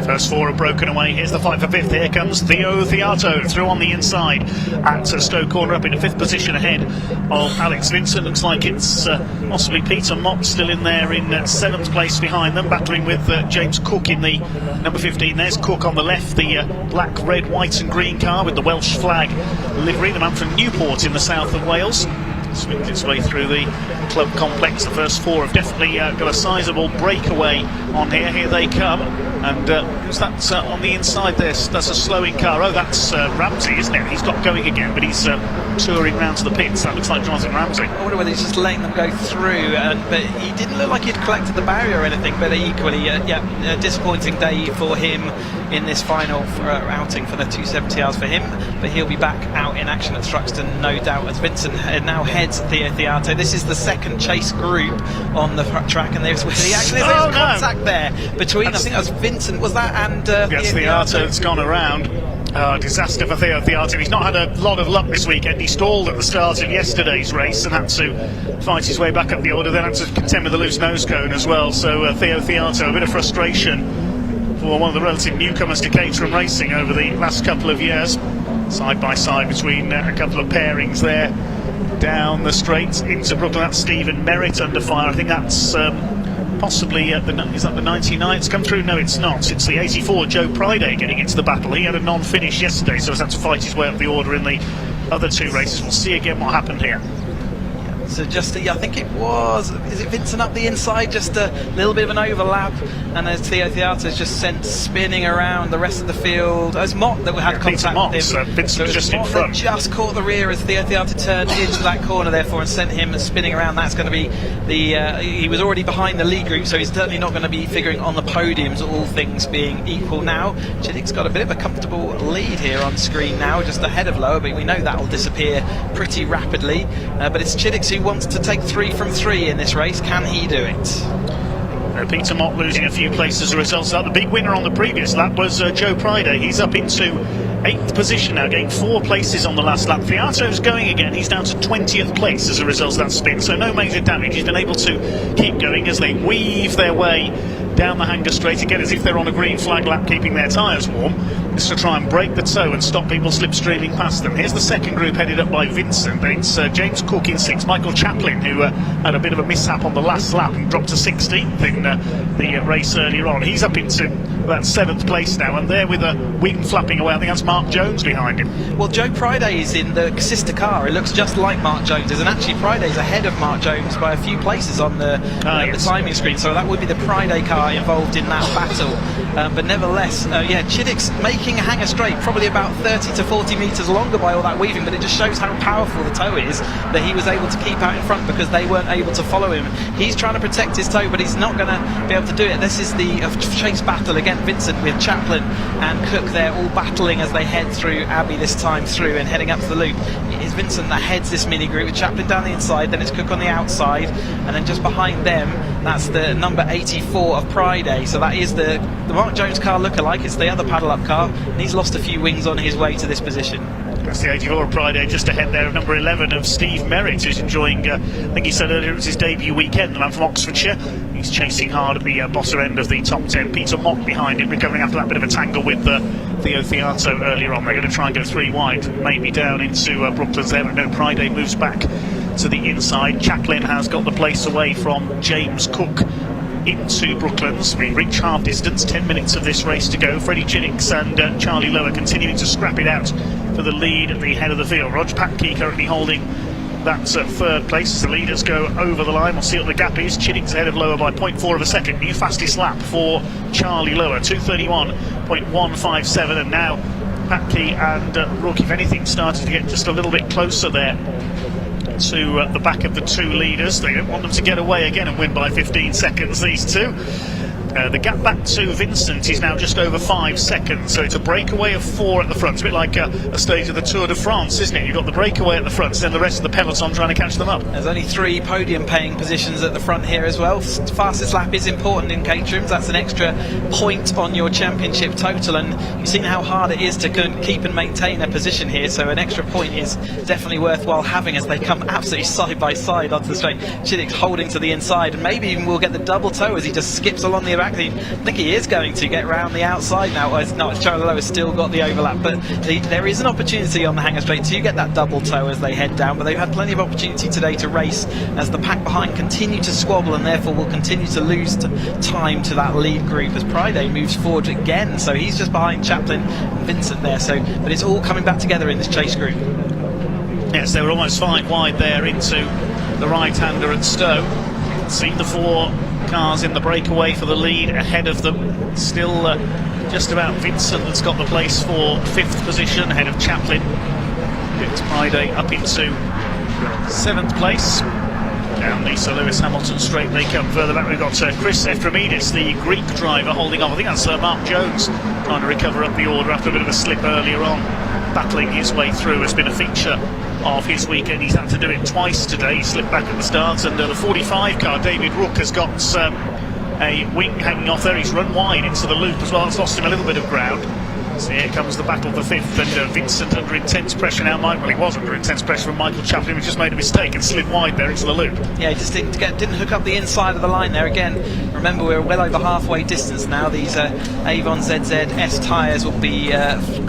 First 4 are broken away. Here's the fight for 5th. Here comes Theo Theato through on the inside at Stowe Corner, up in 5th position ahead of Alex Vincent. Looks like it's possibly Peter Mott still in there in 7th place behind them, battling with James Cook in the number 15. There's Cook on the left, the black, red, white and green car with the Welsh flag livery, the man from Newport in the south of Wales. Swings its way through the club complex. The first 4 have definitely got a sizable breakaway on here. Here they come, and who's that on the inside there? That's a slowing car. Oh, that's Ramsey, isn't it? He's got going again, but he's touring round to the pits. That looks like Jonathan Ramsey. I wonder whether he's just letting them go through, but he didn't look like he'd collected the barrier or anything. But equally, a disappointing day for him in this final outing for the 270Rs for him. But he'll be back out in action at Thruxton, no doubt, as Vincent now heads Theo Theato. This is the second chase group on the track, and there's contact there between, I think that was Vincent, was that, and yes, Theato that's gone around. Disaster for Theo Theato. He's not had a lot of luck this weekend. He stalled at the start of yesterday's race and had to fight his way back up the order, then had to contend with the loose nose cone as well. So Theo Theato, a bit of frustration for one of the relative newcomers to Caterham racing over the last couple of years. Side by side between a couple of pairings there down the straight into Brooklyn. That's Stephen Merritt under fire. I think that's possibly is that the 99? It's come through. No, it's not. It's the 84 Joe Priday getting into the battle. He had a non-finish yesterday, so he's had to fight his way up the order in the other 2 races. We'll see again what happened here. So just, I think it was, is it Vincent up the inside, just a little bit of an overlap, and as Theo Theato's just sent spinning around the rest of the field. It was Mott that had contact with him. Vincent was just in front. Just caught the rear as Theo Theato turned into that corner, therefore, and sent him spinning around. That's going to be he was already behind the lead group, so he's certainly not going to be figuring on the podiums, all things being equal now. Chiddix got a bit of a comfortable lead here on screen now, just ahead of Lower, but we know that will disappear pretty rapidly. But it's Chiddix who wants to take 3 from 3 in this race. Can he do it? Peter Mott losing a few places as a result of that. The big winner on the previous lap was Joe Priday. He's up into 8th position now, getting 4 places on the last lap. Theato's going again. He's down to 20th place as a result of that spin, so no major damage. He's been able to keep going as they weave their way down the hanger straight again as if they're on a green flag lap, keeping their tyres warm. This is to try and break the toe and stop people slipstreaming past them. Here's the second group headed up by Vincent. It's James Cook in 6th, Michael Chaplin, who had a bit of a mishap on the last lap and dropped to 16th in the race earlier on. He's up into that 7th place now, and there with a wing flapping away, I think that's Mark Jones behind him. Well, Joe Priday is in the sister car. It looks just like Mark Jones's, and actually Priday's ahead of Mark Jones by a few places on the timing screen, so that would be the Priday car involved in that battle. But nevertheless, Chiddick's making a hanger straight, probably about 30 to 40 metres longer by all that weaving, but it just shows how powerful the toe is that he was able to keep out in front because they weren't able to follow him. He's trying to protect his toe, but he's not going to be able to do it. This is the chase battle again, Vincent with Chaplin and Cook there all battling as they head through Abbey this time through and heading up to the loop. It is Vincent that heads this mini group with Chaplin down the inside, then it's Cook on the outside, and then just behind them that's the number 84 of Priday. So that is the Mark Jones car lookalike. It's the other paddle up car, and he's lost a few wings on his way to this position. That's the 84 of Priday, just ahead there of number 11 of Steve Merritt, who's enjoying, I think he said earlier it was his debut weekend, the man from Oxfordshire. He's chasing hard at the bottom end of the top 10. Peter Mock behind him, recovering after that bit of a tangle with Theo Theato earlier on. They're going to try and go 3 wide, maybe down into Brooklands there, but no, Priday moves back to the inside. Chaplin has got the place away from James Cook into Brooklands. We reach half distance, 10 minutes of this race to go. Freddie Chinnix and Charlie Lower continuing to scrap it out for the lead at the head of the field. Roger Patke currently holding that 3rd place as the leaders go over the line. We'll see what the gap is. Chinnix ahead of Lower by 0.4 of a second. New fastest lap for Charlie Lower, 2:31.157, and now Patke and Rook, if anything, started to get just a little bit closer there to the back of the 2 leaders. They don't want them to get away again and win by 15 seconds, these two. The gap back to Vincent is now just over 5 seconds, so it's a breakaway of 4 at the front. It's a bit like a stage of the Tour de France, isn't it? You've got the breakaway at the front, then the rest of the peloton trying to catch them up. There's only 3 podium paying positions at the front here as well. Fastest lap is important in Caterham's. That's an extra point on your championship total, and you've seen how hard it is to keep and maintain a position here, so an extra point is definitely worthwhile having as they come absolutely side by side onto the straight. Chiddick holding to the inside, and maybe even we'll get the double toe as he just skips along the back. I think he is going to get round the outside now. It's not, Charlie Lowe has still got the overlap, but there is an opportunity on the hanger straight to get that double toe as they head down, but they've had plenty of opportunity today to race as the pack behind continue to squabble, and therefore will continue to lose time to that lead group as Priday moves forward again, so he's just behind Chaplin and Vincent there, but it's all coming back together in this chase group. Yes, they were almost 5 wide there into the right-hander at Stowe. See the 4 cars in the breakaway for the lead ahead of them. Still just about Vincent that's got the place for 5th position ahead of Chaplin. It's Priday up into 7th place. Down the Sir Lewis Hamilton straight they come. Further back we've got Chris Efremidis, the Greek driver, holding off. I think that's Mark Jones trying to recover up the order after a bit of a slip earlier on. Battling his way through has been a feature of his weekend. He's had to do it twice today. He slipped back at the start, and the 45 car, David Rook, has got a wing hanging off there. He's run wide into the loop as well. It's lost him a little bit of ground. So here comes the battle for 5th, and Vincent under intense pressure now. Well, he was under intense pressure from Michael Chaplin, who just made a mistake and slid wide there into the loop. Yeah, he just didn't hook up the inside of the line there again. Remember, we're well over halfway distance now. These Avon ZZ-S tyres will be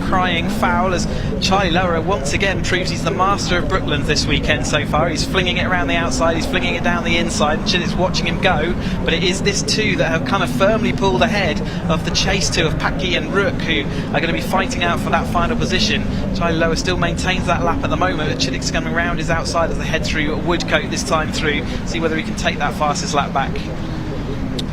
crying foul as Charlie Lower once again proves he's the master of Brooklands this weekend so far. He's flinging it around the outside, he's flinging it down the inside, and Chiddick's watching him go, but it is this 2 that have kind of firmly pulled ahead of the chase 2 of Patke and Rook, who are going to be fighting out for that final position. Charlie Lower still maintains that lap at the moment, but Chiddick's coming round his outside as they head through Woodcote this time through, see whether he can take that fastest lap back.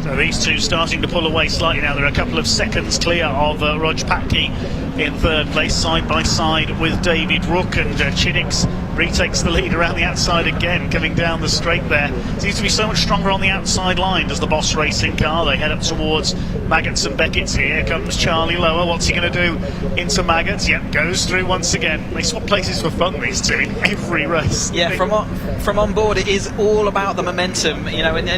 So these 2 starting to pull away slightly now. They're a couple of seconds clear of Roger Patke in 3rd place, side by side with David Rook, and Chiddick retakes the lead around the outside again, coming down the straight there. Seems to be so much stronger on the outside line, does the Boss Racing car. They head up towards Maggots and Beckett's. Here comes Charlie Lower. What's he going to do into Maggots? Yep, goes through once again. They swap places for fun, these 2, in every race. Yeah, from on board it is all about the momentum, you know, and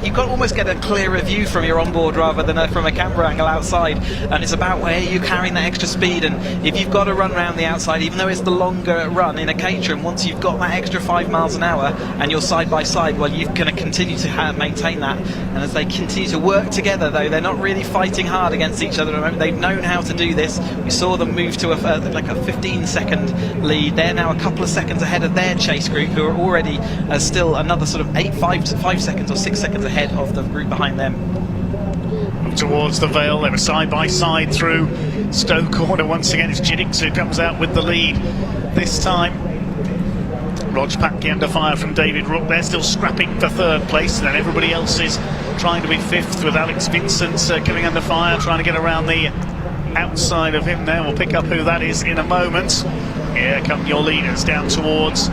you've got to almost get a clearer view from your onboard rather than from a camera angle outside, and it's about where you're carrying that extra speed, and if you've got to run around the outside, even though it's the longer run in a Caterham, once you've got that extra 5 miles an hour and you're side by side, well, you're going to continue to maintain that. And as they continue to work together, though, they're not really fighting hard against each other at the moment. They've known how to do this. We saw them move to a 15-second lead. They're now a couple of seconds ahead of their chase group, who are already still another sort of 5 seconds or 6 seconds ahead of the group behind them. Towards the Vale, they were side by side through Stowe Corner. Once again, it's Chiddix who comes out with the lead this time. Rog Patke under fire from David Rook. They're still scrapping for third place, and then everybody else is trying to be fifth, with Alex Vincent coming under fire, trying to get around the outside of him there. We'll pick up who that is in a moment. Here come your leaders down towards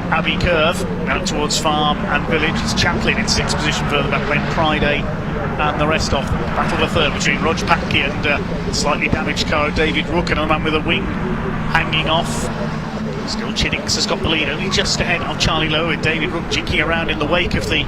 Abbey Curve, out towards Farm and Village. It's Chaplin in 6th position further back, then Friday and the rest off. Battle of the third between Rog Patke and slightly damaged car David Rook, and a man with a wing hanging off. Still Chiddix has got the lead, only just ahead of Charlie Lowe, with David Rook jinking around in the wake of the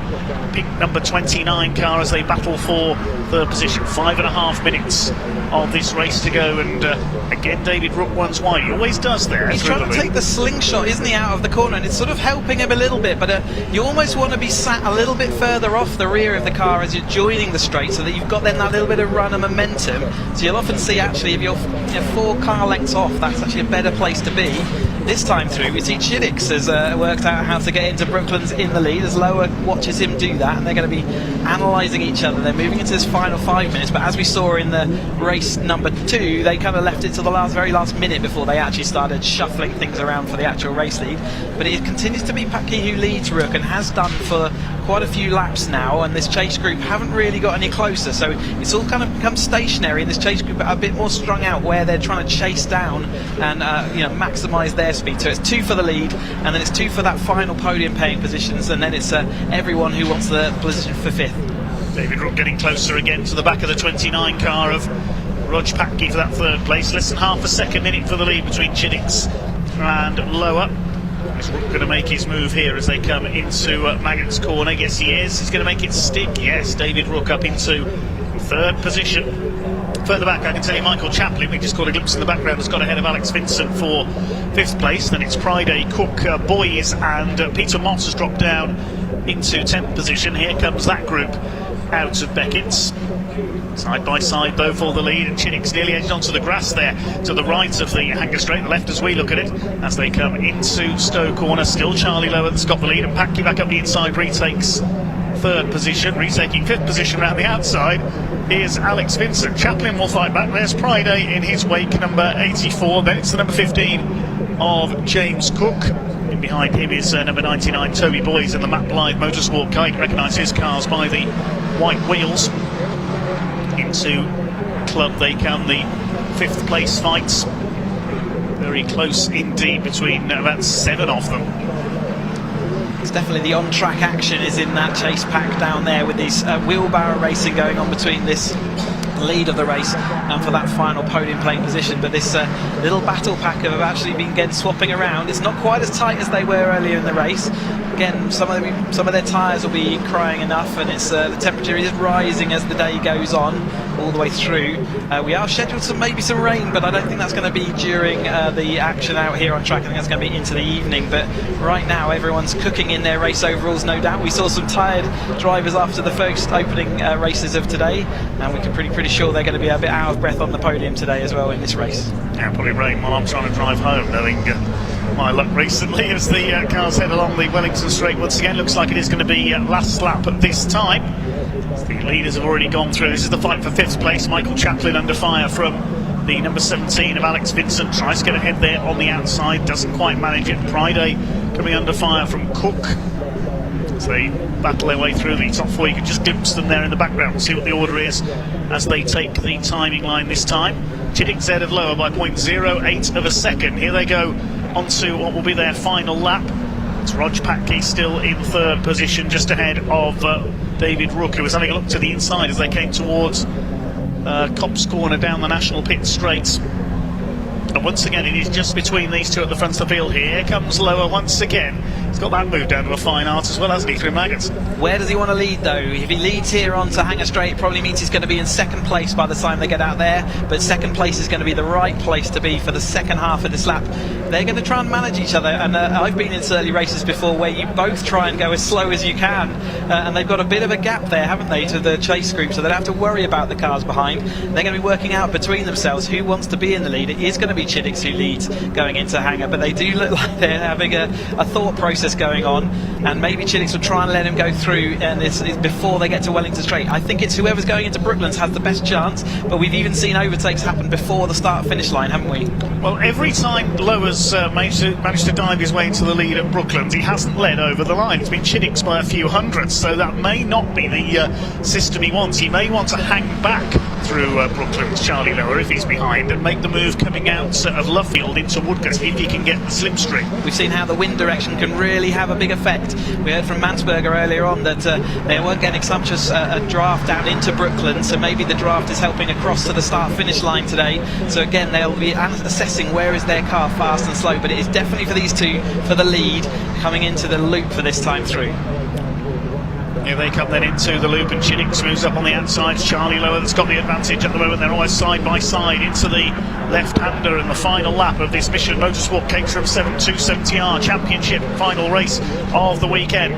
pink number 29 car as they battle for third position. 5.5 minutes of this race to go, and again David Rook runs wide. He always does there. He's trying to take the slingshot, isn't he, out of the corner, and it's sort of helping him a little bit, but you almost want to be sat a little bit further off the rear of the car as you're joining the straight, so that you've got then that little bit of run and momentum. So you'll often see, actually, if you're 4 car lengths off, that's actually a better place to be. This time through, we see Chiddix has worked out how to get into Brooklands in the lead, as Lower watches him do that, and they're going to be analysing each other. They're moving into this final 5 minutes, but as we saw in the race number 2, they kind of left it to the very last minute before they actually started shuffling things around for the actual race lead. But it continues to be Patke who leads Rook, and has done for quite a few laps now, and this chase group haven't really got any closer, so it's all kind of become stationary, and this chase group are a bit more strung out, where they're trying to chase down and maximise their speed. So it's 2 for the lead, and then it's 2 for that final podium paying positions, and then it's everyone who wants the position for 5th. David Rook getting closer again to the back of the 29 car of Rog Patke for that third place. Less than half a second in it for the lead between Chiddix and Lower. Is Rook going to make his move here as they come into Maggot's corner? Yes, he is. He's going to make it stick. Yes, David Rook up into third position. Further back, I can tell you, Michael Chaplin, we just caught a glimpse in the background, has got ahead of Alex Vincent for 5th place. Then it's Friday, Cook, Boys, and Peter Moss has dropped down into 10th position. Here comes that group out of Beckett's. Side by side, though, for the lead, and Chiddix nearly edged onto the grass there to the right of the Hanger Straight, the left as we look at it, as they come into Stowe Corner. Still Charlie Lower that's got the lead, and Patke back up the inside retakes third position. Retaking 5th position around the outside is Alex Vincent. Chaplin will fight back. There's Friday in his wake, number 84. Then it's the number 15 of James Cook. In behind him is number 99 Toby Boys in the Matt Blythe Motorsport car. You can recognise his cars by the white wheels. Into club they come, the 5th place fights. Very close indeed between about 7 of them. It's definitely the on-track action is in that chase pack down there, with this wheelbarrow racing going on between this lead of the race and for that final podium playing position. But this little battle pack have actually been again swapping around. It's not quite as tight as they were earlier in the race. Again, some of their tyres will be crying enough, and it's the temperature is rising as the day goes on all the way through. We are scheduled to maybe some rain, but I don't think that's going to be during the action out here on track. I think that's going to be into the evening, but right now everyone's cooking in their race overalls, no doubt. We saw some tired drivers after the first opening races of today, and we can pretty sure they're going to be a bit out of breath on the podium today as well in this race. Yeah, probably rain while I'm trying to drive home, knowing my luck recently as the cars head along the Wellington Straight. Once again, looks like it is going to be last lap at this time. The leaders have already gone through. This is the fight for 5th place. Michael Chaplin under fire from the number 17 of Alex Vincent. Tries to get ahead there on the outside, doesn't quite manage it. Friday coming under fire from Cook. As they battle their way through the top 4, you can just glimpse them there in the background. We'll see what the order is as they take the timing line this time. Chiddix ahead of Lower by 0.08 of a second. Here they go onto what will be their final lap. It's Rog Patke still in third position, just ahead of David Rook, who was having a look to the inside as they came towards Copse Corner down the National Pit Straight. And once again, it is just between these two at the front of the field. Here comes Lower once again. He's got that move down to a fine art as well, hasn't he, through Maggots? Where does he want to lead though? If he leads here onto Hanger Straight, it probably means he's going to be in second place by the time they get out there, but second place is going to be the right place to be for the second half of this lap. They're going to try and manage each other, and I've been in early races before where you both try and go as slow as you can, and they've got a bit of a gap there, haven't they, to the chase group, so they don't have to worry about the cars behind. They're going to be working out between themselves who wants to be in the lead. It is going to be Chiddix who leads going into Hanger, but they do look like they're having a thought process going on, and maybe Chiddix will try and let him go through, and it's before they get to Wellington Straight. I think it's whoever's going into Brooklands has the best chance, but we've even seen overtakes happen before the start-finish line, haven't we? Well, every time Lower's managed to dive his way into the lead at Brooklands, he hasn't led over the line. It's been Chiddix by a few hundreds, so that may not be the system he wants. He may want to hang back through Brooklands, Charlie Lower, if he's behind, and make the move coming out of Luffield into Woodcote if he can get the slipstream. We've seen how the wind direction can really have a big effect. We heard from Mansberger earlier on that they weren't getting sumptuous a draft down into Brooklands, so maybe the draft is helping across to the start-finish line today. So again, they'll be assessing where is their car fast and slow, but it is definitely for these two for the lead coming into the loop for this time through. Here they come then into the loop, and Chiddix moves up on the outside. Charlie Lower that's got the advantage at the moment. They're always side by side into the left-hander in the final lap of this Michelin Motorsport Caterham 7270R Championship final race of the weekend.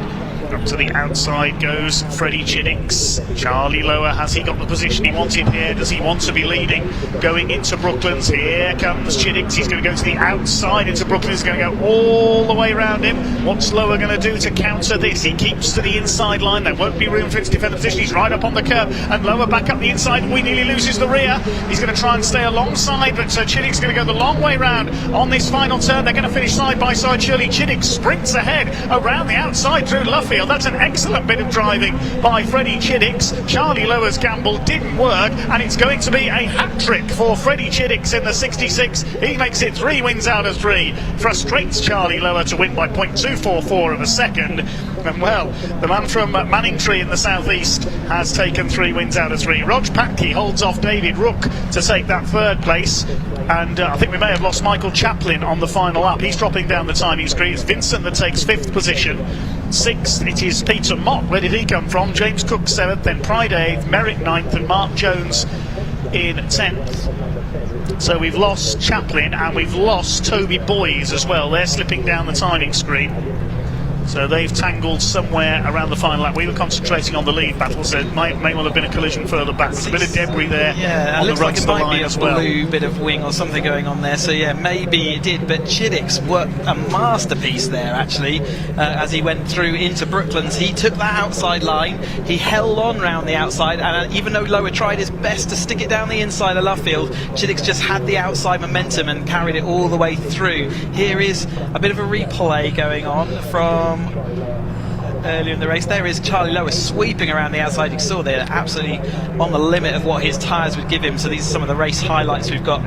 Up to the outside goes Freddie Chiddix. Charlie Lower, has he got the position he wanted here? Does he want to be leading going into Brooklands? Here comes Chiddix. He's going to go to the outside into Brooklands. He's going to go all the way around him. What's Lower going to do to counter this? He keeps to the inside line. There won't be room for him to defend the position. He's right up on the curb, and Lower back up the inside. We nearly loses the rear. He's going to try and stay alongside, but Chiddix is going to go the long way round on this final turn. They're going to finish side by side. Surely Chiddix sprints ahead around the outside through Luffield. That's an excellent bit of driving by Freddie Chiddix. Charlie Lower's gamble didn't work, and it's going to be a hat-trick for Freddie Chiddix in the 66. He makes it 3 wins out of 3. Frustrates Charlie Lower to win by 0.244 of a second. And well, the man from Manningtree in the southeast has taken 3 wins out of 3. Rog Patke holds off David Rook to take that 3rd place. And I think we may have lost Michael Chaplin on the final lap. He's dropping down the timing screen. It's Vincent that takes 5th position. 6th, it is Peter Mott. Where did he come from? James Cook 7th, then Pride 8th, Merrick 9th, and Mark Jones in 10th. So we've lost Chaplin, and we've lost Toby Boys as well. They're slipping down the timing screen. So they've tangled somewhere around the final lap. We were concentrating on the lead battle, so it may well have been a collision further back. There's a bit of debris there on the run to the line as well. Blue bit of wing or something going on there, so yeah, maybe it did, but Chiddix worked a masterpiece there actually as he went through into Brooklands. He took that outside line, he held on round the outside, and even though Lower tried his best to stick it down the inside of Luffield, Chiddix just had the outside momentum and carried it all the way through. Here is a bit of a replay going on from earlier in the race. There is Charlie Lower sweeping around the outside. You saw they're absolutely on the limit of what his tyres would give him, so these are some of the race highlights we've got.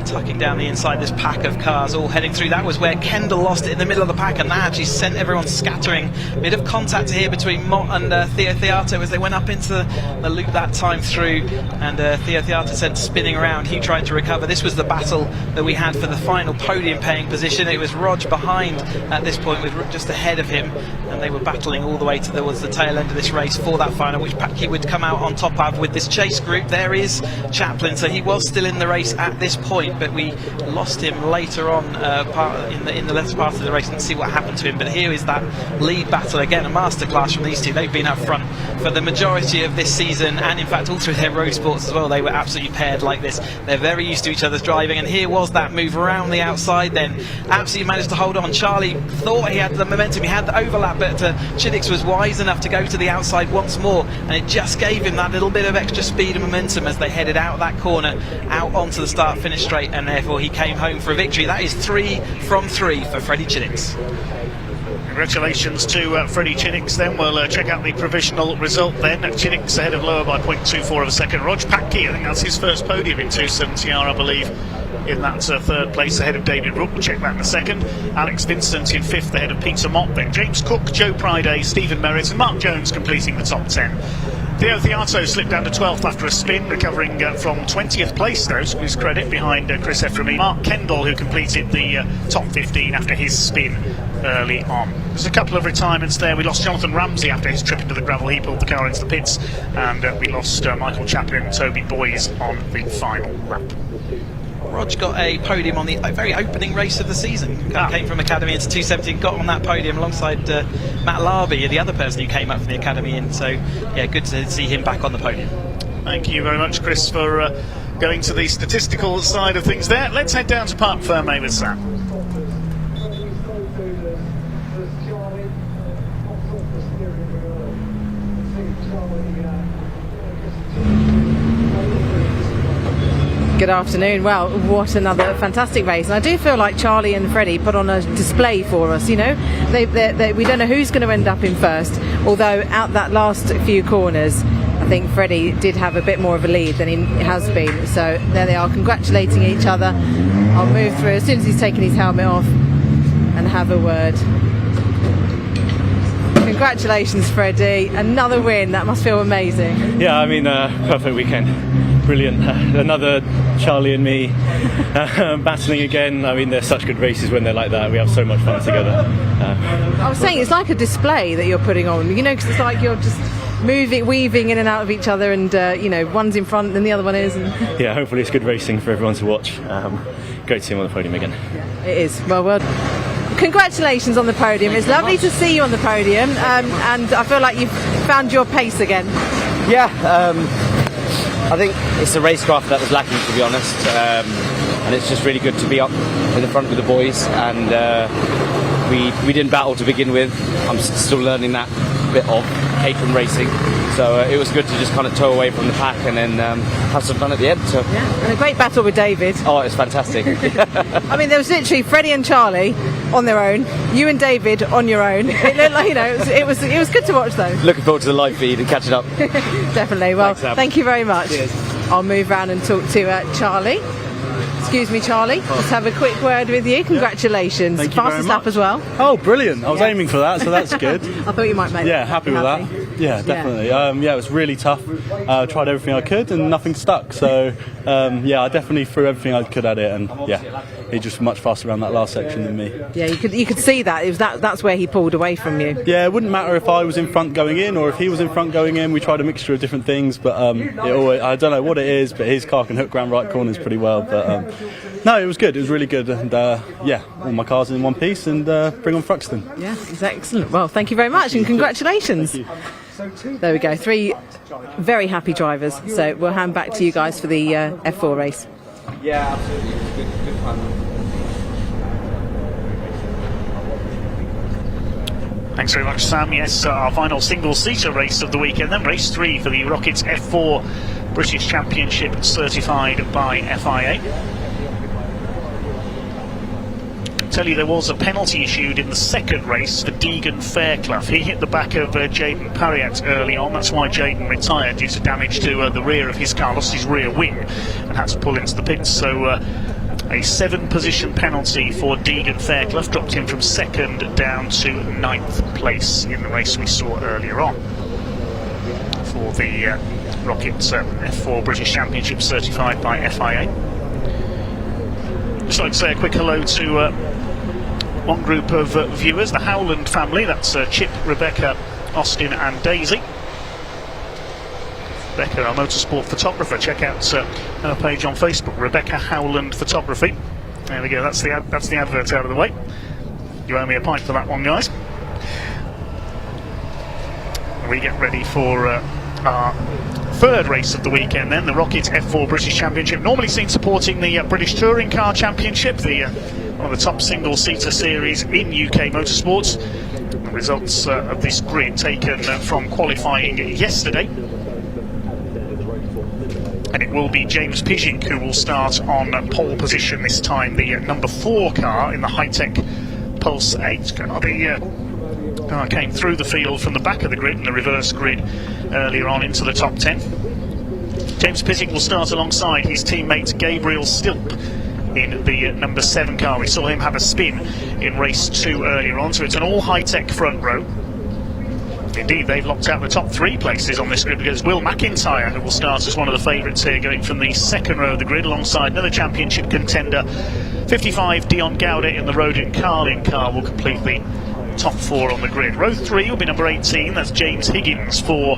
Tucking down the inside, this pack of cars all heading through. That was where Kendall lost it in the middle of the pack, and that actually sent everyone scattering. Bit of contact here between Mott and Theo Theato as they went up into the loop that time through, and Theo Theato sent spinning around. He tried to recover. This was the battle that we had for the final podium paying position. It was Rog behind at this point with just ahead of him, and they were battling all the way towards the tail end of this race for that final, which Patke would come out on top of with this chase group. There is Chaplin, so he was still in the race at this point, but we lost him later on in the left part of the race and see what happened to him. But here is that lead battle again, a masterclass from these two. They've been up front for the majority of this season, and in fact all through their road sports as well. They were absolutely paired like this. They're very used to each other's driving, and here was that move around the outside then. Absolutely managed to hold on. Charlie thought he had the momentum, he had the overlap, but Chiddix was wise enough to go to the outside once more, and it just gave him that little bit of extra speed and momentum as they headed out that corner, out onto the start finish straight, and therefore he came home for a victory. That is 3 from 3 for Freddie Chiddix. Congratulations to Freddie Chiddix then. We'll check out the provisional result then. Chiddix ahead of Lower by 0.24 of a second. Rog Patke, I think that's his first podium in 270R, I believe, in that 3rd place ahead of David Rook. We'll check that in a second. Alex Vincent in 5th ahead of Peter Mott, then James Cook, Joe Pryday, Stephen Merritt, and Mark Jones completing the top 10. Theo Theato slipped down to 12th after a spin, recovering from 20th place though, to his credit, behind Chris Efremi. Mark Kendall, who completed the top 15 after his spin, early on. There's a couple of retirements there. We lost Jonathan Ramsey after his trip into the gravel. He pulled the car into the pits, and we lost Michael Chaplin and Toby Boys on the final lap. Rog got a podium on the very opening race of the season. Came from Academy into 270 and got on that podium alongside Matt Larby, the other person who came up from the Academy. And so, yeah, good to see him back on the podium. Thank you very much, Chris, for going to the statistical side of things there. Let's head down to Parc Fermé with Sam. Good afternoon. Well, what another fantastic race. And I do feel like Charlie and Freddie put on a display for us, you know. We don't know who's going to end up in first, although out that last few corners, I think Freddie did have a bit more of a lead than he has been. So there they are, congratulating each other. I'll move through as soon as he's taken his helmet off and have a word. Congratulations, Freddie. Another win. That must feel amazing. Yeah, I mean, perfect weekend. Brilliant. Another Charlie and me battling again. I mean, they're such good races when they're like that. We have so much fun together. I was saying, it's like a display that you're putting on, you know, because it's like you're just weaving in and out of each other, and you know, one's in front and the other one is. Yeah, hopefully it's good racing for everyone to watch. Great to see him on the podium again. It is. Well, congratulations on the podium. It's lovely to see you on the podium, and I feel like you've found your pace again. Yeah, I think it's the racecraft that was lacking, to be honest, and it's just really good to be up in the front with the boys, and we didn't battle to begin with. I'm still learning that bit of Caterham racing, so it was good to just kind of tow away from the pack and then have some fun at the end. So. Yeah, and a great battle with David. Oh, it's fantastic. I mean, there was literally Freddie and Charlie on their own, you and David on your own. It looked like, you know, it was good to watch though. Looking forward to the live feed and catching up. Definitely. Well, thank you very much. Cheers. I'll move around and talk to Charlie. Excuse me, Charlie. Let's have a quick word with you. Congratulations. Thank you very Fastest lap much. as well. Oh, brilliant. I was aiming for that, so that's good. I thought you might make Yeah, happy with that. Yeah, definitely. Yeah, it was really tough. Tried everything I could and nothing stuck. So, yeah, I definitely threw everything I could at it, and yeah, he just much faster around that last section than me. Yeah, you could see that. It was that's where he pulled away from you. Yeah, it wouldn't matter if I was in front going in or if he was in front going in. We tried a mixture of different things, but I don't know what it is, but his car can hook round right corners pretty well. But no, it was good. It was really good, and yeah, all my cars in one piece, and bring on Thruxton. Yeah, it's excellent. Well, thank you very much, and congratulations. There we go, 3 very happy drivers. So we'll hand back to you guys for the F4 race. Yeah, absolutely. It was good fun. Thanks very much, Sam. Yes, our final single-seater race of the weekend, then race 3 for the Rockets F4 British Championship, certified by FIA. Tell you there was a penalty issued in the second race for Deegan Fairclough. He hit the back of Jaden Parriott early on. That's why Jaden retired, due to damage to the rear of his car, lost his rear wing and had to pull into the pits. So a 7-position penalty for Deegan Fairclough, dropped him from 2nd down to 9th place in the race we saw earlier on for the Rockets F4 British Championship, certified by FIA. Just like to say a quick hello to one group of viewers, the Howland family. That's Chip, Rebecca, Austin and Daisy. Rebecca, our motorsport photographer. Check out her page on Facebook, Rebecca Howland Photography. There we go, that's the advert out of the way. You owe me a pint for that one, guys. We get ready for our third race of the weekend then, the Rocket F4 British Championship, normally seen supporting the British Touring Car Championship, one of the top single-seater series in UK motorsports. The results of this grid taken from qualifying yesterday. And it will be James Pijik who will start on pole position this time, the number 4 car in the high-tech Pulse 8. Came through the field from the back of the grid and the reverse grid earlier on into the top 10. James Pijik will start alongside his teammate Gabriel Stilp in the number 7 car. We saw him have a spin in race 2 earlier on, so it's an all high-tech front row. Indeed, they've locked out the top 3 places on this grid, because Will McIntyre, who will start as one of the favourites here, going from the 2nd row of the grid alongside another championship contender, 55, Dion Gowda in the Road and Carlin car will complete the top 4 on the grid. Row 3 will be number 18, that's James Higgins for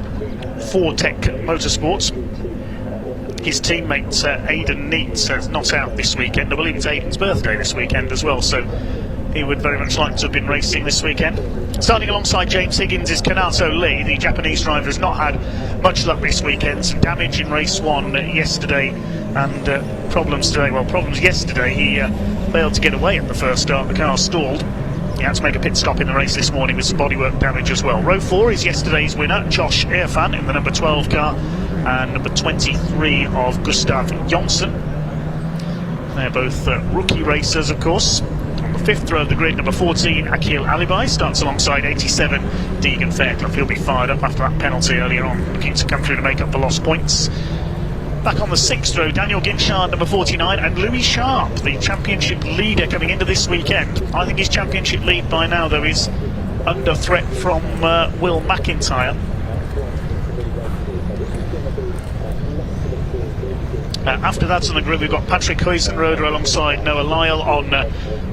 Tech Motorsports. His teammate Aidan Neats is not out this weekend. I believe it's Aidan's birthday this weekend as well, so he would very much like to have been racing this weekend. Starting alongside James Higgins is Kanato Lee. The Japanese driver has not had much luck this weekend. Some damage in race 1 yesterday and problems today. Well, problems yesterday. He failed to get away at the first start. The car stalled. He had to make a pit stop in the race this morning with some bodywork damage as well. Row 4 is yesterday's winner, Josh Irfan in the number 12 car, and number 23 of Gustav Jonsson. They're both rookie racers, of course. On the 5th row of the grid, number 14, Akil Alibai starts alongside 87, Deegan Fairclough. He'll be fired up after that penalty earlier on, looking to come through to make up the lost points. Back on the 6th row, Daniel Ginchard, number 49, and Louis Sharp, the championship leader coming into this weekend. I think his championship lead by now, though, is under threat from Will McIntyre. After that on the grid, we've got Patrick Huizenroder alongside Noah Lyle on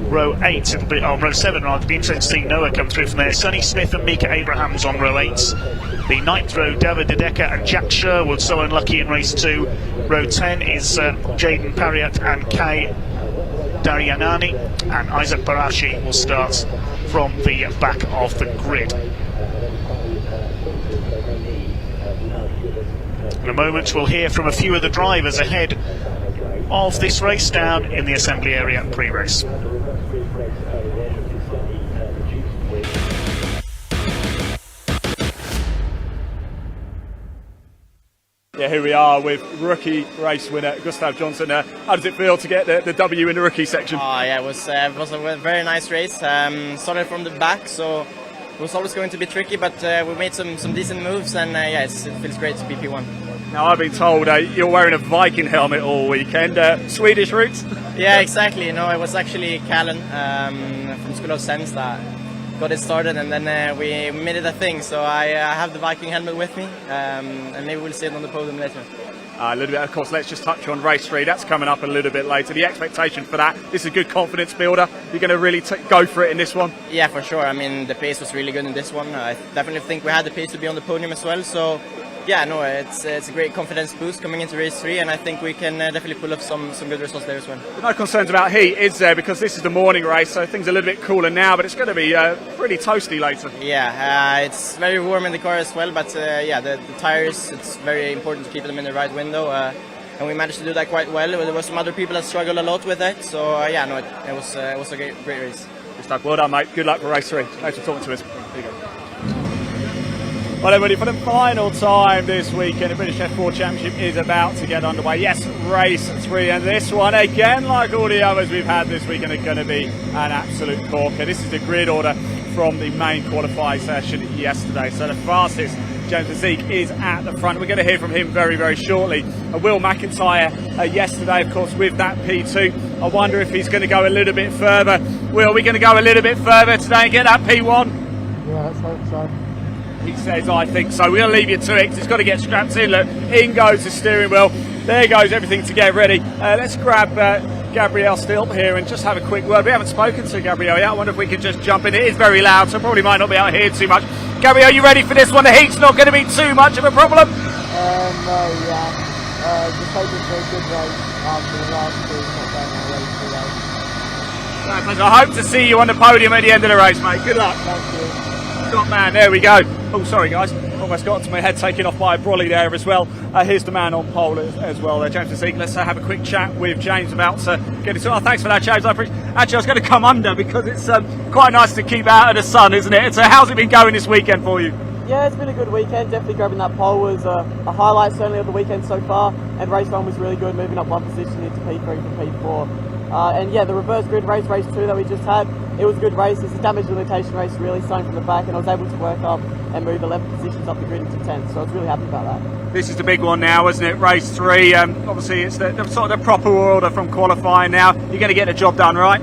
row 8. It'll be on row 7 rather. It'll be interesting to see Noah come through from there. Sonny Smith and Mika Abrahams on row 8. The 9th row, David Dedeker and Jack Sherwood, so unlucky in race 2. Row 10 is Jaden Pariat and Kay Daryanani, and Isaac Barashi will start from the back of the grid. In a moment we'll hear from a few of the drivers ahead of this race down in the assembly area pre-race. Yeah, here we are with rookie race winner Gustav Jonsson. How does it feel to get the W in the rookie section? Oh yeah, it was a very nice race. Started from the back, so it was always going to be tricky, but we made some decent moves, and yeah, it feels great to be P1. Now, I've been told you're wearing a Viking helmet all weekend. Swedish roots? Yeah, exactly. No, it was actually Callan from School of Sense that got it started, and then we made it a thing. So I have the Viking helmet with me, and maybe we'll see it on the podium later. A little bit, of course, let's just touch on race 3. That's coming up a little bit later. The expectation for that, this is a good confidence builder. You're going to really go for it in this one? Yeah, for sure. I mean, the pace was really good in this one. I definitely think we had the pace to be on the podium as well. So yeah, no, it's a great confidence boost coming into race 3, and I think we can definitely pull up some good results there as well. No concerns about heat, is there? Because this is the morning race, so things are a little bit cooler now, but it's going to be pretty toasty later. Yeah, it's very warm in the car as well, but yeah, the tires, it's very important to keep them in the right window, and we managed to do that quite well. There were some other people that struggled a lot with that, so yeah, no, it was a great race. Good stuff. Well done, mate. Good luck for race 3. Thanks for talking to us. There you go. Well, everybody, for the final time this weekend, the British F4 Championship is about to get underway. Yes, race 3, and this one, again, like all the others we've had this weekend, are going to be an absolute corker. This is the grid order from the main qualifying session yesterday. So the fastest, James Zeke, is at the front. We're going to hear from him very, very shortly. Will McIntyre yesterday, of course, with that P2. I wonder if he's going to go a little bit further. Will, we're going to go a little bit further today and get that P1? Yeah, let's hope so. He says, I think so. We'll leave you to it because he's got to get strapped in. Look, in goes the steering wheel. There goes everything to get ready. Let's grab Gabrielle Stilp here and just have a quick word. We haven't spoken to Gabrielle yet. I wonder if we could just jump in. It is very loud, so probably might not be able to hear too much. Gabrielle, are you ready for this one? The heat's not going to be too much of a problem? No, yeah. Just hoping for a good race after the last two. Not going on a race today. I hope to see you on the podium at the end of the race, mate. Good luck. Thank you. Top man, there we go. Oh, sorry guys, almost got to my head taken off by a brolly there as well. Here's the man on pole as well there, James Zeke. Let's have a quick chat with James about getting to. Oh, thanks for that, James. Actually, I was going to come under because it's quite nice to keep out of the sun, isn't it? So how's it been going this weekend for you? Yeah, it's been a good weekend. Definitely grabbing that pole was a highlight certainly of the weekend so far, and race 1 was really good, moving up one position into P3 from P4. And yeah, the reverse grid race 2 that we just had, it was a good race. It's a damage limitation race, really starting from the back, and I was able to work up and move 11 positions up the grid into 10th, so I was really happy about that. This is the big one now, isn't it? Race 3. Obviously, it's the sort of the proper order from qualifying now. You're going to get the job done, right?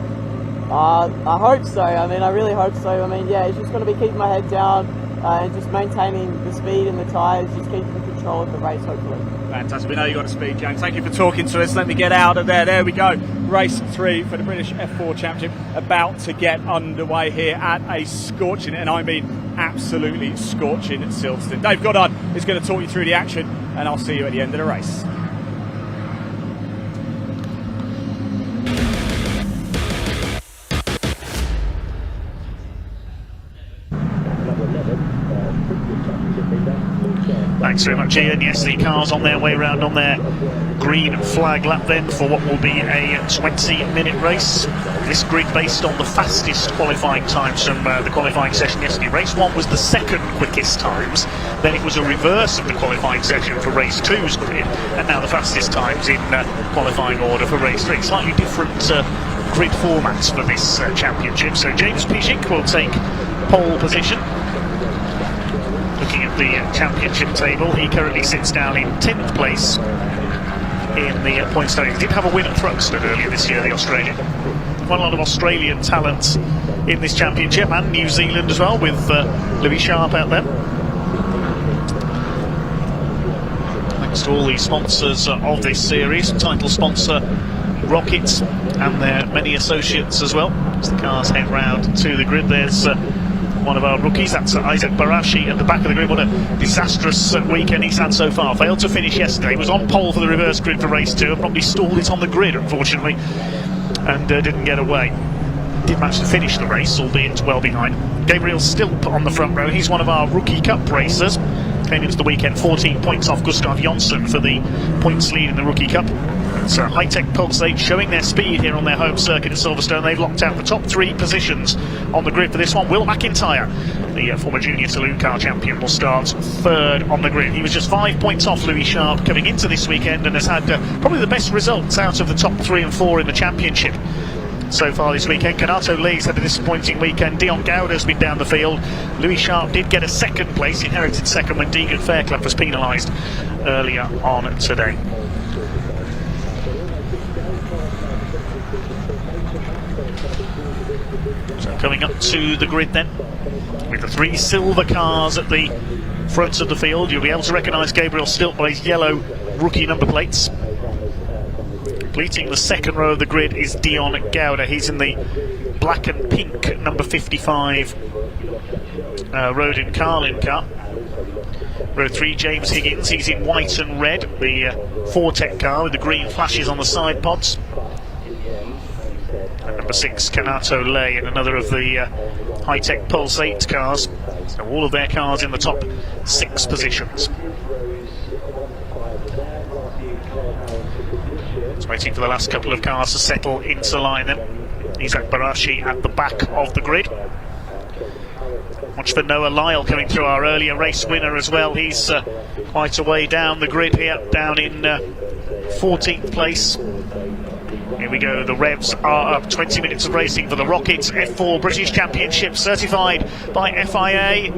I hope so. I mean, I really hope so. I mean, yeah, it's just going to be keeping my head down, and just maintaining the speed and the tyres, just keeping control of the race, hopefully. Fantastic. We know you got a speed, James. Thank you for talking to us. Let me get out of there. There we go. Race 3 for the British F4 Championship about to get underway here at a scorching, and I mean absolutely scorching Silverstone. Dave Goddard is going to talk you through the action, and I'll see you at the end of the race. Thanks very much, Ian. Yes, the cars on their way round on their green flag lap then for what will be a 20-minute race. This grid based on the fastest qualifying times from the qualifying session yesterday. Race 1 was the second quickest times, then it was a reverse of the qualifying session for Race 2's grid, and now the fastest times in qualifying order for Race 3. Slightly different grid formats for this championship. So James Pizik will take pole position. Looking at the championship table, he currently sits down in 10th place in the points tally. He did have a win at Thruxton earlier this year, the Australian. Quite a lot of Australian talent in this championship, and New Zealand as well, with Louis Sharp out there. Thanks to all the sponsors of this series, title sponsor Rocket and their many associates as well. As the cars head round to the grid, there's one of our rookies, that's Isaac Barashi at the back of the grid. What a disastrous weekend he's had so far. Failed to finish yesterday, was on pole for the reverse grid for race 2 and probably stalled it on the grid, unfortunately, and didn't get away. Did manage to finish the race, albeit well behind. Gabriel Stilp on the front row, he's one of our rookie cup racers. Came into the weekend 14 points off Gustav Jonsson for the points lead in the rookie cup. It's High-Tech Pulsate showing their speed here on their home circuit at Silverstone. They've locked out the top 3 positions on the grid for this one. Will McIntyre, the former junior saloon car champion, will start 3rd on the grid. He was just 5 points off Louis Sharp coming into this weekend and has had probably the best results out of the top 3 and 4 in the championship so far this weekend. Canato Lee's had a disappointing weekend. Dion Gowder's been down the field. Louis Sharp did get a 2nd place, inherited 2nd when Deegan Fairclough was penalised earlier on today. So coming up to the grid then, with the 3 silver cars at the front of the field, you'll be able to recognise Gabriel Stilp by his yellow rookie number plates. Completing the 2nd row of the grid is Dion Gowder. He's in the black and pink number 55 Rodin Carlin car. Row 3, James Higgins. He's in white and red, the Fortec car with the green flashes on the side pods. And number 6, Canato Lay, and another of the High-Tech Pulsate cars. So all of their cars in the top 6 positions. Just waiting for the last couple of cars to settle into line then. Isaac Barashi at the back of the grid. Watch for Noah Lyle coming through, our earlier race winner as well. He's quite a way down the grid here, down in 14th place. Here we go, the revs are up. 20 minutes of racing for the Rockets F4 British Championship, certified by FIA.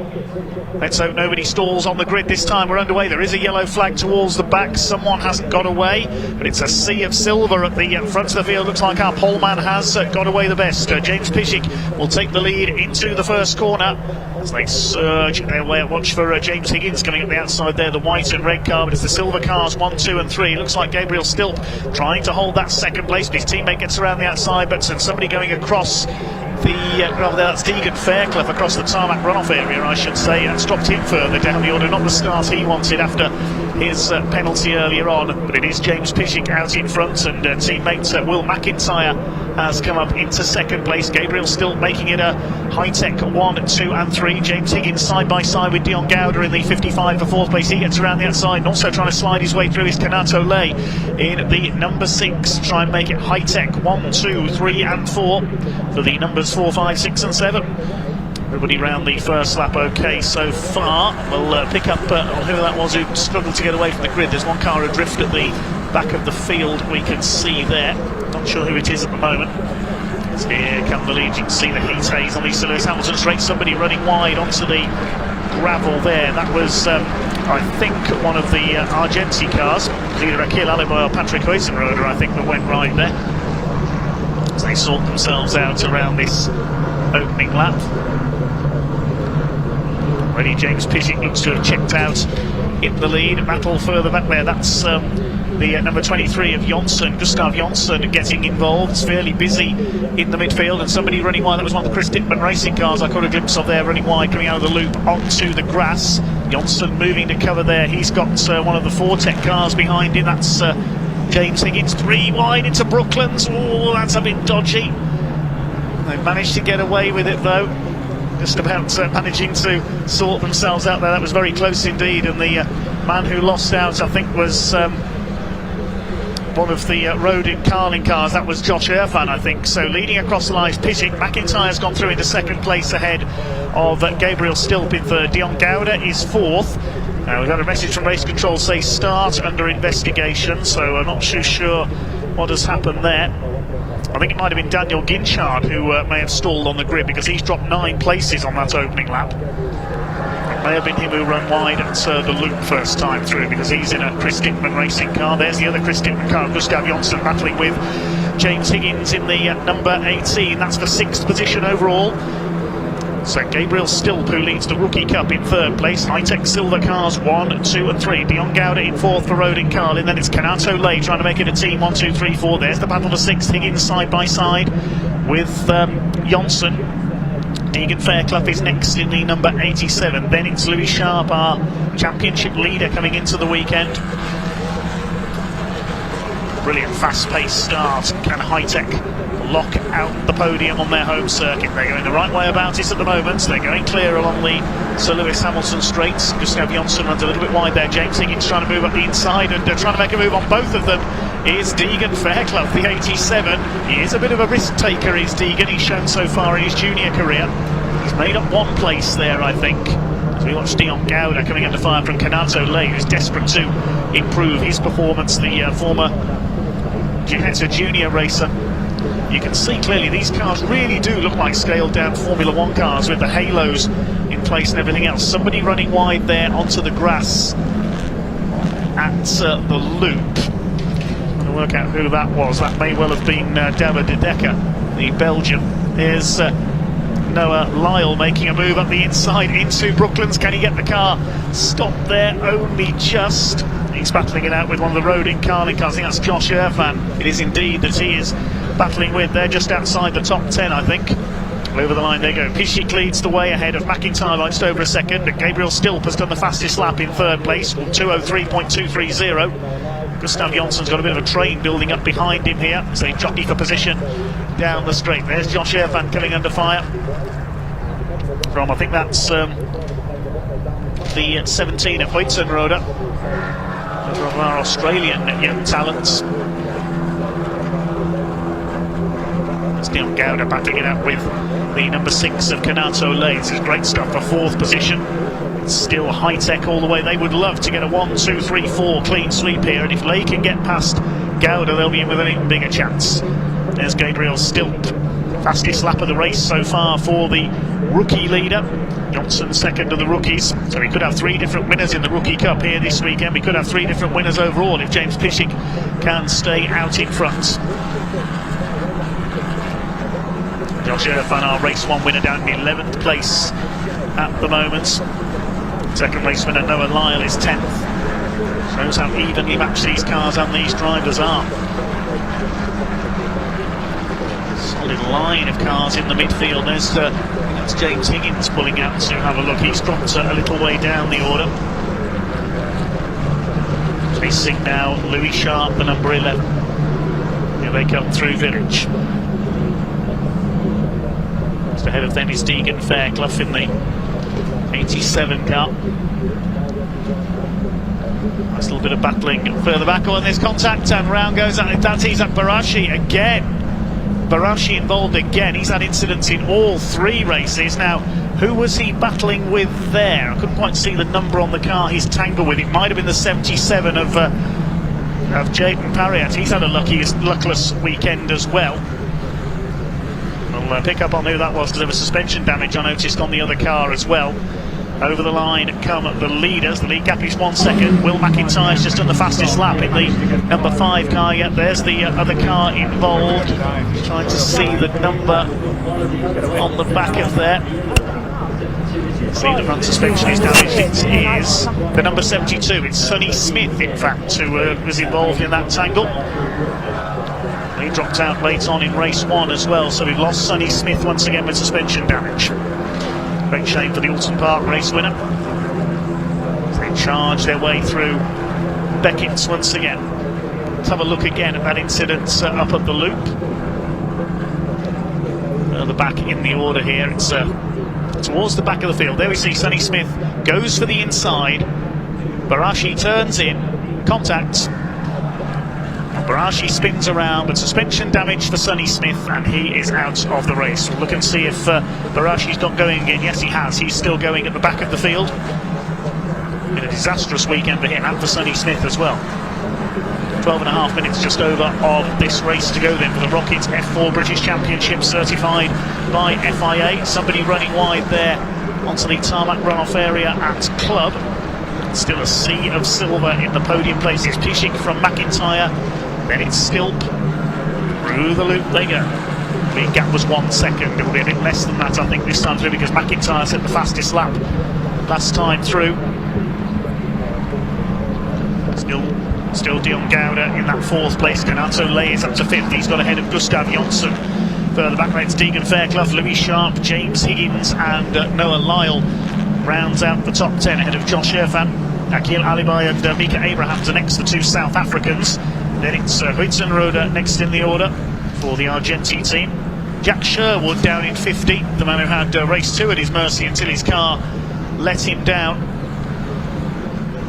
Let's hope nobody stalls on the grid this time. We're underway. There is a yellow flag towards the back. Someone hasn't got away, but it's a sea of silver at the front of the field. Looks like our poleman has got away the best. James Pizik will take the lead into the first corner as they surge their way. Watch for James Higgins coming up the outside there, the white and red car, but it's the silver cars 1, 2 and 3. It looks like Gabriel Stilp trying to hold that 2nd place, but his teammate gets around the outside, but somebody going across the, rather that's Deegan Fairclough across the tarmac runoff area, I should say, and dropped him further down the order. Not the start he wanted after his penalty earlier on, but it is James Pizik out in front, and teammate Will McIntyre has come up into 2nd place. Gabriel still making it a high-tech 1, 2 and 3. James Higgins side by side with Dion Gowder in the 55 for 4th place. He gets around the outside, and also trying to slide his way through is Canato Lay in the number 6. Try and make it high-tech 1, 2, 3 and 4 for the numbers 4, 5, 6 and 7. Everybody round the first lap okay so far. We'll pick up on who that was who struggled to get away from the grid. There's one car adrift at the back of the field we can see there. Not sure who it is at the moment. So here come the lead. You can see the heat haze on the Lewis Hamilton straight. Somebody running wide onto the gravel there. That was, I think, one of the Argenti cars. Either Akil Aliboy or Patrick Oysenroder, I think, that went right there. As they sort themselves out around this opening lap. Already James Pissick looks to have checked out in the lead. Battle further back there, that's the number 23 of Jonsson, Gustav Jonsson, getting involved. It's fairly busy in the midfield, and somebody running wide. That was one of the Chris Dickman racing cars I caught a glimpse of there, running wide, coming out of the loop onto the grass. Jonsson moving to cover there. He's got one of the Fortec cars behind him. That's James Higgins, 3 wide into Brooklands. Oh, that's a bit dodgy. They managed to get away with it though. Just about managing to sort themselves out there. That was very close indeed, and the man who lost out, I think, was one of the road in Carling cars. That was Josh Irfan, I think. So leading across the line is Pissick. McIntyre's gone through into second place ahead of Gabriel Stilp in third. Dion Gouda is fourth. We've had a message from race control say start under investigation, so I'm not too sure what has happened there. I think it might have been Daniel Ginchard who may have stalled on the grid, because he's dropped 9 places on that opening lap. It may have been him who ran wide at the loop first time through, because he's in a Chris Dickman racing car. There's the other Chris Dickman car, Gustav Jonsson, battling with James Higgins in the number 18. That's for 6th position overall. So Gabriel Stilp, who leads the Rookie Cup, in third place. High-Tech Silver cars 1, 2 and 3. Dion Gouda in fourth for Road in Carlin. Then it's Canato Lay trying to make it a team 1, 2, 3, 4. There's the battle for 6th. Higgins side by side with Jonsson. Deegan Fairclough is next in the number 87. Then it's Louis Sharp, our championship leader, coming into the weekend. Brilliant fast-paced start. Can High-Tech lock out the podium on their home circuit? They're going the right way about it at the moment. They're going clear along the Sir Lewis Hamilton straights. Gustav Jonsson runs a little bit wide there. James Higgins trying to move up the inside, and trying to make a move on both of them is Deegan Fairclough, the 87. He is a bit of a risk taker, is Deegan. He's shown so far in his junior career. He's made up 1 place there, I think. As we watch Dion Gouda coming under fire from Canato Lay, who's desperate to improve his performance, the former Ginetta junior racer. You can see clearly these cars really do look like scaled down Formula 1 cars with the halos in place and everything else. Somebody running wide there onto the grass at the loop. I'm going to work out who that was. That may well have been Douwe de Decker, the Belgian. Here's Noah Lyle making a move up the inside into Brooklands. Can he get the car stopped there? Only just. He's battling it out with one of the Road in Carling cars. I think that's Josh Irfan. It is indeed that he is battling with. They're just outside the top 10, I think. Over the line they go. Pissick leads the way ahead of McIntyre by just over a second. Gabriel Stilp has done the fastest lap in third place, 2:03.230. Gustav Jonsson's got a bit of a train building up behind him here as they jockey for position down the straight. There's Josh Irfan coming under fire from, I think that's the 17 of Huitzenroda, from our Australian young talents. Dion Gouda battling it out with the number 6 of Canato Lay. This is great stuff for 4th position. It's still High-Tech all the way. They would love to get a 1, 2, 3, 4 clean sweep here, and if Lay can get past Gouda, they'll be in with an even bigger chance. There's Gabriel Stilp, fastest lap of the race so far for the rookie leader. Jonsson second of the rookies, so we could have 3 different winners in the Rookie Cup here this weekend. We could have 3 different winners overall if James Pissick can stay out in front. Josh Irfan, our race 1 winner, down in 11th place at the moment. Second race winner Noah Lyle is 10th. Shows how evenly matched these cars and these drivers are. Solid line of cars in the midfield. That's James Higgins pulling out to have a look. He's dropped a little way down the order. Chasing now Louis Sharp, the number 11. Here they come through Village. Just ahead of them is Deegan Fairclough in the 87 car. Nice little bit of battling further back. Oh, and there's contact, and round goes Isaac Barashi again. Barashi involved again. He's had incidents in all 3 races. Now, who was he battling with there? I couldn't quite see the number on the car he's tangled with. It might have been the 77 of Jaden Parriott. He's had a luckless weekend as well. We'll pick up on who that was, because there was suspension damage I noticed on the other car as well. Over the line come the leaders. The lead gap is 1 second. Will McIntyre's just done the fastest lap in the number 5 car yet. There's the other car involved. Trying to see the number on the back of there. See, the front suspension is damaged. It is the number 72. It's Sonny Smith, in fact, who was involved in that tangle. He dropped out late on in race 1 as well, so we've lost Sonny Smith once again with suspension damage. Great shame for the Alton Park race winner. They charge their way through Beckett's once again. Let's have a look again at that incident up at the loop. The back in the order here. It's towards the back of the field. There we see Sonny Smith goes for the inside. Barashi turns in, contact. Barashi spins around, but suspension damage for Sonny Smith, and he is out of the race. We'll look and see if Barashi's not going again. Yes, he has. He's still going at the back of the field. Been a disastrous weekend for him and for Sonny Smith as well. 12.5 minutes just over of this race to go then for the Rockets F4 British Championship, certified by FIA. Somebody running wide there onto the tarmac runoff area at Club. Still a sea of silver in the podium places. Piszczek from McIntyre, then it's Stilp. Through the loop they go. The gap was 1 second. It will be a bit less than that, I think, this time through, because McIntyre set the fastest lap last time through. Still Dion Gouda in that 4th place. Donato Lay is up to 5th. He's got ahead of Gustav Jonsson. Further back, it's Deegan Fairclough, Louis Sharp, James Higgins and Noah Lyle rounds out the top 10 ahead of Josh Irfan. Akil Alibai and Mika Abrahams are next, the 2 South Africans. Then it's Huitzenrode next in the order for the Argenti team. Jack Sherwood down in 50, the man who had race 2 at his mercy until his car let him down.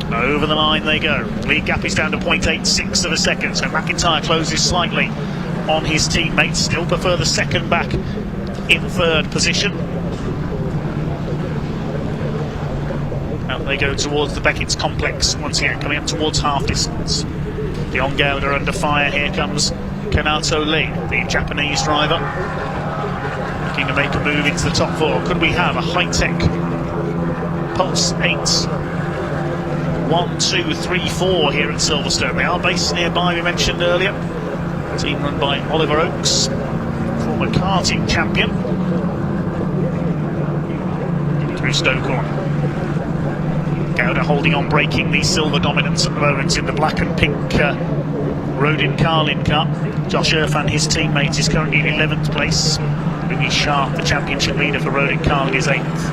Over the line they go. Lead gap is down to 0.86 of a second, so McIntyre closes slightly on his teammates. Still prefer the second back in 3rd position. Out they go towards the Beckett's complex once again, coming up towards half distance. Dion Gouda under fire. Here comes Kanato Lee, the Japanese driver, looking to make a move into the top 4. Could we have a high-tech Pulse 8 1, 2, 3, 4 here at Silverstone? They are based nearby, we mentioned earlier. Team run by Oliver Oakes, former karting champion. Through Stokecorn. Gouda holding on, breaking the silver dominance at the moment in the black and pink Rodin Carlin car. Josh Irfan, his teammate, is currently in 11th place. Louis Sharp, the championship leader for Rodin Carlin, is 8th.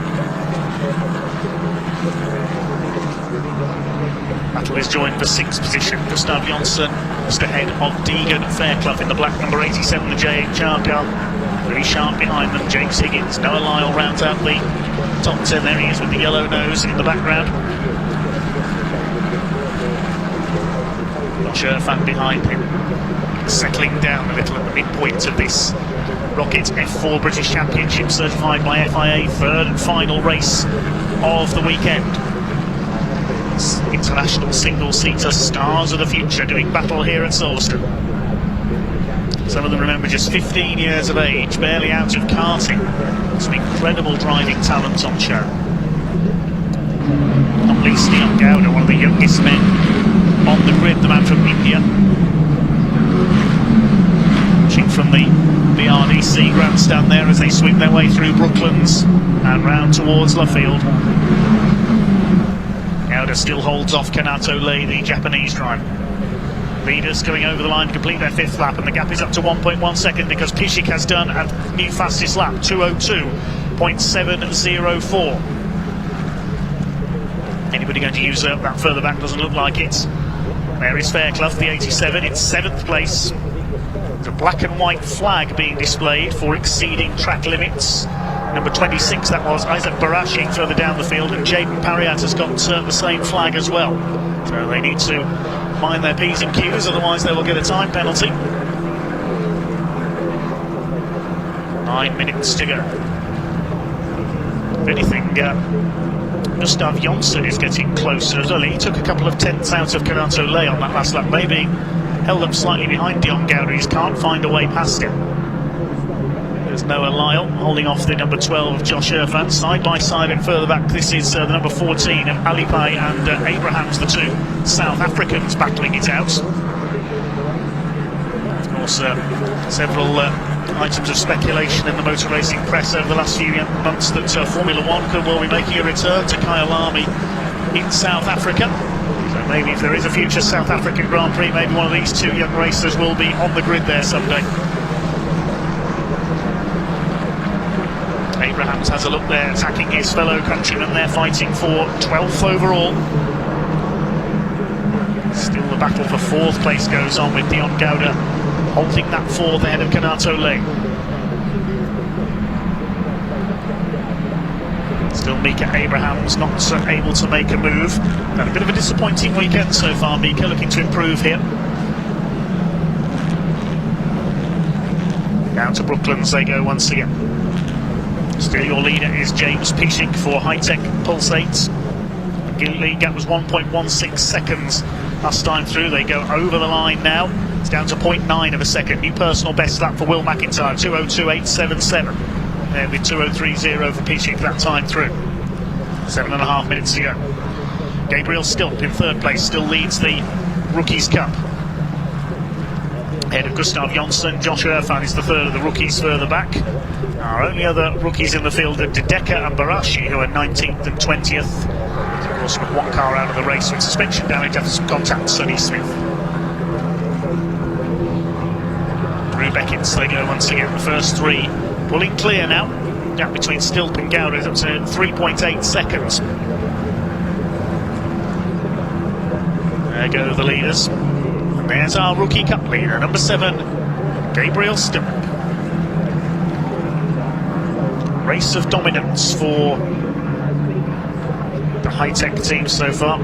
Battle is joined for 6th position. Gustav Jonsson just ahead of Deegan Fairclough in the black number 87, the J8 car. Louis Sharp behind them, James Higgins. Noah Lyle rounds out the top 10. There he is with the yellow nose in the background. Josh Irfan behind him, settling down a little at the midpoint of this Rocket F4 British Championship, certified by FIA. 3rd and final race of the weekend. International single-seater stars of the future doing battle here at Silverstone. Some of them remember just 15 years of age, barely out of karting. Some incredible driving talent on show. Not least Dion Gouda, one of the youngest men on the grid, the man from India. Watching from the RDC grandstand there as they swing their way through Brooklands and round towards Luffield. Gouda still holds off Kanato Lee, the Japanese driver. Leaders coming over the line to complete their 5th lap, and the gap is up to 1.1 second because Piszczek has done a new fastest lap, 2:02.704. Anybody going to use up that further back? Doesn't look like it. There is Fairclough, the 87, it's 7th place. The black and white flag being displayed for exceeding track limits. Number 26, that was Isaac Barashi further down the field, and Jaden Pariat has got the same flag as well. So they need to mind their P's and Q's, otherwise they will get a time penalty. 9 minutes to go. If anything, Gustav Jonsson is getting closer as well. He took a couple of tenths out of Kanato Lay on that last lap, maybe held up slightly behind Dion Gouda. He can't find a way past him. There's Noah Lyle holding off the number 12 of Josh Irfan. Side by side and further back, this is the number 14 of Alipai and Abrahams, the 2 South Africans battling it out. Of course, several items of speculation in the motor racing press over the last few months that Formula One could well be making a return to Kyalami in South Africa. So maybe if there is a future South African Grand Prix, maybe one of these two young racers will be on the grid there someday. Abrahams has a look there, attacking his fellow countrymen. They're fighting for 12th overall. Still the battle for 4th place goes on, with Dion Gouda holding that 4th ahead of Kanato Lane. Still Mika Abrahams not able to make a move. Had a bit of a disappointing weekend so far. Mika looking to improve here. Down to Brooklands they go once again. Still your leader is James Piszczek for High-Tech Pulsates. Lead gap was 1.16 seconds last time through. They go over the line now. It's down to 0.9 of a second. New personal best lap for Will McIntyre, 2:02.877. And with 2:03.0 for Piszczek that time through. 7.5 minutes to go. Gabriel Stilp in 3rd place, still leads the Rookies Cup. Ahead of Gustav Jonsson. Josh Irfan is the 3rd of the rookies further back. Our only other rookies in the field are Dedeka and Barashi, who are 19th and 20th. Of course, with one car out of the race with suspension damage after some contact, Sonny Smith. Through Beckett, so they go once again. The first 3 pulling clear now. Gap between Stilp and Gouda is up to 3.8 seconds. There go the leaders. And there's our Rookie Cup leader, number 7, Gabriel Stilp. Race of dominance for the high-tech team so far.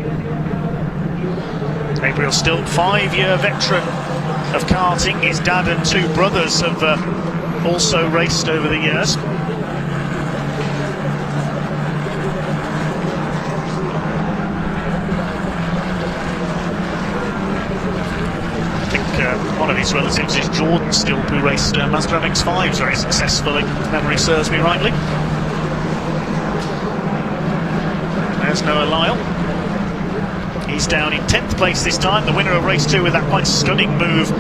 Gabriel Stilp, 5-year veteran of karting. His dad and 2 brothers have also raced over the years. I think one of his relatives is Jordan Stilp, who raced Mazda MX-5s very successfully, if memory serves me rightly. There's Noah Lyle. He's down in 10th place this time, the winner of race 2 with that quite stunning move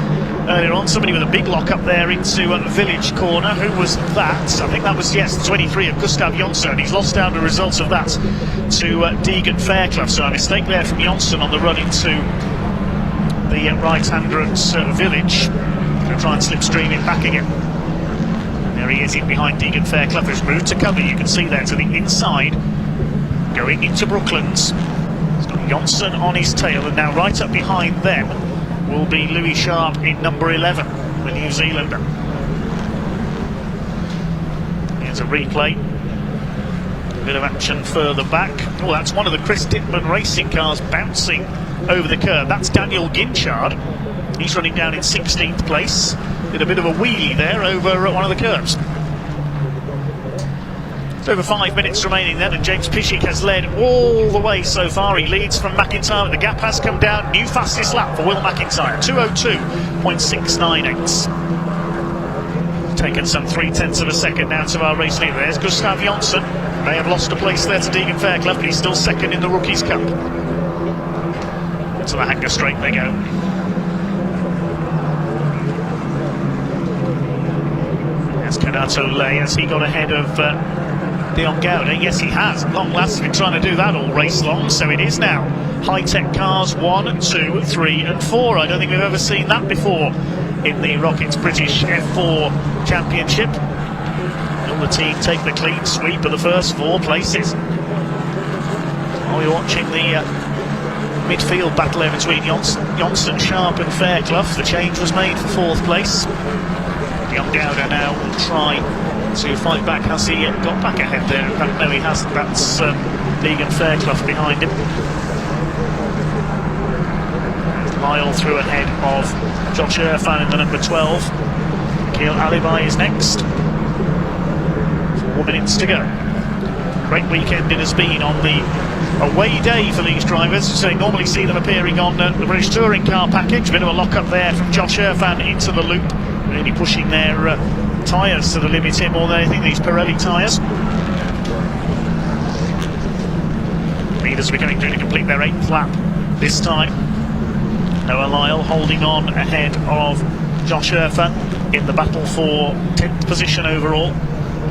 earlier on. Somebody with a big lock up there into Village Corner. Who was that? I think that was, yes, 23 of Gustav Jonsson. He's lost down the results of that to Deegan Fairclough. So a mistake there from Jonsson on the run into the right-hander at Village. Going to try and slipstream it back again. There he is in behind Deegan Fairclough, who's moved to cover. You can see there to the inside, going into Brooklands. He's got Jonsson on his tail, and now right up behind them will be Louis Sharp in number 11, the New Zealander. Here's a replay. A bit of action further back. Oh, that's one of the Chris Dittman racing cars bouncing over the curb. That's Daniel Ginchard. He's running down in 16th place. Did a bit of a wheelie there over one of the curbs. It's over 5 minutes remaining then, and James Piszczek has led all the way so far. He leads from McIntyre, but the gap has come down. New fastest lap for Will McIntyre, 2:02.698. Taken some 0.3 of a second now to our race leader. There's Gustav Jonsson. They have lost a place there to Deegan Fairclough, but he's still 2nd in the Rookies Cup. To the hanger straight they go. There's Kanato Lay. Has he got ahead of Dion Gouda? Yes, he has. At long last, been trying to do that all race long, so it is now. High-tech cars 1, 2, 3 and 4. I don't think we've ever seen that before in the Rockets British F4 Championship. Will the team take the clean sweep of the first 4 places? Are we watching the midfield battle there between Jonsson, Sharp and Fairclough? The change was made for 4th place. Dion Gouda now will try to fight back. Has he got back ahead there? In fact, no, he hasn't. That's Deegan Fairclough behind him. Lyle through ahead of Josh Irfan in the number 12. Keel Alibi is next. 4 minutes to go. Great weekend it has been on the away day for these drivers. So you normally see them appearing on the British Touring Car package. Bit of a lock up there from Josh Irfan into the loop. Really pushing their tyres to the limit here more than anything, these Pirelli tyres. Leaders are going to complete their 8th lap this time. Noah Lyle holding on ahead of Josh Irfan. in the battle for 10th position overall.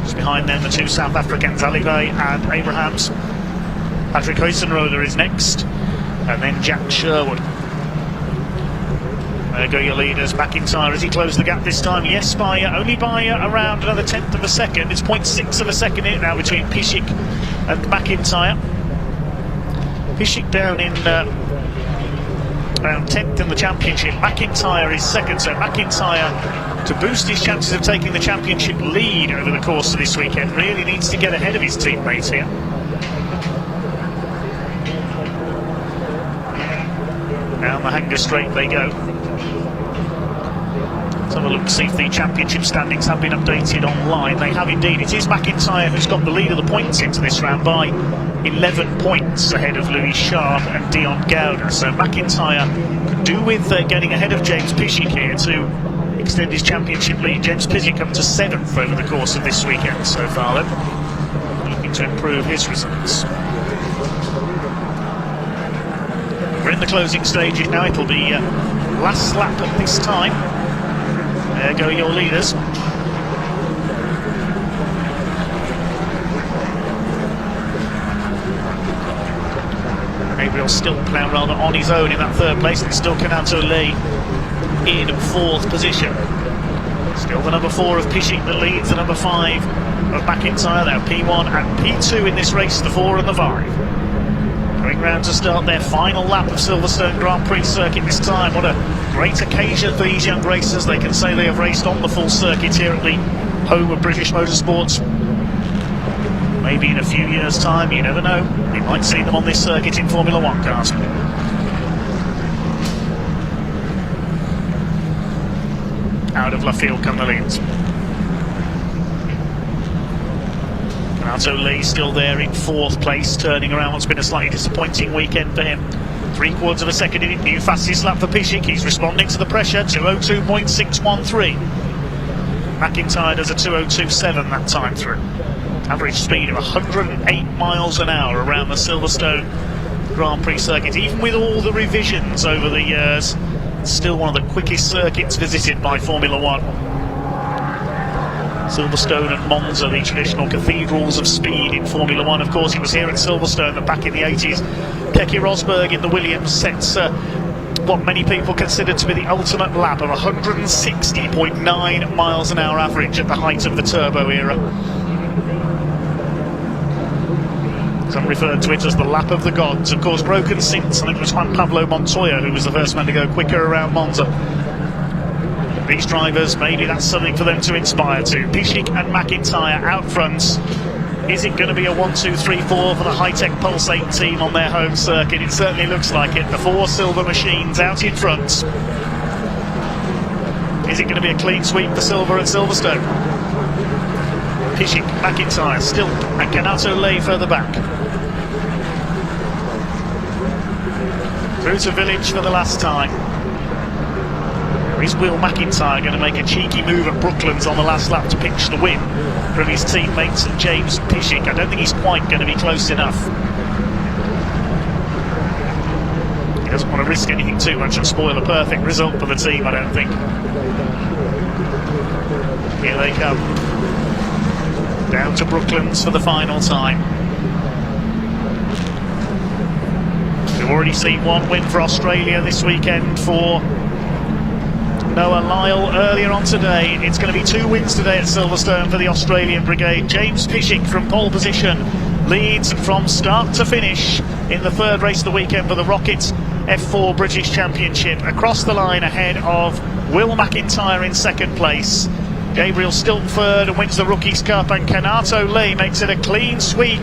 Just behind them, the two South Africans, Alive and Abrahams. Patrick Huizenroder is next, and then Jack Sherwood. There go your leaders. McIntyre, has he closed the gap this time? Yes, by only by around another 1/10 of a second. It's 0.6 of a second in now between Piszczek and McIntyre. Piszczek down in around 10th in the championship. McIntyre is second, so McIntyre, to boost his chances of taking the championship lead over the course of this weekend, really needs to get ahead of his teammates here. Down the Hanger Straight they go. Let's have a look to see if the championship standings have been updated online. They have indeed. It is McIntyre who's got the lead of the points into this round by 11 points ahead of Louis Sharp and Dion Gouda. So McIntyre could do with getting ahead of James Piszczek here to extend his championship lead. James Piszczek up to 7th over the course of this weekend so far then, looking to improve his results. We're in the closing stages now. It'll be last lap at this time. There go your leaders. Gabriel still playing rather on his own in that 3rd place, and still Caterham Lee in 4th position. Still the number 4 of Piszczek that leads the number 5 of McIntyre. Now P1 and P2 in this race, the 4 and the 5. Going round to start their final lap of Silverstone Grand Prix circuit this time. What a great occasion for these young racers. They can say they have raced on the full circuit here at the home of British motorsports. Maybe in a few years' time, you never know, we might see them on this circuit in Formula 1 cars. Out of left field come the leads. Caterham Lee still there in 4th place, turning around what's been a slightly disappointing weekend for him. 3/4 of a second in it, new fastest lap for Piszczek. He's responding to the pressure, 2:02.613. McIntyre does a 2:02.7 that time through. Average speed of 108 miles an hour around the Silverstone Grand Prix circuit. Even with all the revisions over the years, it's still one of the quickest circuits visited by Formula 1. Silverstone and Monza, the traditional cathedrals of speed in Formula 1. Of course, it was here at Silverstone that back in the 80s, Keke Rosberg in the Williams sets what many people consider to be the ultimate lap of 160.9 miles an hour average at the height of the turbo era. Some referred to it as the lap of the gods. Of course, broken since. I think it was Juan Pablo Montoya who was the first man to go quicker around Monza. These drivers, maybe that's something for them to inspire to. Piszczek and McIntyre out front. Is it going to be a 1, 2, 3, 4 for the high-tech Pulsate team on their home circuit? It certainly looks like it. The 4 silver machines out in front. Is it going to be a clean sweep for silver at Silverstone? Piszczek, McIntyre still, and Caterham Lee further back. Through to Village for the last time. Is Will McIntyre going to make a cheeky move at Brooklands on the last lap to pinch the win from his teammates and James Piszczek? I don't think he's quite going to be close enough. He doesn't want to risk anything too much and spoil a perfect result for the team, I don't think. Here they come. Down to Brooklands for the final time. We've already seen one win for Australia this weekend for Noah Lyle earlier on today. It's going to be 2 wins today at Silverstone for the Australian brigade. James Piszczek from pole position leads from start to finish in the 3rd race of the weekend for the Rockets F4 British Championship. Across the line ahead of Will McIntyre in 2nd place. Gabriel still 3rd and wins the Rookies Cup, and Caterham Lee makes it a clean sweep.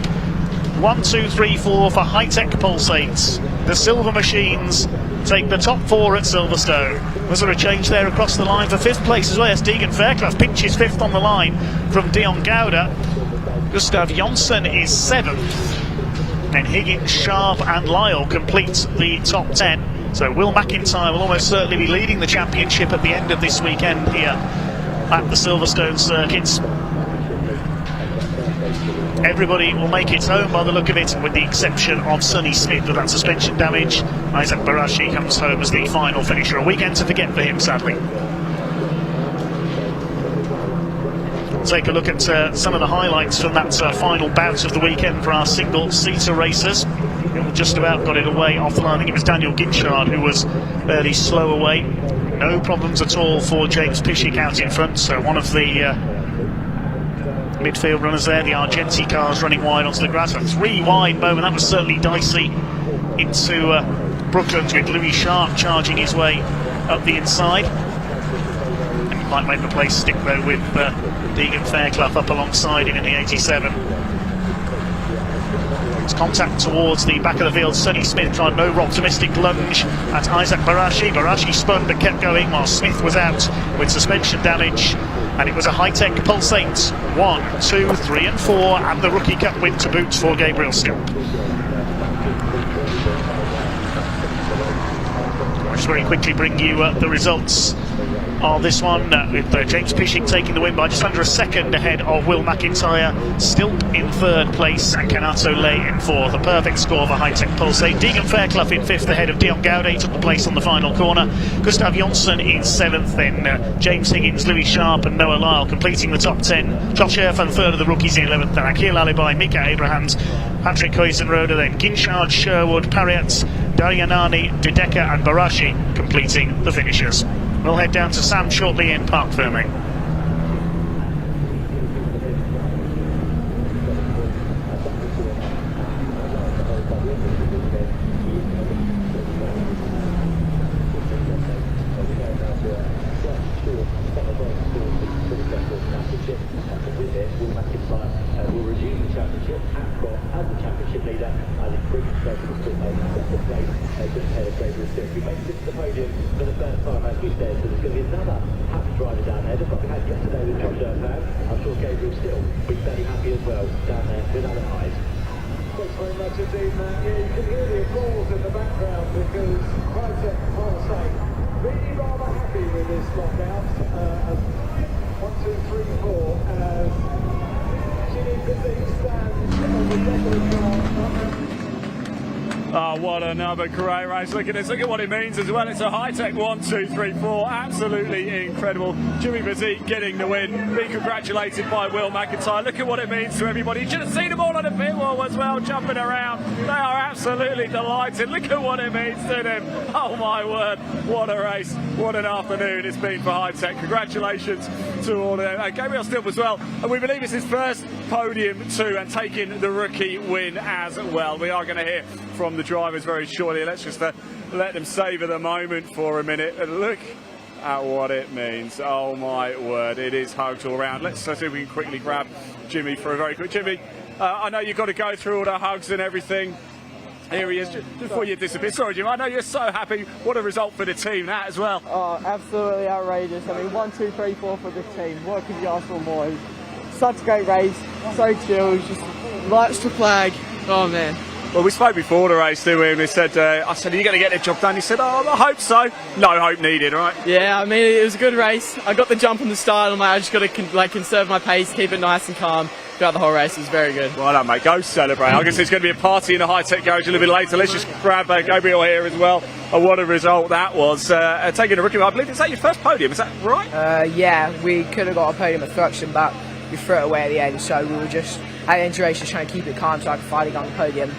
1, 2, 3, 4 for high-tech Pulsates. The silver machines take the top 4 at Silverstone. Was there a change there across the line for 5th place as well? Yes, Deegan Fairclough pinches 5th on the line from Dion Gouda. Gustav Jonsson is 7th. Then Higgins, Sharp and Lyle complete the top 10. So Will McIntyre will almost certainly be leading the championship at the end of this weekend here at the Silverstone circuits. Everybody will make it home by the look of it, with the exception of Sonny Smith with that suspension damage. Isaac Barashi comes home as the final finisher. A weekend to forget for him, sadly. take a look at some of the highlights from that final bout of the weekend for our single-seater racers. Just about got it away off the line. I think it was Daniel Ginchard who was fairly slow away. No problems at all for James Pishick out in front. So one of the midfield runners there, the Argenti cars running wide onto the grass. A 3-wide moment. That was certainly dicey into Brooklands, with Louis Sharp charging his way up the inside. And he might make the place stick though with Deegan Fairclough up alongside him in the 87. It's contact towards the back of the field. Sonny Smith tried an over-optimistic lunge at Isaac Barashi. Barashi spun but kept going while Smith was out with suspension damage. And it was a high-tech Pulsate 1, 2, 3 and 4, and the Rookie Cup win to boot for Gabriel Stilp. I'll just very quickly bring you the results of this one, with James Pishick taking the win by just under a second ahead of Will McIntyre, Stilp in third place and Canato Lay in fourth. A perfect score for High-Tech Pulsate. Deegan Fairclough in fifth ahead of Dion Gaudet, took the place on the final corner. Gustav Jonsson in seventh, then James Higgins, Louis Sharp and Noah Lyle completing the top 10. Josh Erfan third of the rookies in 11th, then Akil Alibai, Mika Abrahams, Patrick Huizenrode, then Ginchard, Sherwood, Pariat, Daryanani, Dudeka and Barashi completing the finishers. We'll head down to Sam shortly in Park Fermé. Oh, what another great race. Look at this, look at what it means as well. It's a high-tech 1, 2, 3, 4. Absolutely incredible. Jimmy Bazzique getting the win. Being congratulated by Will McIntyre. Look at what it means to everybody. You should have seen them all on the pit wall as well, jumping around. They are absolutely delighted. Look at what it means to them. Oh my word, what a race. What an afternoon it's been for High-Tech. Congratulations to all of them. Gabriel Stilp as well. And we believe it's his first podium too, and taking the rookie win as well. We are going to hear from the drivers very shortly. Let's just let them savour the moment for a minute and look at what it means. Oh my word, it is hugged all around. Let's see if we can quickly grab Jimmy for a very quick. Jimmy, I know you've got to go through all the hugs and everything. Here he is, just before you disappear. Sorry, Jim, I know you're so happy. What a result for the team, that as well. Oh, absolutely outrageous. I mean, 1, 2, 3, 4 for the team. What could you ask for more? Such a great race, so chill, just lights to flag. Oh man. Well, we spoke before the race, didn't we? And we said, I said, are you going to get the job done? He said, oh, I hope so. No hope needed, right? Yeah, I mean, it was a good race. I got the jump on the start. I'm like, I just got to conserve my pace, keep it nice and calm throughout the whole race. It was very good. Well done, mate. Go celebrate. I guess there's going to be a party in the High-Tech garage a little bit later. Let's just grab Gabriel here as well. What a result that was. Taking a rookie, I believe, is that your first podium? Is that right? Yeah, we could have got a podium at Thruxton, but we threw it away at the end. So we were just at the end of the race just trying to keep it calm so I could finally get on the podium.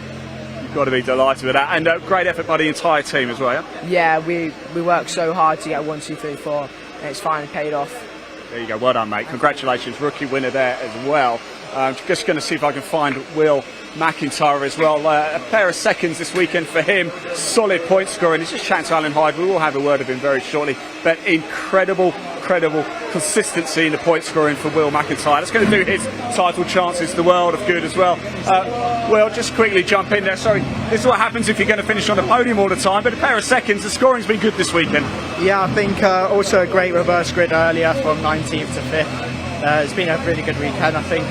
Got to be delighted with that, and great effort by the entire team as well. Yeah, we worked so hard to get 1, 2, 3, 4, and it's finally paid off. There you go, well done, mate. Congratulations, rookie winner there as well. Just going to see if I can find Will McIntyre as well. A pair of seconds this weekend for him. Solid point scoring. He's just chatting to Alan Hyde. We will have a word of him very shortly. But incredible consistency in the point scoring for Will McIntyre. That's going to do his title chances the world of good as well. Will, just quickly jump in there. Sorry, this is what happens if you're going to finish on the podium all the time. But a pair of seconds, the scoring's been good this weekend. Yeah, I think also a great reverse grid earlier from 19th to 5th. It's been a really good weekend. I think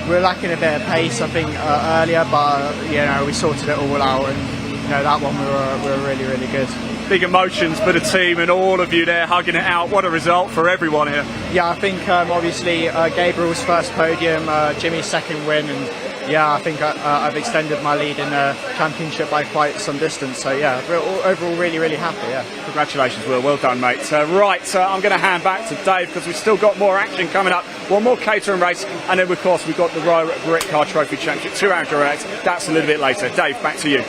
we're lacking a bit of pace, I think, earlier, but we sorted it all out, and that one we were really, really good. Big emotions for the team and all of you there hugging it out. What a result for everyone here. Yeah, I think obviously Gabriel's first podium, Jimmy's second win, and yeah, I think I've extended my lead in the championship by quite some distance. So yeah, overall really happy. Yeah. Congratulations, Will. Well done, mate. Right, I'm going to hand back to Dave because we've still got more action coming up. One more Caterham race, and then of course we've got the Britcar Trophy Championship 2 hour direct. That's a little bit later. Dave, back to you.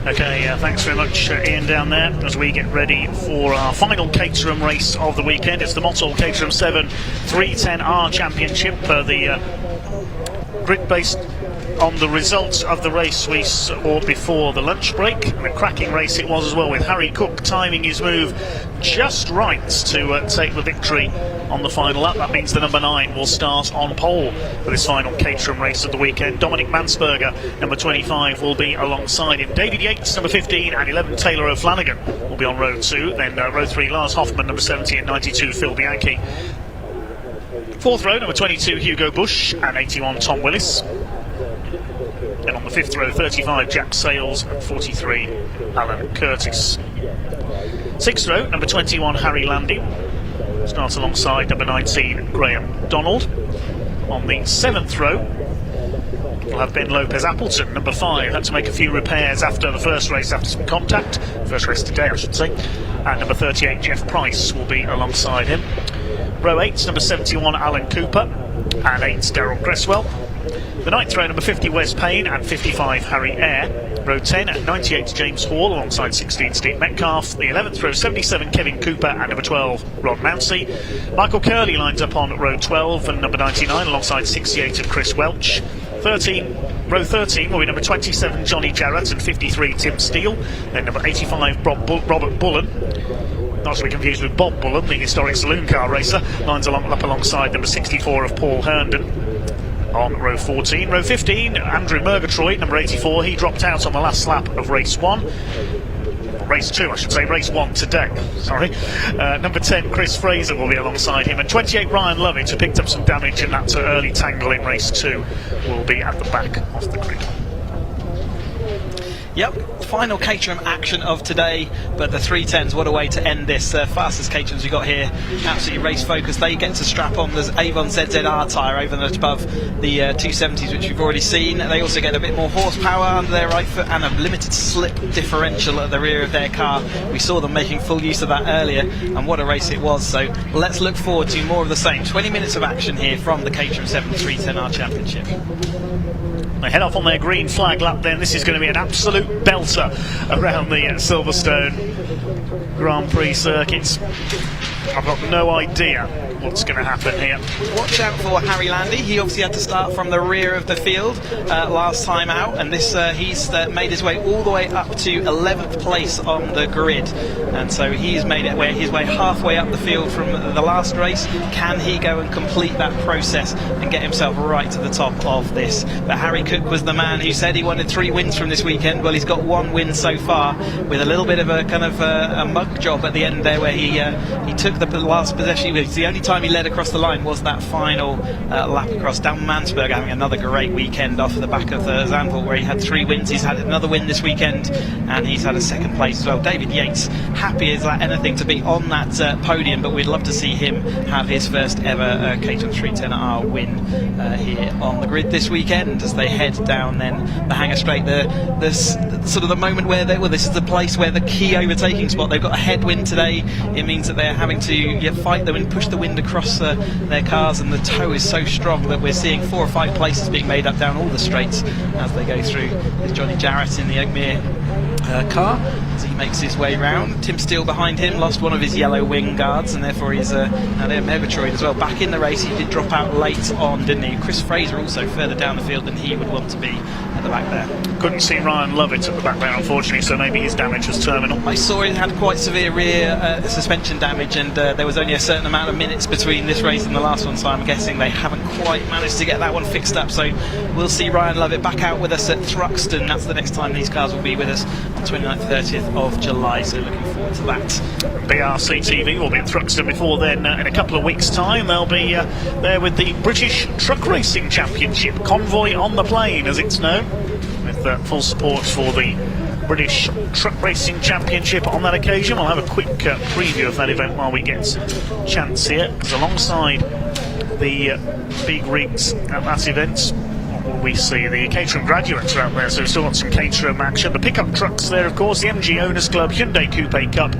Okay, thanks very much, Ian, down there, as we get ready for our final Caterham race of the weekend. It's the Mottall Caterham 7 310R Championship, the grid based on the results of the race we saw before the lunch break. And a cracking race it was as well, with Harry Cook timing his move just right to take the victory on the final lap. That means the number 9 will start on pole for this final Caterham race of the weekend. Dominic Mansberger, number 25, will be alongside him. David Yates, number 15, and 11, Taylor O'Flanagan will be on row 2. Then row 3, Lars Hoffman, number 70, and 92, Phil Bianchi. Fourth row, number 22, Hugo Bush, and 81, Tom Willis. And on the fifth row, 35, Jack Sales, and 43, Alan Curtis. Sixth row, number 21, Harry Landy starts alongside number 19, Graham Donald. On the seventh row, we'll have Ben Lopez Appleton, number 5, had to make a few repairs after the first race, after some contact. First race today, I should say. And number 38, Jeff Price, will be alongside him. Row 8, number 71, Alan Cooper, and 8, Darryl Cresswell. The ninth row, number 50, Wes Payne, and 55, Harry Eyre. Row 10 at 98, James Hall, alongside 16, Steve Metcalf. The 11th row, 77, Kevin Cooper, and number 12, Ron Mounsey. Michael Curley lines up on row 12 and number 99, alongside 68 of Chris Welch. Row 13 will be number 27, Johnny Jarrett, and 53, Tim Steele. Then number 85, Robert Bullen. Not to be confused with Bob Bullen, the historic saloon car racer, lines up alongside number 64 of Paul Herndon. On row 14. Row 15, Andrew Murgatroyd, number 84, he dropped out on the last lap of race 1. Race 2, I should say, race 1 today, sorry. Number 10, Chris Fraser, will be alongside him, and 28, Ryan Lovett, who picked up some damage in that early tangle in race 2, will be at the back of the grid. Yep, final Caterham action of today, but the 310s, what a way to end this. Fastest Caterhams we got here, absolutely race focused. They get to strap on the Avon ZZR tyre over and above the 270s, which we've already seen. They also get a bit more horsepower under their right foot and a limited slip differential at the rear of their car. We saw them making full use of that earlier, and what a race it was. So let's look forward to more of the same. 20 minutes of action here from the Caterham 7 310R Championship. They head off on their green flag lap then. This is going to be an absolute belter around the Silverstone Grand Prix circuits. I've got no idea what's going to happen here. Watch out for Harry Landy. He obviously had to start from the rear of the field last time out, and this he's made his way all the way up to 11th place on the grid, and so he's made his way halfway up the field from the last race. Can he go and complete that process and get himself right to the top of this? But Harry Cook was the man who said he wanted 3 wins from this weekend. Well, he's got 1 win so far, with a little bit of a kind of a mug job at the end there, where he took the last possession. It's the only time he led across the line was that final lap across. Dan Mansberger having another great weekend off the back of Zandvoort, where he had 3 wins. He's had another win this weekend, and he's had a 2nd place as well. David Yates, happy as anything to be on that podium, but we'd love to see him have his first ever Caterham 310R win here on the grid this weekend, as they head down then the Hanger Straight, the sort of the moment where this is the place where the key overtaking spot. They've got a headwind today. It means that they're having to fight the wind, push the wind across their cars, and the tow is so strong that we're seeing 4 or 5 places being made up down all the straights as they go through. There's Johnny Jarrett in the Oakmere car as he makes his way round. Tim Steele behind him lost one of his yellow wing guards, and therefore he's now there. Murgatroyd as well back in the race. He did drop out late on, didn't he? Chris Fraser also further down the field than he would want to be at the back there. Couldn't see Ryan Lovett at the back there, unfortunately, so maybe his damage was terminal. I saw he had quite severe rear suspension damage, and there was only a certain amount of minutes between this race and the last one, so I'm guessing they haven't quite managed to get that one fixed up. So we'll see Ryan Lovett back out with us at Thruxton. That's the next time these cars will be with us, on 29th, 30th of July, so looking forward to that. BRC TV will be at Thruxton before then. In a couple of weeks' time they'll be there with the British Truck Racing Championship, Convoy on the Plane as it's known, with full support for the British Truck Racing Championship on that occasion. We'll have a quick preview of that event while we get a chance here, because alongside the big rigs at that event, we see the Caterham graduates are out there, so we've still got some Caterham action. The pickup trucks there, of course, the MG Owners Club, Hyundai Coupe Cup,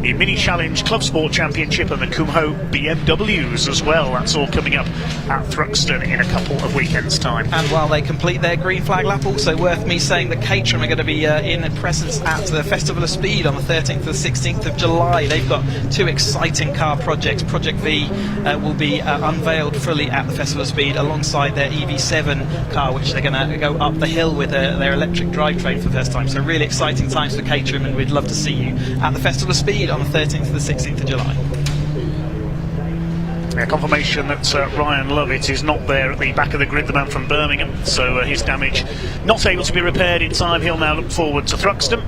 the Mini Challenge Club Sport Championship, and the Kumho BMWs as well. That's all coming up at Thruxton in a couple of weekends' time. And while they complete their green flag lap, also worth me saying that Caterham are going to be in presence at the Festival of Speed on the 13th to the 16th of July. They've got two exciting car projects. Project V will be unveiled fully at the Festival of Speed alongside their EV7 car, which they're going to go up the hill with their electric drivetrain for the first time. So really exciting times for Caterham, and we'd love to see you at the Festival of Speed on the 13th to the 16th of July. Yeah, confirmation that Ryan Lovett is not there at the back of the grid, the man from Birmingham, so his damage not able to be repaired in time. He'll now look forward to Thruxton.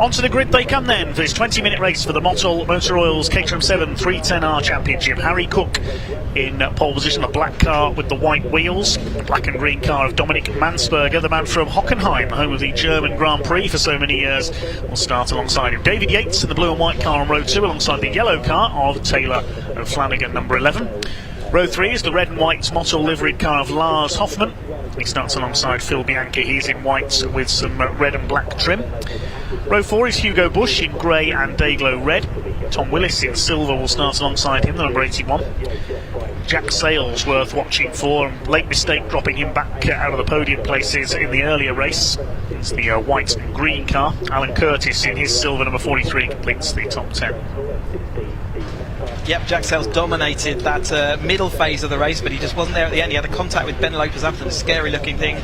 Onto the grid they come then for this 20-minute race for the Mottl Motor Oil's Caterham 7 310R Championship. Harry Cook in pole position, the black car with the white wheels, the black and green car of Dominic Mansberger, the man from Hockenheim, home of the German Grand Prix for so many years, will start alongside him. David Yates in the blue and white car on Road 2 alongside the yellow car of Taylor O'Flanagan, number 11. Row 3 is the red and white Mottl liveried car of Lars Hoffmann. He starts alongside Phil Bianchi. He's in white with some red and black trim. Row 4 is Hugo Bush in grey and Dayglow red. Tom Willis in silver will start alongside him, the number 81. Jack Sales worth watching for. Late mistake dropping him back out of the podium places in the earlier race. It's the white and green car. Alan Curtis in his silver, number 43, completes the top 10. Yep, Jack Sales dominated that middle phase of the race, but he just wasn't there at the end. He had a contact with Ben Lopez after the scary looking thing.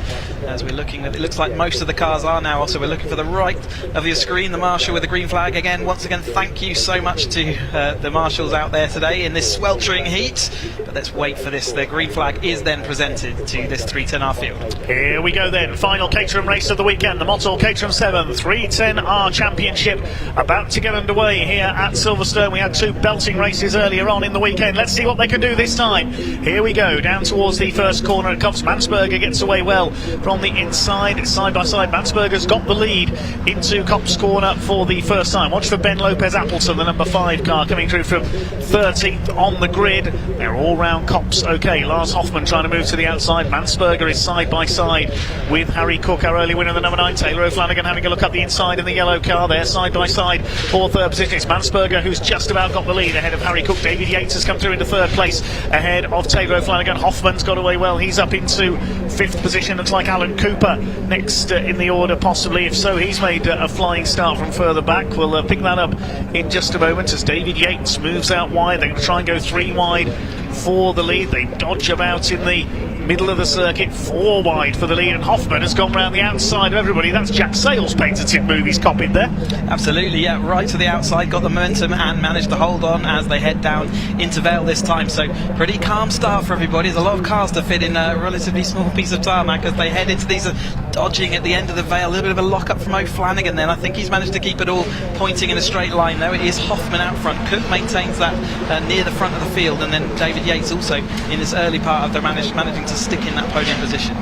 As we're looking at, it looks like most of the cars are now. Also, we're looking for the right of your screen, the marshal with the green flag again. Once again, thank you so much to the marshals out there today in this sweltering heat. But let's wait for this. The green flag is then presented to this 310R field. Here we go then, final Caterham race of the weekend, the Mottl Caterham 7 310R Championship about to get underway here at Silverstone. We had two belting races earlier on in the weekend. Let's see what they can do this time. Here we go, down towards the first corner at Cops. Mansberger gets away well from the inside, side by side. Mansberger's got the lead into Cops corner for the first time. Watch for Ben Lopez Appleton, the number 5 car, coming through from 13th on the grid. They're all round Cops okay. Lars Hoffmann trying to move to the outside. Mansberger is side by side with Harry Cook, our early winner, the number 9. Taylor O'Flanagan having a look up the inside in the yellow car there, side by side for third position. It's Mansberger who's just about got the lead ahead of Harry Cook. David Yates has come through into third place ahead of Taylor O'Flanagan. Hoffman's got away well. He's up into 5th position. Looks like Alan Cooper next in the order, possibly. If so, he's made a flying start from further back. We'll pick that up in just a moment as David Yates moves out wide. They're going to try and go 3 wide for the lead. They dodge about in the middle of the circuit, 4 wide for the lead, and Hoffmann has gone round the outside of everybody. That's Jack Sales' patented move he's copied there. Absolutely, yeah, right to the outside, got the momentum and managed to hold on as they head down into Vale this time. So pretty calm start for everybody. There's a lot of cars to fit in a relatively small piece of tarmac as they head into these dodging at the end of the Vale. A little bit of a lock-up from O'Flanagan then. I think he's managed to keep it all pointing in a straight line though. It is Hoffmann out front. Cook maintains that near the front of the field, and then David Yates also in this early part of the managing to stick in that podium position.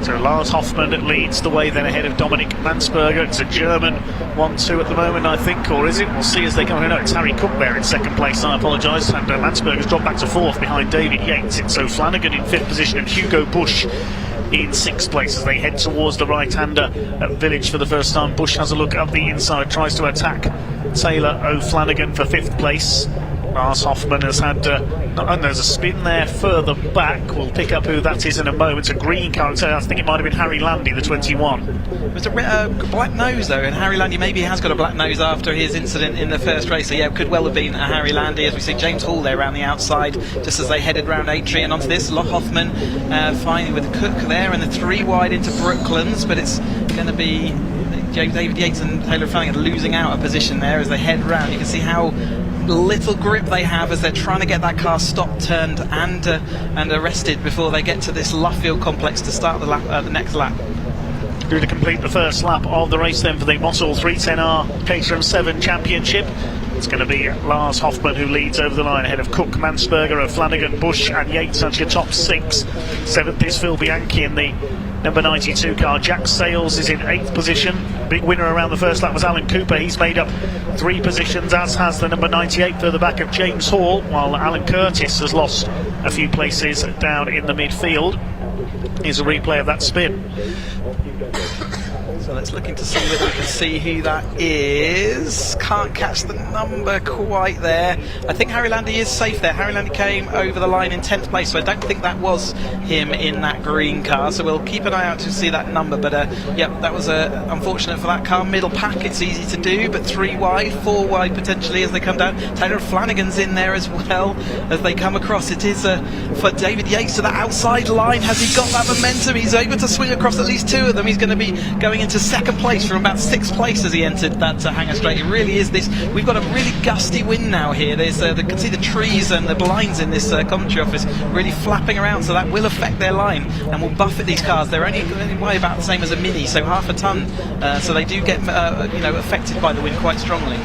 So Lars Hoffmann leads the way then ahead of Dominic Mansberger. It's a German 1-2 at the moment, I think, or is it? We'll see as they come in. No, it's Harry Cook there in second place, I apologise, and Mansberger's dropped back to 4th behind David Yates. It's O'Flanagan in 5th position and Hugo Bush in 6th place as they head towards the right-hander at Village for the first time. Bush has a look up the inside, tries to attack Taylor O'Flanagan for 5th place. Lars Hoffmann has had, and there's a spin there further back. We'll pick up who that is in a moment. A green car, I think it might have been Harry Landy, the 21. It was a black nose though, and Harry Landy maybe has got a black nose after his incident in the first race. So yeah, it could well have been a Harry Landy, as we see James Hall there around the outside, just as they headed round Atri and onto this. Hoffmann finally with Cook there, and the 3 wide into Brooklands, but it's going to be David Yates and Taylor Flanagan losing out a position there as they head round. You can see how little grip they have as they're trying to get that car stopped, turned and arrested before they get to this Luffield complex to start the next lap. Due to complete the first lap of the race then for the Mottl 310R Caterham 7 Championship. It's going to be Lars Hoffmann who leads over the line ahead of Cook, Mansberger, O'Flanagan, Bush and Yates. That's your top 6. 7th is Phil Bianchi in the number 92 car. Jack Sales is in 8th position. Big winner around the first lap was Alan Cooper. He's made up 3 positions, as has the number 98 further back of James Hall, while Alan Curtis has lost a few places down in the midfield. Here's a replay of that spin. So let's look into see whether we can see who that is. Can't catch the number quite there. I think Harry Landy is safe there. Harry Landy came over the line in 10th place, so I don't think that was him in that green car. So we'll keep an eye out to see that number. But yeah, that was unfortunate for that car. Middle pack, it's easy to do, but 3 wide, 4 wide potentially as they come down. Taylor Flanagan's in there as well as they come across. It is for David Yates to the outside line. Has he got that momentum? He's able to swing across at least 2 of them. He's going to be going into 2nd place from about 6th place as he entered that hangar straight. It really is this. We've got a really gusty wind now here. There's you can see the trees and the blinds in this commentary office really flapping around, so that will affect their line and will buffet these cars. They're only weigh about the same as a Mini, so half a ton. So they do get affected by the wind quite strongly.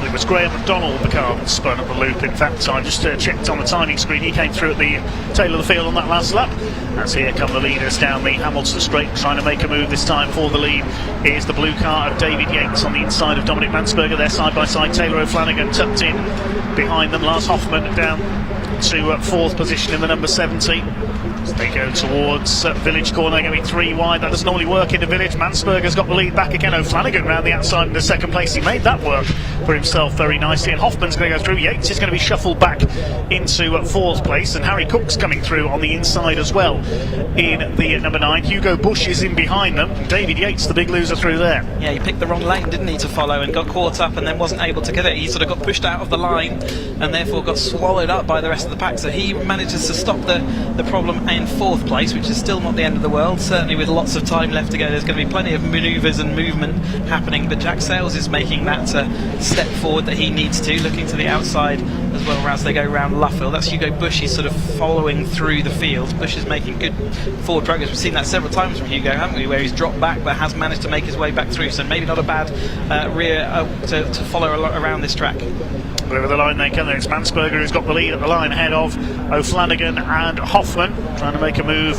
It was Graham McDonald, the car that spun up the loop. In fact, I just checked on the timing screen. He came through at the tail of the field on that last lap. As here come the leaders down the Hamilton Straight, trying to make a move this time for the lead. Here's the blue car of David Yates on the inside of Dominic Mansberger. They're side by side. Taylor O'Flanagan tucked in behind them. Lars Hoffmann down to 4th position in the number 70. As they go towards Village Corner, they're going to be 3 wide. That doesn't normally work in the Village. Mansberger's got the lead back again. O'Flanagan round the outside in the 2nd place. He made that work for himself very nicely. And Hoffman's going to go through. Yates is going to be shuffled back into 4th place. And Harry Cook's coming through on the inside as well in the number 9. Hugo Bush is in behind them. David Yates, the big loser through there. Yeah, he picked the wrong lane, didn't he, to follow, and got caught up and then wasn't able to get it. He sort of got pushed out of the line and therefore got swallowed up by the rest of the pack. So he manages to stop the problem in 4th place, which is still not the end of the world. Certainly with lots of time left to go, there's going to be plenty of manoeuvres and movement happening, but Jack Sales is making that step forward that he needs to, looking to the outside as well as they go around Luffield. That's Hugo Bush. He's sort of following through the field. Bush is making good forward progress. We've seen that several times from Hugo, haven't we, where he's dropped back but has managed to make his way back through, so maybe not a bad rear to follow around this track. Over the line they come. It's Mansberger who's got the lead at the line ahead of O'Flanagan and Hoffmann, trying to make a move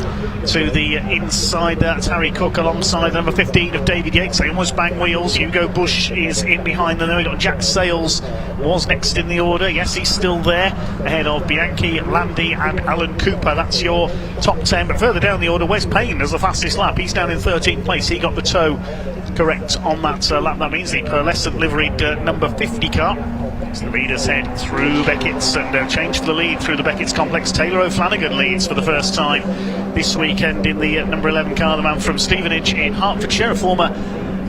to the inside. That's Harry Cook alongside number 15 of David Yates. They almost bang wheels. Hugo Bush is in behind them. Then we've got Jack Sales was next in the order. Yes, he's still there ahead of Bianchi, Landy and Alan Cooper. That's your top 10. But further down the order, Wes Payne has the fastest lap. He's down in 13th place. He got the toe correct on that lap. That means the pearlescent liveried number 50 car. So the leaders head through Beckett's and change for the lead through the Beckett's complex. Taylor O'Flanagan leads for the first time this weekend in the number 11 car, the man from Stevenage in Hertfordshire, a former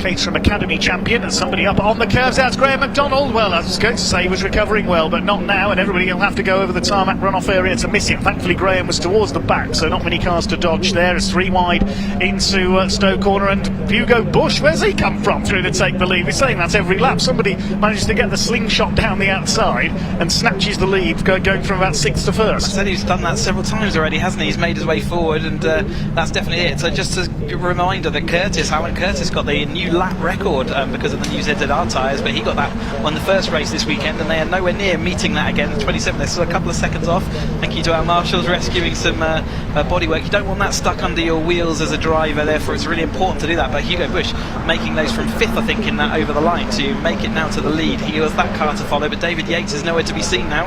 Caterham Academy champion. And somebody up on the curves, that's Graham McDonald. Well, I was going to say he was recovering well, but not now, and everybody will have to go over the tarmac runoff area to miss him. Thankfully Graham was towards the back, so not many cars to dodge there. It's 3 wide into Stowe Corner, and Hugo Bush, where's he come from through to take the lead? We're saying that's every lap. Somebody manages to get the slingshot down the outside and snatches the lead, going from about 6th to 1st. I said he's done that several times already, hasn't he? He's made his way forward, and that's definitely it. So just a reminder that Alan Curtis got the new lap record because of the new ZZR tyres, but he got that on the first race this weekend, and they are nowhere near meeting that again. 27th, this is a couple of seconds off. Thank you to our marshals rescuing some bodywork. You don't want that stuck under your wheels as a driver, therefore it's really important to do that. But Hugo Bush making those from 5th, I think, in that over the line to make it now to the lead. He was that car to follow, but David Yates is nowhere to be seen now.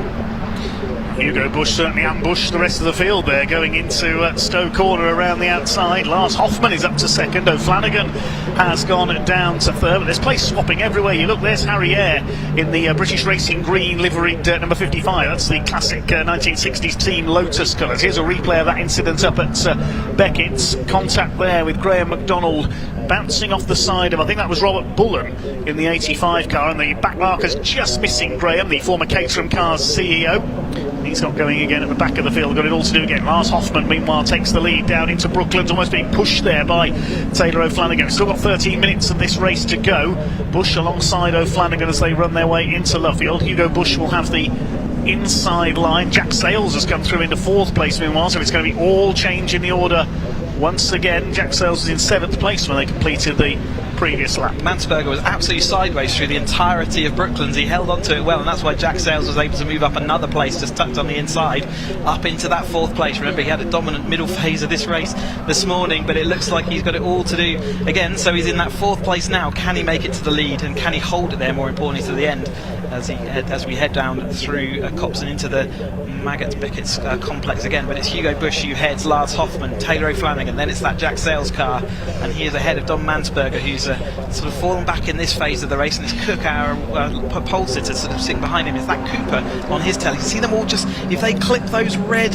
Hugo Bush certainly ambushed the rest of the field there, going into Stowe Corner around the outside. Lars Hoffmann is up to 2nd. O'Flanagan has gone down to 3rd. But there's place swapping everywhere you look. There's Harry Eyre in the British Racing Green liveried number 55. That's the classic 1960s Team Lotus colours. Here's a replay of that incident up at Beckett's. Contact there with Graham McDonald bouncing off the side of, I think that was Robert Bullen in the 85 car, and the back marker's just missing Graham, the former Caterham Cars CEO. He's not going again at the back of the field, got it all to do again. Lars Hoffmann, meanwhile, takes the lead down into Brooklands, almost being pushed there by Taylor O'Flanagan. Still got 13 minutes of this race to go. Bush alongside O'Flanagan as they run their way into Luffield. Hugo Bush will have the inside line. Jack Sales has come through into 4th place meanwhile, so it's going to be all change in the order once again. Jack Sales was in 7th place when they completed the previous lap. Mansberger was absolutely sideways through the entirety of Brooklands. He held on to it well, and that's why Jack Sales was able to move up another place, just tucked on the inside, up into that 4th place. Remember, he had a dominant middle phase of this race this morning, but it looks like he's got it all to do again, so he's in that 4th place now. Can he make it to the lead, and can he hold it there, more importantly, to the end, as we head down through Copse into the Maggott-Beckett's complex again. But it's Hugo Busch who heads, Lars Hoffmann, Taylor O'Flanagan, then it's that Jack Sales car, and he is ahead of Don Mansberger, who's sort of fallen back in this phase of the race, and it's Cook, our pole sitter, sort of sitting behind him. Is that Cooper on his tail? You see them all just, if they clip those red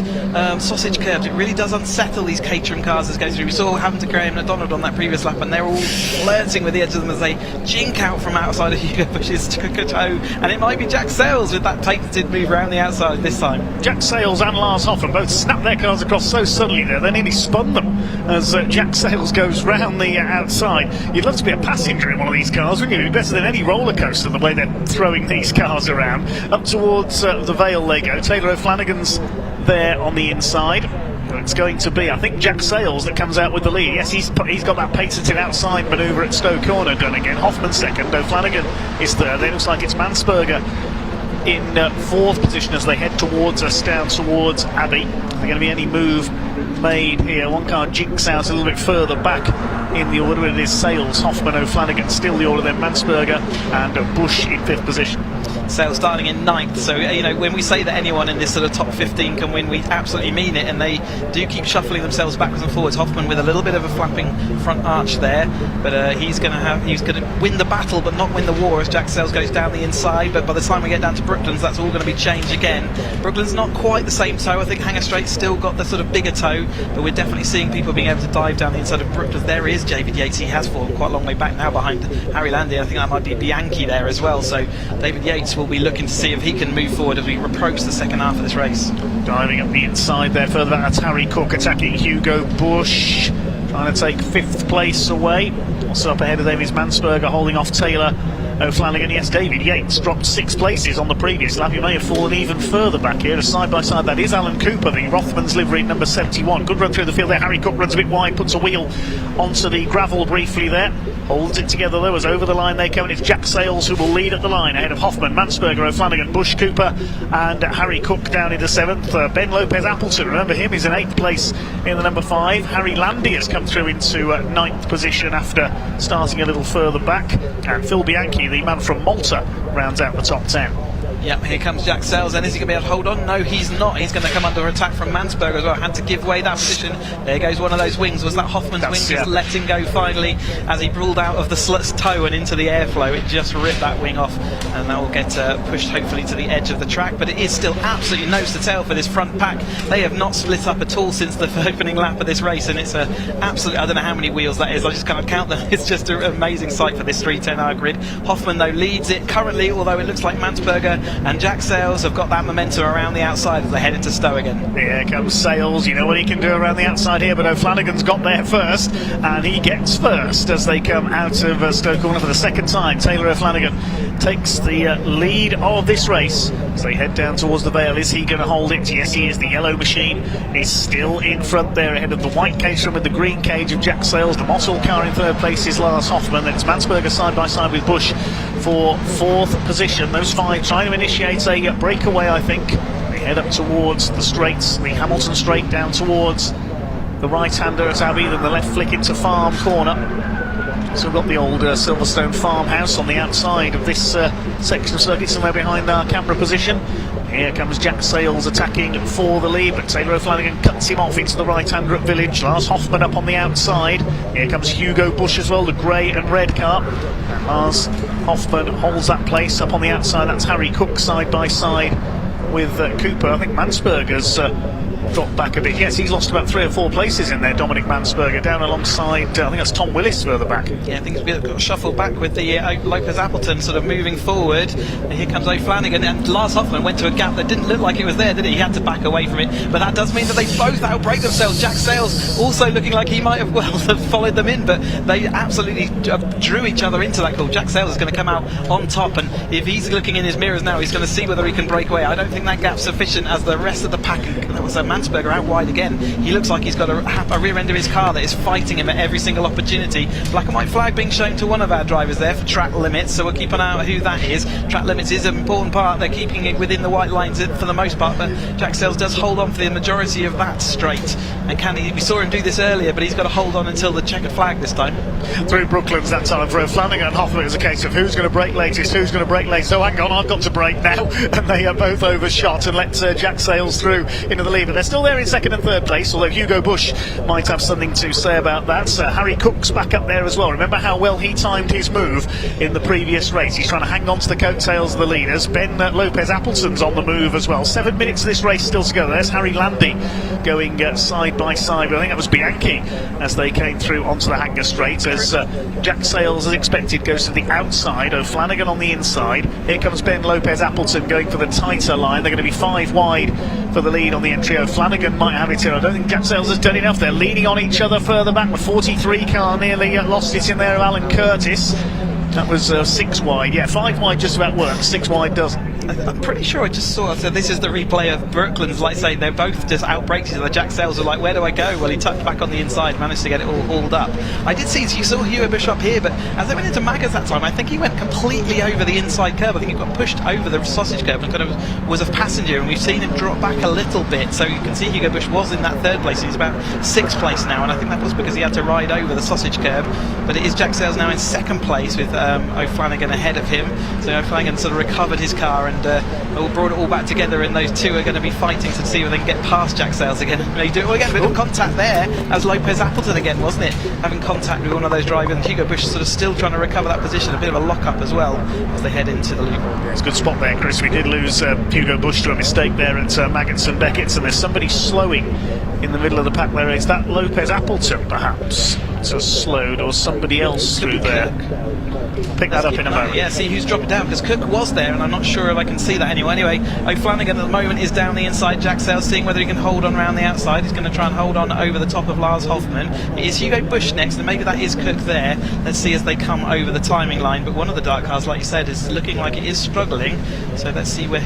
sausage curbs, it really does unsettle these Caterham cars as go through. We saw what happened to Graham McDonald on that previous lap, and they're all flirting with the edge of them as they jink out from outside of Hugo Busch's toe, and it might be Jack Sales with that patented move around the outside this time. Jack Sales and Lars Hoffmann both snapped their cars across so suddenly there, they nearly spun them as Jack Sales goes round the outside. You'd love to be a passenger in one of these cars, wouldn't you? It'd be better than any roller coaster, the way they're throwing these cars around. Up towards the Vale they go. Taylor O'Flanagan's there on the inside. It's going to be, I think, Jack Sales that comes out with the lead. Yes, he's got that patented outside manoeuvre at Stowe Corner done again. Hoffman second, O'Flanagan is third. It looks like it's Mansberger in 4th position as they head towards us, down towards Abbey. Is there going to be any move made here? One car jinks out a little bit further back in the order. It is Sales, Hoffman, O'Flanagan still the order, then Mansberger and Busch in 5th position. Sales starting in 9th, so you know, when we say that anyone in this sort of top 15 can win, we absolutely mean it, and they do keep shuffling themselves backwards and forwards. Hoffman with a little bit of a flapping front arch there, but he's going to win the battle but not win the war as Jack Sales goes down the inside. But by the time we get down to Brooklands, that's all going to be changed again. Brooklands not quite the same toe. I think Hanger Straight's still got the sort of bigger toe, but we're definitely seeing people being able to dive down the inside of Brooklands. There is David Yates. He has fallen quite a long way back now behind Harry Landy. I think that might be Bianchi there as well, so David Yates will be looking to see if he can move forward as we approach the second half of this race. Diving up the inside there further back, that's Harry Cook attacking Hugo Busch, trying to take 5th place away. Also up ahead of them is Mansberger holding off Taylor O'Flanagan. Yes, David Yates dropped 6 places on the previous lap. He may have fallen even further back here. A side-by-side, that is Alan Cooper, the Rothmans livery number 71. Good run through the field there. Harry Cook runs a bit wide, puts a wheel onto the gravel briefly there. Holds it together though as over the line they come, and it's Jack Sales who will lead at the line ahead of Hoffman, Mansberger, O'Flanagan, Busch, Cooper and Harry Cook down into 7th. Ben Lopez Appleton, remember him, he's in 8th place in the number 5. Harry Landy has come through into 9th position after starting a little further back, and Phil Bianchi, the man from Malta, rounds out the top 10. Yep, here comes Jack Sales, and is he going to be able to hold on? No, he's not. He's going to come under attack from Mansberger as well. Had to give away that position. There goes one of those wings. Was that Hoffman's wing just letting go finally as he pulled out of the slut's toe and into the airflow? It just ripped that wing off, and that will get pushed hopefully to the edge of the track. But it is still absolutely nose to tail for this front pack. They have not split up at all since the opening lap of this race, and it's a absolute, I don't know how many wheels that is. I just cannot count them. It's just an amazing sight for this 310R grid. Hoffman though leads it currently, although it looks like Mansberger and Jack Sales have got that momentum around the outside as they head into Stowe again. Here comes Sales, you know what he can do around the outside here, but O'Flanagan's got there first, and he gets first as they come out of Stowe Corner for the second time. Taylor O'Flanagan takes the lead of this race as they head down towards the Vale. Is he going to hold it? Yes, he is. The yellow machine is still in front there ahead of the white Caterham with the green cage of Jack Sales. The Mossel car in 3rd place is Lars Hoffmann. Then it's Mansberger side by side with Busch for 4th position. Those 5 trying to initiate a breakaway, I think. They head up towards the straights, the Hamilton straight down towards the right-hander at Abbey, then the left flick into Farm Corner. So we've got the old Silverstone farmhouse on the outside of this section of circuit, somewhere behind our camera position. Here comes Jack Sales attacking for the lead, but Taylor O'Flanagan cuts him off into the right-hander at Village. Lars Hoffmann up on the outside. Here comes Hugo Busch as well, the grey and red car. And Lars Hoffmann holds that place up on the outside. That's Harry Cook side by side with Cooper. I think Mansberger's dropped back a bit. Yes, he's lost about 3 or 4 places in there, Dominic Mansberger, down alongside, I think that's Tom Willis further back. Yeah, things got shuffled back with the Lopez Appleton sort of moving forward. And here comes O'Flanagan, and Lars Hoffmann went to a gap that didn't look like it was there, did he? He had to back away from it, but that does mean that they both outbreak themselves. Jack Sales also looking like he might have followed them in, but they absolutely drew each other into that call. Jack Sales is going to come out on top, and if he's looking in his mirrors now, he's going to see whether he can break away. I don't think think that gap's sufficient as the rest of the pack, that was Mansberger out wide again. He looks like he's got a rear end of his car that is fighting him at every single opportunity. Black and white flag being shown to one of our drivers there for track limits, so we'll keep an eye on who that is. Track limits is an important part. They're keeping it within the white lines for the most part, but Jack Sayles does hold on for the majority of that straight. And we saw him do this earlier, but he's got to hold on until the checkered flag this time. Through Brooklands that time for Flanagan and Hoffman. It's a case of who's going to brake latest, who's going to brake latest. Oh, hang on, I've got to brake now. And they are both overshot and let Jack Sayles through into the lead. But they're still there in second and third place, although Hugo Bush might have something to say about that. Harry Cook's back up there as well. Remember how well he timed his move in the previous race. He's trying to hang on to the coattails of the leaders. Ben Lopez Appleton's on the move as well. 7 minutes of this race still to go. There's Harry Landy going side by side. I think that was Bianchi as they came through onto the Hanger Straight, as Jack Sayles, as expected, goes to the outside of Flanagan on the inside. Here comes Ben Lopez Appleton going for the tighter line. They're going to be 5 wide for the lead on the entry. Flanagan might have it here. I don't think Jack Sayles has done enough. They're leaning on each other further back. The 43 car nearly lost it in there of Alan Curtis. That was 6 wide. Yeah, 5 wide just about works, 6 wide doesn't. I'm pretty sure I just saw, so this is the replay of Brooklands, like say they're both just outbrakes each other. Jack Sayles was like, where do I go? Well, he tucked back on the inside, managed to get it all hauled up. I did see, you saw Hugo Bush up here, but as they went into Maggers that time, I think he went completely over the inside curb. I think he got pushed over the sausage curb and kind of was a passenger, and we've seen him drop back a little bit, so you can see Hugo Bush was in that 3rd place. He's about 6th place now, and I think that was because he had to ride over the sausage curb. But it is Jack Sayles now in 2nd place with O'Flanagan ahead of him. So O'Flanagan sort of recovered his car and brought it all back together, and those two are going to be fighting to see whether they can get past Jack Sayles again. They do it again, a bit of contact there. That was Lopez Appleton again, wasn't it? Having contact with one of those drivers, and Hugo Bush sort of still trying to recover that position. A bit of a lock-up as well as they head into the loop. Yeah, it's a good spot there, Chris. We did lose Hugo Bush to a mistake there at Maggots and Beckett's, and there's somebody slowing in the middle of the pack there. Is that Lopez Appleton, perhaps? So slowed, or somebody else through there? Pick that up in a moment. Yeah, see who's dropping down, because Cook was there, and I'm not sure if I can see that anyway. Anyway, O'Flanagan at the moment is down the inside. Jack Sayles seeing whether he can hold on around the outside. He's going to try and hold on over the top of Lars Hoffman. It is Hugo Bush next, and maybe that is Cook there. Let's see as they come over the timing line. But one of the dark cars, like you said, is looking like it is struggling. So let's see who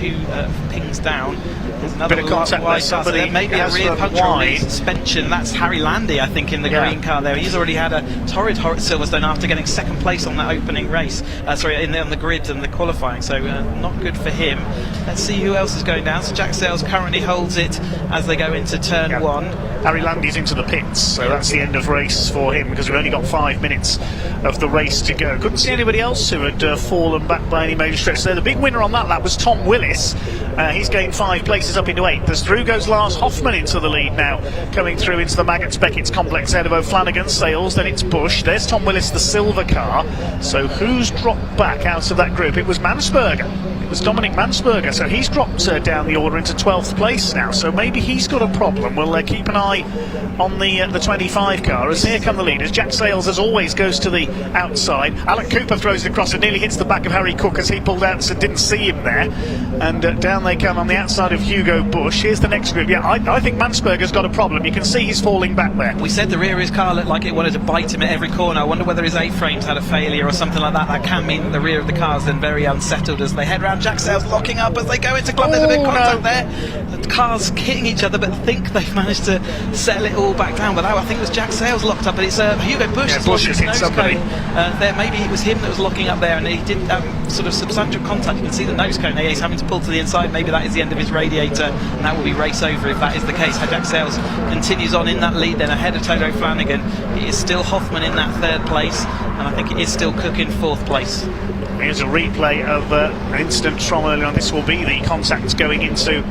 pings down. There's another bit of contact wide car. So there may be a rear puncture on the suspension. That's Harry Landy, I think, in the green car there. He's already had a torrid Silverstone after getting 2nd place on that opening race. On the grid and the qualifying, so not good for him. Let's see who else is going down. So Jack Sayles currently holds it as they go into turn 1. Harry Landy's into the pits, so that's the end of race for him, because we've only got 5 minutes of the race to go. Couldn't see anybody else who had fallen back by any major stretch there. The big winner on that lap was Tom Willis. He's gained 5 places up into 8th. As through goes Lars Hoffman into the lead now, coming through into the Maggots Beckett's complex ahead of O'Flanagan, Sayles, then it's Bush. There's Tom Willis, the silver car. So who's dropped back out of that group? It was Mansberger. It was Dominic Mansberger, so he's dropped down the order into 12th place now, so maybe he's got a problem. We'll keep an eye on the 25 car as here come the leaders. Jack Sayles, as always, goes to the outside. Alan Cooper throws it across and nearly hits the back of Harry Cook as he pulled out, so didn't see him there. And down they come on the outside of Hugo Bush. Here's the next group. Yeah, I think Mansberger's got a problem. You can see he's falling back there. We said the rear of his car looked like it wanted to bite him at every corner. I wonder whether his A-frames had a failure or something like that. That can mean that the rear of the car's then very unsettled as they head round. Jack Sayles locking up as they go into club. There's a bit of contact there. The cars hitting each other, but think they've managed to settle it all back down. But I think it was Jack Sayles locked up, but it's Hugo Bush that's lost his nose cone. There, maybe it was him that was locking up there, and he did sort of substantial contact. You can see the nose cone there. He's having to pull to the inside. Maybe that is the end of his radiator, and that will be race over if that is the case. Jack Sayles continues on in that lead then ahead of Toto Flanagan. It is still Hoffman in that 3rd place, and I think it is still Cook in 4th place. Here's a replay of an incident from earlier on. This will be the contact going into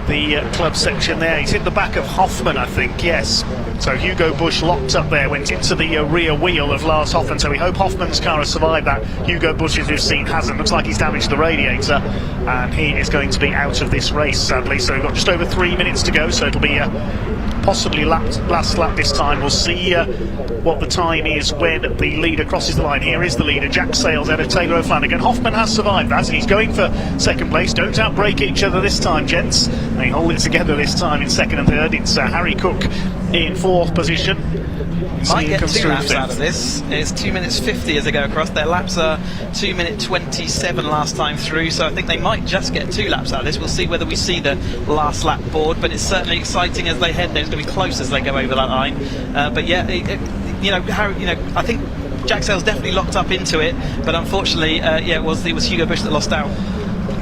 the club section there. He's hit the back of Hoffman, I think, yes. So Hugo Bush locked up there, went into the rear wheel of Lars Hoffman, so we hope Hoffman's car has survived that. Hugo Bush, as we've seen, hasn't. Looks like he's damaged the radiator, and he is going to be out of this race, sadly. So we've got just over 3 minutes to go, so it'll be possibly last lap this time. We'll see what the time is when the leader crosses the line. Here is the leader, Jack Sayles out of Taylor O'Flanagan. Hoffman has survived that, and he's going for 2nd place. Don't outbrake each other this time, gents. They hold it together this time in 2nd and 3rd. It's Harry Cook in 4th position. Might get 2 laps out of this. It's 2 minutes 50 as they go across. Their laps are 2 minute 27 last time through, so I think they might just get 2 laps out of this. We'll see whether we see the last lap board, but it's certainly exciting as they head there. It's going to be close as they go over that line. But yeah, I think Jack Sayles definitely locked up into it, but unfortunately, it was Hugo Bush that lost out.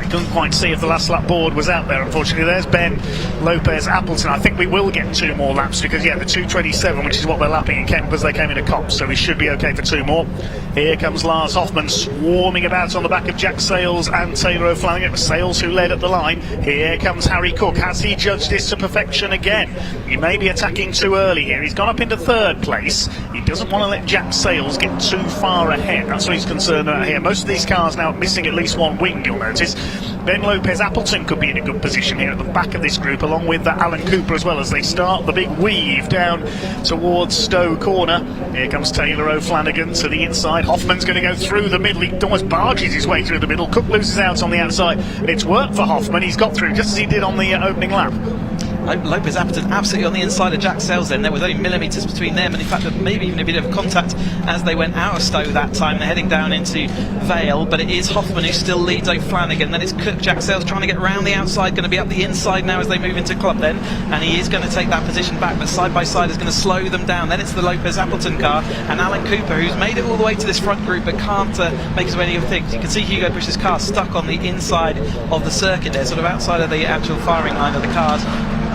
Couldn't quite see if the last lap board was out there, unfortunately. There's Ben Lopez Appleton. I think we will get 2 more laps because, the 2:27, which is what they're lapping in Kent, because they came into Copse, so we should be okay for 2 more. Here comes Lars Hoffmann swarming about on the back of Jack Sayles and Taylor O'Flanagan. It was Sayles who led at the line. Here comes Harry Cook. Has he judged this to perfection again? He may be attacking too early here. He's gone up into 3rd place. He doesn't want to let Jack Sayles get too far ahead. That's what he's concerned about here. Most of these cars now missing at least one wing, you'll notice. Ben Lopez Appleton could be in a good position here at the back of this group, along with Alan Cooper as well, as they start the big weave down towards Stowe Corner. Here comes Taylor O'Flanagan to the inside. Hoffman's going to go through the middle. He almost barges his way through the middle. Cook loses out on the outside, and it's worked for Hoffmann. He's got through just as he did on the opening lap. Lopez Appleton absolutely on the inside of Jack Sayles then. There was only millimetres between them, and in fact maybe even a bit of contact as they went out of Stowe that time. They're heading down into Vale, but it is Hoffmann who still leads O'Flanagan. Then it's Cook. Jack Sayles trying to get round the outside, going to be up the inside now as they move into Club then, and he is going to take that position back, but side by side is going to slow them down. Then it's the Lopez Appleton car and Alan Cooper, who's made it all the way to this front group but can't make his way any of things. You can see Hugo Bush's car stuck on the inside of the circuit there, sort of outside of the actual firing line of the cars.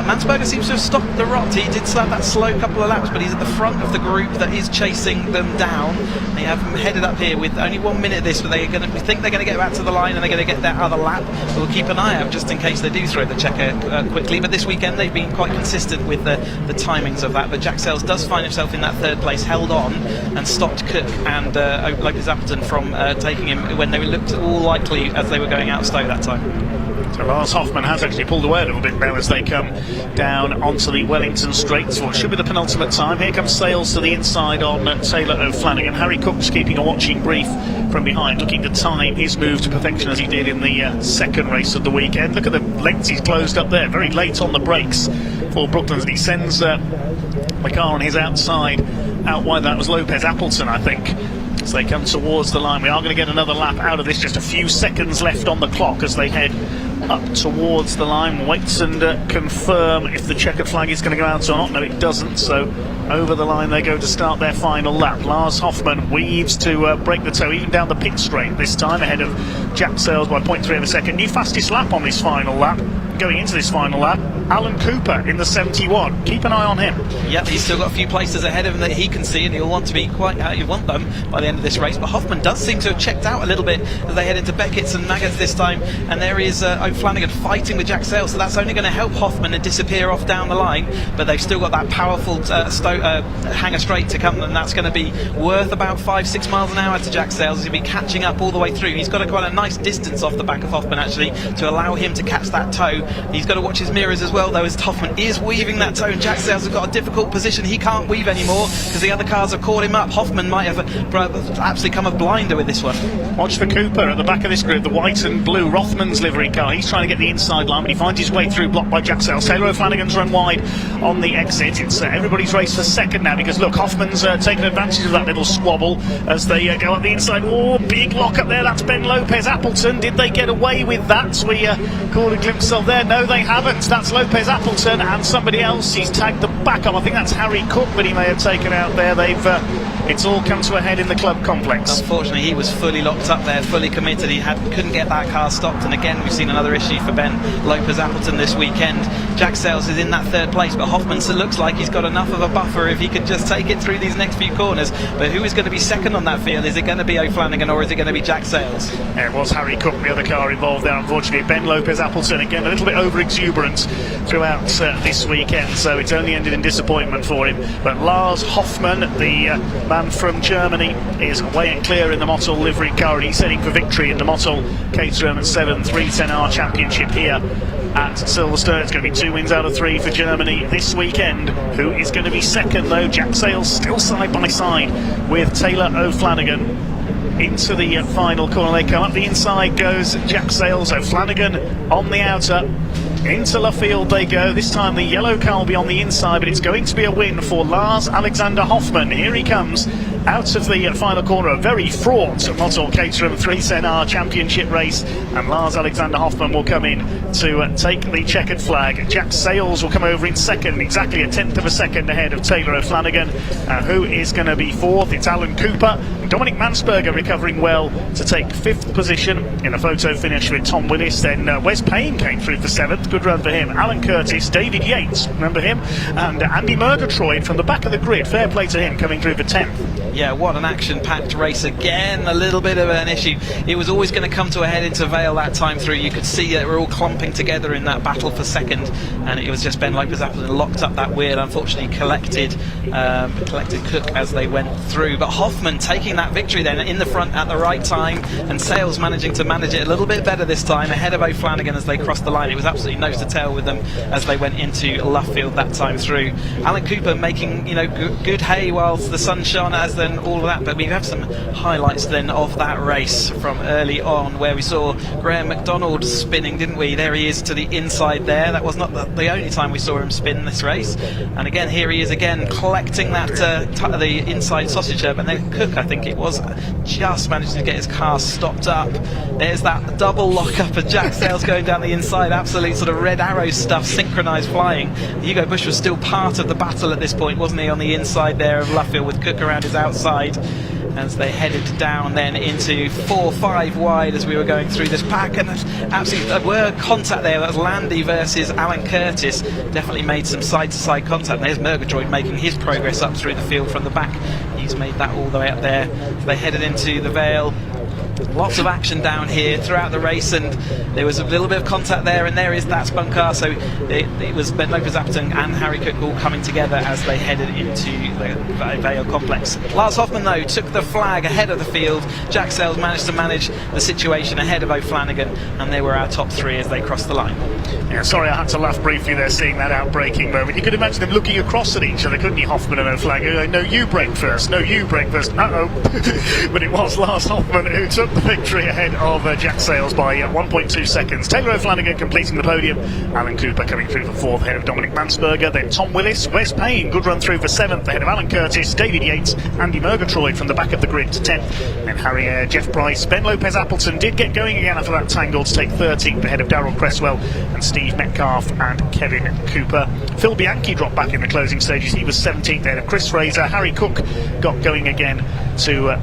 Mansberger seems to have stopped the rot. He did have that slow couple of laps, but he's at the front of the group that is chasing them down. They have them headed up here with only 1 minute of this, but we think they're going to get back to the line and they're going to get that other lap. We'll keep an eye out just in case they do throw the checker quickly. But this weekend they've been quite consistent with the timings of that. But Jack Sayles does find himself in that 3rd place, held on and stopped Cook and Lopez Appleton from taking him when they looked all likely as they were going out of Stowe that time. So Lars Hoffmann has actually pulled away a little bit now as they come down onto the Wellington Straights, what should be the penultimate time. Here comes Sayles to the inside on Taylor O'Flanagan. Harry Cook's keeping a watching brief from behind, looking to time his move to perfection as he did in the 2nd race of the weekend. Look at the lengths he's closed up there, very late on the brakes for Brooklands, and he sends the car on his outside out wide. That was Lopez Appleton, I think. As they come towards the line, we are going to get another lap out of this. Just a few seconds left on the clock as they head up towards the line. Waits and confirm if the checkered flag is going to go out or not. No, it doesn't. So over the line they go to start their final lap. Lars Hoffmann weaves to break the toe, even down the pit straight this time, ahead of Jack Sayles by 0.3 of a second. New fastest lap on this final lap. Going into this final lap, Alan Cooper in the 71. Keep an eye on him. Yep, he's still got a few places ahead of him that he can see, and he'll want to be quite how you want them by the end of this race. But Hoffmann does seem to have checked out a little bit as they head into Beckett's and Maggots this time, and there is O'Flanagan fighting with Jack Sayles, so that's only going to help Hoffmann and disappear off down the line. But they've still got that powerful hanger straight to come, and that's going to be worth about 5-6 miles an hour to Jack Sayles. He'll be catching up all the way through. He's got quite a nice distance off the back of Hoffmann actually to allow him to catch that toe. He's got to watch his mirrors as well though, as Hoffmann is weaving that toe, and Jack Sayles has got a difficult position. He can't weave anymore because the other cars have caught him up. Hoffmann might have absolutely come a blinder with this one. Watch for Cooper at the back of this group, the white and blue Rothmans livery car. He's trying to get the inside line, but he finds his way through, blocked by Jack Sayles. Taylor O'Flanagan's run wide on the exit. It's everybody's race for second now, because look, Hoffman's taking advantage of that little squabble as they go up the inside. Oh, big lock up there. That's Ben Lopez Appleton. Did they get away with that? We caught a glimpse of there. No, they haven't. That's Lopez Appleton and somebody else. He's tagged the backup. I think that's Harry Cook that he may have taken out there. It's all come to a head in the club complex. Unfortunately, he was fully locked up there, fully committed. He couldn't get that car stopped, and again we've seen another issue for Ben Lopez Appleton this weekend. Jack Sayles is in that third place, but Hoffmann looks like he's got enough of a buffer if he could just take it through these next few corners. But who is going to be second on that field? Is it going to be O'Flanagan or is it going to be Jack Sayles? Yeah, it was Harry Cook, the other car involved there, unfortunately. Ben Lopez Appleton, again, a little bit over-exuberant throughout this weekend, so it's only ended in disappointment for him. But Lars Hoffmann, the man from Germany, is away and clear in the Mottl livery car, and he's heading for victory in the Mottl Caterham 7 310R Championship here at Silverstone. It's going to be 2 wins out of 3 for Germany this weekend. Who is going to be second though? Jack Sayles still side by side with Taylor O'Flanagan. Into the final corner they come up. The inside goes Jack Sayles. O'Flanagan on the outer. Into Luffield they go. This time the yellow car will be on the inside, but it's going to be a win for Lars Alexander Hoffmann. Here he comes out of the final corner. A very fraught Motor Caterham 310R Championship race, and Lars Alexander Hoffmann will come in to take the checkered flag. Jack Sayles will come over in second, exactly a tenth of a second ahead of Taylor O'Flanagan. Who is going to be fourth? It's Alan Cooper. Dominic Mansberger recovering well to take fifth position in a photo finish with Tom Willis. Then Wes Payne came through for seventh. Good run for him. Alan Curtis, David Yates, remember him? And Andy Murgatroyd from the back of the grid. Fair play to him, coming through for 10th. Yeah, what an action-packed race again. A little bit of an issue. It was always going to come to a head into Vale that time through. You could see that we're all clumping together in that battle for second, and it was just Ben Lopez-Appleton locked up that wheel. Unfortunately, collected Cook as they went through. But Hoffmann taking that victory then in the front at the right time, and Sayles managing to manage it a little bit better this time, ahead of O'Flanagan as they crossed the line. It was absolutely nose to tail with them as they went into Luffield that time through. Alan Cooper making good hay whilst the sun shone, as then all of that. But we have some highlights then of that race from early on, where we saw Graham McDonald spinning, didn't we? There he is to the inside there. That was not the only time we saw him spin this race. And again, here he is again collecting that the inside sausage herb, and then Cook, I think it was, just managed to get his car stopped up. There's that double lock-up of Jack Sayles going down the inside, absolute sort of Red Arrow stuff, synchronised flying. Hugo Bush was still part of the battle at this point, wasn't he, on the inside there of Luffield, with Cook around his outside, as they headed down then into 4-5 wide as we were going through this pack. And absolutely were contact there. That was Landy versus Alan Curtis. Definitely made some side-to-side contact. And there's Murgatroyd making his progress up through the field from the back. He's made that all the way up there. They headed into the Vale. Lots of action down here throughout the race, and there was a little bit of contact there, and there is that spun car. So it was Ben Lopez-Appleton and Harry Cook all coming together as they headed into the Vale complex. Lars Hoffmann, though, took the flag ahead of the field. Jack Sayles managed to manage the situation ahead of O'Flanagan, and they were our top three as they crossed the line. Yeah, sorry, I had to laugh briefly there seeing that outbreaking moment. You could imagine them looking across at each other, couldn't you, Hoffmann and O'Flanagan? No, you break first. No, you break first. Uh-oh. But it was Lars Hoffmann who took the victory ahead of Jack Sayles by 1.2 seconds. Taylor O'Flanagan completing the podium. Alan Cooper coming through for fourth ahead of Dominic Mansberger. Then Tom Willis, Wes Payne, good run through for seventh ahead of Alan Curtis, David Yates, Andy Murgatroyd from the back of the grid to 10th. Then Harry Eyre, Jeff Price, Ben Lopez-Appleton did get going again after that tangle to take 13th ahead of Darrell Cresswell and Steve Metcalf and Kevin Cooper. Phil Bianchi dropped back in the closing stages. He was 17th ahead of Chris Fraser. Harry Cook got going again to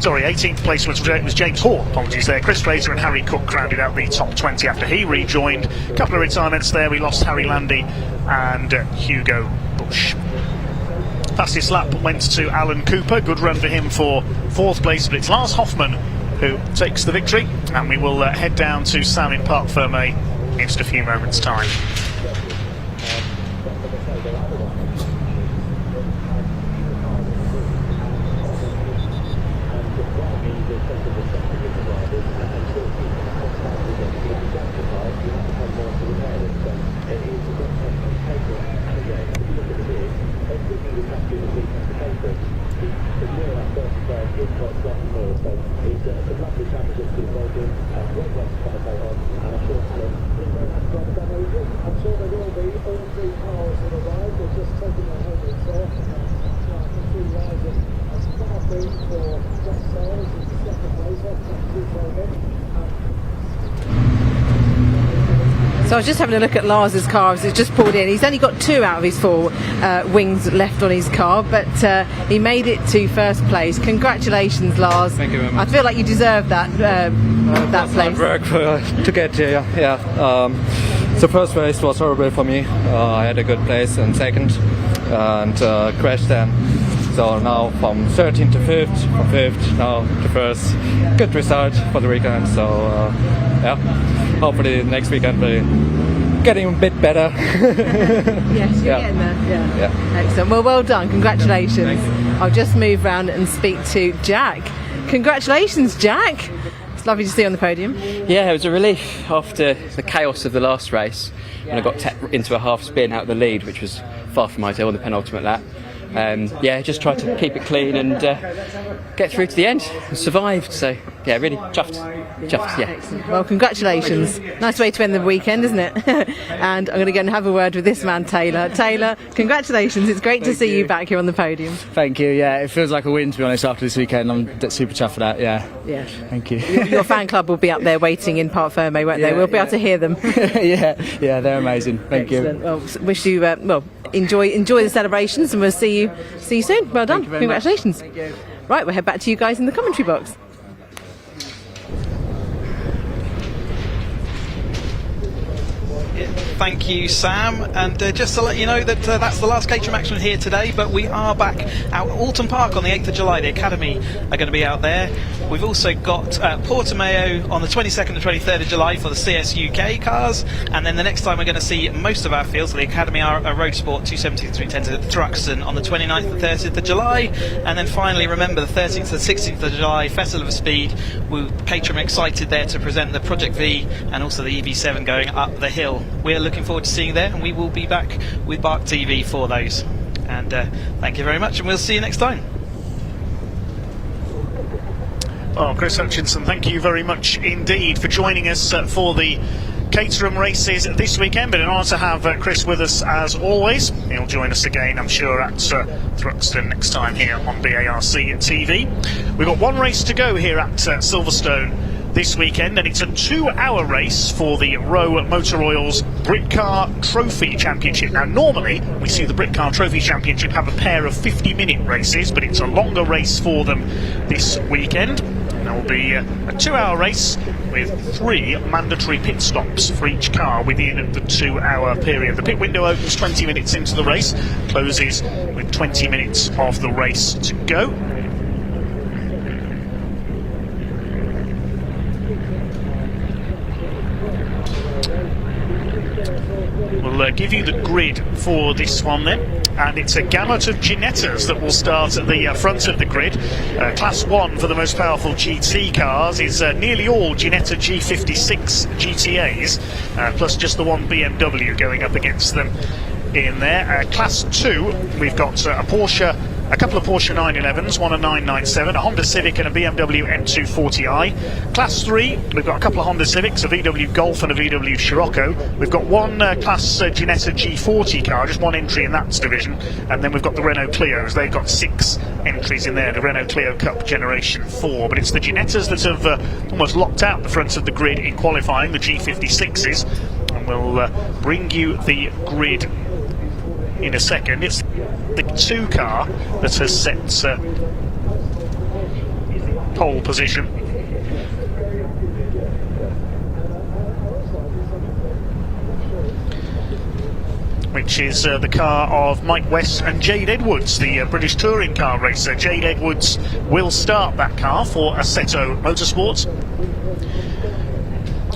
18th place was James Hall, apologies there. Chris Fraser and Harry Cook rounded out the top 20 after he rejoined. A couple of retirements there. We lost Harry Landy and Hugo Bush. Fastest lap went to Alan Cooper. Good run for him for fourth place, but it's Lars Hoffmann who takes the victory, and we will head down to Sam in Parc Fermé in just a few moments' time. So I was just having a look at Lars's car as it's just pulled in. He's only got 2 out of his 4 wings left on his car, but he made it to first place. Congratulations, Lars. Thank you very much. I feel like you deserve that place. Hard work to get here. Yeah. The first race was horrible for me. I had a good place in second and crashed then. So now from 13th to 5th, from 5th now to first. Good result for the weekend. So yeah, hopefully next weekend we're getting a bit better. Yes, you're getting there. Yeah. Excellent. Well done. Congratulations. Thank you. I'll just move round and speak to Jack. Congratulations, Jack. It's lovely to see you on the podium. Yeah, it was a relief after the chaos of the last race when I got into a half spin out of the lead, which was far from ideal on the penultimate lap. Just tried to keep it clean and get through to the end and survived, so yeah, really chuffed. Yeah. Excellent. Well, congratulations. Nice way to end the weekend, isn't it? And I'm going to go and have a word with this man, Taylor. Taylor, congratulations. It's great to see you back here on the podium. Thank you. Yeah, it feels like a win, to be honest, after this weekend. I'm super chuffed for that. Yeah. Thank you. Your fan club will be up there waiting in Parc Fermé, won't they? We'll be able to hear them. yeah, they're amazing. Thank Excellent. Well, wish you enjoy the celebrations, and we'll see you soon. Well done. Congratulations. Thank you. Right, we'll head back to you guys in the commentary box. Thank you, Sam. And just to let you know that that's the last Caterham action here today, but we are back out at Alton Park on the 8th of July. The Academy are going to be out there. We've also got Portimao on the 22nd and 23rd of July for the CS UK cars, and then the next time we're going to see most of our fields, the Academy are Road Sport 270 310s at Thruxton on the 29th and 30th of July, and then finally, remember, the 13th and 16th of July, Festival of Speed. Caterham excited there to present the Project V and also the EV7 going up the hill. We're looking forward to seeing you there, and we will be back with Bark TV for those. And thank you very much, and we'll see you next time. Well, Chris Hutchinson, thank you very much indeed for joining us for the Caterham races this weekend. But in order to have Chris with us as always, he'll join us again, I'm sure, at Thruxton next time here on BARC TV. We've got one race to go here at Silverstone this weekend, and it's a 2-hour race for the Rowe Motor Oil's Britcar Trophy Championship. Now, normally we see the Britcar Trophy Championship have a pair of 50-minute races, but it's a longer race for them this weekend. There will be a 2-hour race with 3 mandatory pit stops for each car within the 2-hour period. The pit window opens 20 minutes into the race, closes with 20 minutes of the race to go. We'll give you the grid for this one then, and it's a gamut of Ginettas that will start at the front of the grid. Class 1 for the most powerful GT cars is nearly all Ginetta G56 GTAs, plus just the one BMW going up against them in there. Class 2, we've got a couple of Porsche 911s, one a 997, a Honda Civic and a BMW M240i. Class 3, we've got a couple of Honda Civics, a VW Golf and a VW Scirocco. We've got one Class Ginetta G40 car, just one entry in that division. And then we've got the Renault Clios. They've got 6 entries in there, the Renault Clio Cup Generation 4. But it's the Ginettas that have almost locked out the front of the grid in qualifying, the G56s. And we'll bring you the grid in a second. It's the 2 car that has set pole position. Which is the car of Mike West and Jade Edwards, the British touring car racer. Jade Edwards will start that car for Assetto Motorsport,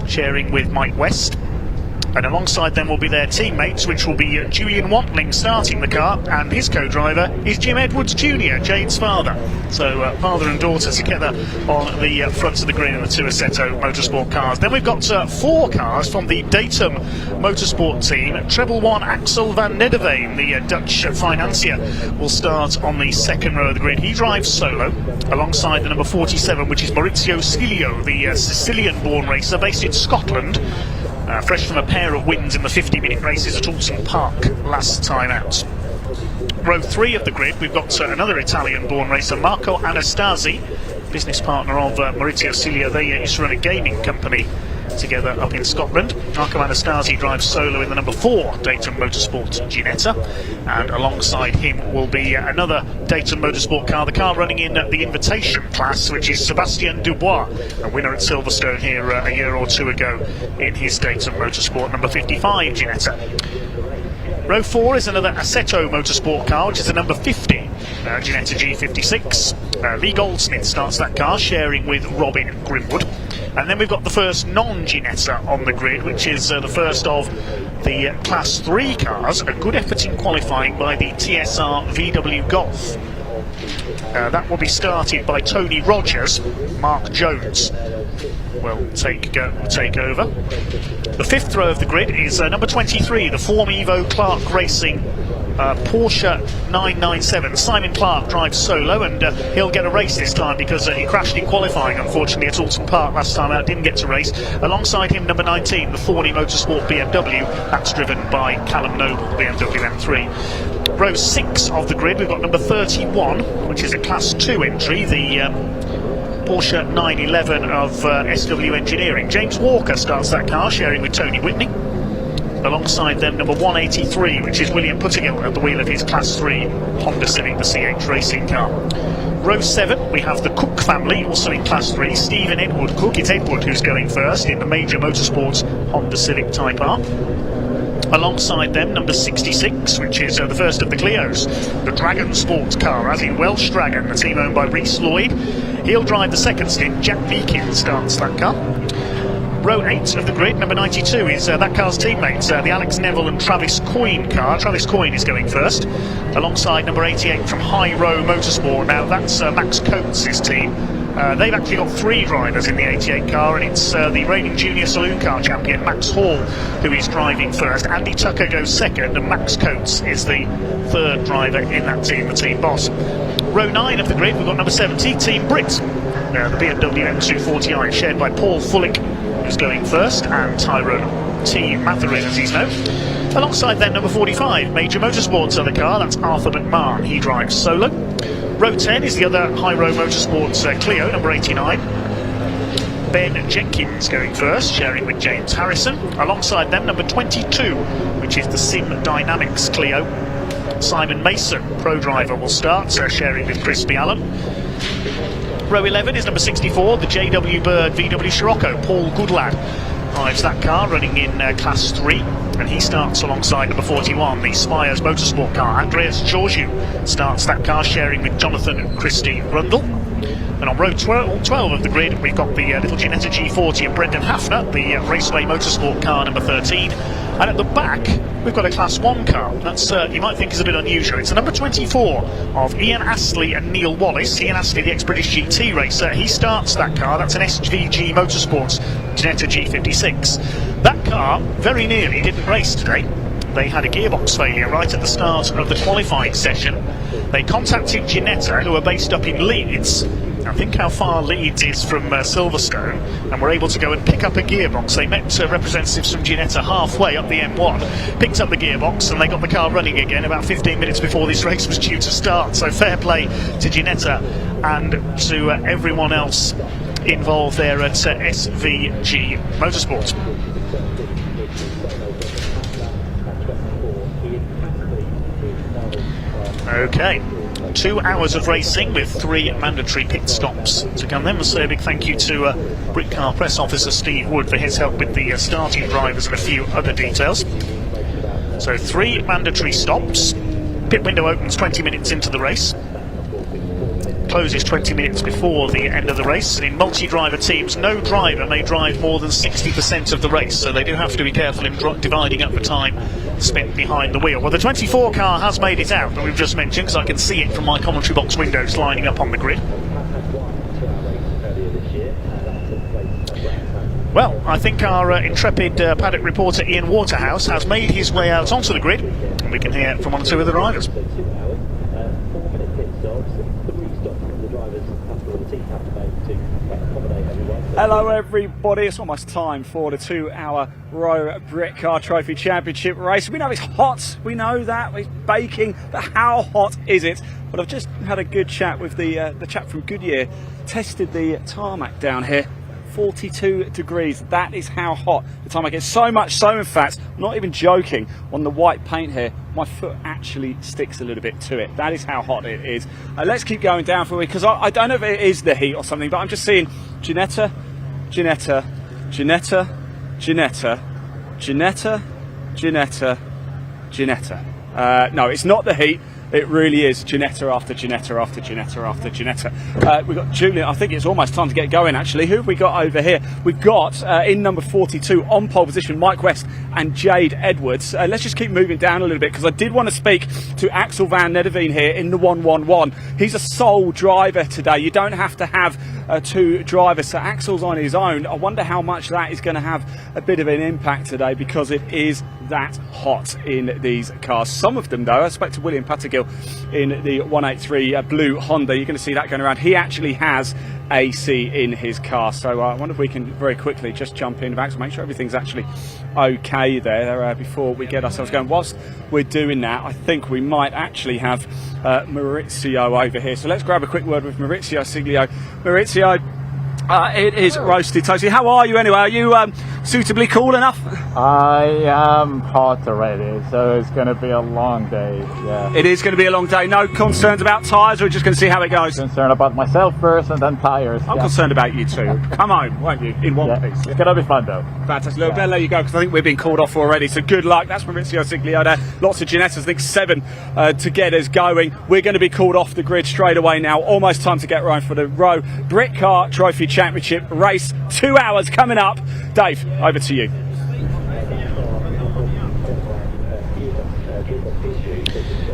sharing with Mike West. And alongside them will be their teammates, which will be Julian Wantling starting the car, and his co-driver is Jim Edwards Jr., Jade's father. So father and daughter together on the front of the grid in the 2 Assetto Motorsport cars. Then we've got 4 cars from the Datum Motorsport team. Treble 1 Axel van Nederveen, the Dutch financier, will start on the 2nd row of the grid. He drives solo alongside the number 47, which is Maurizio Sciglio, the Sicilian-born racer based in Scotland. Fresh from a pair of wins in the 50-minute races at Alton Park last time out. Row 3 of the grid, we've got another Italian-born racer, Marco Anastasi, business partner of Maurizio Sciglio. They used to run a gaming company together up in Scotland. Marco Anastasi drives solo in the number 4 Datum Motorsport Ginetta, and alongside him will be another Datum Motorsport car, the car running in the Invitation class, which is Sebastien Dubois, a winner at Silverstone here a year or 2 ago in his Datum Motorsport number 55 Ginetta. Row 4 is another Assetto Motorsport car, which is the number 50 Ginetta G56. Lee Goldsmith starts that car, sharing with Robin Grimwood. And then we've got the first non-Ginetta on the grid, which is the first of the Class 3 cars. A good effort in qualifying by the TSR VW Golf. That will be started by Tony Rogers. Mark Jones will take over. The 5th row of the grid is number 23, the Form Evo Clark Racing Porsche 997. Simon Clark drives solo, and he'll get a race this time because he crashed in qualifying, unfortunately, at Alton Park last time out, didn't get to race. Alongside him, number 19, the Thorny Motorsport BMW. That's driven by Callum Noble, BMW M3. Row 6 of the grid, we've got number 31, which is a Class 2 entry, the Porsche 911 of SW Engineering. James Walker starts that car, sharing with Tony Whitney. Alongside them, number 183, which is William Puttigill at the wheel of his Class 3 Honda Civic, the CH racing car. Row 7, we have the Cook family, also in Class 3. Stephen Edward Cook, it's Edward who's going first in the Major Motorsports Honda Civic Type R. Alongside them, number 66, which is the first of the Clios, the Dragon Sports car, as in Welsh Dragon, the team owned by Rhys Lloyd. He'll drive the second stint. Jack Meakin starts that car. Row 8 of the grid, number 92, is that car's teammates, the Alex Neville and Travis Coyne car. Travis Coyne is going first, alongside number 88 from High Row Motorsport. Now that's Max Coates' team. They've actually got 3 drivers in the 88 car, and it's the reigning junior saloon car champion Max Hall who is driving first. Andy Tucker goes second, and Max Coates is the 3rd driver in that team, the team boss. Row 9 of the grid, we've got number 70, Team Brit, the BMW M240i, shared by Paul Fullick, who's going first, and Tyrone T. Matherin, as he's known. Alongside them, number 45, Major Motorsports on the car, that's Arthur McMahon, he drives solo. Row 10 is the other High Row Motorsports Clio, number 89. Ben Jenkins going first, sharing with James Harrison. Alongside them, number 22, which is the Sim Dynamics Clio. Simon Mason, pro driver, will start, sharing with Crispy Allen. Row 11 is number 64, the JW Bird VW Scirocco. Paul Goodlad drives that car, running in Class 3, and he starts alongside number 41, the Spires Motorsport car. Andreas Georgiou starts that car, sharing with Jonathan Christie Rundle. And on row 12 of the grid, we've got the little Ginetta G40 and Brendan Hafner, the Raceway Motorsport car, number 13. And at the back, we've got a Class 1 car. That's, you might think, is a bit unusual. It's the number 24 of Ian Astley and Neil Wallace. Ian Astley, the ex-British GT racer, he starts that car. That's an SVG Motorsports Ginetta G56. That car very nearly didn't race today. They had a gearbox failure right at the start of the qualifying session. They contacted Ginetta, who are based up in Leeds. I think how far Leeds is from Silverstone, and were able to go and pick up a gearbox. They met representatives from Ginetta halfway up the M1, picked up the gearbox, and they got the car running again about 15 minutes before this race was due to start. So fair play to Ginetta and to everyone else involved there at SVG Motorsport. Okay, 2 hours of racing with 3 mandatory pit stops to come then. We'll say a big thank you to Britcar press officer Steve Wood for his help with the starting drivers and a few other details. So 3 mandatory stops. Pit window opens 20 minutes into the race, closes 20 minutes before the end of the race, and in multi-driver teams no driver may drive more than 60% of the race, so they do have to be careful in dividing up the time spent behind the wheel. Well, the 24 car has made it out that we've just mentioned, because I can see it from my commentary box windows lining up on the grid. Well, I think our intrepid paddock reporter Ian Waterhouse has made his way out onto the grid, and we can hear from 1 or 2 of the drivers. Hello everybody, it's almost time for the 2-hour Row Britcar Trophy Championship race. We know it's hot, we know that, it's baking, but how hot is it? Well, I've just had a good chat with the chap from Goodyear, tested the tarmac down here. 42 degrees, that is how hot the tarmac is. So much so, in fact, I'm not even joking, on the white paint here, my foot actually sticks a little bit to it. That is how hot it is. Let's keep going down for a week, because I don't know if it is the heat or something, but I'm just seeing Ginetta, Ginetta, Ginetta, Ginetta, Ginetta, Ginetta, Ginetta. No, it's not the heat. It really is Ginetta after Ginetta after Ginetta after Ginetta. We've got Julian. I think it's almost time to get going, actually. Who have we got over here? We've got, in number 42, on pole position, Mike West and Jade Edwards. Let's just keep moving down a little bit, because I did want to speak to Axel van Nederveen here in the 111. He's a sole driver today. You don't have to have two drivers. So Axel's on his own. I wonder how much that is going to have a bit of an impact today, because it is that hot in these cars. Some of them, though, I spoke to William Pattergill in the 183 blue Honda. You're going to see that going around. He actually has AC in his car, so I wonder if we can very quickly just jump in, Axel, make sure everything's actually okay there before we get ourselves going. Whilst we're doing that, I think we might actually have Maurizio over here, so let's grab a quick word with Maurizio Siglio. Maurizio, it is roasted toasty. How are you anyway? Are you suitably cool enough? I am hot already, so it's going to be a long day. Yeah. It is going to be a long day. No concerns about tyres, we're just going to see how it goes? Concerned about myself first and then tyres. I'm concerned about you too. Come home, won't you, in one piece? It's going to be fun though. Fantastic. Look, there you go, because I think we've been called off already, so good luck. That's Maurizio Siglio there. Lots of Ginettas, I think 7 to get us going. We're going to be called off the grid straight away now. Almost time to get right for the Rowe Britcar Trophy Championship race. 2 hours coming up. Dave, over to you.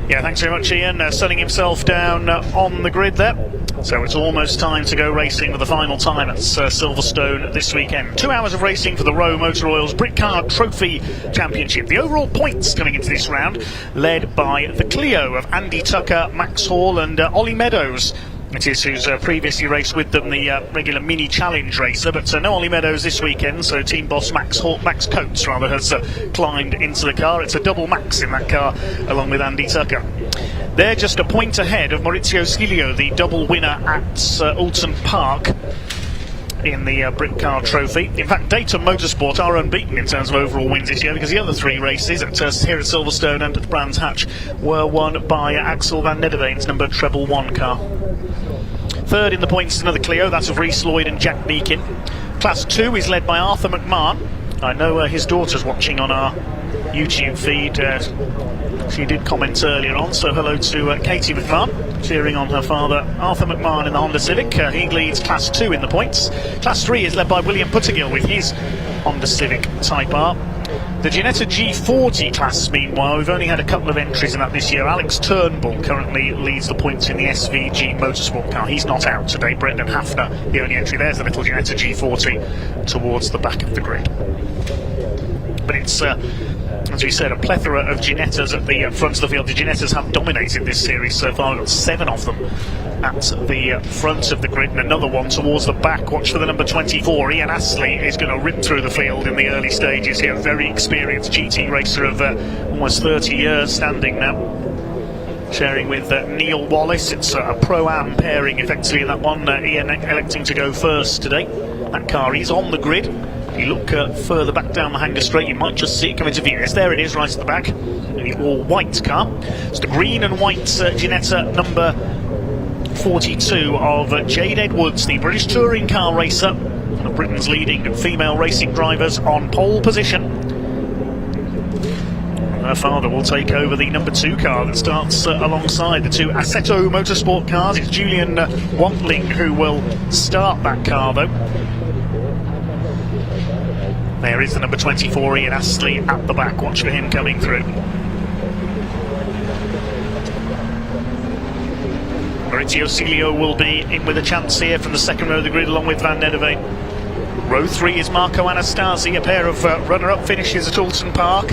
Yeah, thanks very much, Ian. Sunning himself down on the grid there. So it's almost time to go racing for the final time at Silverstone this weekend. 2 hours of racing for the Rowe Motor Oil's Britcar Trophy Championship. The overall points coming into this round, led by the Clio of Andy Tucker, Max Hall and Ollie Meadows. It is who's previously raced with them, the regular mini challenge racer, but no Ollie Meadows this weekend, so team boss Max Coates has climbed into the car. It's a double Max in that car along with Andy Tucker. They're just a point ahead of Maurizio Siglio, the double winner at Alton Park in the Britcar Trophy. In fact, Caterham Motorsport are unbeaten in terms of overall wins this year, because the other 3 races here at Silverstone and at Brands Hatch were won by Axel van Nederveen's number treble 1 car. Third in the points is another Clio, that's of Rhys Lloyd and Jack Meakin. Class 2 is led by Arthur McMahon. I know his daughter's watching on our YouTube feed. She did comment earlier on, so hello to Katie McMahon, cheering on her father Arthur McMahon in the Honda Civic. He leads Class 2 in the points. Class 3 is led by William Pattergill with his Honda Civic Type R. The Ginetta G40 class, meanwhile, we've only had a couple of entries in that this year. Alex Turnbull currently leads the points in the SVG Motorsport car. He's not out today. Brendan Hafner, the only entry. There's the little Ginetta G40 towards the back of the grid. But it's, as we said, a plethora of Ginettas at the front of the field. The Ginettas have dominated this series so far. We've got 7 of them at the front of the grid, and another one towards the back. Watch for the number 24. Ian Astley is going to rip through the field in the early stages here. Very experienced GT racer of almost 30 years standing now, sharing with Neil Wallace. It's a Pro-Am pairing effectively in that one. Ian electing to go first today. That car is on the grid. If you look further back down the Hanger Straight, you might just see it come into view. Yes, there it is, right at the back. The all-white car. It's the green and white Ginetta number 42 of Jade Edwards, the British touring car racer, one of Britain's leading female racing drivers, on pole position. Her father will take over the number 2 car that starts alongside the 2 Assetto Motorsport cars. It's Julian Wantling who will start that car, though. There is the number 24, Ian Astley, at the back. Watch for him coming through. Maurizio Siglio will be in with a chance here from the second row of the grid along with Van Nederveen. Row 3 is Marco Anastasi, a pair of runner-up finishes at Alton Park.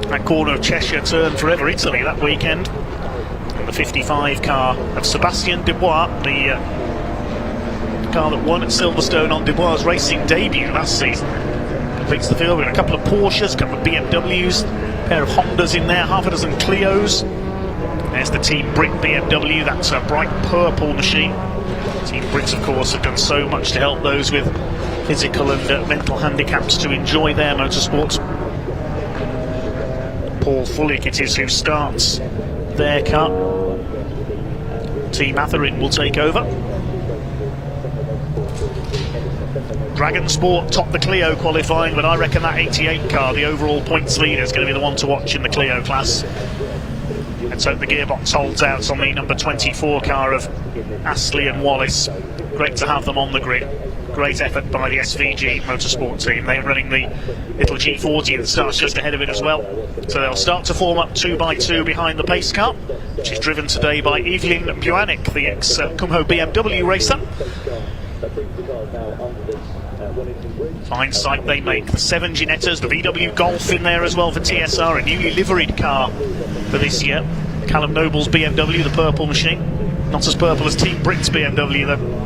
That corner of Cheshire turned forever Italy that weekend. And the 55 car of Sebastian Dubois, the car that won at Silverstone on Dubois' racing debut last season, completes the field with a couple of Porsches, a couple of BMWs, a pair of Hondas in there, half a dozen Clios. There's the Team Brit BMW, that's a bright purple machine. Team Brits, of course, have done so much to help those with physical and mental handicaps to enjoy their motorsports. Paul Fullick it is who starts their car. Team Atherin will take over. Dragon Sport topped the Clio qualifying, but I reckon that 88 car, the overall points leader, is going to be the one to watch in the Clio class. Let's hope the gearbox holds out on the number 24 car of Astley and Wallace. Great to have them on the grid. Great effort by the SVG Motorsport team. They're running the little G40 that starts just ahead of it as well. So they'll start to form up 2 by 2 behind the pace car, which is driven today by Evelyn Buanik, the ex-Kumho BMW racer. Fine sight they make. The 7 Ginettas, the VW Golf in there as well for TSR, a newly liveried car for this year. Callum Noble's BMW, the purple machine. Not as purple as Team Brit's BMW though.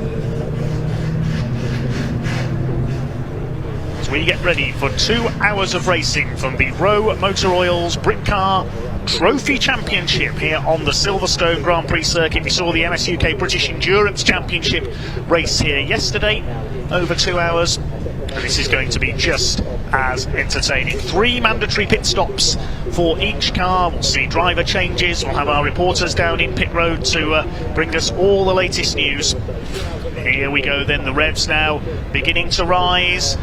As we get ready for 2 hours of racing from the Rowe Motor Oil's Britcar Trophy Championship here on the Silverstone Grand Prix circuit. We saw the MS UK British Endurance Championship race here yesterday, over 2 hours. And this is going to be just as entertaining. 3 mandatory pit stops for each car. We'll see driver changes. We'll have our reporters down in pit road to bring us all the latest news. Here we go then, the revs now beginning to rise.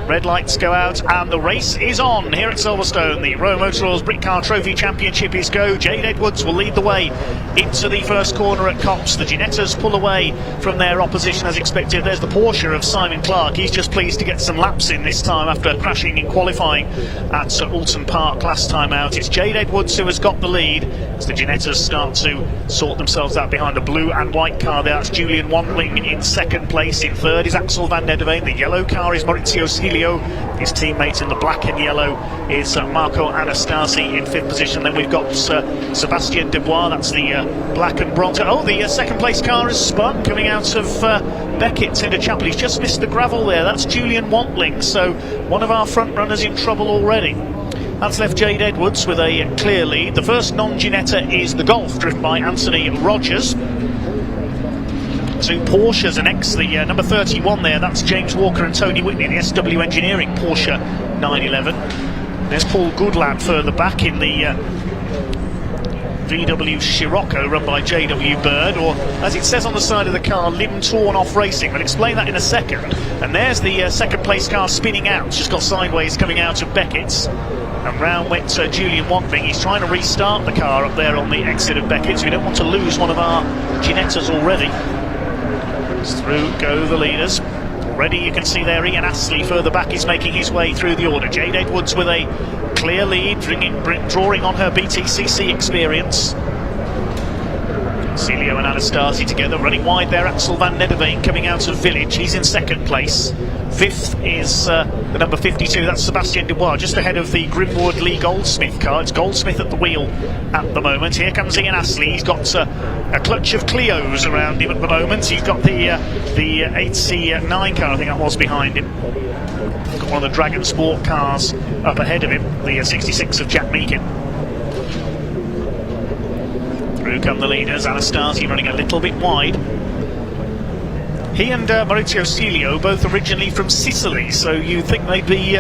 Red lights go out and the race is on here at Silverstone. The Rowe Motor Oil's Britcar Trophy Championship is go. Jade Edwards will lead the way into the first corner at Copse. The Ginettas pull away from their opposition as expected. There's the Porsche of Simon Clark. He's just pleased to get some laps in this time after crashing in qualifying at Alton Park last time out. It's Jade Edwards who has got the lead as the Ginettas start to sort themselves out behind a blue and white car. That's Julian Wantling in second place. In third is Axel van Nederveen. The yellow car is Maurizio Silio. His teammate in the black and yellow is Marco Anastasi in 5th position. Then we've got Sebastien Dubois, that's the black and bronze. Oh, the second place car is spun coming out of Beckett's into Chapel. He's just missed the gravel there. That's Julian Wantling, so one of our front runners in trouble already. That's left Jade Edwards with a clear lead. The first non-Ginetta is the Golf, driven by Anthony Rogers. 2 Porsches and the number 31 there, that's James Walker and Tony Whitney, the SW Engineering Porsche 911. There's Paul Goodlad further back in the VW Scirocco run by JW Bird, or as it says on the side of the car, limb torn off racing. We'll explain that in a second. And there's the second place car spinning out, just got sideways coming out of Beckett's. And round went Julian Wantling. He's trying to restart the car up there on the exit of Beckett's. We don't want to lose one of our Ginettas already. Through go the leaders. Already you can see there Ian Astley further back is making his way through the order. Jade Edwards with a clear lead, drawing on her BTCC experience. Celio and Anastasi together, running wide there. Axel van Nederveen coming out of Village, he's in second place. 5th is the number 52, that's Sebastien Dubois, just ahead of the Grimwood Lee Goldsmith car. It's Goldsmith at the wheel at the moment. Here comes Ian Astley, he's got a clutch of Clios around him at the moment. He's got the 8C9 car, I think that was behind him. Got one of the Dragon Sport cars up ahead of him, the 66 of Jack Meakin. Through come the leaders, Anastasi running a little bit wide. He and Maurizio Celio, both originally from Sicily, so you'd think they'd be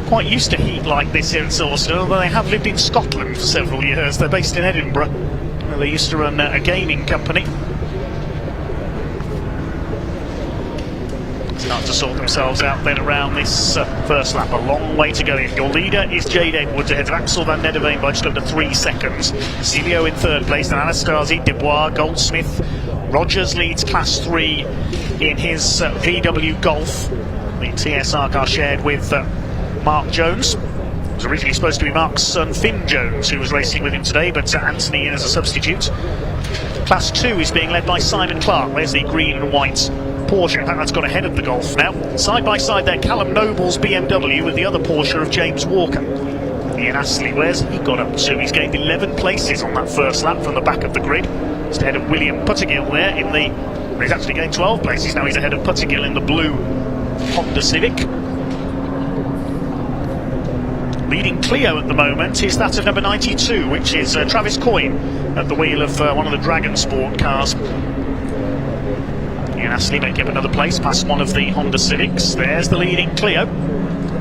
quite used to heat like this here in Silverstone, although they have lived in Scotland for several years. They're based in Edinburgh. They used to run a gaming company. Start to sort themselves out then around this first lap. A long way to go in. Your leader is Jade Edwards ahead of Axel van Nederveen by just under 3 seconds. Celio in 3rd place, and Anastasi, Dubois, Goldsmith. Rogers leads Class 3 in his VW Golf. The TSR car shared with Mark Jones. It was originally supposed to be Mark's son Finn Jones who was racing with him today, but Anthony in as a substitute. Class 2 is being led by Simon Clark. There's the green and white Porsche. In fact, that's got ahead of the Golf now. Side by side there, Callum Noble's BMW with the other Porsche of James Walker. Ian Astley, where's he got up to? He's gained 11 places on that first lap from the back of the grid. He's ahead of William Puttergill there in the... Well, he's actually gained 12 places now. He's ahead of Puttergill in the blue Honda Civic. Leading Clio at the moment is that of number 92, which is Travis Coyne at the wheel of one of the Dragon Sport cars. Ian Astley making up another place past one of the Honda Civics. There's the leading Clio.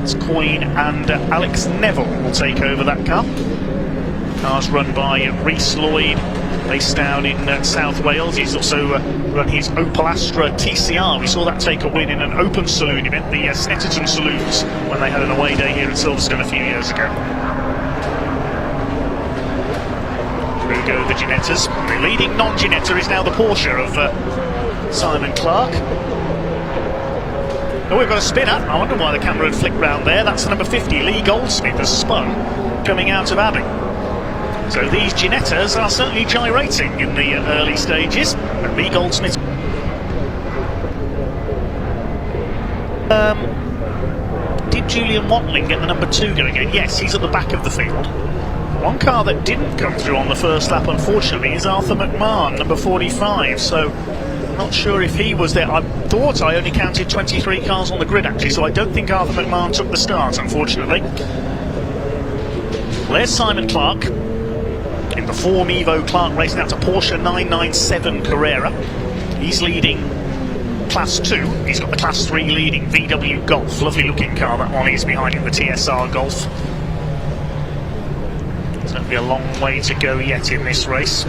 It's Coyne and Alex Neville will take over that car. Car's run by Rhys Lloyd, based down in South Wales. He's also run his Opel Astra TCR. We saw that take a win in an open saloon event, the Snetterton Saloons, when they had an away day here at Silverstone a few years ago. Through go the Ginettas. The leading non-Ginetta is now the Porsche of Simon Clark. Oh, we've got a spinner. I wonder why the camera had flicked round there. That's the number 50, Lee Goldsmith, has spun coming out of Abbey. So these Ginettas are certainly gyrating in the early stages. And Lee Goldsmith. Did Julian Watling get the number 2 going in? Yes, he's at the back of the field. One car that didn't come through on the first lap, unfortunately, is Arthur McMahon, number 45. So, not sure if he was there. I thought I only counted 23 cars on the grid, actually, so I don't think Arthur McMahon took the start, unfortunately. There's Simon Clark in the Form Evo Clark racing out to Porsche 997 Carrera. He's leading Class 2. He's got the Class 3 leading VW Golf. Lovely looking car, that one is behind him, the TSR Golf. There'll be a long way to go yet in this race.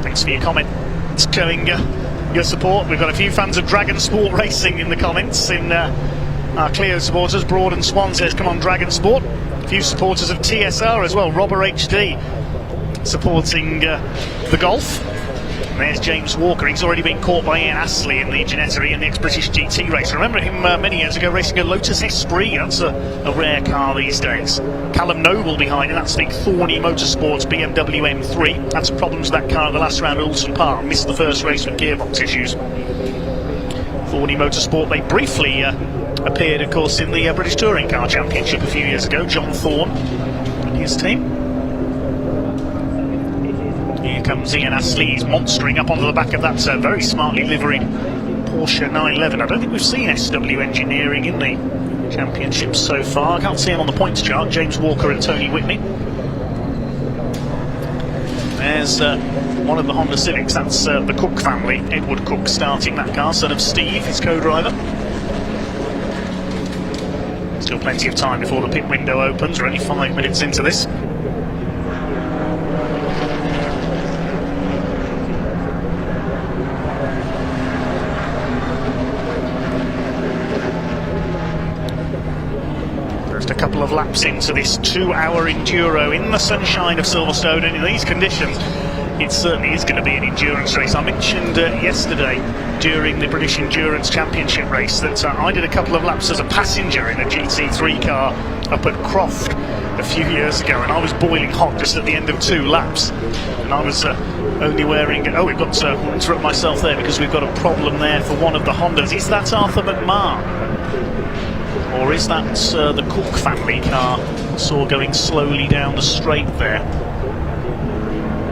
Thanks for your comment. It's showing your support. We've got a few fans of Dragon Sport Racing in the comments. In our Clio supporters, Broad and Swan says, come on Dragon Sport. A few supporters of TSR as well. Robber HD supporting the Golf. And there's James Walker. He's already been caught by Ian Astley in the Ginetta in the ex-British GT race. I remember him many years ago racing a Lotus Esprit. That's a rare car these days. Callum Noble behind him. That's the Thorny Motorsports BMW M3. Had some problems with that car in the last round at Alton Park. Missed the first race with gearbox issues. Thorny Motorsport, they briefly appeared, of course, in the British Touring Car Championship a few years ago. John Thorne and his team. Here comes Ian Astley. He's monstering up onto the back of that very smartly liveried Porsche 911. I don't think we've seen SW Engineering in the championship so far. I can't see him on the points chart. James Walker and Tony Whitney. There's one of the Honda Civics. That's the Cook family. Edward Cook starting that car, son of Steve, his co-driver. Still plenty of time before the pit window opens. We're only 5 minutes into this. Just a couple of laps into this 2-hour enduro in the sunshine of Silverstone, and in these conditions it certainly is going to be an endurance race. I mentioned yesterday during the British Endurance Championship race that I did a couple of laps as a passenger in a GT3 car up at Croft a few years ago, and I was boiling hot just at the end of 2 laps, and I was only wearing... Oh, we've got to interrupt myself there because we've got a problem there for one of the Hondas. Is that Arthur McMahon? Or is that the Cook family car? Saw going slowly down the straight there.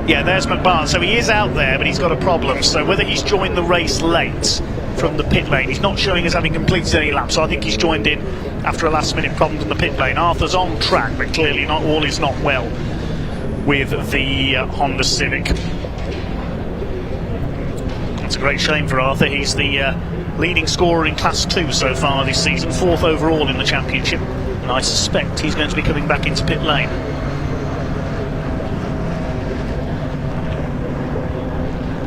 Yeah, there's McMahon. So he is out there, but he's got a problem. So whether he's joined the race late from the pit lane, he's not showing as having completed any laps. So I think he's joined in after a last-minute problem in the pit lane. Arthur's on track, but clearly not all is not well with the Honda Civic. It's a great shame for Arthur. He's the leading scorer in Class 2 so far this season, 4th overall in the championship, and I suspect he's going to be coming back into pit lane.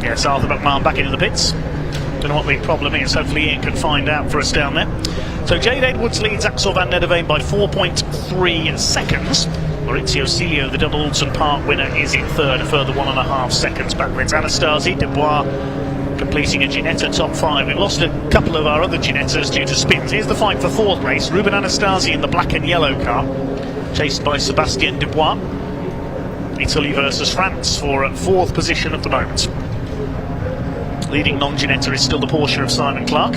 Yes, Arthur McMahon back into the pits. Don't know what the problem is. Hopefully Ian can find out for us down there. So Jade Edwards leads Axel van Nederveen by 4.3 seconds. Maurizio Cilio, the double Alton Park winner, is in third, a further 1.5 seconds backwards. Anastasi, Dubois completing a Ginetta top 5. We've lost a couple of our other Ginettas due to spins. Here's the fight for 4th place. Ruben Anastasi in the black and yellow car, chased by Sebastien Dubois. Italy versus France for 4th position at the moment. Leading non-Ginetta is still the Porsche of Simon Clark.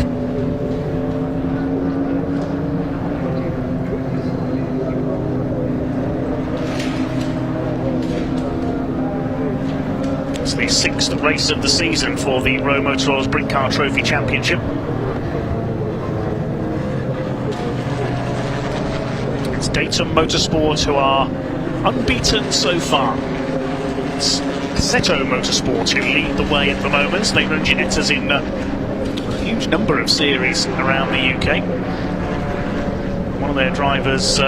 It's the 6th race of the season for the Rowe Motors Britcar Trophy Championship. It's Caterham Motorsport who are unbeaten so far. It's Caterham Motorsport who lead the way at the moment. They run Ginettas in a huge number of series around the UK. One of their drivers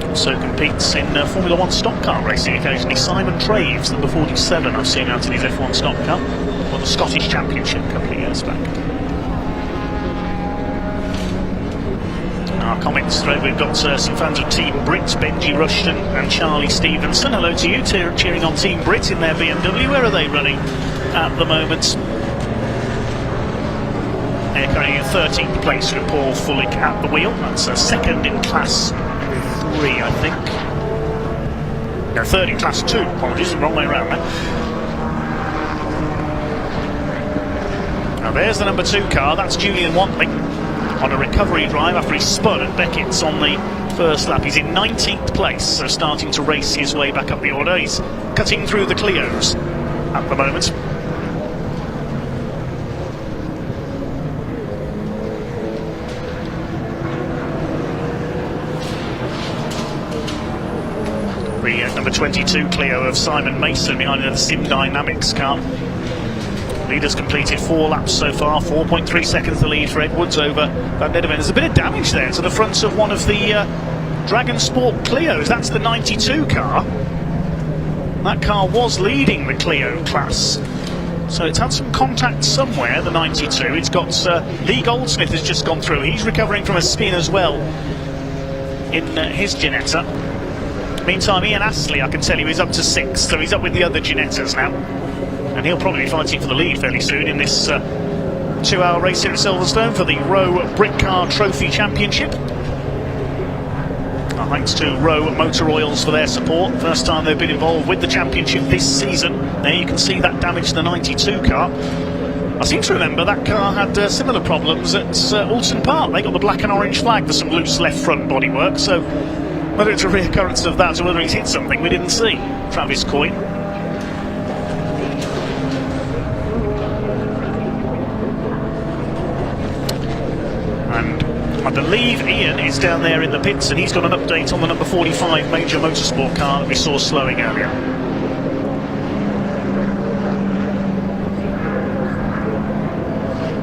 also competes in Formula 1 stock car racing occasionally. Simon Traves, number 47, I've seen out in his F1 stock car. Won the Scottish Championship a couple of years back. Our comments thread, we've got some fans of Team Brit, Benji Rushton and Charlie Stevenson. Hello to you, cheering on Team Brit in their BMW. Where are they running at the moment? They're currently in 13th place with Paul Fullick at the wheel. That's a second in Class 3, I think. No, third in Class 2. Apologies, the wrong way around there. Now there's the number 2 car. That's Julian Wantley on a recovery drive after he spun at Beckett's on the first lap. He's in 19th place, so starting to race his way back up the order. He's cutting through the Clios at the moment. The number 22 Clio of Simon Mason behind the Sim Dynamics car. Leaders completed 4 laps so far, 4.3 seconds the lead for Edwards over Van Nederven. There's a bit of damage there to the front of one of the Dragon Sport Clios. That's the 92 car. That car was leading the Clio class, so it's had some contact somewhere, the 92. It's got Lee Goldsmith has just gone through. He's recovering from a spin as well in his Ginetta. Meantime, Ian Astley, I can tell you, is up to 6th, so he's up with the other Ginettas now. And he'll probably be fighting for the lead fairly soon in this 2-hour race here at Silverstone for the Rowe Britcar Trophy Championship. Our thanks to Rowe Motor Oils for their support. First time they've been involved with the championship this season. There you can see that damage to the 92 car. I seem to remember that car had similar problems at Alton Park. They got the black and orange flag for some loose left front bodywork, so whether it's a reoccurrence of that or whether he's hit something, we didn't see. Travis Coyne. And I believe Ian is down there in the pits, and he's got an update on the number 45 Major Motorsport car that we saw slowing earlier.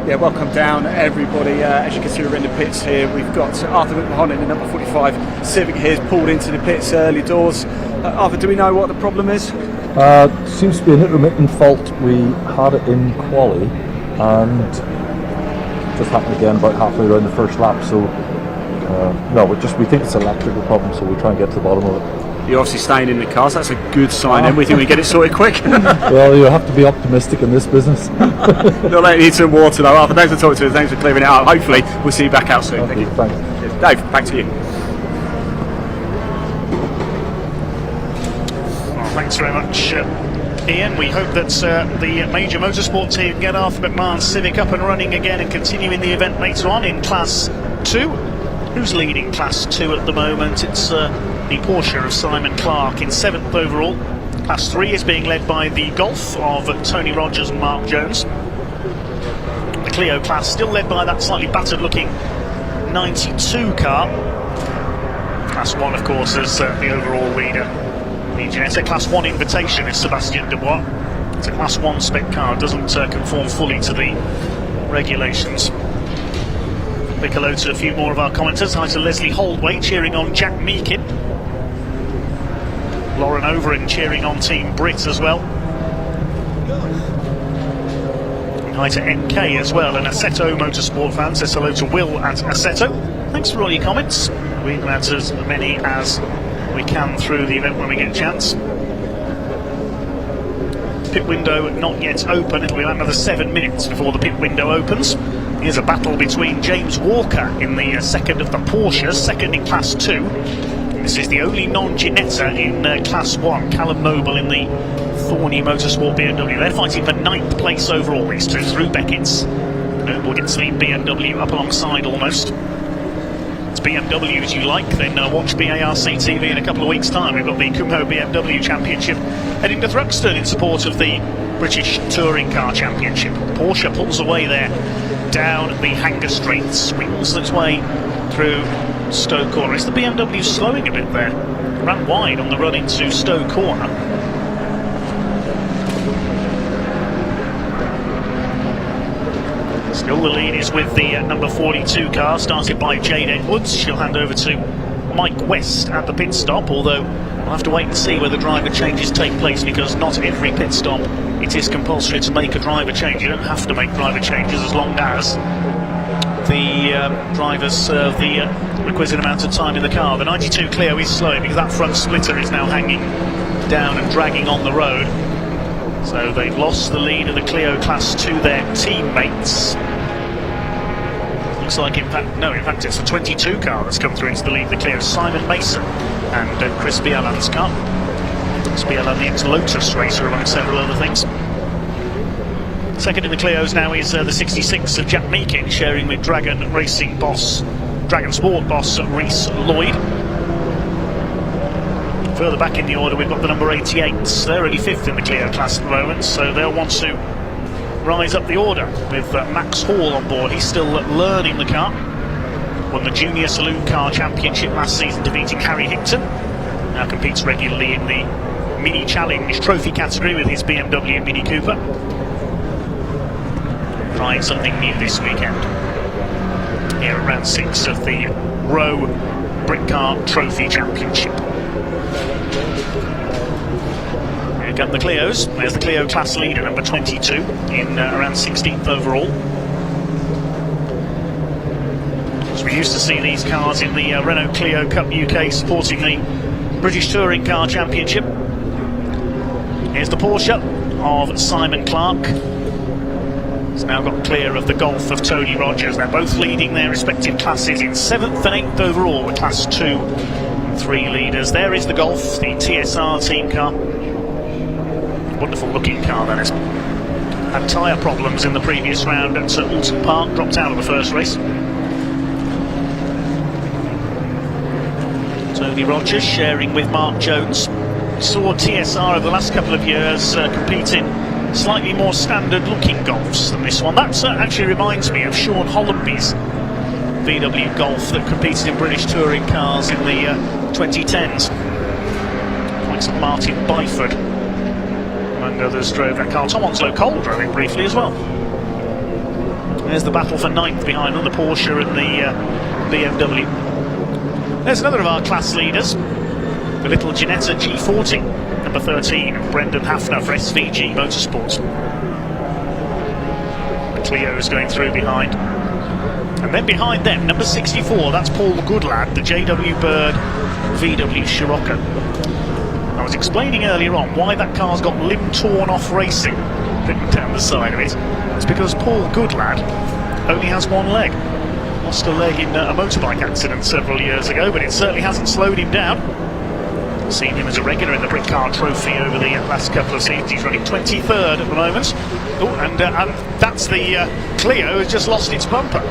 Yeah, welcome down everybody. As you can see, we're in the pits here. We've got Arthur McMahon in the number 45 Civic here, pulled into the pits early doors. Arthur, do we know what the problem is? Seems to be an intermittent fault. We had it in quali and just happened again about halfway around the first lap. So no, we think it's an electrical problem, so we'll try and get to the bottom of it. You're obviously staying in the cars. That's a good sign. And we think we get it sorted quick. Well, you have to be optimistic in this business. You'll let you need some water though. Arthur, thanks for talking to us. Thanks for clearing it out. Hopefully we'll see you back out soon. Thank you. Thanks. Dave, back to you. Well, thanks very much, Ian. We hope that the Major Motorsport team get Arthur McMahon's Civic up and running again and continue in the event later on in Class 2. Who's leading Class 2 at the moment? It's the Porsche of Simon Clark in 7th overall. Class 3 is being led by the Golf of Tony Rogers and Mark Jones. The Clio class still led by that slightly battered looking 92 car. Class 1 of course is the overall leader. The Ginetta Class 1 Invitation is Sebastien Dubois. It's a Class 1 spec car, it doesn't conform fully to the regulations. Big hello to a few more of our commenters. Hi to Leslie Holdway cheering on Jack Meakin. Lauren Overend cheering on Team Brit as well. And hi to NK as well, and Assetto Motorsport fan says hello to Will at Assetto. Thanks for all your comments. We can add as many as we can through the event when we get a chance. Pit window not yet open. It'll be another 7 minutes before the pit window opens. Here's a battle between James Walker in the second of the Porsches, second in Class 2. This is the only non-Ginetta in Class 1. Callum Noble in the Thorny Motorsport BMW. They're fighting for 9th place overall, these two, through Beckett's. Noble gets the BMW up alongside almost. It's BMWs you like, then watch BARC TV in a couple of weeks' time. We've got the Kumho BMW Championship heading to Thruxton in support of the British Touring Car Championship. Porsche pulls away there down the Hanger Street, swings its way through Stowe Corner. Is the BMW slowing a bit there? Ran wide on the run into Stowe Corner. Still the lead is with the number 42 car, started by Jade Edwards. She'll hand over to Mike West at the pit stop, although we'll have to wait and see whether driver changes take place, because not every pit stop it is compulsory to make a driver change. You don't have to make driver changes as long as the drivers serve the requisite amount of time in the car. The 92 Clio is slowing because that front splitter is now hanging down and dragging on the road. So they've lost the lead of the Clio Class to their teammates. Looks like, in fact, it's the 22 car that's come through into the lead. The Clio, Simon Mason and Chris Bielan's car. Chris Bielan, the ex-Lotus racer, among several other things. Second in the Clios now is the 66 of Jack Meakin, sharing with Dragon Sport boss Reece Lloyd. Further back in the order, we've got the number 88. They're only 5th in the Clio class at the moment, so they'll want to rise up the order with Max Hall on board. He's still learning the car. Won the Junior Saloon Car Championship last season, defeating Harry Hickton. Now competes regularly in the Mini Challenge Trophy category with his BMW Mini Cooper. Trying something new this weekend. Here at round 6 of the Row Britcar Trophy Championship. Here come the Clios. There's the Clio class leader, number 22, in around 16th overall. As we used to see these cars in the Renault Clio Cup UK supporting the British Touring Car Championship. Here's the Porsche of Simon Clark. It's now got clear of the Golf of Tony Rogers. They're both leading their respective classes in 7th and 8th overall with Class 2 and 3 leaders. There is the Golf, the TSR team car. Wonderful looking car, that is. Had tyre problems in the previous round at Alton Park, dropped out of the first race. Tony Rogers sharing with Mark Jones. We saw TSR over the last couple of years competing slightly more standard looking Golfs than this one. That actually reminds me of Sean Hollenby's VW Golf that competed in British touring cars in the 2010s. Likes of Martin Byford, among others, drove that car. Tom Onslow Cole drove it briefly as well. There's the battle for 9th behind them, the Porsche and the BMW. There's another of our class leaders, the little Ginetta G40, number 13, Brendan Hafner for SVG Motorsport. The Clio is going through behind. And then behind them, number 64, that's Paul Goodlad, the JW Bird VW Scirocco. I was explaining earlier on why that car's got limb torn off racing written down the side of it. It's because Paul Goodlad only has one leg. Lost a leg in a motorbike accident several years ago, but it certainly hasn't slowed him down. Seen him as a regular in the Britcar Trophy over the last couple of seasons. He's running 23rd at the moment. Oh, and that's the Clio who's just lost its bumper.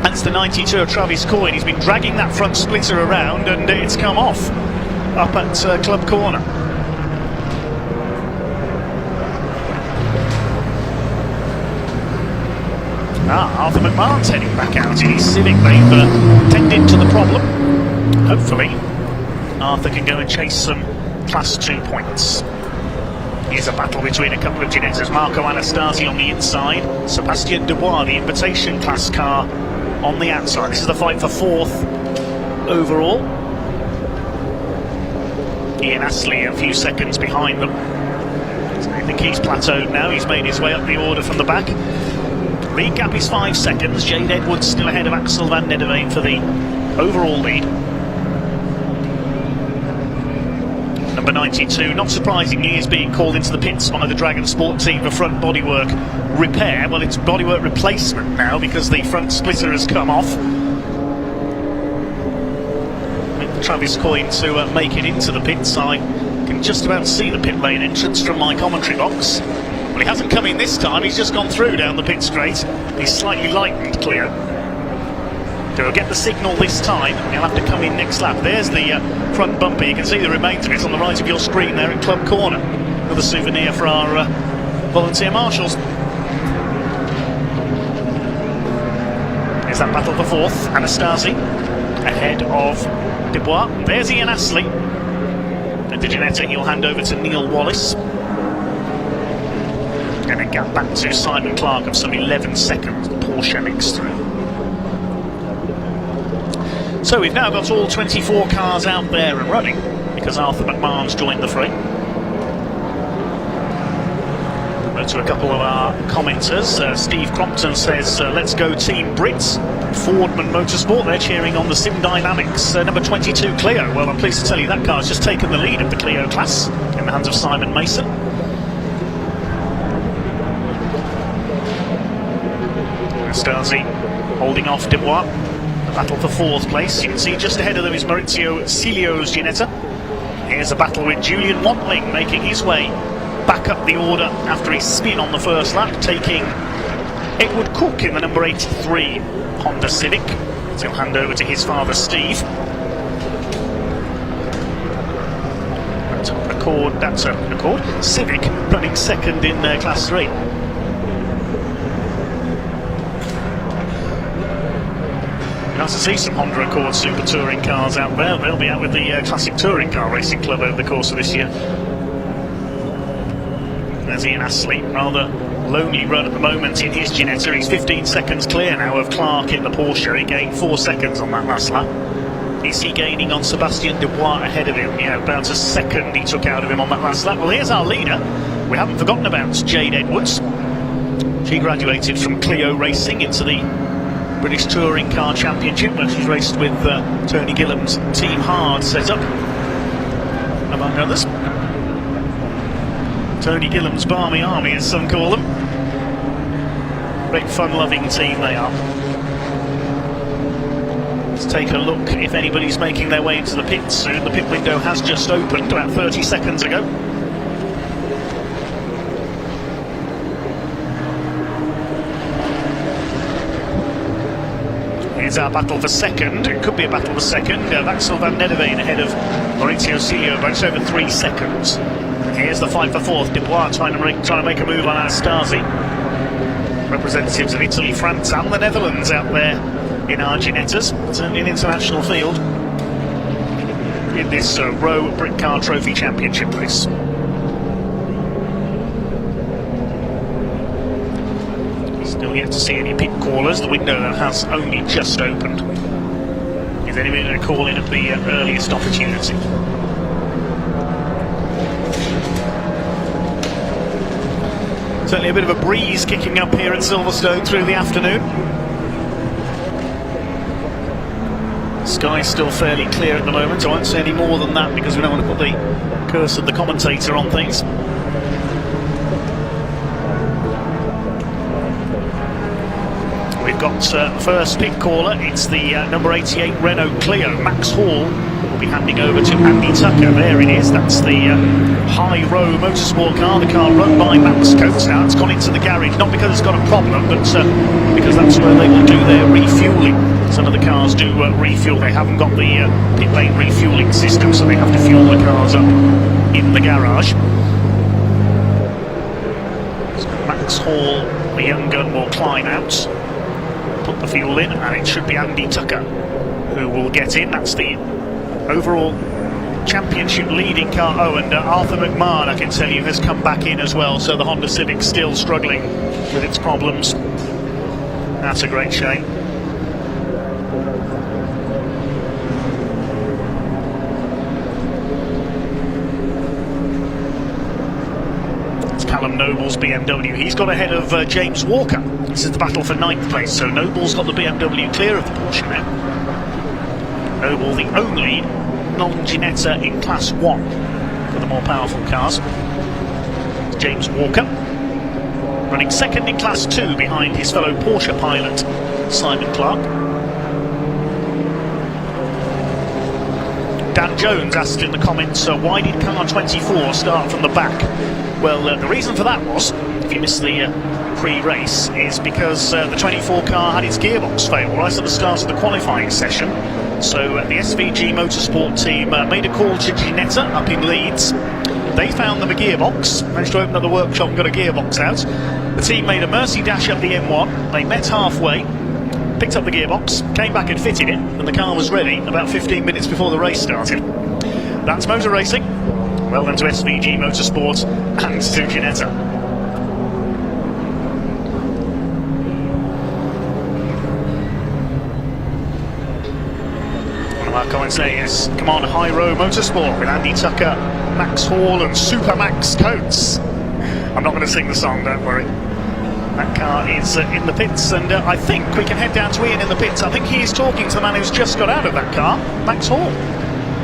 That's the 92 of Travis Coyne. He's been dragging that front splitter around and it's come off up at Club Corner. Arthur McMahon's heading back out in his Civic. They've tended to the problem. Hopefully Arthur can go and chase some Class 2 points. Here's a battle between a couple of Ginettas. Marco Anastasi on the inside, Sebastien Dubois, the invitation class car, on the outside. This is the fight for 4th overall. Ian Astley a few seconds behind them. So I think he's plateaued now. He's made his way up the order from the back. Lead gap is 5 seconds. Jade Edwards still ahead of Axel van Nederveen for the overall lead. Number 92, not surprisingly, is being called into the pits by the Dragon Sport team for front bodywork repair. Well, it's bodywork replacement now because the front splitter has come off. With Travis Coyne to make it into the pits. I can just about see the pit lane entrance from my commentary box. Well, he hasn't come in this time, he's just gone through down the pit straight. He's slightly lightened Clio. He'll get the signal this time, he'll have to come in next lap. There's the front bumper, you can see the remains of it on the right of your screen there at Club Corner. Another souvenir for our volunteer marshals. There's that battle for 4th, Anastasi ahead of Dubois. There's Ian Astley. And the Ginetta he'll hand over to Neil Wallace. And a gap back to Simon Clark of some 11 seconds. Porsche next through. So we've now got all 24 cars out there and running because Arthur McMahon's joined the fray. To a couple of our commenters, Steve Crompton says, let's go Team Brits. Fordman Motorsport, they're cheering on the Sim Dynamics number 22 Clio. Well, I'm pleased to tell you that car's just taken the lead of the Clio class in the hands of Simon Mason. Anastasi holding off Dubois. The battle for 4th place. You can see just ahead of them is Maurizio Cilio's Ginetta. Here's a battle with Julian Watling making his way back up the order after his spin on the first lap, taking Edward Cook in the number 83 Honda Civic. So he'll hand over to his father Steve. That's a record. Civic running second in Class 3. Nice to see some Honda Accord Super Touring cars out there. They'll be out with the Classic Touring Car Racing Club over the course of this year. There's Ian Astley, rather lonely run at the moment in his Ginetta. He's 15 seconds clear now of Clark in the Porsche. He gained 4 seconds on that last lap. Is he gaining on Sebastien Dubois ahead of him? Yeah, about a second he took out of him on that last lap. Well, here's our leader. We haven't forgotten about Jade Edwards. She graduated from Clio Racing into the British Touring Car Championship, where she's raced with Tony Gillam's Team Hard setup, among others. Tony Gillam's Barmy Army, as some call them. Great fun-loving team they are. Let's take a look if anybody's making their way into the pits soon. The pit window has just opened about 30 seconds ago. Here's our battle for second. It could be a battle for second. Vaxel van Nedderveen ahead of Maurizio Cilio by just over 3 seconds. Here's the fight for 4th. Dubois trying to make a move on Anastasi. Representatives of Italy, France and the Netherlands out there in our Ginettas. Certainly an international field in this Rowe Britcar Trophy Championship race. Still yet to see any pit callers. The window has only just opened. Is anybody going to call in at the earliest opportunity? Certainly a bit of a breeze kicking up here at Silverstone through the afternoon. Sky's still fairly clear at the moment. I won't say any more than that because we don't want to put the curse of the commentator on things. We've got first pit caller. It's the number 88 Renault Clio. Max Hall will be handing over to Andy Tucker. There it is. That's the High Row Motorsport car. The car run by Max Coates. Now it's gone into the garage, not because it's got a problem, but because that's where they will do their refuelling. Some of the cars do refuel. They haven't got the pit lane refuelling system, so they have to fuel the cars up in the garage. So Max Hall, the young gun, will climb out, put the fuel in, and it should be Andy Tucker who will get in. That's the overall championship leading car. Oh, and Arthur McMahon, I can tell you, has come back in as well, so the Honda Civic's still struggling with its problems. That's a great shame. It's Callum Noble's BMW. He's got ahead of James Walker. This is the battle for 9th place, so Noble's got the BMW clear of the Porsche now. Noble, the only non-Ginetta in Class 1 for the more powerful cars. It's James Walker, running second in Class 2 behind his fellow Porsche pilot, Simon Clark. Dan Jones asked in the comments, why did car 24 start from the back? Well, the reason for that was, if you missed the pre-race, is because the 24 car had its gearbox fail right at the start of the qualifying session. So the SVG Motorsport team made a call to Ginetta up in Leeds. They found them a gearbox, managed to open up the workshop and got a gearbox out. The team made a mercy dash up the M1. They met halfway, picked up the gearbox, came back and fitted it, and the car was ready about 15 minutes before the race started. That's motor racing. Well done to SVG Motorsport and to Ginetta. Our comments say, yes, come on, High Row Motorsport with Andy Tucker, Max Hall and Super Max Coates. I'm not going to sing the song, don't worry. That car is in the pits, and I think we can head down to Ian in the pits. I think he's talking to the man who's just got out of that car, Max Hall.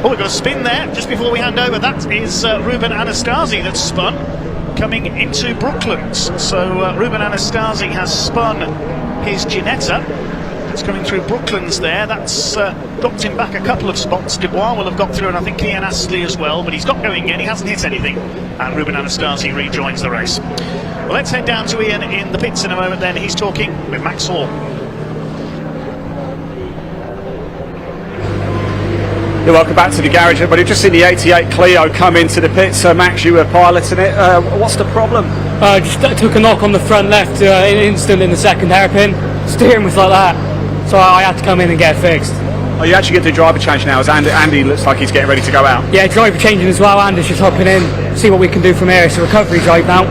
Oh, we've got a spin there just before we hand over. That is Ruben Anastasi that's spun coming into Brooklands. So Ruben Anastasi has spun his Ginetta. It's coming through Brooklands there. That's dropped him back a couple of spots. Dubois will have got through, and I think Ian Astley as well, but he's got going in. He hasn't hit anything. And Ruben Anastasi rejoins the race. Well, let's head down to Ian in the pits in a moment then. He's talking with Max Hall. Yeah, welcome back to the garage, everybody. Just seen the 88 Clio come into the pits. So Max, you were piloting it. What's the problem? Just took a knock on the front left instant in the second hairpin. Steering was like that, so I had to come in and get it fixed. Oh, you actually get the driver change now, as Andy looks like he's getting ready to go out. Yeah, driver changing as well. Andy's just hopping in, see what we can do from here. It's a recovery drive now.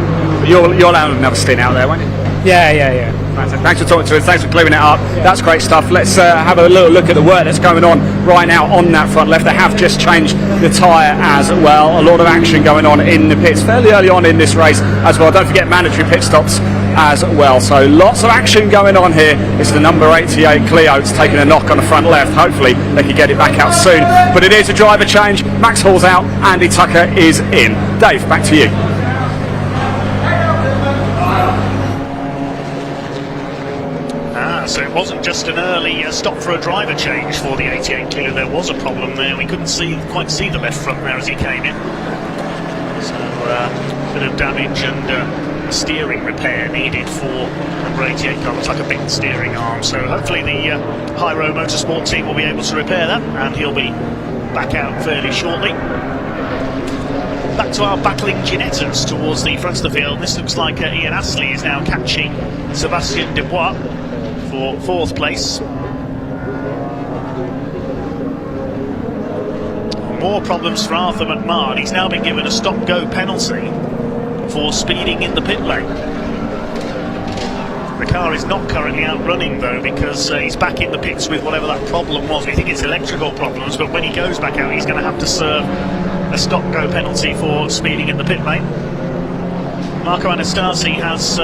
You're allowed another stint out there, won't you? Yeah. Thanks for talking to us, thanks for clearing it up. That's great stuff. Let's have a little look at the work that's going on right now on that front left. They have just changed the tyre as well. A lot of action going on in the pits fairly early on in this race as well. Don't forget mandatory pit stops as well. So lots of action going on here. It's the number 88 Clio. It's taking a knock on the front left. Hopefully they can get it back out soon. But it is a driver change. Max Hall's out. Andy Tucker is in. Dave, back to you. So it wasn't just an early stop for a driver change for the 88 Clio. There was a problem there. We couldn't quite see the left front there as he came in. So a bit of damage and steering repair needed for number 88 car. Looks like a bent steering arm. So hopefully the Caterham Motorsport team will be able to repair that, and he'll be back out fairly shortly. Back to our battling Ginettas towards the front of the field. This looks like Ian Astley is now catching Sébastien Dubois for fourth place. More problems for Arthur McMahon. He's now been given a stop-go penalty for speeding in the pit lane. The car is not currently out running though, because he's back in the pits with whatever that problem was. We think it's electrical problems, but when he goes back out, he's going to have to serve a stop-go penalty for speeding in the pit lane. Marco Anastasi has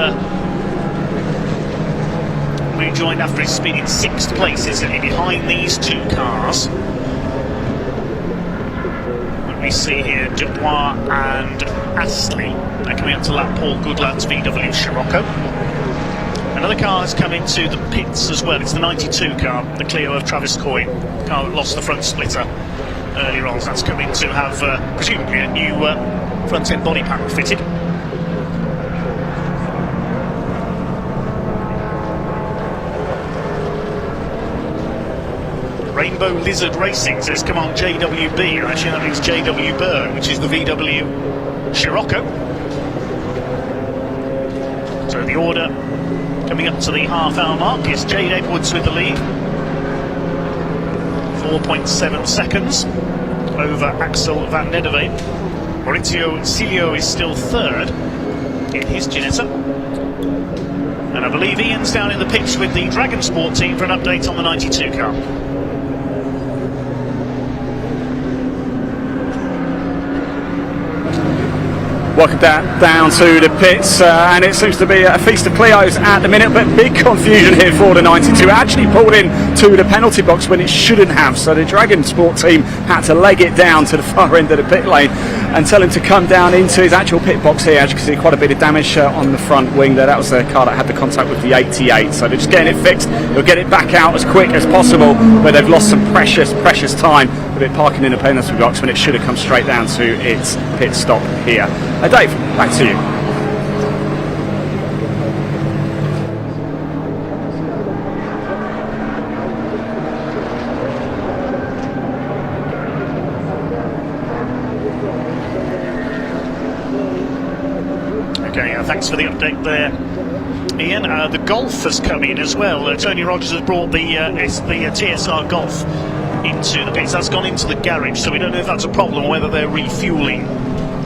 rejoined after his spin in 6th place, isn't he, behind these two cars. And we see here Dubois and Astley. They're coming up to lap Paul Goodland's VW Scirocco. Another car has come into the pits as well. It's the 92 car, the Clio of Travis Coy, the car that lost the front splitter earlier on. So that's coming to have presumably a new front end body panel fitted. Rainbow Lizard Racing says, come on JWB. Actually, that means JW Berg, which is the VW Scirocco. So the order coming up to the half-hour mark is Jade Edwards with the lead. 4.7 seconds over Axel van Nedderveen. Maurizio Cilio is still third in his Ginetta. And I believe Ian's down in the pitch with the Dragon Sport team for an update on the 92 car. Welcome down to the pits, and it seems to be a feast of Clios at the minute, but big confusion here for the 92. It actually pulled in to the penalty box when it shouldn't have, so the Dragon Sport team had to leg it down to the far end of the pit lane and tell him to come down into his actual pit box here. As you can see, quite a bit of damage on the front wing there. That was the car that had the contact with the 88, so they're just getting it fixed. They'll get it back out as quick as possible, but they've lost some precious time with it parking in the penalty box when it should have come straight down to its pit stop here. Dave, back to you. Okay, thanks for the update there, Ian. The Golf has come in as well. Tony Rogers has brought the TSR Golf into the pits. That's gone into the garage, so we don't know if that's a problem or whether they're refuelling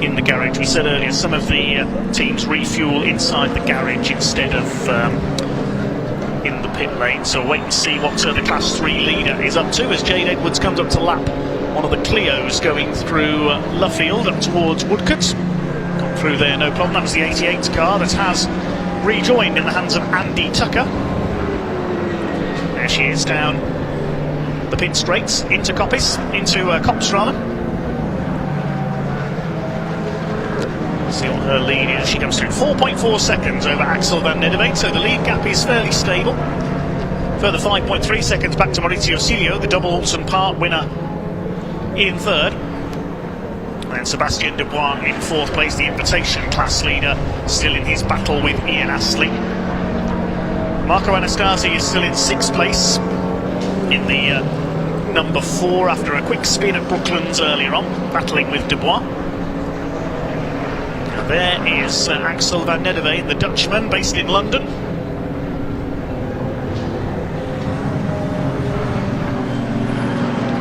in the garage. We said earlier some of the teams refuel inside the garage instead of in the pit lane, so wait and see what the Class 3 leader is up to as Jade Edwards comes up to lap one of the Clios going through Luffield up towards Woodcote. Got through there no problem. That was the 88 car that has rejoined in the hands of Andy Tucker. There she is down the pit straights into Coppice, into Copse rather. See what her lead is. She comes through 4.4 seconds over Axel van Nederveen, so the lead gap is fairly stable. Further 5.3 seconds back to Maurizio Silio, the double Alton Park winner, in third. And Sebastian Dubois in fourth place, the invitation class leader, still in his battle with Ian Astley. Marco Anastasi is still in sixth place in the number 4 after a quick spin at Brooklands earlier on, battling with Dubois. And there is Axel van Nederveen, the Dutchman based in London.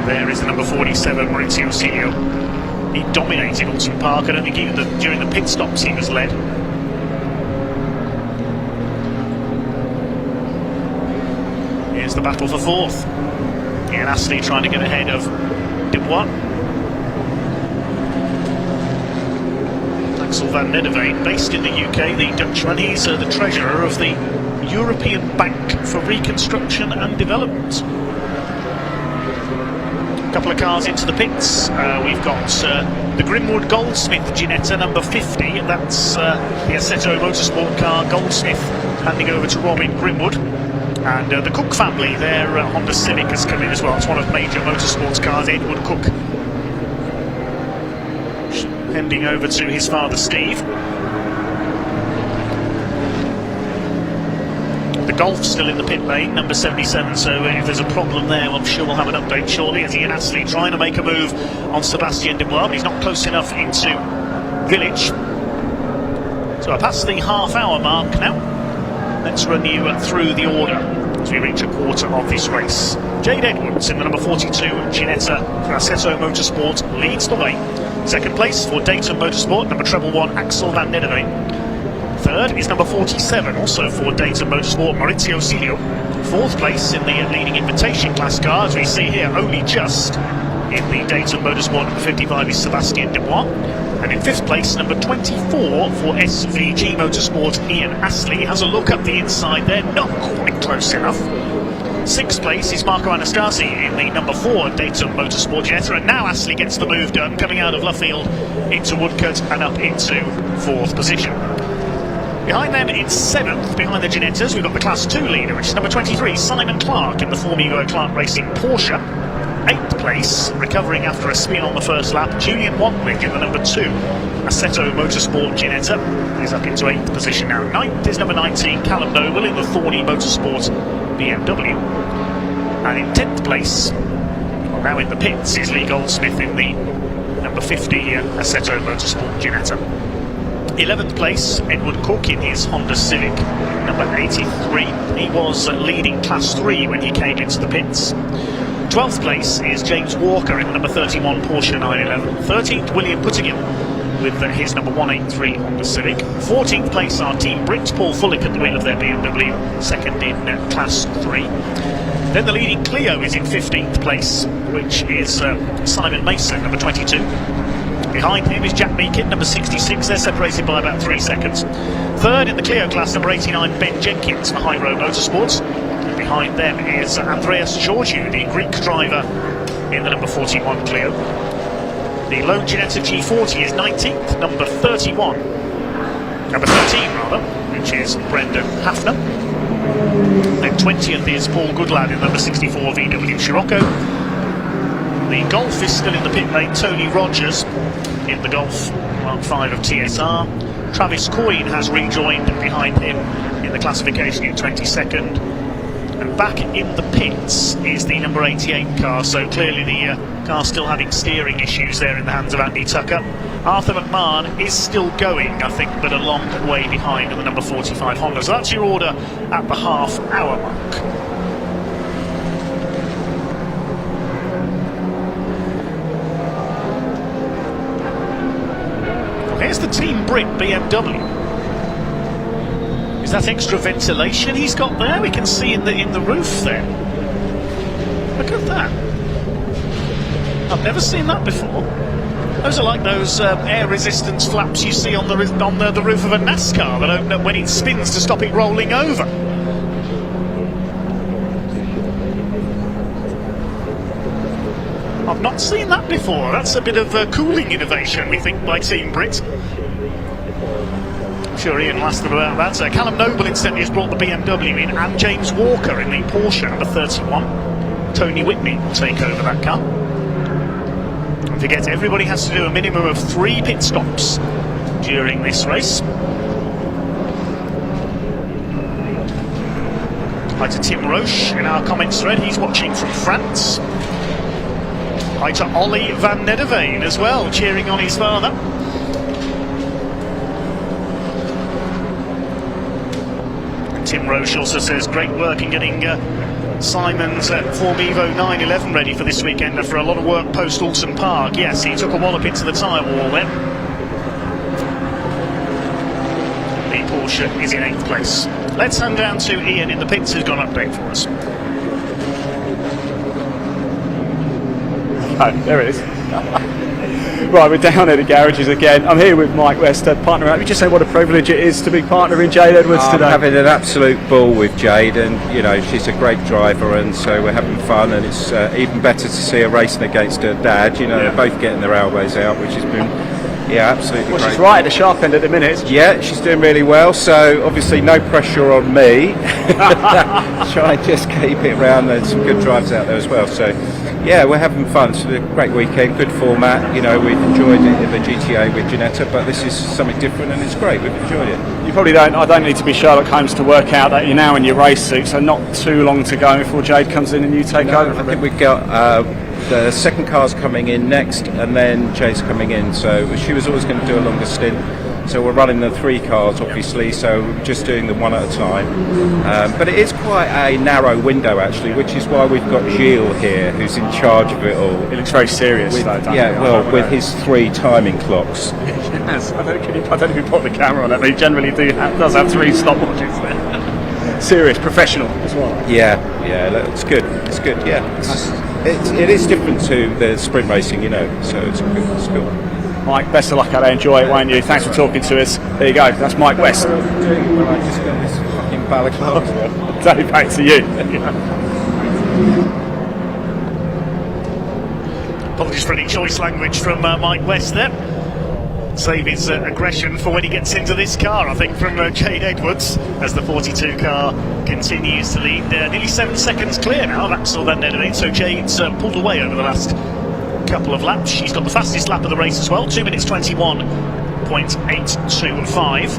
There is the number 47, Maurizio Silio. He dominated Alton Park. I don't think even during the pit stops he was led. Here's the battle for fourth. Ian Astley trying to get ahead of Dubois. Axel van Nederveen, based in the UK, the Dutchman. He's the treasurer of the European Bank for Reconstruction and Development. Couple of cars into the pits. We've got the Grimwood Goldsmith Ginetta number 50. That's the Assetto Motorsport car. Goldsmith handing over to Robin Grimwood. And the Cook family, their Honda Civic has come in as well. It's one of Major Motorsports cars, Edward Cook. Handing over to his father Steve. The Golf still in the pit lane, number 77, so if there's a problem there, I'm sure we'll have an update shortly, as Ian Astley trying to make a move on Sebastian Dubois, but he's not close enough into Village. So I pass the half-hour mark now. Let's run you through the order as we reach a quarter of this race. Jade Edwards in the number 42 Ginetta for Assetto Motorsport leads the way. Second place for Dayton Motorsport, number 111 Axel van Nederveen. Third is number 47, also for Dayton Motorsport, Maurizio Silio. Fourth place in the leading invitation class car, as we see here, only just in the Dayton Motorsport number 55 is Sebastian Dubois. And in fifth place, number 24 for SVG Motorsport, Ian Astley. Has a look up the inside there, not quite close enough. Sixth place is Marco Anastasi in the number 4 Dayton Motorsport Ginetta, and now Astley gets the move done, coming out of Luffield into Woodcote and up into fourth position. Behind them in seventh, behind the Ginettas, we've got the Class 2 leader, which is number 23, Simon Clark in the Formigo Clark Racing Porsche. Eighth place, recovering after a spin on the first lap, Julian Wantwig in the number 2, Assetto Motorsport Ginetta. He's up into 8th position now. Ninth is number 19, Callum Noble in the Thorny Motorsport BMW. And in 10th place, well, now in the pits, is Lee Goldsmith in the number 50 Assetto Motorsport Ginetta. 11th place, Edward Cook in his Honda Civic, number 83. He was leading Class 3 when he came into the pits. 12th place is James Walker in the number 31 Porsche 911. 13th, William Puttigill with his number 183 Honda Civic. 14th place are Team Brit, Paul Fullick at the wheel of their BMW, second in Class 3. Then the leading Clio is in 15th place, which is Simon Mason, number 22. Behind him is Jack Meakin, number 66. They're separated by about 3 seconds. Third in the Clio class, number 89, Ben Jenkins for High Road Motorsports. And behind them is Andreas Georgiou, the Greek driver in the number 41 Clio. The lone Ginetta G40 is 19th, number 13 rather, which is Brendan Hafner. Then 20th is Paul Goodlad in number 64 VW Scirocco. The Golf is still in the pit lane, Tony Rogers in the Golf Mark 5 of TSR. Travis Coyne has rejoined behind him in the classification in 22nd. And back in the pits is the number 88 car, so clearly the car still having steering issues there in the hands of Andy Tucker. Arthur McMahon is still going, I think, but a long way behind in the number 45 Honda. So that's your order at the half-hour mark. Here's the Team Brit BMW. Is that extra ventilation he's got there? We can see in the roof there. Look at that. I've never seen that before. Those are like those air resistance flaps you see on the roof of a NASCAR that open up when it spins to stop it rolling over. I've not seen that before. That's a bit of cooling innovation, we think, by Team Brit. I'm sure Ian will ask them about that. Callum Noble incidentally has brought the BMW in, and James Walker in the Porsche number 31. Tony Whitney will take over that car. Don't forget, everybody has to do a minimum of 3 pit stops during this race. Hi to Tim Roche in our comments thread, he's watching from France. Hi to Ollie van Nederveen as well, cheering on his father. And Tim Roche also says, great work in getting Simon's Form Evo 911 ready for this weekend after a lot of work post Alton Park. Yes, he took a wallop into the tyre wall then. The Porsche is in 8th place. Let's hand down to Ian in the pits, who's got an update for us. Oh, there it is. Right, we're down at the garages again. I'm here with Mike West, partner. Let me just say what a privilege it is to be partnering Jade Edwards today. I'm having an absolute ball with Jade, and you know she's a great driver, and so we're having fun. And it's even better to see her racing against her dad. You know, they're both getting their elbows out, which has been absolutely great. She's right at the sharp end at the minute. Yeah, she's doing really well. So obviously no pressure on me. Try and just keep it around. There's some good drives out there as well. So yeah, we're having fun. It's a great weekend, good format. You know, we've enjoyed it in the GTA with Ginetta, but this is something different and it's great. We've enjoyed it. You probably don't. I don't need to be Sherlock Holmes to work out that you're now in your race suit, so not too long to go before Jade comes in and you take over. I think we've got the second car's coming in next, and then Jade's coming in. So she was always going to do a longer stint. So we're running the 3 cars, obviously, so we're just doing them one at a time. But it is quite a narrow window, actually, which is why we've got Gilles here, who's in charge of it all. It looks very serious, though, doesn't it? With his 3 timing clocks. Yes, I don't know if you put the camera on it, but he generally does have 3 stopwatches there. Serious, professional as well. Yeah, it's good. It's good, yeah. It is different to the sprint racing, you know, so it's good. It's cool. Mike, best of luck out there, enjoy it, won't you? Thanks for talking to us. There you go, that's Mike West. Well, I just got this fucking balaclava. Dave, back to you. Apologies for any choice language from Mike West there. Save his aggression for when he gets into this car, I think, from Jade Edwards, as the 42 car continues to lead. Nearly 7 seconds clear now of Axel van Nederveen, so Jade's pulled away over the last couple of laps. She's got the fastest lap of the race as well, 2 minutes 21.825.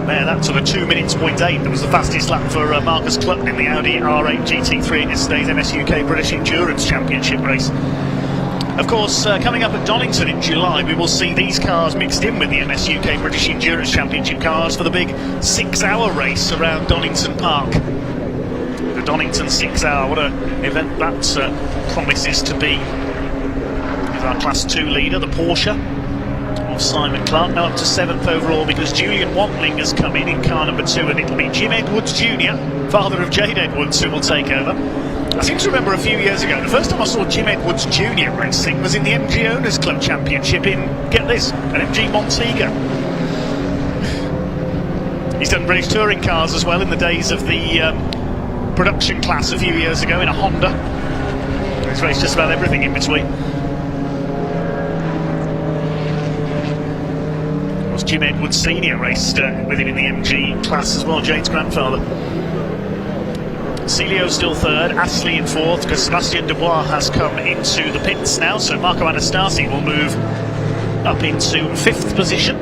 There, that sort of 2 minutes 0.8. That was the fastest lap for Marcus Clutton in the Audi R8 GT3 in yesterday's MSUK British Endurance Championship race. Of course, coming up at Donington in July, we will see these cars mixed in with the MSUK British Endurance Championship cars for the big 6-hour race around Donington Park. The Donington 6-hour, what an event that promises to be. Here's our Class 2 leader, the Porsche of Simon Clark, now up to 7th overall because Julian Wantling has come in car number 2, and it'll be Jim Edwards Jr., father of Jade Edwards, who will take over. I seem to remember a few years ago, the first time I saw Jim Edwards Jr. racing was in the MG Owners Club Championship in, get this, an MG Montega. He's done British touring cars as well in the days of the production class a few years ago in a Honda. He's raced just about everything in between. Of course, Jim Edwards Sr. raced with him in the MG class as well, Jade's grandfather. Celio's still 3rd, Ashley in 4th, because Sebastian Dubois has come into the pits now, so Marco Anastasi will move up into 5th position.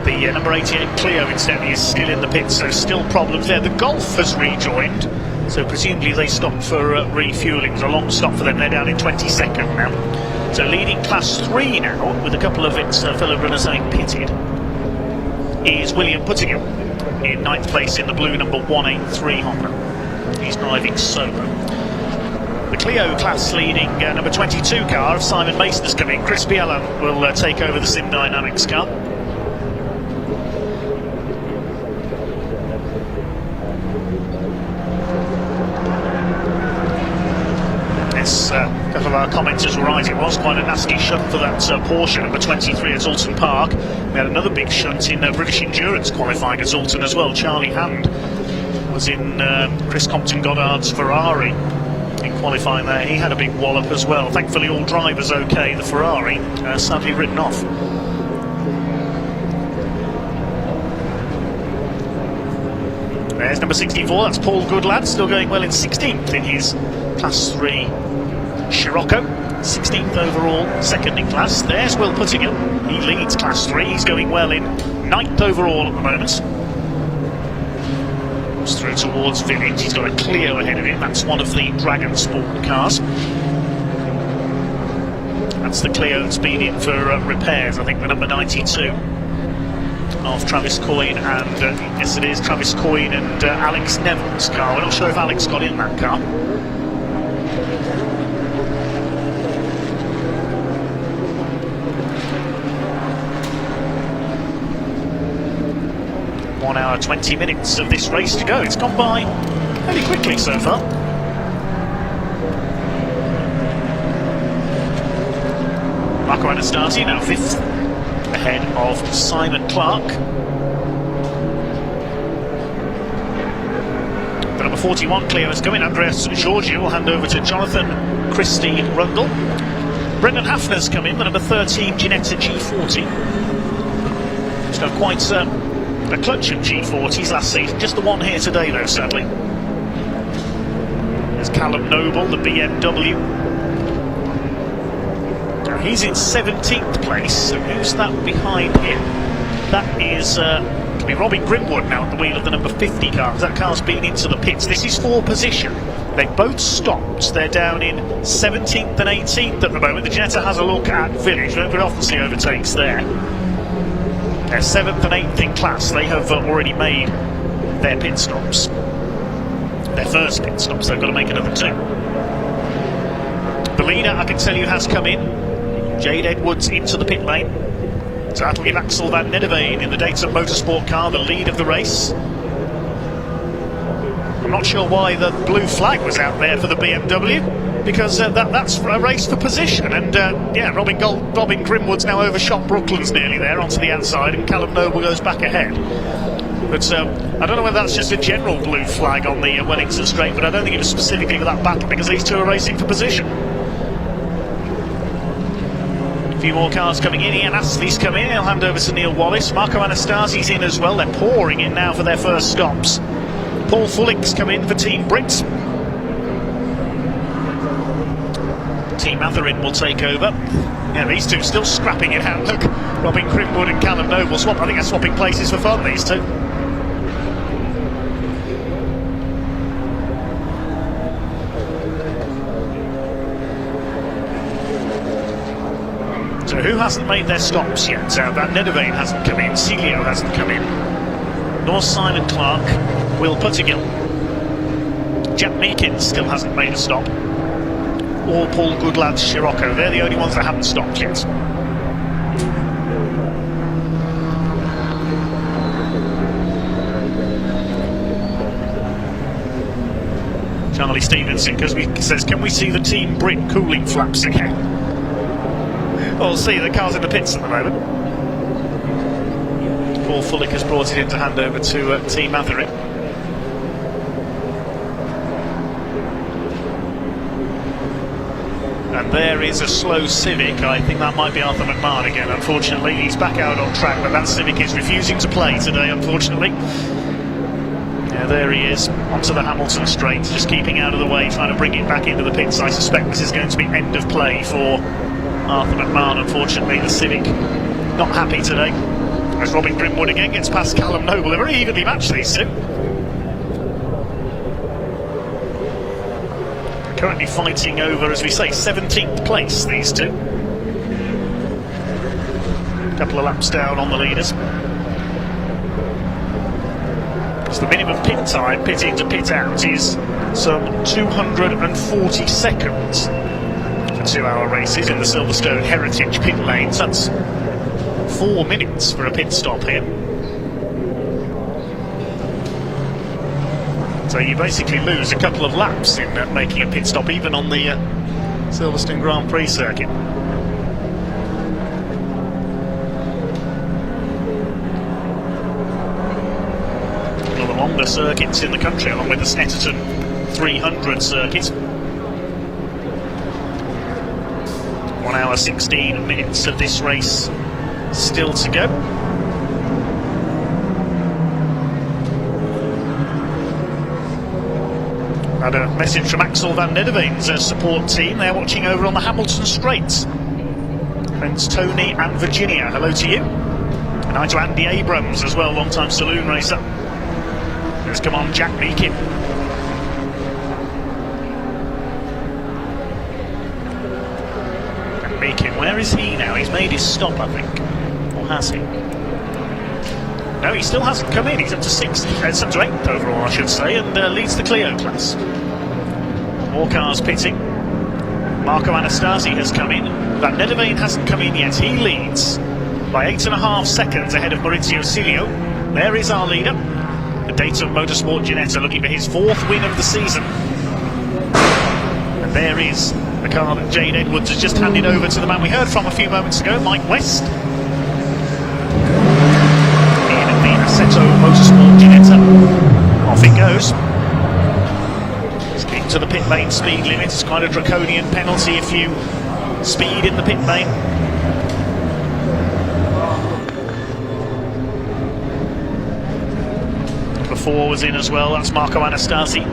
The number 88 Clio incidentally is still in the pits, so still problems there. The Golf has rejoined, so presumably they stopped for refuelling. It was a long stop for them, they're down in 22nd now. So leading Class 3 now, with a couple of its fellow runners having pitted, is William Puttingham in 9th place in the blue number 183 Honda. He's driving solo. The Clio class leading number 22 car of Simon Mason is coming. Chris Biella will take over the Sim Dynamics car. A couple of our commenters were right, it was quite a nasty shunt for that Porsche number 23 at Alton Park. We had another big shunt in British Endurance qualifying at Alton as well. Charlie Hand was in Chris Compton Goddard's Ferrari in qualifying there. He had a big wallop as well. Thankfully all drivers okay. The Ferrari sadly written off. There's number 64, that's Paul Goodlad, still going well in 16th in his Class 3 Scirocco. 16th overall, second in class. There's Will Puttingham, he leads Class 3, he's going well in 9th overall at the moment. Comes through towards Village, he's got a Clio ahead of him, that's one of the Dragon Sport cars. That's the Clio that's been in for repairs, I think the number 92 of Travis Coyne and, yes it is, Travis Coyne and Alex Neville's car. We're not sure if Alex got in that car. One hour 20 minutes of this race to go. It's gone by fairly quickly so far. Marco Anastasi now 5th, ahead of Simon Clark. The number 41 Clio is coming. Andreas Giorgio will hand over to Jonathan Christie Rundle. Brendan Hafner's come in, the number 13 Ginetta G40. Just have quite a clutch of G40s last season, just the one here today though, sadly. There's Callum Noble, the BMW. Now he's in 17th place, so who's that behind him? That is be Robin Grimwood now at the wheel of the number 50 car. That car's been into the pits. This is for position. They've both stopped. They're down in 17th and 18th at the moment. The Ginetta has a look at Village. We don't very often see overtakes there. They're 7th and 8th in class. They have already made their pit stops. Their first pit stops. They've got to make another 2. The leader, I can tell you, has come in. Jade Edwards into the pit lane. So that'll give Axel van Nedderveen in the Caterham Motorsport car the lead of the race. I'm not sure why the blue flag was out there for the BMW, because that's a race for position. And yeah, Robin Grimwood's now overshot Brooklands nearly there onto the outside, and Callum Noble goes back ahead. But I don't know whether that's just a general blue flag on the Wellington Straight, but I don't think it was specifically for that battle, because these two are racing for position. A few more cars coming in. Ian Astley's come in. He'll hand over to Neil Wallace. Marco Anastasi's in as well. They're pouring in now for their first stops. Paul Fullick's come in for Team Brit. Team Atherin will take over. Yeah, these two still scrapping it out. Look, Robin Grimwood and Callum Noble I think they're swapping places for fun, these two. So who hasn't made their stops yet? Van Nedderveen hasn't come in, Celio hasn't come in, nor Simon Clark, Will Puttingham. Jack Meekins still hasn't made a stop, or Paul Goodlad's Scirocco. They're the only ones that haven't stopped yet. Charlie Stevenson says, can we see the Team Brit cooling flaps again? Well, we'll see, the car's in the pits at the moment. Paul Fullick has brought it in to hand over to Team Atherin. And there is a slow Civic. I think that might be Arthur McMahon again, unfortunately. He's back out on track, but that Civic is refusing to play today, unfortunately. Yeah, there he is, onto the Hamilton Straight, just keeping out of the way, trying to bring it back into the pits. I suspect this is going to be end of play for Arthur McMahon, unfortunately. The Civic not happy today. As Robin Grimwood again gets past Callum Noble. They're very evenly matched, these two. Currently fighting over, as we say, 17th place, these two. A couple of laps down on the leaders. Because the minimum pit time, pit in to pit out, is some 240 seconds. 2-hour races in the Silverstone Heritage pit lanes. That's 4 minutes for a pit stop here. So you basically lose a couple of laps in making a pit stop, even on the Silverstone Grand Prix circuit. One of the longer circuits in the country, along with the Snetterton 300 circuit. hour 16 minutes of this race still to go. Had a message from Axel van Nederveen's support team. They're watching over on the Hamilton Straight. Friends Tony and Virginia, hello to you. And hi to Andy Abrams as well, long-time saloon racer. Let's come on, Jack Meakin. Jack Meakin, where is he now? He's made his stop, I think. Or has he? No, he still hasn't come in. He's up to 6th, it's up to 8th overall, I should say, and leads the Clio class. More cars pitting. Marco Anastasi has come in. Van Nederveen hasn't come in yet. He leads by 8.5 seconds ahead of Maurizio Silio. There is our leader. The Caterham Motorsport Ginetta looking for his 4th win of the season. And there is the car that Jade Edwards has just handed over to the man we heard from a few moments ago, Mike West. Assetto Motorsport Ginetta. Off it goes. Speed to the pit lane speed limit. It's quite a draconian penalty if you speed in the pit lane. Number 4 was in as well. That's Marco Anastasi.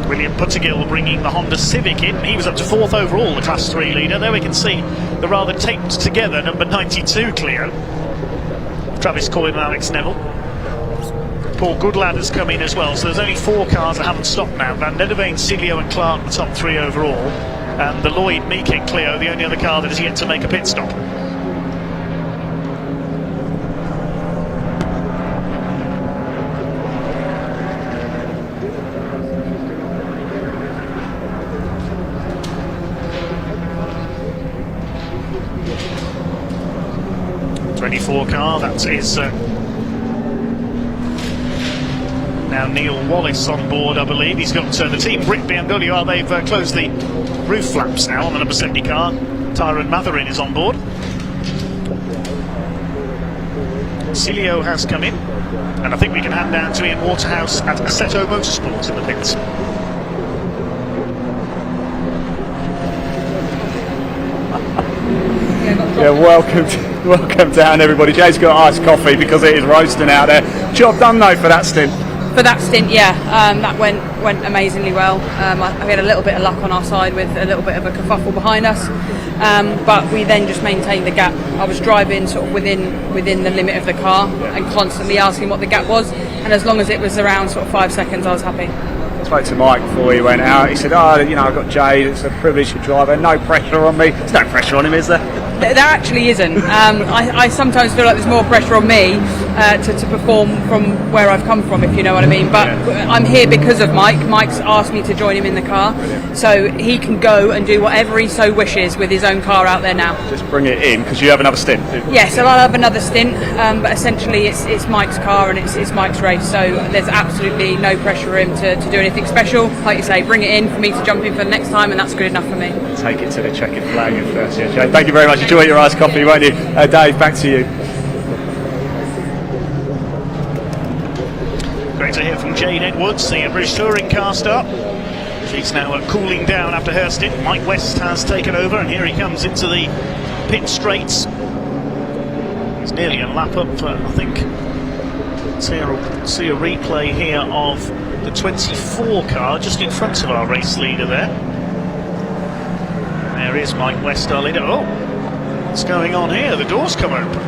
William Puttergill bringing the Honda Civic in. He was up to 4th overall, the Class 3 leader. There we can see the rather taped together number 92 Clio. Travis Coyne and Alex Neville. Paul Goodlad has come in as well, so there's only 4 cars that haven't stopped now. Van Nederveen, Silio and Clark, the top 3 overall. And the Lloyd Meakin Clio, the only other car that has yet to make a pit stop. Car, that is now Neil Wallace on board, I believe. He's got the team Brit BMW. They've closed the roof flaps now on the number 70 car. Tyrone Matherin is on board. Silio has come in, and I think we can hand down to Ian Waterhouse at Assetto Motorsport in the pits. Yeah, welcome down everybody. Jay's got iced coffee because it is roasting out there. Job done though for that stint. For that stint, yeah, that went amazingly well. I had a little bit of luck on our side with a little bit of a kerfuffle behind us, but we then just maintained the gap. I was driving sort of within the limit of the car and constantly asking what the gap was, and as long as it was around sort of 5 seconds, I was happy. I spoke to Mike before he went out. He said, I've got Jade, it's a privilege to drive her, no pressure on me. There's no pressure on him, is there? There actually isn't. I sometimes feel like there's more pressure on me to perform from where I've come from, if you know what I mean. But I'm here because of Mike. Mike's asked me to join him in the car, so he can go and do whatever he so wishes with his own car out there now. Just bring it in because you have another stint. Yeah, so I'll have another stint, but essentially it's Mike's car and it's Mike's race, so there's absolutely no pressure on him to do anything special. Like you say, bring it in for me to jump in for the next time, and that's good enough for me. Take it to the checkered flag in first year, Jay. Thank you very much. Enjoy your iced coffee, won't you? Dave, back to you. Great to hear from Jade Edwards, the British Touring car star. She's now cooling down after her stint. Mike West has taken over, and here he comes into the pit straights. He's nearly a lap up, I think. See a replay here of the 24 car just in front of our race leader there. There is Mike West, our leader. Oh, what's going on here? The doors come open.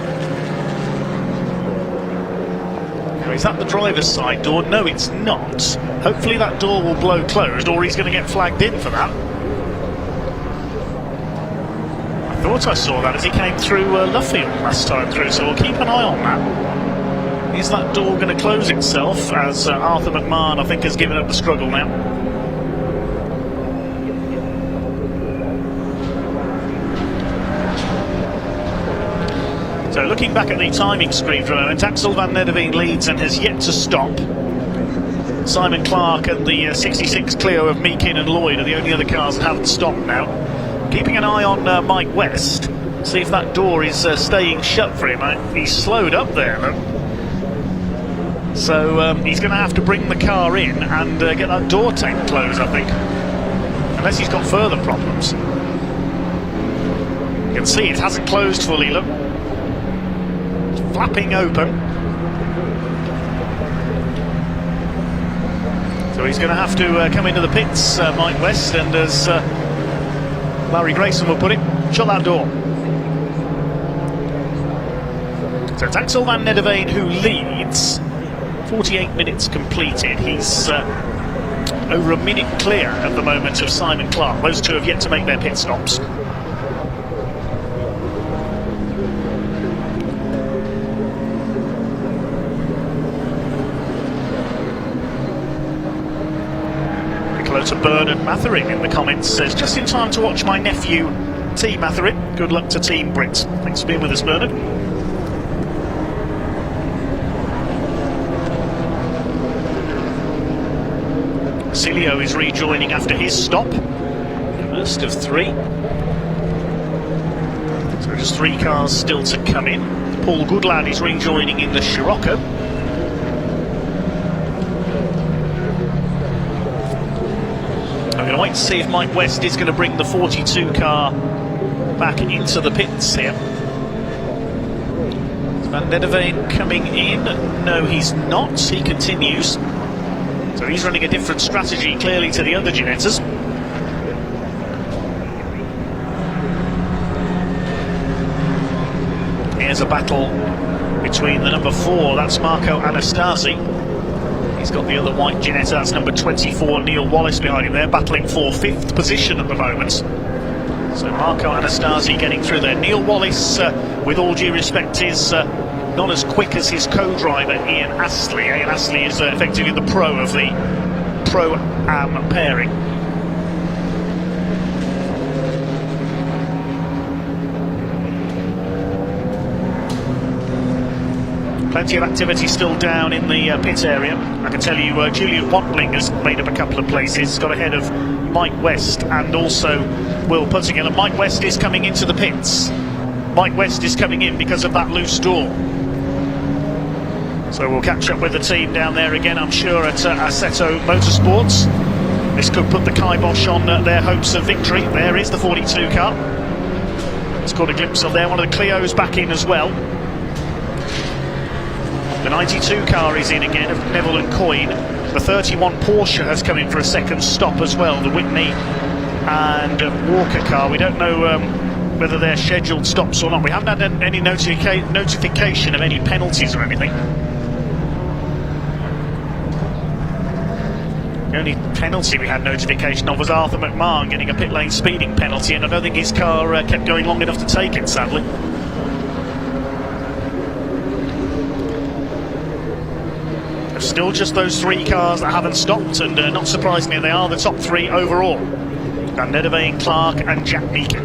Now, is that the driver's side door? No, it's not. Hopefully that door will blow closed, or he's going to get flagged in for that. I thought I saw that as he came through Luffield last time through, so we'll keep an eye on that. Is that door going to close itself, as Arthur McMahon, I think, has given up the struggle now? So looking back at the timing screen for a moment, Axel van Nederveen leads and has yet to stop. Simon Clark and the 66 Clio of Meakin and Lloyd are the only other cars that haven't stopped now. Keeping an eye on Mike West, see if that door is staying shut for him. He's slowed up there, look. So he's going to have to bring the car in and get that door tank closed, I think. unless he's got further problems. You can see it hasn't closed fully, look. It's flapping open. So he's going to have to come into the pits, Mike West, and as Larry Grayson will put it, shut that door. So it's Axel van Nederveen who leads. 48 minutes completed. He's over a minute clear at the moment of Simon Clark. Those two have yet to make their pit stops. To Bernard Matherin in the comments says, just in time to watch my nephew Team Matherin. Good luck to Team Brit. Thanks for being with us, Bernard. Cilio is rejoining after his stop. First of 3. So there's 3 cars still to come in. Paul Goodlad is rejoining in the Scirocco. I'm going to wait to see if Mike West is going to bring the 42 car back into the pits here. Is Van Nederveen coming in? No, he's not. He continues. So he's running a different strategy, clearly, to the other Ginettas. Here's a battle between the number 4, that's Marco Anastasi. He's got the other white Ginetta, that's number 24, Neil Wallace, behind him there, battling for 5th position at the moment. So Marco Anastasi getting through there. Neil Wallace, with all due respect, is not as quick as his co-driver Ian Astley. Ian Astley is effectively the pro of the Pro-Am pairing. Plenty of activity still down in the pit area. I can tell you Julian Wantling has made up a couple of places, got ahead of Mike West and also Will Puttigill. And Mike West is coming into the pits. Mike West is coming in because of that loose door. So we'll catch up with the team down there again, I'm sure, at Assetto Motorsports. This could put the kibosh on their hopes of victory. There is the 42 car. It's caught a glimpse of there. One of the Clios back in as well. The 92 car is in again of Neville and Coyne. The 31 Porsche has come in for a second stop as well. The Whitney and Walker car. We don't know whether they're scheduled stops or not. We haven't had any notification of any penalties or anything. The only penalty we had notification of was Arthur McMahon getting a pit lane speeding penalty, and I don't think his car kept going long enough to take it, sadly. There's still just those 3 cars that haven't stopped, and not surprisingly, they are the top 3 overall. Van Nederveen, Clark and Jack Meakin.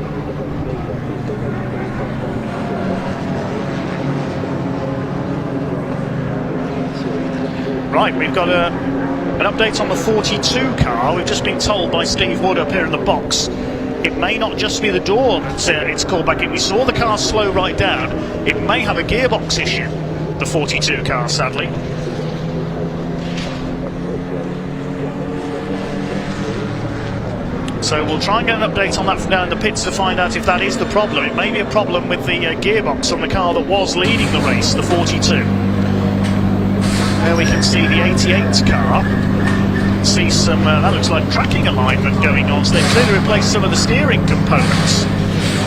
Right, we've got an update on the 42 car. We've just been told by Steve Wood up here in the box, it may not just be the door that it's called back in. We saw the car slow right down. It may have a gearbox issue, the 42 car, sadly. So we'll try and get an update on that from down in the pits to find out if that is the problem. It may be a problem with the gearbox on the car that was leading the race, the 42. There we can see the 88 car. See some, that looks like tracking alignment going on. So they've clearly replaced some of the steering components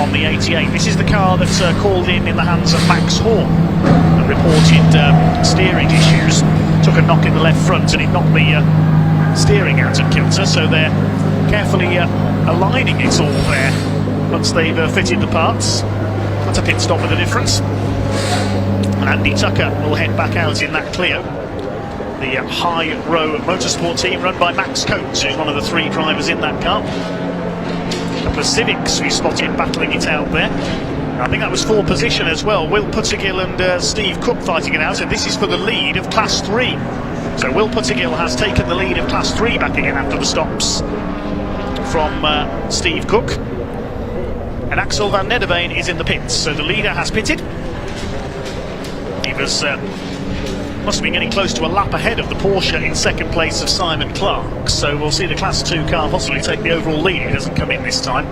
on the 88. This is the car that's called in the hands of Max Horn and reported steering issues. Took a knock in the left front and it knocked the steering out of kilter. So they're carefully aligning it all there once they've fitted the parts. That's a pit stop with a difference. And Andy Tucker will head back out in that Clio. The High Row Motorsport team run by Max Coates, who's one of the 3 drivers in that car. A couple of Civics we spotted battling it out there. I think that was 4 position as well. Will Puttigill and Steve Cook fighting it out, and this is for the lead of Class 3. So Will Puttigill has taken the lead of Class 3 back again after the stops from Steve Cook. And Axel van Nederveen is in the pits, so the leader has pitted. He was Must have been getting close to a lap ahead of the Porsche in second place of Simon Clark. So we'll see the Class 2 car possibly take the overall lead. It doesn't come in this time.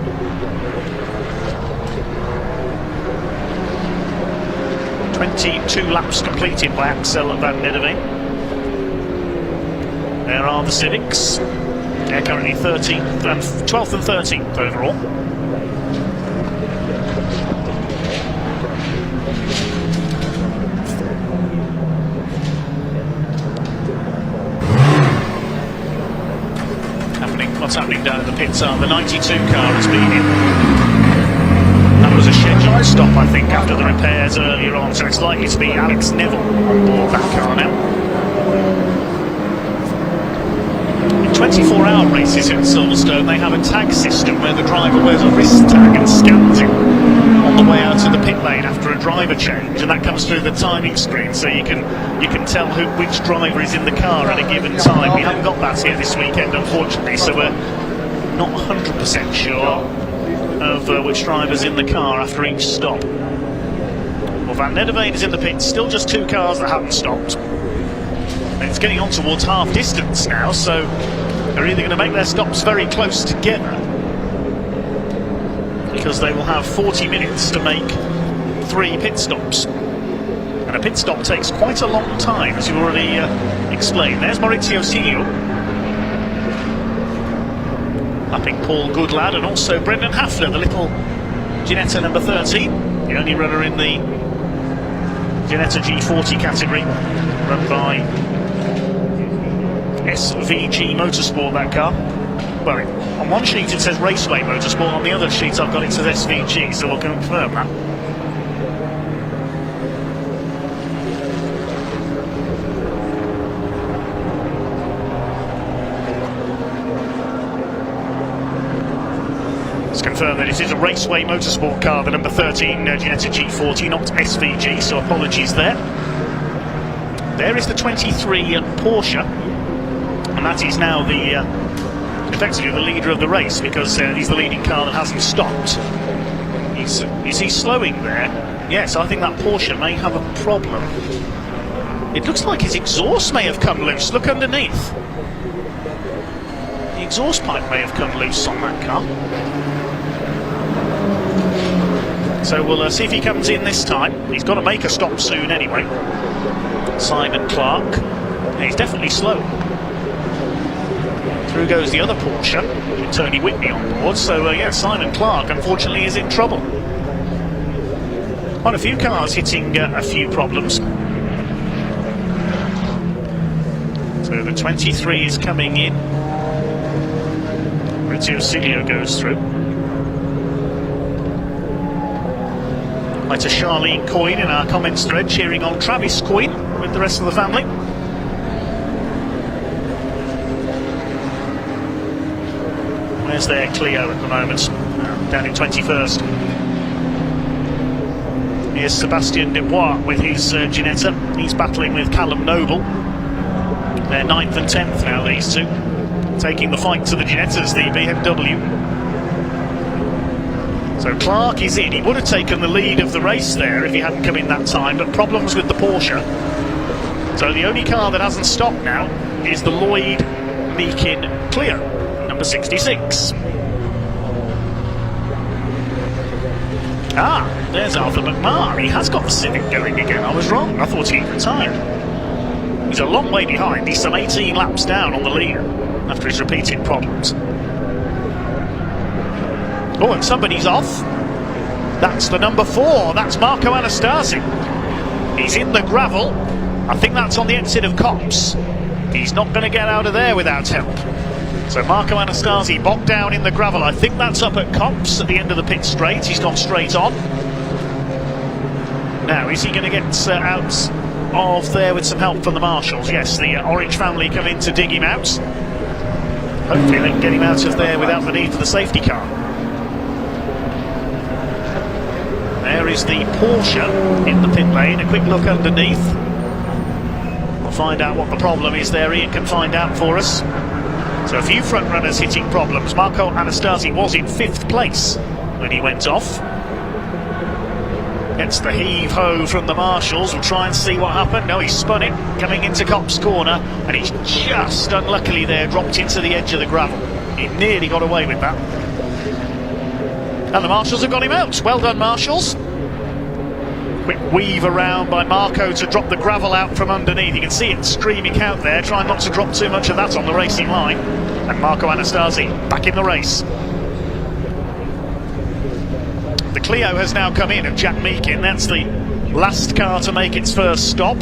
.22 laps completed by Axel van Nedderveen. There are the Civics. They're currently 13th and 12th and 13th overall. What's happening down at the pits are the 92 car has been in. That was a scheduled stop, I think, after the repairs earlier on, so it's likely to be Alex Neville on board that car now. In 24-hour races in Silverstone, they have a tag system where the driver wears a wrist tag and scans it on the way out of the pit lane after a driver change, and that comes through the timing screen, so you can tell which driver is in the car at a given time. We haven't got that here this weekend, unfortunately, so we're not 100% sure of which driver's in the car after each stop. Well, Van Nedderveen is in the pits, still just 2 cars that haven't stopped. And it's getting on towards half distance now, so they're either going to make their stops very close together, because they will have 40 minutes to make 3 pit stops. And a pit stop takes quite a long time, as you've already explained. There's Maurizio Silio, lapping Paul Goodlad, and also Brendan Hafner, the little Ginetta number 13, the only runner in the Ginetta G40 category, run by SVG Motorsport, that car. Well, on one sheet it says Raceway Motorsport, on the other sheet I've got it says SVG, so we'll confirm that. Let's confirm that it is a Raceway Motorsport car, the number 13 Ginetta G40, not SVG, so apologies there. There is the 23 Porsche, and that is now the effectively the leader of the race, because he's the leading car that hasn't stopped. Is he slowing there? Yes, I think that Porsche may have a problem. It looks like his exhaust may have come loose. Look underneath. The exhaust pipe may have come loose on that car. So we'll see if he comes in this time. He's got to make a stop soon anyway. Simon Clark. Yeah, he's definitely slow. Through goes the other Porsche, with Tony Whitney on board. So yeah, Simon Clark unfortunately is in trouble. Quite a few cars hitting a few problems. So the 23 is coming in. Maurizio Silio goes through. Hi to Charlene Coyne in our comments thread, cheering on Travis Coyne with the rest of the family. Where's their Clio at the moment? Down in 21st. Here's Sebastien Dubois with his Ginetta. He's battling with Callum Noble. They're 9th and 10th now, these two. Taking the fight to the Ginettas, the BMW. So Clark is in. He would have taken the lead of the race there if he hadn't come in that time, but problems with the Porsche. So the only car that hasn't stopped now is the Lloyd Meakin Clio, number 66. Ah, there's Arthur McMahon. He has got the Civic going again. I was wrong. I thought he'd retired. He's a long way behind. He's some 18 laps down on the leader after his repeated problems. Oh, and somebody's off. That's the number 4. That's Marco Anastasi. He's in the gravel. I think that's on the exit of Copse. He's not going to get out of there without help. So Marco Anastasi bogged down in the gravel. I think that's up at Copse at the end of the pit straight. He's gone straight on. Now, is he going to get out of there with some help from the marshals? Yes, the Orange family come in to dig him out. Hopefully they can get him out of there without the need for the safety car. There is the Porsche in the pit lane. A quick look underneath. We'll find out what the problem is there. Ian can find out for us. So a few front runners hitting problems. Marco Anastasi was in 5th place when he went off. Gets the heave-ho from the marshals. We'll try and see what happened. No, he spun it, coming into Cop's corner, and he's just unluckily there, dropped into the edge of the gravel. He nearly got away with that. And the marshals have got him out. Well done, marshals. Quick weave around by Marco to drop the gravel out from underneath. You can see it streaming out there. Try not to drop too much of that on the racing line. And Marco Anastasi back in the race. The Clio has now come in of Jack Meakin. That's the last car to make its first stop.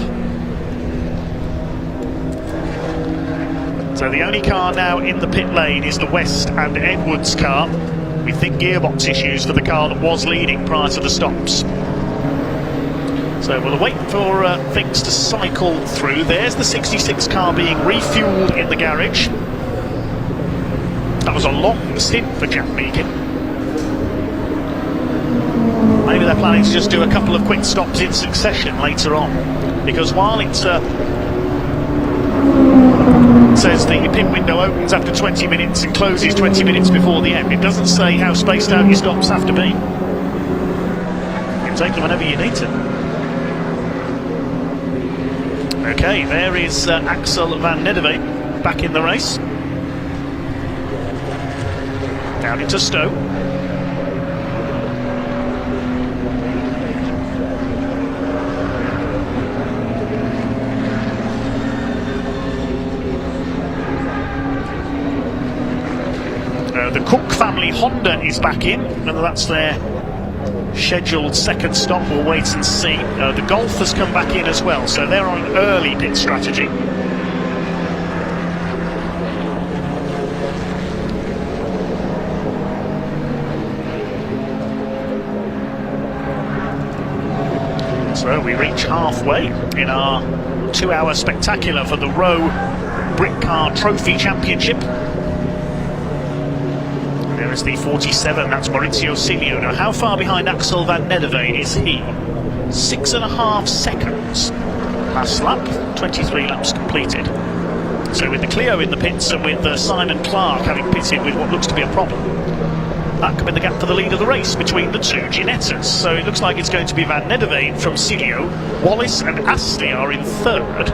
So the only car now in the pit lane is the West and Edwards car. We think gearbox issues for the car that was leading prior to the stops. So we'll wait for things to cycle through. There's the 66 car being refueled in the garage. That was a long stint for Jack Meakin. Maybe they're planning to just do a couple of quick stops in succession later on, because while it says the pit window opens after 20 minutes and closes 20 minutes before the end, it doesn't say how spaced out your stops have to be. You can take them whenever you need to. Okay, there is Axel van Nedderveen back in the race. Down into Stowe. The Cook family Honda is back in, whether that's their scheduled second stop, we'll wait and see. The Golf has come back in as well, so they're on an early pit strategy. So we reach halfway in our 2-hour spectacular for the Rowe Britcar Trophy Championship. There is the 47, that's Maurizio Silio. Now, how far behind Axel van Nedderveen is he? 6.5 seconds. Last lap, 23 laps completed. So with the Clio in the pits and with Simon Clark having pitted with what looks to be a problem, that could be the gap for the lead of the race between the two Ginettas. So it looks like it's going to be van Nedderveen from Silio. Wallace and Astley are in third.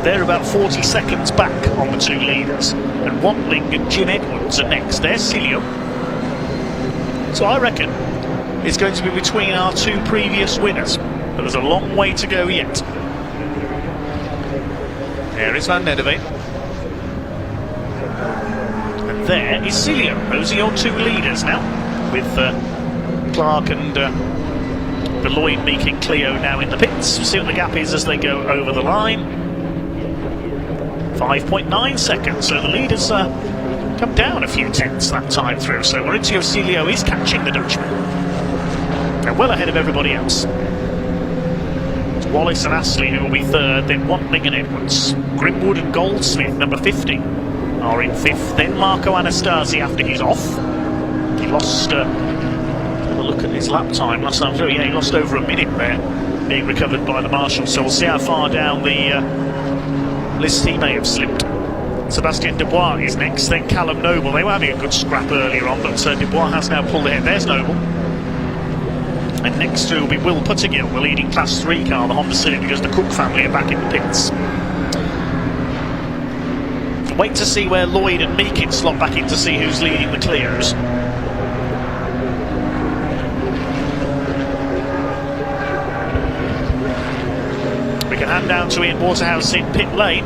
They're about 40 seconds back on the two leaders, and Watling and Jim Edwards are next. There's Silio. So I reckon it's going to be between our two previous winners, but there's a long way to go yet. There is van Nedderveen, and there is Silio. Those are your two leaders now, with Clark and the Lloyd Meakin Clio now in the pits. We'll see what the gap is as they go over the line. 5.9 seconds, so the leaders come down a few tenths that time through. So Maurizio Silio is catching the Dutchman. They're well ahead of everybody else. It's Wallace and Astley who will be third, then Watling and Edwards. Grimwood and Goldsmith, number 50, are in fifth. Then Marco Anastasi after he's off. He lost, have a look at his lap time last time through. Yeah, he lost over a minute there, being recovered by the marshals. So we'll see how far down the list he may have slipped. Sebastien Dubois is next, then Callum Noble. They were having a good scrap earlier on, but Dubois has now pulled ahead. There's Noble. And next to will be Will Puttergill, the leading Class 3 car, the Honda Civic, because the Cook family are back in the pits. Wait to see where Lloyd and Meakin slot back in to see who's leading the Clios. We can hand down to Ian Waterhouse in pit lane.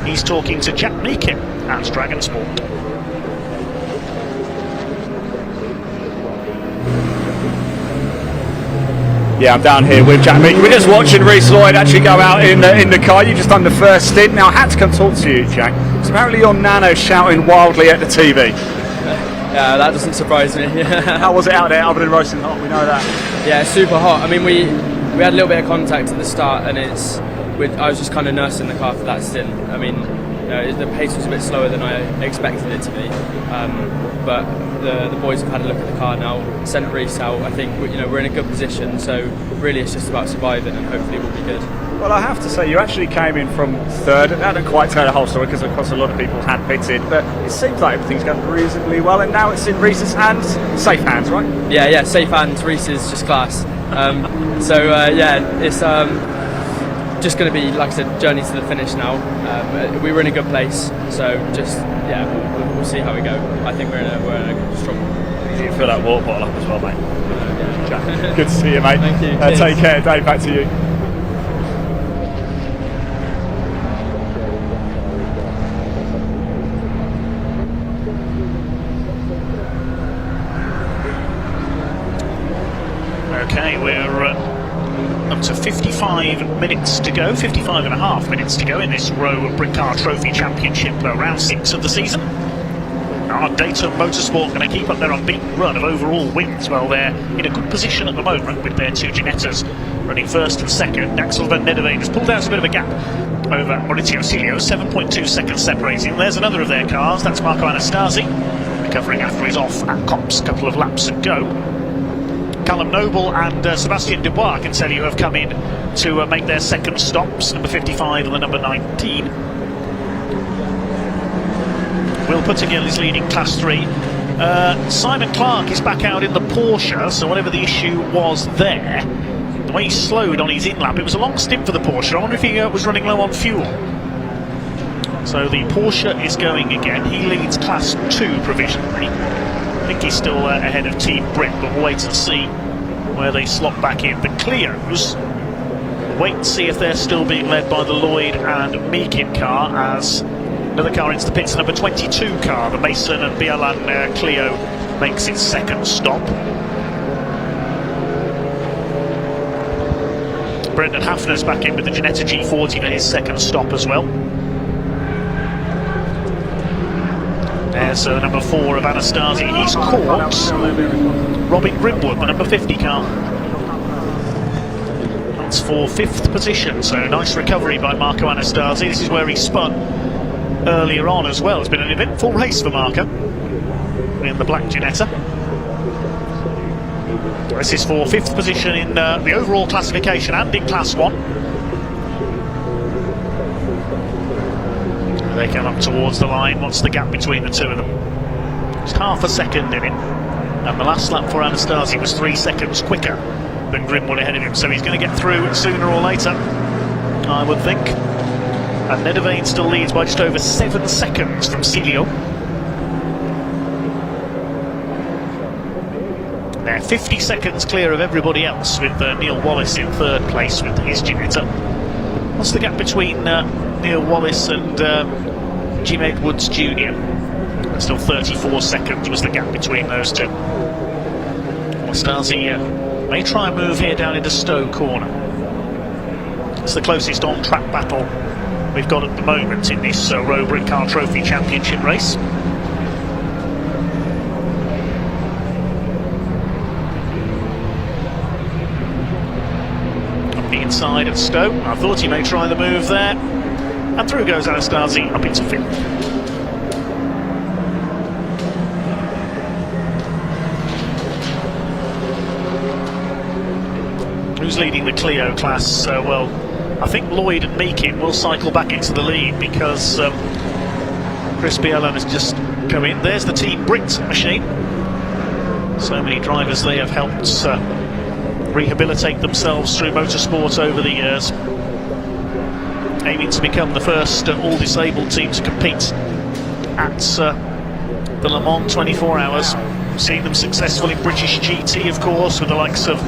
He's talking to Jack Meakin at Dragon Sport. Yeah, I'm down here with Jack Meakin. We're just watching Reece Lloyd actually go out in the car. You just done the first stint. Now, I had to come talk to you, Jack. So apparently your nano shouting wildly at the TV. Yeah, that doesn't surprise me. How was it out there other than roasting hot? We know that. Yeah, super hot. I mean, we had a little bit of contact at the start, and I was just kind of nursing the car for that stint. I mean, The pace was a bit slower than I expected it to be, but the boys have had a look at the car now, sent Reese out. I think we're in a good position, so really it's just about surviving, and hopefully we'll be good. Well, I have to say, you actually came in from third, and that didn't quite tell the whole story because, of course, a lot of people had pitted, but it seems like everything's going reasonably well, and now it's in Reese's hands, safe hands, right? Yeah, safe hands. Reese is just class. It's just going to be, like I said, journey to the finish now. We were in a good place, so we'll see how we go. I think we're in a strong. You fill that water bottle up as well, mate. Jack, good to see you, mate. Thank you. Take care, Dave. Back to you. Okay, we're up to 55 minutes to go, 55 and a half minutes to go in this row of Britcar Trophy Championship, round 6 of the season. Our Caterham Motorsport going to keep up their unbeaten run of overall wins. Well, they're in a good position at the moment with their two Ginettas running first and second. Axel van Nedderveen has pulled out a bit of a gap over Maurizio Silio, 7.2 seconds separating. There's another of their cars, that's Marco Anastasi, recovering after he's off at Copse, a couple of laps ago. Callum Noble and Sebastien Dubois, I can tell you, have come in to make their second stops, number 55 and the number 19. Will Puttigill is leading Class 3. Simon Clark is back out in the Porsche, so whatever the issue was there, the way he slowed on his in-lap, it was a long stint for the Porsche. I wonder if he was running low on fuel. So the Porsche is going again. He leads Class 2 provisionally. I think he's still ahead of Team Brit, but we'll wait and see where they slot back in. The Clios, wait and see if they're still being led by the Lloyd and Meakin car, as another car into the pits, number 22 car, the Mason and Bialan Clio, makes its second stop. Brendan Hafner's back in with the Ginetta G40 for his second stop as well. There's number 4 of Anastasi. He's caught Robin Grimwood, the number 50 car. That's for 5th position, so nice recovery by Marco Anastasi. This is where he spun earlier on as well. It's been an eventful race for Marco in the black Ginetta. This is for 5th position in the overall classification and in Class 1. They come up towards the line. What's the gap between the two of them? Just half a second in it, and the last lap for Anastasi was 3 seconds quicker than Grimwood ahead of him, so he's going to get through sooner or later, I would think. And Nedderveen still leads by just over 7 seconds from Silio. They're 50 seconds clear of everybody else, with Neil Wallace in 3rd place with his Ginetta. What's the gap between Neil Wallace and Jim Edwards Jr.? And still 34 seconds was the gap between those two. Anastasi may try and move here down into Stowe Corner. It's the closest on-track battle we've got at the moment in this Row Britcar Trophy Championship race. Up the inside of Stowe. I thought he may try the move there. And through goes Anastasi up into 5th. Who's leading the Clio class? Well, I think Lloyd and Meakin will cycle back into the lead because Chris Bialan has just come in. There's the Team Brit machine. So many drivers they have helped rehabilitate themselves through motorsport over the years, aiming to become the first all-disabled team to compete at the Le Mans 24 Hours. Seeing them successful in British GT, of course, with the likes of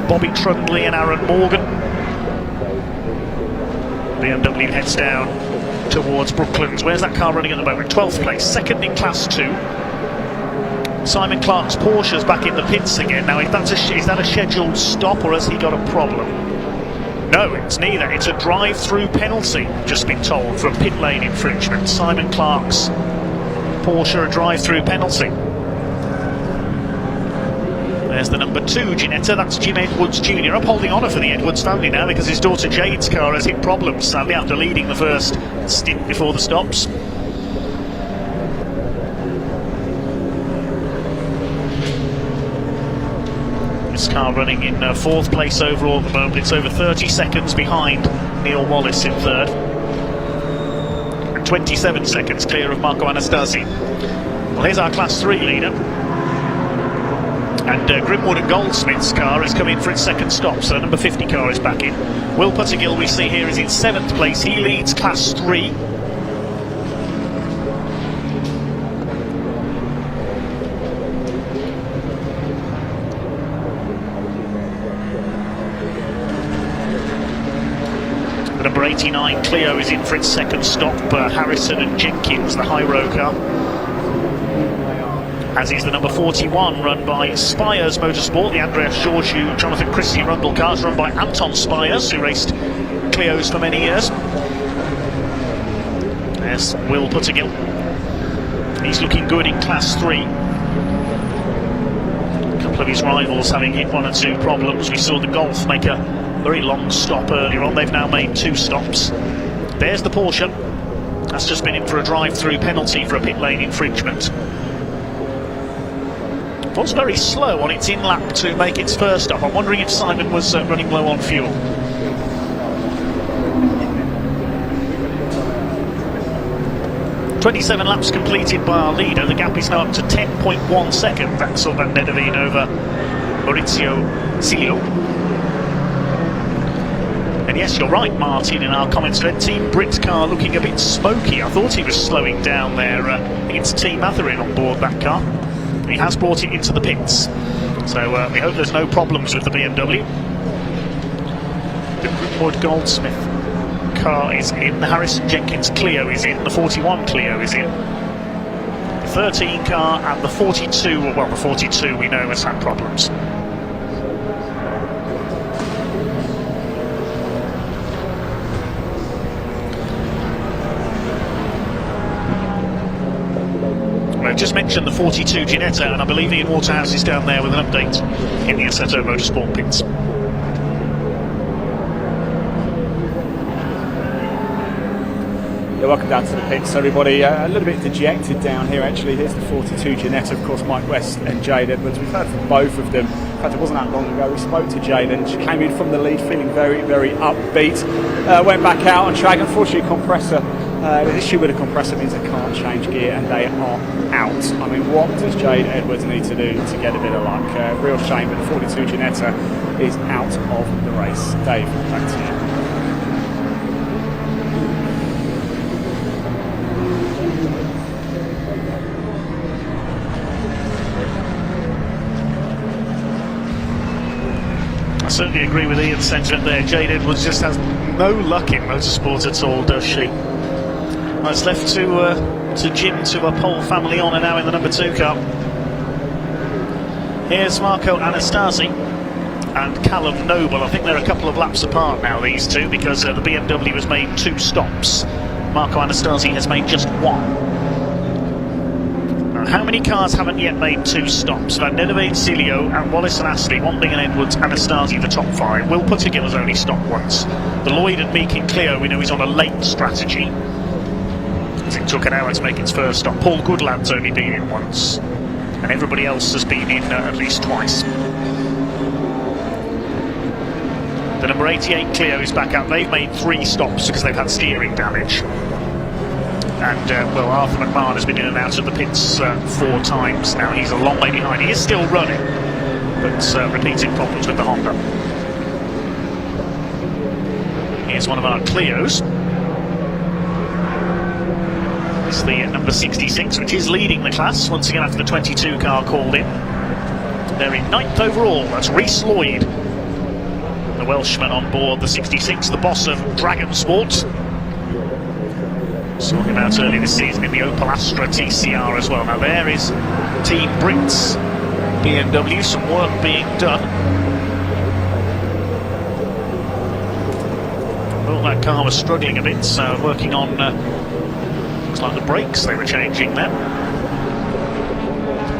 Bobby Trundley and Aaron Morgan. BMW heads down towards Brooklands. Where's that car running at the moment? 12th place, 2nd in Class 2. Simon Clark's Porsche's back in the pits again. Now, is that a scheduled stop, or has he got a problem? No, it's neither. It's a drive-through penalty, just been told, for a pit lane infringement. Simon Clark's Porsche, a drive-through penalty. There's the number 2 Ginetta, that's Jim Edwards Jr. up holding honour for the Edwards family now because his daughter Jade's car has hit problems, sadly, after leading the first stint before the stops. This car running in 4th place overall at the moment. It's over 30 seconds behind Neil Wallace in 3rd. And 27 seconds clear of Marco Anastasi. Well, here's our Class 3 leader. And Grimwood and Goldsmith's car has come in for its 2nd stop, so the number 50 car is back in. Will Puttergill, we see here, is in 7th place. He leads Class 3. The number 89 Clio is in for its 2nd stop. Harrison and Jenkins, the Hyro car. As is the number 41, run by Spires Motorsport, the Andreas Georgiou, Jonathan Christie Rundle cars, run by Anton Spires, who raced Clios for many years. There's Will Puttergill. He's looking good in Class 3. A couple of his rivals having hit 1 or 2 problems. We saw the Golf make a very long stop earlier on. They've now made 2 stops. There's the Porsche. That's just been in for a drive-through penalty for a pit lane infringement. It was very slow on its in-lap to make its first stop. I'm wondering if Simon was running low on fuel. "27 laps completed by our leader. The gap is now up to 10.1 seconds. Axel van Nedderveen over Maurizio Silio. And yes, you're right, Martin, in our comments there. Team Britcar looking a bit smoky. I thought he was slowing down there. I think it's Team Atherin on board that car. He has brought it into the pits, so we hope there's no problems with the BMW. The Grimwood Goldsmith car is in, the Harrison Jenkins Clio is in, the 41 Clio is in, the 13 car and the 42, well, the 42 we know has had problems. I've just mentioned the 42 Ginetta, and I believe Ian Waterhouse is down there with an update in the Assetto Motorsport pits. Yeah, welcome down to the pits, everybody. A little bit dejected down here, actually. Here's the 42 Ginetta, of course, Mike West and Jade Edwards. We've heard from both of them. In fact, it wasn't that long ago. We spoke to Jade, and she came in from the lead feeling very, very upbeat. Went back out on track. Unfortunately, compressor. The issue with a compressor means they can't change gear and they are out. I mean, what does Jade Edwards need to do to get a bit of luck? Real shame, but the 42 Ginetta is out of the race. Dave, back to you. I certainly agree with Ian's sentiment there. Jade Edwards just has no luck in motorsport at all, does she? Well, it's left to Jim to pole family honour now in the number 2 car. Here's Marco Anastasi and Callum Noble. I think they're a couple of laps apart now, these two, because the BMW has made 2 stops. Marco Anastasi has made just 1. Now, how many cars haven't yet made 2 stops? Van Nedderveen, Silio and Wallace and Astley, Wandling and Edwards, Anastasi the top 5. Will Puttergill has only stopped once. The Lloyd and Meekin Clio, we know he's on a late strategy, as it took an hour to make its first stop. Paul Goodland's only been in once, and everybody else has been in at least twice. The number 88 Clio is back out. They've made 3 stops because they've had steering damage. And, well, Arthur McMahon has been in and out of the pits 4 times now. He's a long way behind. He is still running, but repeated problems with the Honda. Here's one of our Clios. It's the number 66, which is leading the class, once again after the 22 car called in. They're in 9th overall. That's Rhys Lloyd, the Welshman on board the 66, the boss of Dragon Sport. Saw him out early this season in the Opel Astra TCR as well. Now there is Team Brits BMW, some work being done. Well, that car was struggling a bit, so working on looks like the brakes they were changing there.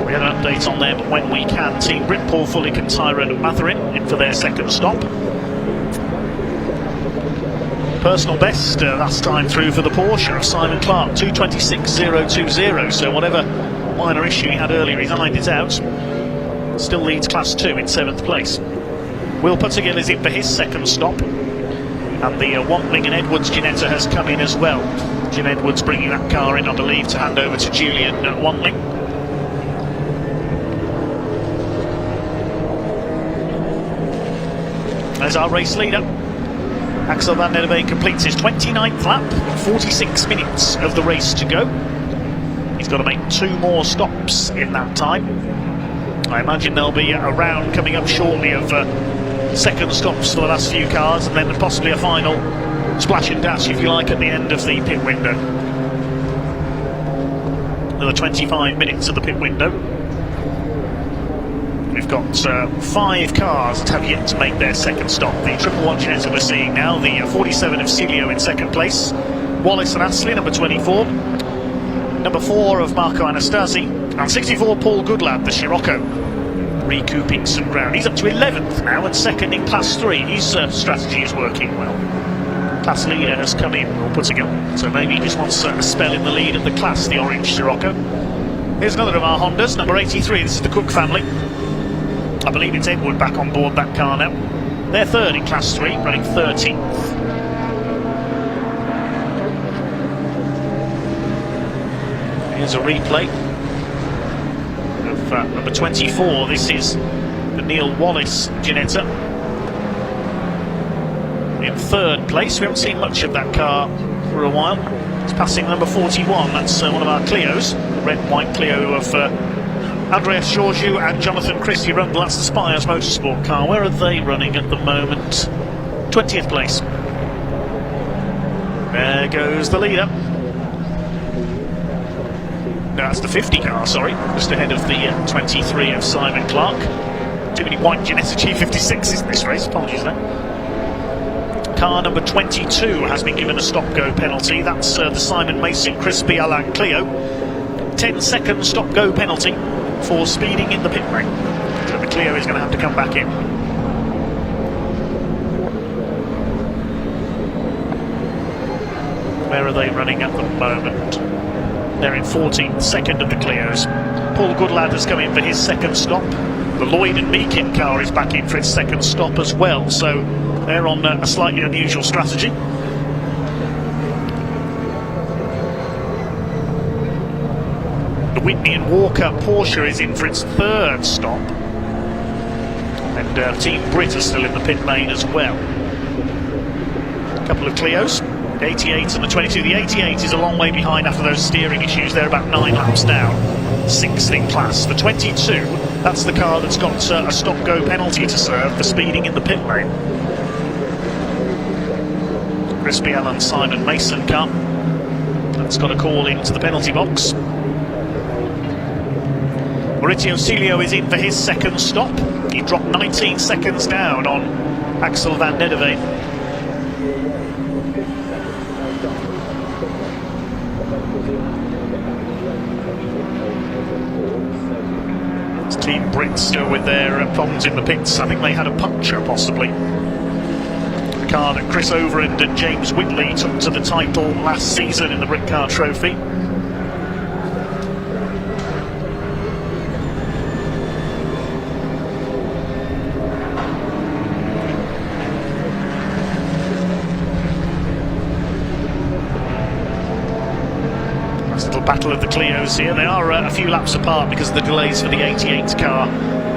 We had an update on them when we can. Team Britpol, Fullick and Tyrone Matherin in for their second stop. Personal best last time through for the Porsche of Simon Clark, 2:26.020. So whatever minor issue he had earlier, he's ironed it out. Still leads Class 2 in 7th place. Will Puttergill is in for his second stop. And the Wantling and Edwards Ginetta has come in as well. Jim Edwards bringing that car in, I believe, to hand over to Julian Wantling. There's our race leader. Axel van der Veen completes his 29th lap, 46 minutes of the race to go. He's got to make 2 more stops in that time. I imagine there'll be a round coming up shortly of second stops for the last few cars, and then possibly a final splash and dash, if you like, at the end of the pit window. Another 25 minutes of the pit window. We've got 5 cars that have yet to make their second stop. The Triple One Ginetta we're seeing now, the 47 of Cilio in second place, Wallace and Astley, number 24, number 4 of Marco Anastasi, and 64 Paul Goodlad, the Scirocco, recouping some ground. He's up to 11th now and second in Class 3. His strategy is working well. Class leader has come in, or Puttergill, so maybe he just wants a spell in the lead of the class, the orange Scirocco. Here's another of our Hondas, number 83, this is the Cook family. I believe it's Edward back on board that car now. They're third in Class 3, running 13th. Here's a replay of number 24. This is the Neil Wallace Ginetta in third place. We haven't seen much of that car for a while. It's passing number 41. That's one of our Clios, the red and white Clio of Andreas Georgiou and Jonathan Christie Rundle. That's the Spires Motorsport car. Where are they running at the moment? 20th place. There goes the leader. No, that's the 50 car, sorry. Just ahead of the 23 of Simon Clark. Too many white Ginetta G56s in this race. Apologies there. Car number 22 has been given a stop-go penalty. That's the Simon Mason Crispy Alain Clio. 10-second stop-go penalty for speeding in the pit lane. So the Clio is going to have to come back in. Where are they running at the moment? They're in 14th, second of the Clios. Paul Goodlad has come in for his second stop. The Lloyd and Meakin car is back in for its second stop as well, so they're on a slightly unusual strategy. The Whitney and Walker Porsche is in for its third stop, and Team Brit are still in the pit lane as well. A couple of Clios, the 88 and the 22. The 88 is a long way behind after those steering issues. They're about 9 laps down, 6th in class. The 22, that's the car that's got a stop-go penalty to serve for speeding in the pit lane. Crispy Allen Simon Mason car that's got a call into the penalty box. Maurizio Cilio is in for his second stop. He dropped 19 seconds down on Axel van der Veen. It's Team Brit still with their problems in the pits. I think they had a puncture possibly. The car that Chris Overend and James Whitley took to the title last season in the Britcar Trophy. Battle of the Clios here. They are a few laps apart because of the delays for the 88 car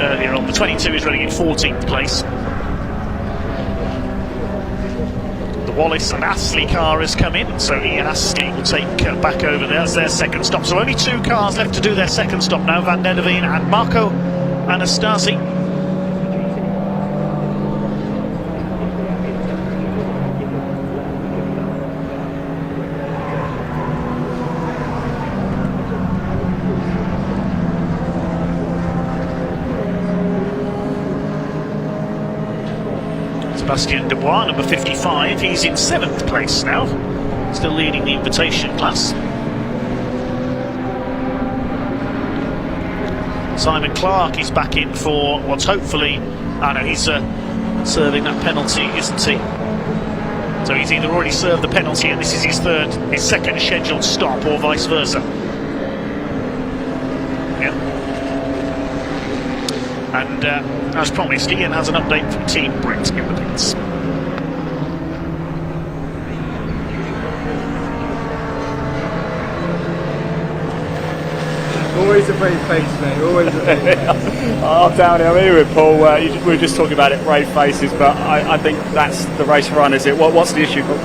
earlier on. The 22 is running in 14th place. The Wallace and Astley car has come in, so Ian Astley will take back over there as their second stop. So only 2 cars left to do their second stop now, Van der Veen and Marco Anastasi. Bastien Dubois, number 55, he's in 7th place now, still leading the invitation class. Simon Clark is back in for what's hopefully... I know he's serving that penalty, isn't he? So he's either already served the penalty and this is his second scheduled stop, or vice versa. Yeah. And as promised, Ian has an update from Team Brit in the pits. Always a brave face, mate. Always a brave face. I'm down here. I'm here with Paul. We were just talking about it, brave faces, but I think that's the race run, is it? What's the issue, Paul?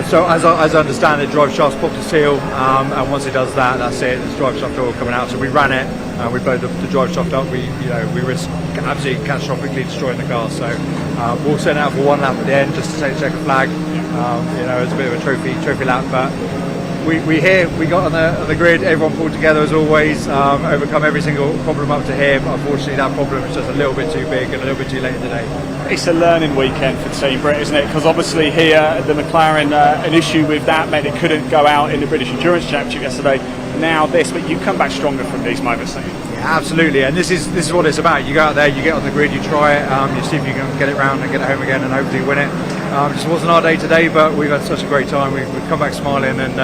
So as I understand it, drive shaft's popped a seal, and once it does that, that's it. There's drive shaft oil coming out. So we ran it, we blowed the drive shaft up. We risked absolutely catastrophically destroying the car. So we'll send it out for one lap at the end just to take check a flag. It's a bit of a trophy lap, but. We got on the grid, everyone pulled together as always, overcome every single problem up to here, but unfortunately that problem is just a little bit too big and a little bit too late in the day. It's a learning weekend for Team Brit, isn't it? Because obviously here, the McLaren, an issue with that meant it couldn't go out in the British Endurance Championship yesterday. Now this, but you come back stronger from these moments, don't you? Yeah, absolutely, and this is what it's about. You go out there, you get on the grid, you try it, you see if you can get it round and get it home again and hopefully win it. It just wasn't our day today, but we've had such a great time. We've come back smiling, and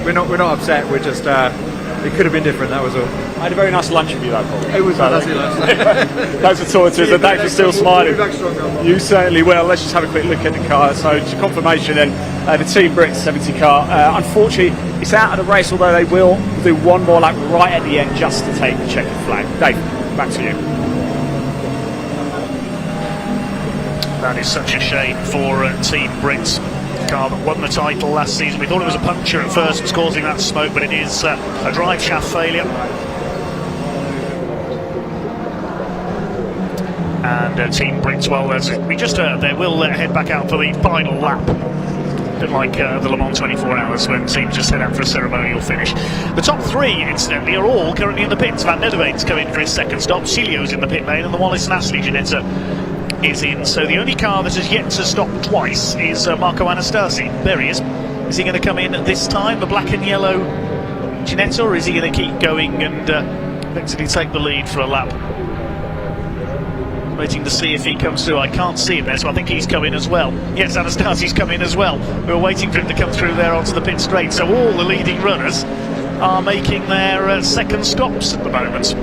we're not upset. We're just it could have been different. That was all. I had a very nice lunch with you, though, Paul. It was fantastic lunch. Thanks for talking to us, and thanks for still smiling. You certainly will. Let's just have a quick look at the car. So, just confirmation, then the Team Brit 70 car. Unfortunately, it's out of the race. Although they will do one more lap right at the end just to take the checkered flag. Dave, back to you. That is such a shame for Team Brit. Car that won the title last season. We thought it was a puncture at first, was causing that smoke, but it is a drive shaft failure. And Team Brit, well, as we just heard, they will head back out for the final lap. A bit like the Le Mans 24 Hours when teams just head out for a ceremonial finish. The top three, incidentally, are all currently in the pits. Van Nederveen's coming for his second stop, Cilio's in the pit lane, and the Wallace and Astley Ginetta is in. So the only car that has yet to stop twice is Marco Anastasi. There he is. Is he going to come in this time, the black and yellow Ginetta, or is he going to keep going and effectively take the lead for a lap? Waiting to see if he comes through. I can't see him there, so I think he's coming as well. Yes, Anastasi's coming as well. We were waiting for him to come through there onto the pit straight. So all the leading runners are making their second stops at the moment.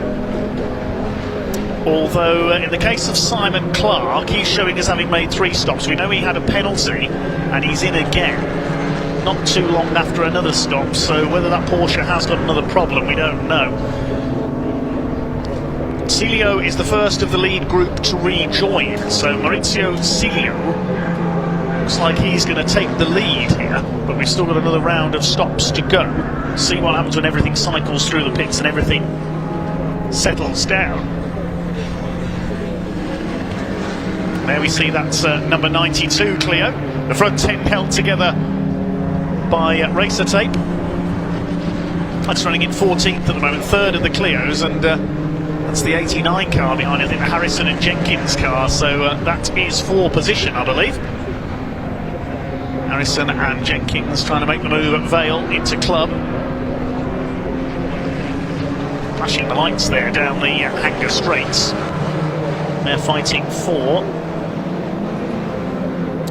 Although in the case of Simon Clark, he's showing as having made 3 stops. We know he had a penalty and he's in again not too long after another stop, so whether that Porsche has got another problem, we don't know. Cilio is the first of the lead group to rejoin, so Maurizio Cilio looks like he's going to take the lead here, but we've still got another round of stops to go. See what happens when everything cycles through the pits and everything settles down. There we see that's number 92, Clio. The front end held together by racer tape. That's running in 14th at the moment, third of the Clios, and that's the 89 car behind, I think, the Harrison and Jenkins car, so that is for position, I believe. Harrison and Jenkins trying to make the move at Vale into club. Flashing the lights there down the Hanger Straights. They're fighting for,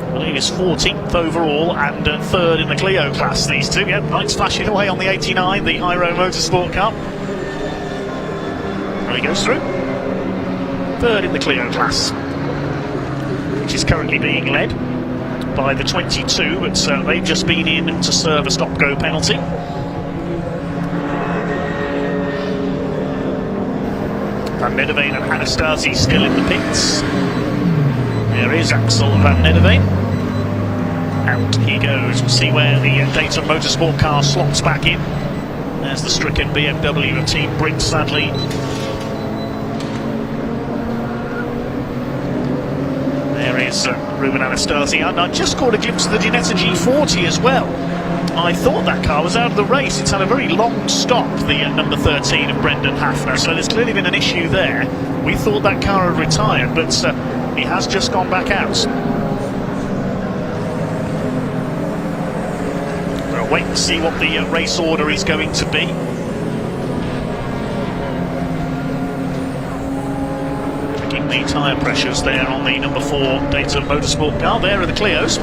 I believe it's 14th overall and 3rd in the Clio class, these two. Yeah, lights flashing away on the 89, the Caterham Motorsport car. There he goes through. 3rd in the Clio class, which is currently being led by the 22, but they've just been in to serve a stop-go penalty. Van Nederveen and Anastasi still in the pits. There is Axel Van Nederveen. Out he goes. We'll see where the Caterham Motorsport car slots back in. There's the stricken BMW of Team Brit, sadly. There is Ruben Anastasi. And I just caught a glimpse of the Ginetta G40 as well. I thought that car was out of the race. It's had a very long stop, the number 13 of Brendan Hafner, so there's clearly been an issue there. We thought that car had retired, but he has just gone back out. We'll wait and see what the race order is going to be. the tyre pressures there on the number 4 Caterham Motorsport car. There are the Clios.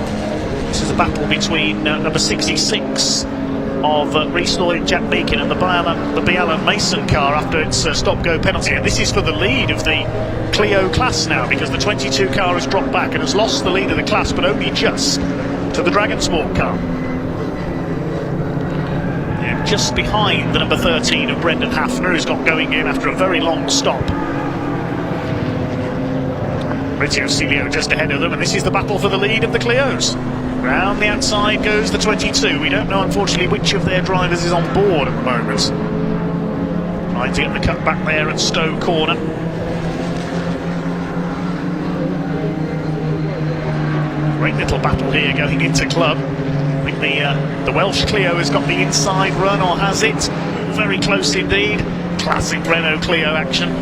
This is a battle between number 66 of Rhys Lloyd, Jack Meakin, and the Biala Mason car after its stop-go penalty. And this is for the lead of the Clio class now, because the 22 car has dropped back and has lost the lead of the class, but only just to the Dragon Sport car. Yeah, just behind the number 13 of Brendan Hafner, who's got going in after a very long stop. Mauricio Cilio just ahead of them, and this is the battle for the lead of the Clios. Round the outside goes the 22. We don't know, unfortunately, which of their drivers is on board at the moment. Trying to get the cut back there at Stowe Corner. Great little battle here going into club. I think the Welsh Clio has got the inside run, or has it? Very close indeed. Classic Renault Clio action.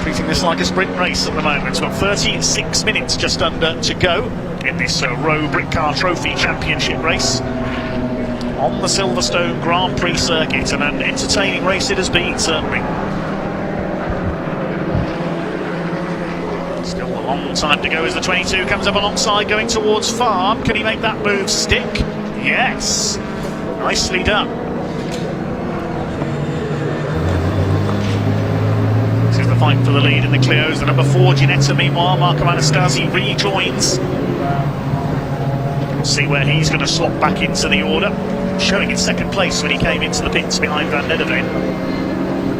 Treating this like a sprint race at the moment. It's got 36 minutes just under to go in this Rowe Britcar Trophy Championship race on the Silverstone Grand Prix circuit, and an entertaining race it has been, certainly. Still a long time to go as the 22 comes up alongside, going towards Farm. Can he make that move stick? Yes, nicely done. This is the fight for the lead in the Clios. The number 4 Ginetta, meanwhile, Marco Anastasi rejoins. See where he's going to slot back into the order, showing in second place when he came into the pits behind Van Nederveen.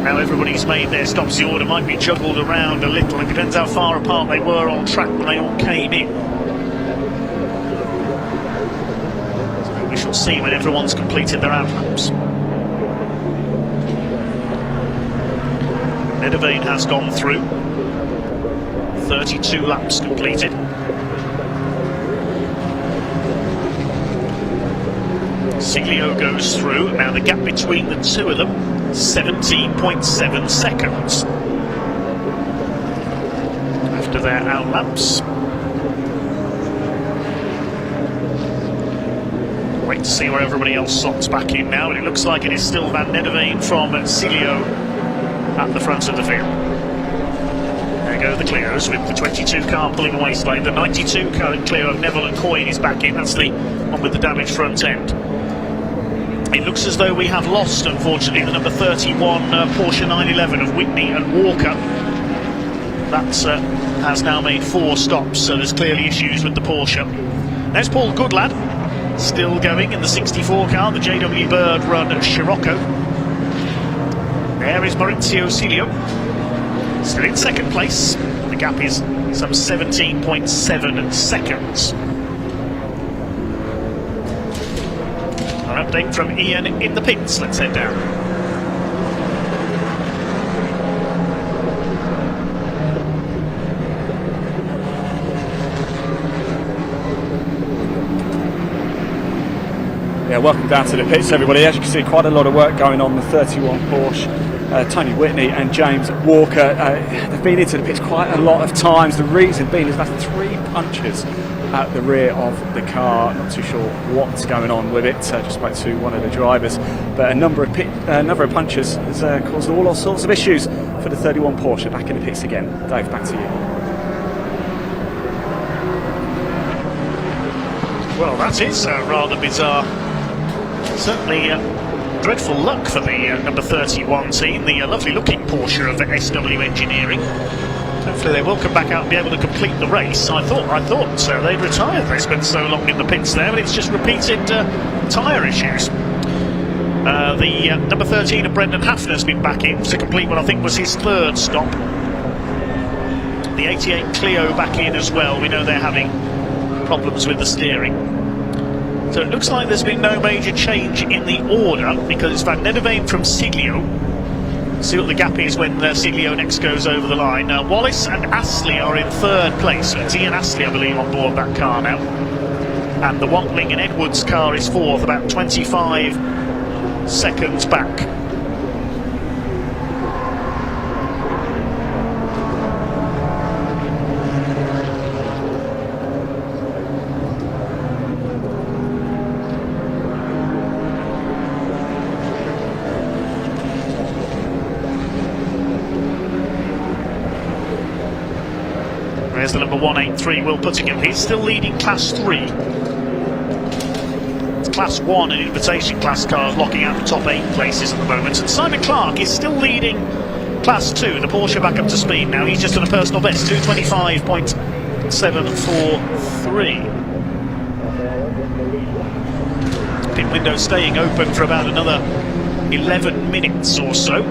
Now everybody's made their stops. The order might be juggled around a little. It depends how far apart they were on track when they all came in. So we shall see when everyone's completed their outlaps. Nederveen has gone through. 32 laps completed. Cilio goes through. Now the gap between the two of them, 17.7 seconds. After their outlaps. Wait to see where everybody else slots back in now, and it looks like it is still Van Nederveen from Cilio at the front of the field. There go the Clios with the 22 car pulling away slightly. The 92 car Clio of Neville and Coyne is back in. That's the one with the damaged front end. It looks as though we have lost, unfortunately, the number 31 Porsche 911 of Whitney and Walker. That has now made 4 stops, so there's clearly issues with the Porsche. There's Paul Goodlad, still going in the 64 car, the JW Bird run Scirocco. There is Maurizio Cilio, still in second place. The gap is some 17.7 seconds. An update from Ian in the pits. Let's head down. Yeah, welcome down to the pits, everybody. As you can see, quite a lot of work going on. The 31 Porsche, Tony Whitney and James Walker, they've been into the pits quite a lot of times. The reason being is that's 3 punches at the rear of the car. Not too sure what's going on with it. Just spoke to one of the drivers, but a number of punches has caused all sorts of issues for the 31 Porsche. Back in the pits again. Dave, back to you. Well, that is rather bizarre. Certainly dreadful luck for the number 31 team, the lovely looking Porsche of SW Engineering. Hopefully they will come back out and be able to complete the race. I thought they'd retired. They spent so long in the pits there, but it's just repeated tyre issues. The number 13 of Brendan Hafner's been back in to complete what I think was his 3rd stop. The 88 Clio back in as well. We know they're having problems with the steering. So it looks like there's been no major change in the order, because it's Van Nederveen from Cilio. See what the gap is when Cilio next goes over the line. Wallace and Astley are in 3rd place. It's Ian Astley, I believe, on board that car now. And the Watling and Edwards car is 4th, about 25 seconds back. There's the number 183, Will Puttigan. He's still leading Class 3. It's Class 1 and invitation class cars locking out the top 8 places at the moment. And Simon Clark is still leading Class 2. The Porsche back up to speed now. He's just done a personal best, 2:25.743. Pit window staying open for about another 11 minutes or so.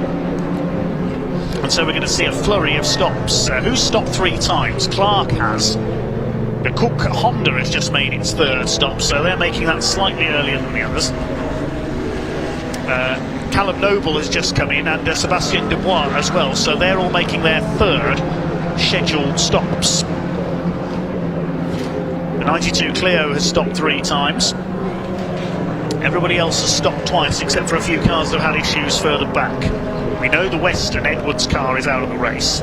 And so we're going to see a flurry of stops. Who's stopped 3 times? Clark has. The Cook Honda has just made its 3rd stop, so they're making that slightly earlier than the others. Callum Noble has just come in, and Sebastien Dubois as well, so they're all making their 3rd scheduled stops. The 92 Clio has stopped 3 times. Everybody else has stopped twice, except for a few cars that have had issues further back. We know the Western Edwards car is out of the race.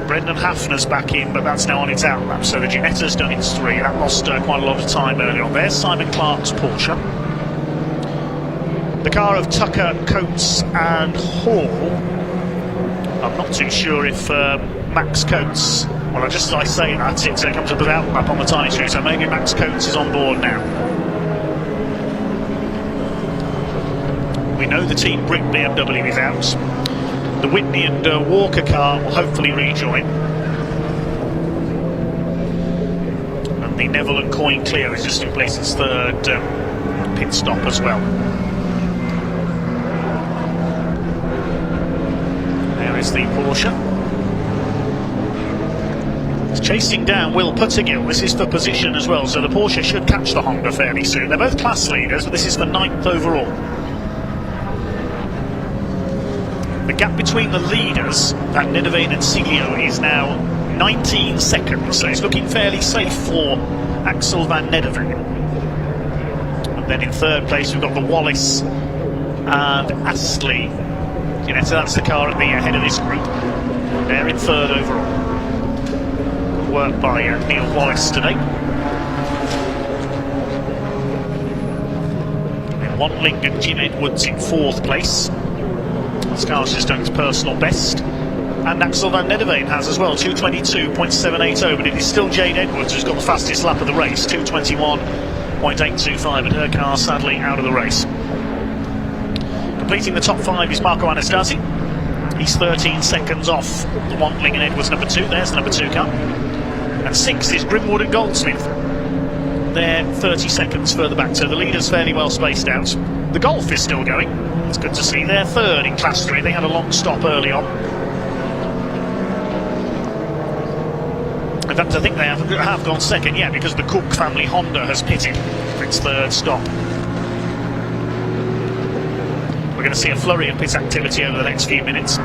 Brendan Hafner's back in, but that's now on its outlap, so the Ginetta's done its 3. That lost quite a lot of time earlier on. There's Simon Clark's Porsche. The car of Tucker, Coates and Hall. I'm not too sure if Max Coates, well, I say that, it comes up with outlap on the timing screen, so maybe Max Coates is on board now. We know the Team Brick BMW is out. The Whitney and Walker car will hopefully rejoin. And the Neville and Coyne Clio is just in place its 3rd pit stop as well. There is the Porsche. It's chasing down Will Puttigill. This is for position as well, so the Porsche should catch the Honda fairly soon. They're both class leaders, but this is for 9th overall. The gap between the leaders, Van Nederveen and Silio, is now 19 seconds, so it's looking fairly safe for Axel Van Nederveen. And then in 3rd place we've got the Wallace and Astley. So that's the car at the head of this group. They're in 3rd overall. Work by Neil Wallace today. Then Wanling and Jim Edwards in 4th place. This car's just done its personal best, and Axel Van Nederveen has as well, 2:22.780, but it is still Jade Edwards who's got the fastest lap of the race, 2:21.825, and her car sadly out of the race. Completing the top 5 is Marco Anastasi. He's 13 seconds off the Wanling and Edwards number 2. There's the number 2 car. And 6th is Grimwood and Goldsmith. They're 30 seconds further back, so the leader's fairly well spaced out. The Golf is still going. It's good to see. They're 3rd in Class 3. They had a long stop early on. In fact, I think they have gone 2nd, yeah, because the Cook family Honda has pitted for its 3rd stop. We're going to see a flurry of pit activity over the next few minutes.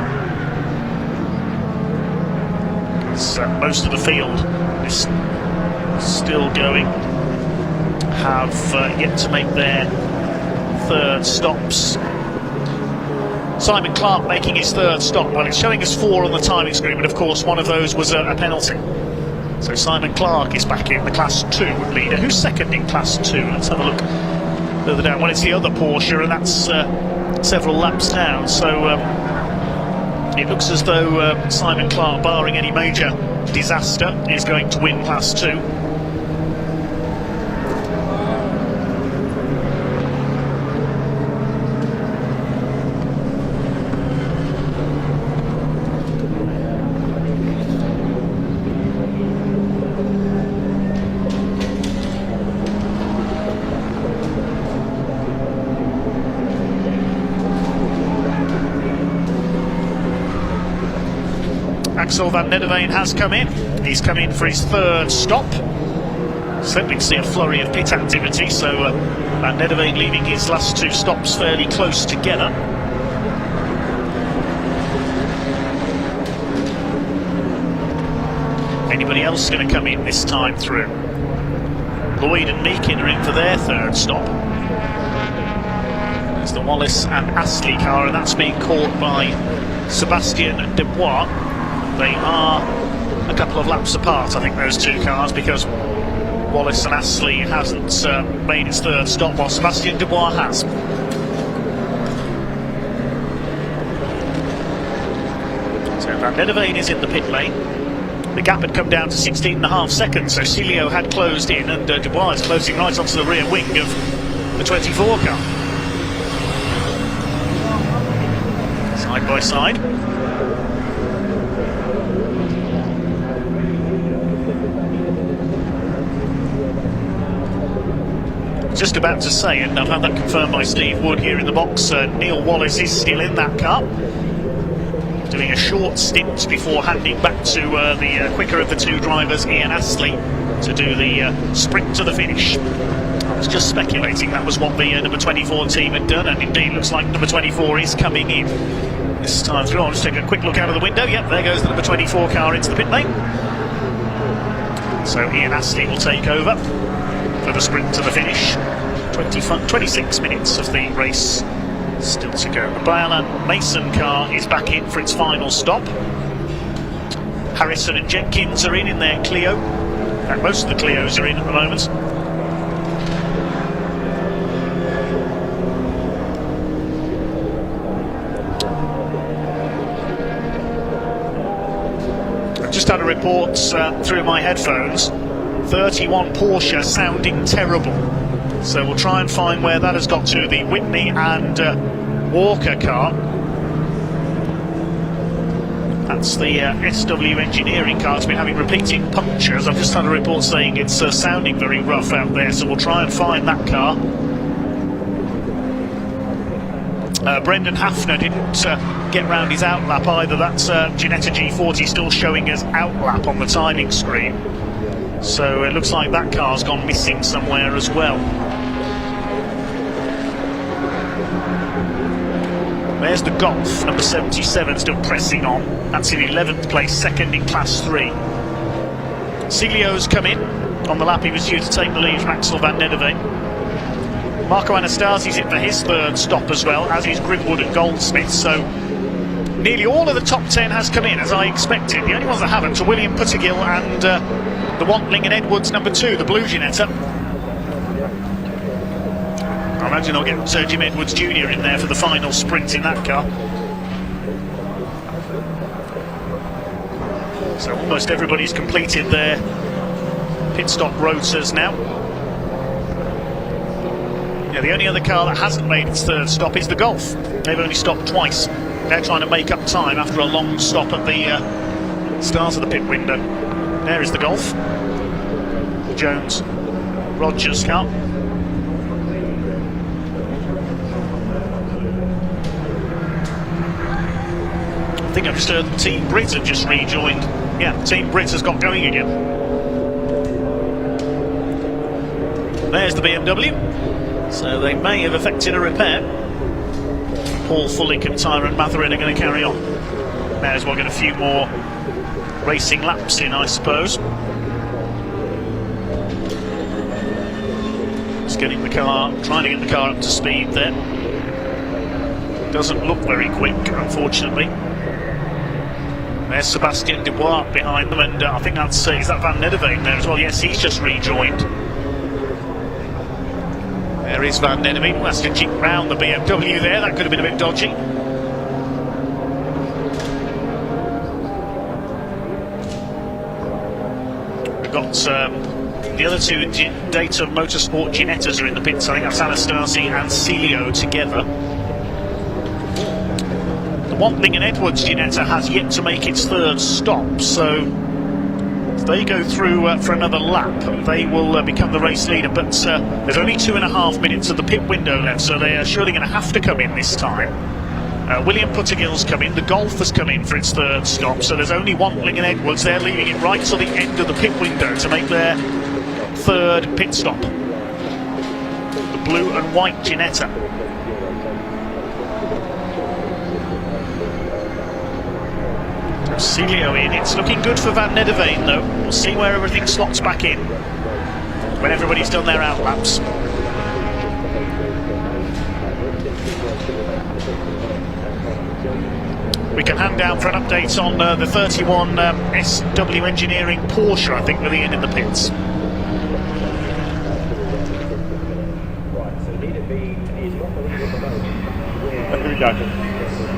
Most of the field is still going, have yet to make their 3rd stops. Simon Clark making his 3rd stop. Well, it's showing us 4 on the timing screen, but of course one of those was a penalty. So Simon Clark is back in, the Class 2 leader. Who's 2nd in Class 2? Let's have a look further down. Well, it's the other Porsche, and that's several laps down. So it looks as though Simon Clark, barring any major disaster, is going to win Class 2. Axel Van Nederveen has come in. He's come in for his 3rd stop. Certainly see a flurry of pit activity, so Van Nederveen leaving his last 2 stops fairly close together. Anybody else going to come in this time through? Lloyd and Meakin are in for their 3rd stop. There's the Wallace and Astley car, and that's being caught by Sebastien Dubois. They are a couple of laps apart, I think, those 2 cars, because Wallace and Astley hasn't made its 3rd stop, while Sebastien Dubois has. So Van Nederveen is in the pit lane. The gap had come down to 16.5 seconds, so Cilio had closed in, and Dubois is closing right onto the rear wing of the 24 car. Side by side. Just about to say, and I've had that confirmed by Steve Wood here in the box, Neil Wallace is still in that car, doing a short stint before handing back to the quicker of the two drivers, Ian Astley, to do the sprint to the finish. I was just speculating that was what the number 24 team had done, and indeed looks like number 24 is coming in this time through. I'll just take a quick look out of the window. Yep, there goes the number 24 car into the pit lane. So Ian Astley will take over for the sprint to the finish. 26 minutes of the race still to go. The Biolan Mason car is back in for its final stop. Harrison and Jenkins are in their Clio. In fact, most of the Clios are in at the moment. I've just had a report through my headphones. 31 Porsche sounding terrible. So we'll try and find where that has got to. The Whitney and Walker car. That's the SW Engineering car. It's been having repeating punctures. I've just had a report saying it's sounding very rough out there, so we'll try and find that car. Brendan Hafner didn't get round his outlap either. That's Ginetta G40 still showing as outlap on the timing screen. So it looks like that car's gone missing somewhere as well. There's the Golf, number 77, still pressing on. That's in 11th place, second in Class 3. Cilio's come in. On the lap he was due to take the lead from Axel van Nedderveen. Marco Anastasi's in for his third stop as well, as is Grimwood and Goldsmith. So nearly all of the top 10 has come in, as I expected. The only ones that haven't are William Puttergill and the Wantling and Edwards number 2, the blue Ginetta. I imagine they'll get Jim Edwards Jr. in there for the final sprint in that car. So almost everybody's completed their pit stop rotors now. Yeah, the only other car that hasn't made its third stop is the Golf. They've only stopped twice. They're trying to make up time after a long stop at the start of the pit window. There is the Golf. Jones, Rogers car. I think I've just heard Team Brit have just rejoined. Yeah, Team Brit has got going again. There's the BMW. So they may have effected a repair. Paul Fullick and Tyrone Matherin are going to carry on. May as well get a few more racing laps in, I suppose. Just getting the car, trying to get the car up to speed there. Doesn't look very quick, unfortunately. There's Sebastien Dubois behind them, and I think that's, is that Van Nedderveen there as well? Yes, he's just rejoined. There is Van Nedderveen. Well, that's to jig round the BMW there. That could have been a bit dodgy. We've got the other two Data Motorsport Ginettas are in the pits. I think that's Anastasi and Cilio together. The Wantling and Edwards Ginetta has yet to make its third stop, so if they go through for another lap, they will become the race leader. But there's only 2.5 minutes of the pit window left, so they are surely going to have to come in this time. William Puttergill's come in, the Golf has come in for its third stop, so there's only Wantling and Edwards. They're leaving it right till the end of the pit window to make their third pit stop. The blue and white Ginetta. Cilio in. It's looking good for Van Nedderveen though. We'll see where everything slots back in when everybody's done their outlaps. We can hand down for an update on the 31 SW Engineering Porsche, I think, with Ian in the pits. Here we go.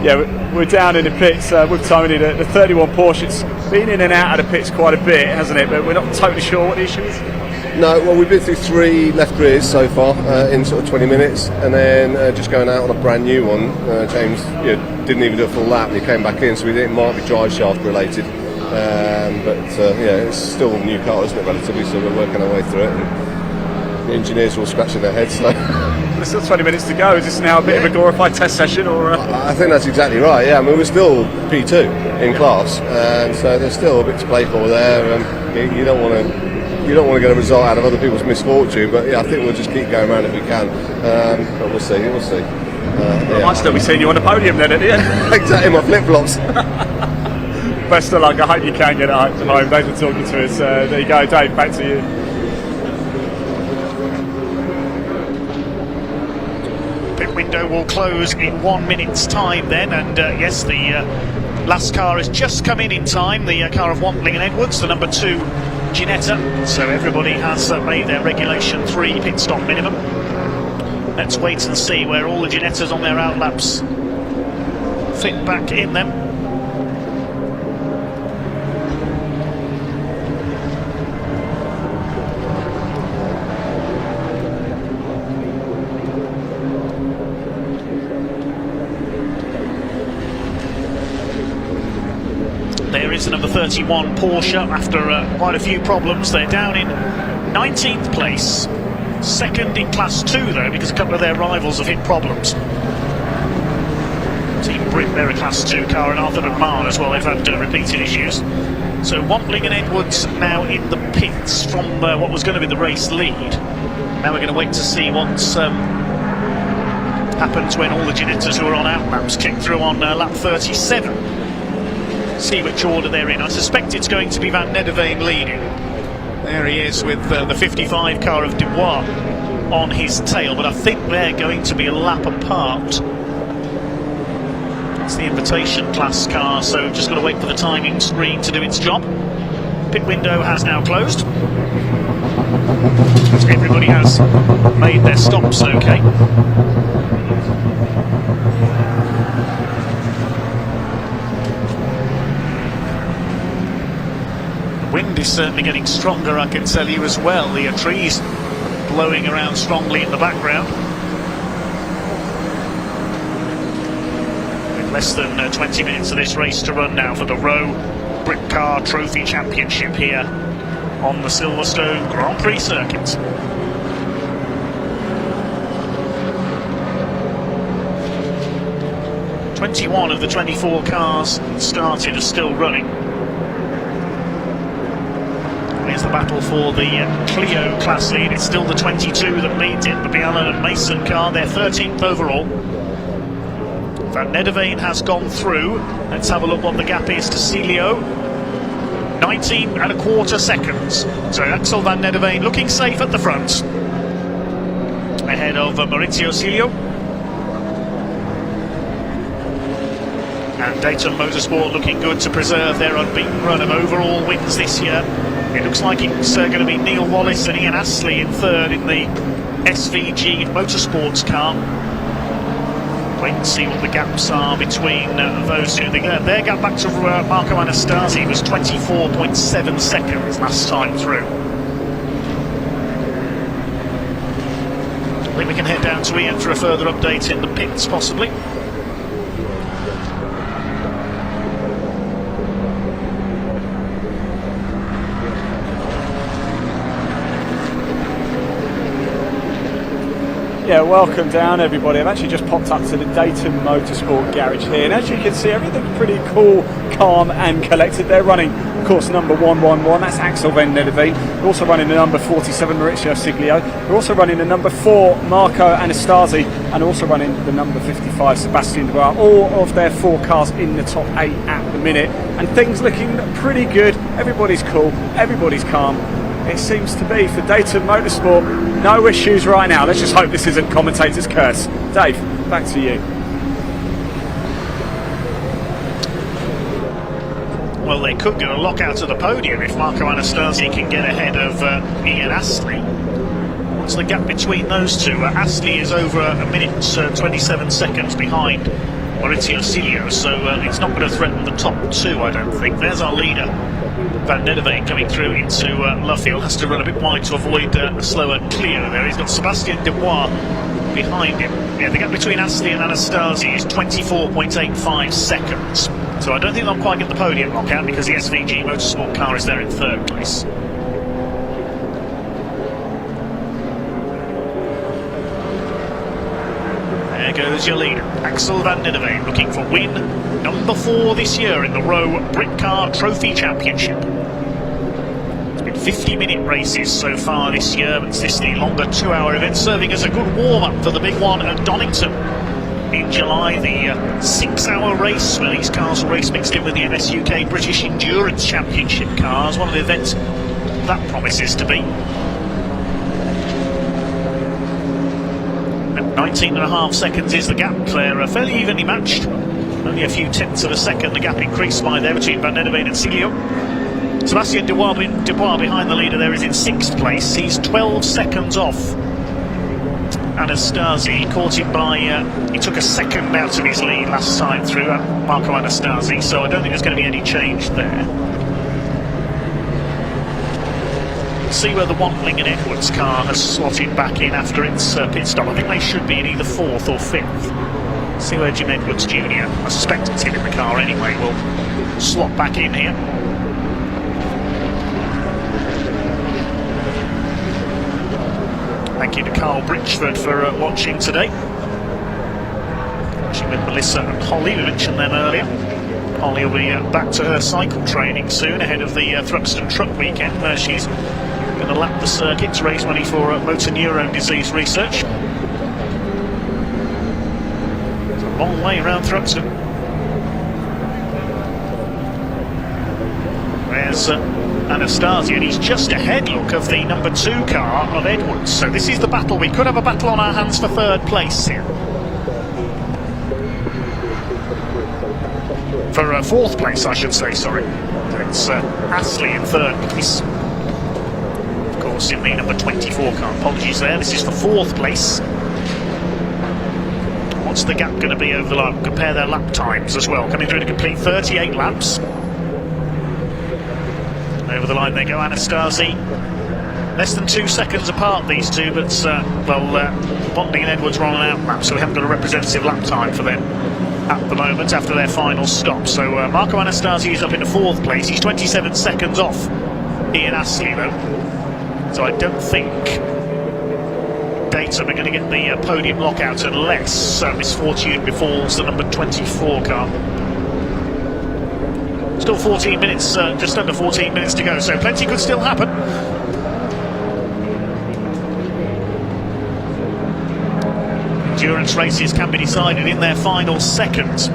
Yeah, we're down in the pits with Tony. The 31 Porsche, it's been in and out of the pits quite a bit, hasn't it? But we're not totally sure what the issue is. No, well, we've been through 3 left rears so far in sort of 20 minutes, and then just going out on a brand new one. James didn't even do a full lap, and he came back in, so we think it might be drive shaft related. But it's still a new car, isn't it, relatively, so we're working our way through it. And the engineers are all scratching their heads. So. There's still 20 minutes to go. Is this now a bit of a glorified test session? Or I think that's exactly right, yeah. I mean, we're still P2 in class, so there's still a bit to play for there. You don't want to get a result out of other people's misfortune, but I think we'll just keep going around if we can. But we'll see. I might still be seeing you on the podium then at the end. Exactly, my flip-flops. Best of luck. I hope you can get it home. Thanks for talking to us. There you go, Dave. Back to you. Pit window will close in 1 minute's time then, and yes, the last car has just come in time. The car of Wantling and Edwards, the number 2 Ginetta. So everybody has made their regulation 3 pit stop minimum. Let's wait and see where all the Ginettas on their outlaps fit back in them. There is the number 31 Porsche after quite a few problems. They're down in 19th place. Second in Class 2 though, because a couple of their rivals have hit problems. Team Brit, they're a Class 2 car, and Arthur McMahon as well, they've had repeated issues. So Wantling and Edwards now in the pits from what was going to be the race lead. Now we're going to wait to see what's happens when all the Ginettas who are on outlaps kick through on lap 37. See which order they're in. I suspect it's going to be Van Nederveen leading. There he is with the 55 car of Dubois on his tail, but I think they're going to be a lap apart. It's the invitation class car, so just got to wait for the timing screen to do its job. Pit window has now closed. Everybody has made their stops okay. Wind is certainly getting stronger, I can tell you as well. The trees blowing around strongly in the background. With less than 20 minutes of this race to run now for the Rowe Britcar Trophy Championship here on the Silverstone Grand Prix circuit. "21 of the 24 cars started are still running. Here's the battle for the Clio class lead. It's still the 22 that leads it. The Bialan and Mason car, they're 13th overall. Van Nederveen has gone through. Let's have a look what the gap is to Celio. 19.25 seconds. So Axel Van Nederveen looking safe at the front. Ahead of Maurizio Celio. And Caterham Motorsport looking good to preserve their unbeaten run of overall wins this year. It looks like it's going to be Neil Wallace and Ian Astley in third in the SVG Motorsports car. Wait and see what the gaps are between those two. Their gap back to Marco Anastasi was 24.7 seconds last time through. I think we can head down to Ian for a further update in the pits possibly. Yeah, welcome down everybody. I've actually just popped up to the Caterham Motorsport garage here, and as you can see, everything's pretty cool, calm and collected. They're running, of course, number 111, that's Axel Van Nederveen. They're also running the number 47, Maurizio Siglio. They're also running the number 4, Marco Anastasi, and also running the number 55, Sebastian Dubois. All of their 4 cars in the top 8 at the minute, and things looking pretty good. Everybody's cool, everybody's calm. It seems to be for Caterham Motorsport. No issues right now. Let's just hope this isn't commentator's curse. Dave, back to you. Well, they could get a lockout of the podium if Marco Anastasi can get ahead of Ian Astley. What's the gap between those two? Astley is over a minute 27 seconds behind Maurizio Cilio, so it's not going to threaten the top two, I don't think. There's our leader, Van Nederveen, coming through into Luffield. Has to run a bit wide to avoid a slower Clio there. He's got Sebastien Dubois behind him. Yeah, the gap between Astley and Anastasi is 24.85 seconds. So I don't think they'll quite get the podium lockout because the SVG Motorsport car is there in third place. There goes your leader, Axel Van Nederveen, looking for win number 4 this year in the Row Britcar Trophy Championship. It's been 50-minute races so far this year, but this the longer 2-hour event, serving as a good warm-up for the big one at Donington in July, the 6-hour race where these cars will race mixed in with the MS UK British Endurance Championship cars. One of the events that promises to be. 19.5 seconds is the gap. They're fairly evenly matched. Only a few tenths of a second the gap increased by there between Van Nederveen and Cilio. Sebastien Dubois behind the leader there is in 6th place. He's 12 seconds off Anastasi. Caught him by, he took a second out of his lead last time through Marco Anastasi, so I don't think there's going to be any change there. See where the Wantling and Edwards car has slotted back in after its pit stop. I think they should be in either 4th or 5th. See where Jim Edwards Jr., I suspect it's him in the car anyway, will slot back in here. Thank you to Carl Britchford for watching today. Watching with Melissa and Holly, we mentioned them earlier. Holly will be back to her cycle training soon ahead of the Thruxton Truck Weekend, where she's going to lap the circuit to raise money for motor neurone disease research. It's a long way around Thruxton. There's Anastasi, and he's just ahead, look, of the number 2 car of Edwards. So this is the battle. We could have a battle on our hands for 3rd place here. For 4th place, I should say, sorry. It's Astley in 3rd place. Of course, in the number 24 car. Apologies there. This is for 4th place. What's the gap going to be over the line? Compare their lap times as well. Coming through to complete 38 laps. Over the line they go, Anastasi. Less than 2 seconds apart, these two, but, Wantling and Edwards were on an out lap, so we haven't got a representative lap time for them at the moment after their final stop. So Marco Anastasi is up into 4th place. He's 27 seconds off Ian Astley, though. So I don't think Datum are going to get the podium lockout unless misfortune befalls the number 24 car. Still 14 minutes, just under 14 minutes to go, so plenty could still happen. Endurance races can be decided in their final seconds,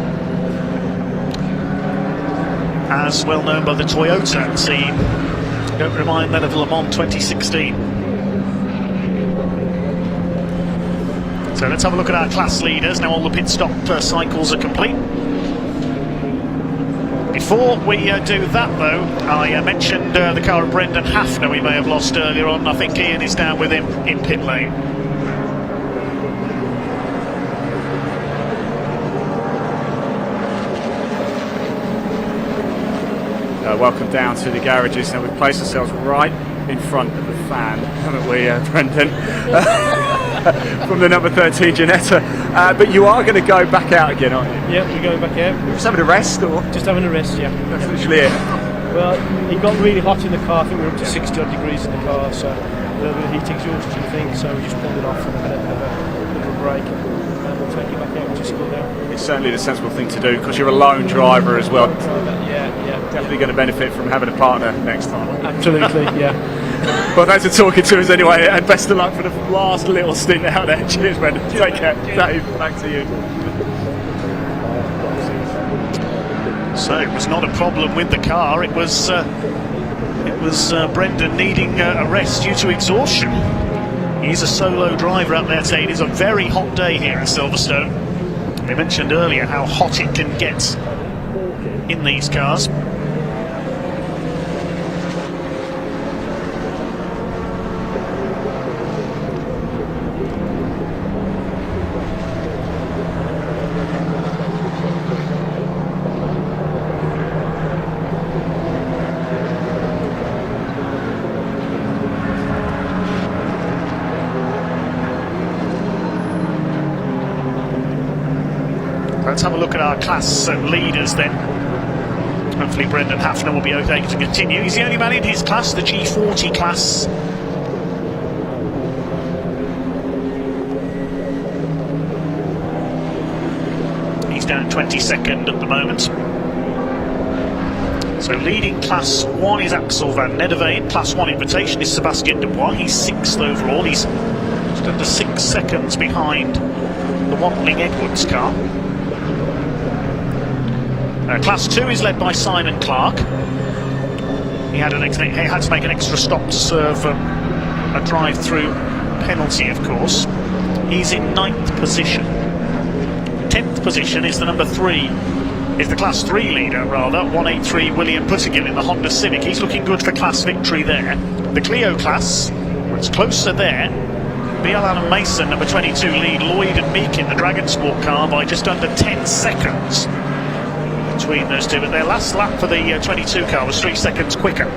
as well known by the Toyota team. Don't remind that of Le Mans 2016. So let's have a look at our class leaders. Now all the pit stop cycles are complete. Before we do that, though, I mentioned the car of Brendan Hafner we may have lost earlier on. I think Ian is down with him in pit lane. Welcome down to the garages. Now we've placed ourselves right in front of the fan, haven't we, Brendan? From the number 13 Ginetta. But you are going to go back out again, aren't you? Yeah, we're going back out. Just having a rest, or? Just having a rest, yeah. That's literally it. Well, it got really hot in the car. I think we were up to 60 odd degrees in the car, so a little bit of heat exhaustion thing, so we just pulled it off and had a little break. And we'll take it back out and just cool down. It's certainly the sensible thing to do, because you're a lone driver as well. Yeah. Definitely going to benefit from having a partner next time. Absolutely, yeah. Well, thanks for talking to us anyway, and best of luck for the last little stint out there. Cheers, Brendan. Take care. Dave, back to you. So it was not a problem with the car. It was Brendan needing a rest due to exhaustion. He's a solo driver out there today. It is a very hot day here in Silverstone. We mentioned earlier how hot it can get in these cars. let's have a look at our class leaders then. Hopefully Brendan Hafner will be okay to continue. He's the only man in his class, the G40 class. He's down 22nd at the moment. So leading Class 1 is Axel van Nederveen. Class 1 invitation is Sebastian Dubois. He's 6th overall. He's just under 6 seconds behind the Watling Edwards car. Class 2 is led by Simon Clark. He had to make an extra stop to serve a drive-through penalty, of course. He's in 9th position. 10th position is the number 3. Is the Class 3 leader, rather, 183 William Puttigill in the Honda Civic. He's looking good for class victory there. The Clio class, it's closer there. BL Allen Mason, number 22, lead Lloyd and Meek in the Dragon Sport car by just under 10 seconds between those two. But their last lap for the 22 car was 3 seconds quicker.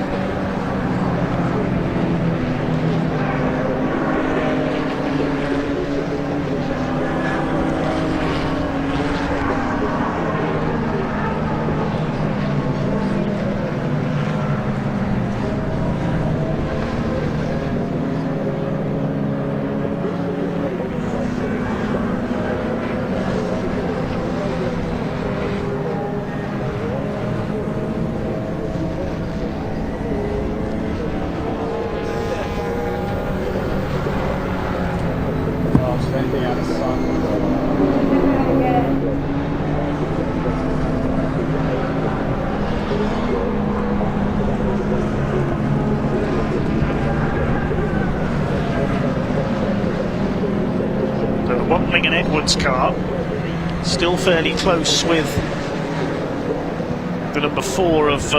Watling and Edwards car still fairly close with the number 4 of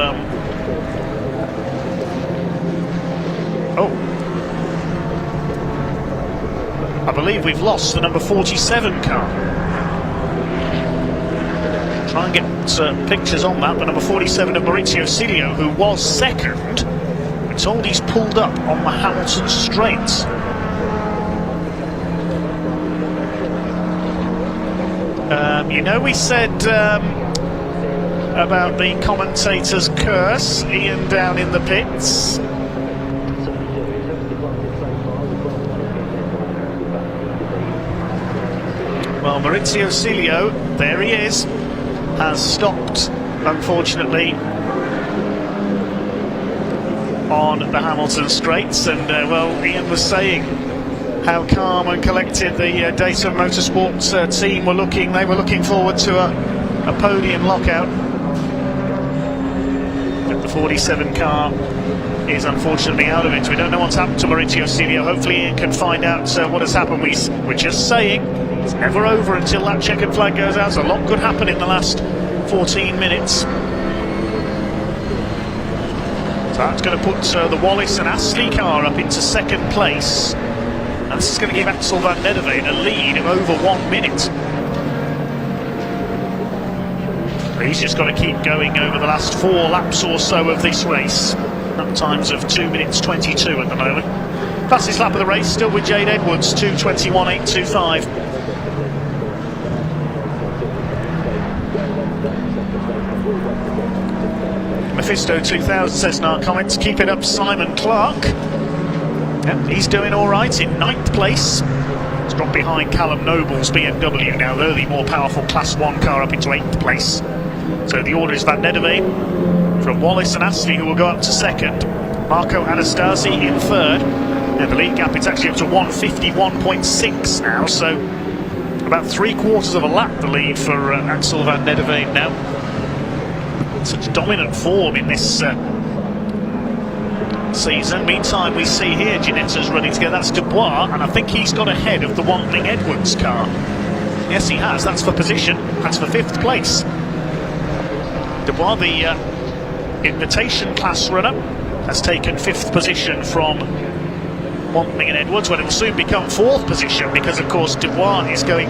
I believe we've lost the number 47 car. Try and get pictures on that. The number 47 of Maurizio Cilio, who was second. We're told he's pulled up on the Hamilton straight. You know, we said about the commentator's curse, Ian down in the pits. Well, Maurizio Cilio, there he is, has stopped, unfortunately, on the Hamilton straights. And, well, Ian was saying how calm and collected the Caterham Motorsport team were looking. They were looking forward to a podium lockout. But the 47 car is unfortunately out of it. We don't know what's happened to Maurizio Cilio. Hopefully Ian can find out what has happened. We're just saying it's never over until that checkered flag goes out. A lot could happen in the last 14 minutes. So that's going to put the Wallace and Astley car up into second place. And this is going to give Axel van Nederveen a lead of over 1 minute. He's just got to keep going over the last 4 laps or so of this race. Lap times of 2 minutes 22 at the moment. Fastest lap of the race still with Jade Edwards, 2:21.825. Mephisto 2000 says in our comments, keep it up, Simon Clark. Yep, he's doing all right in 9th place. He's dropped behind Callum Noble's BMW now, though, the more powerful Class 1 car up into 8th place. So the order is Van Nederveen from Wallace and Astley, who will go up to 2nd. Marco Anastasi in 3rd. And the lead gap, it's actually up to 151.6 now, so about 3/4 of a lap the lead for Axel van Nederveen now. Such dominant form in this season. Meantime, we see here Ginetta's running together. That's Dubois, and I think he's got ahead of the Watling Edwards car. Yes, he has. That's for position. That's for 5th place. Dubois, the invitation class runner, has taken 5th position from Watling and Edwards, when it will soon become 4th position, because of course Dubois is going,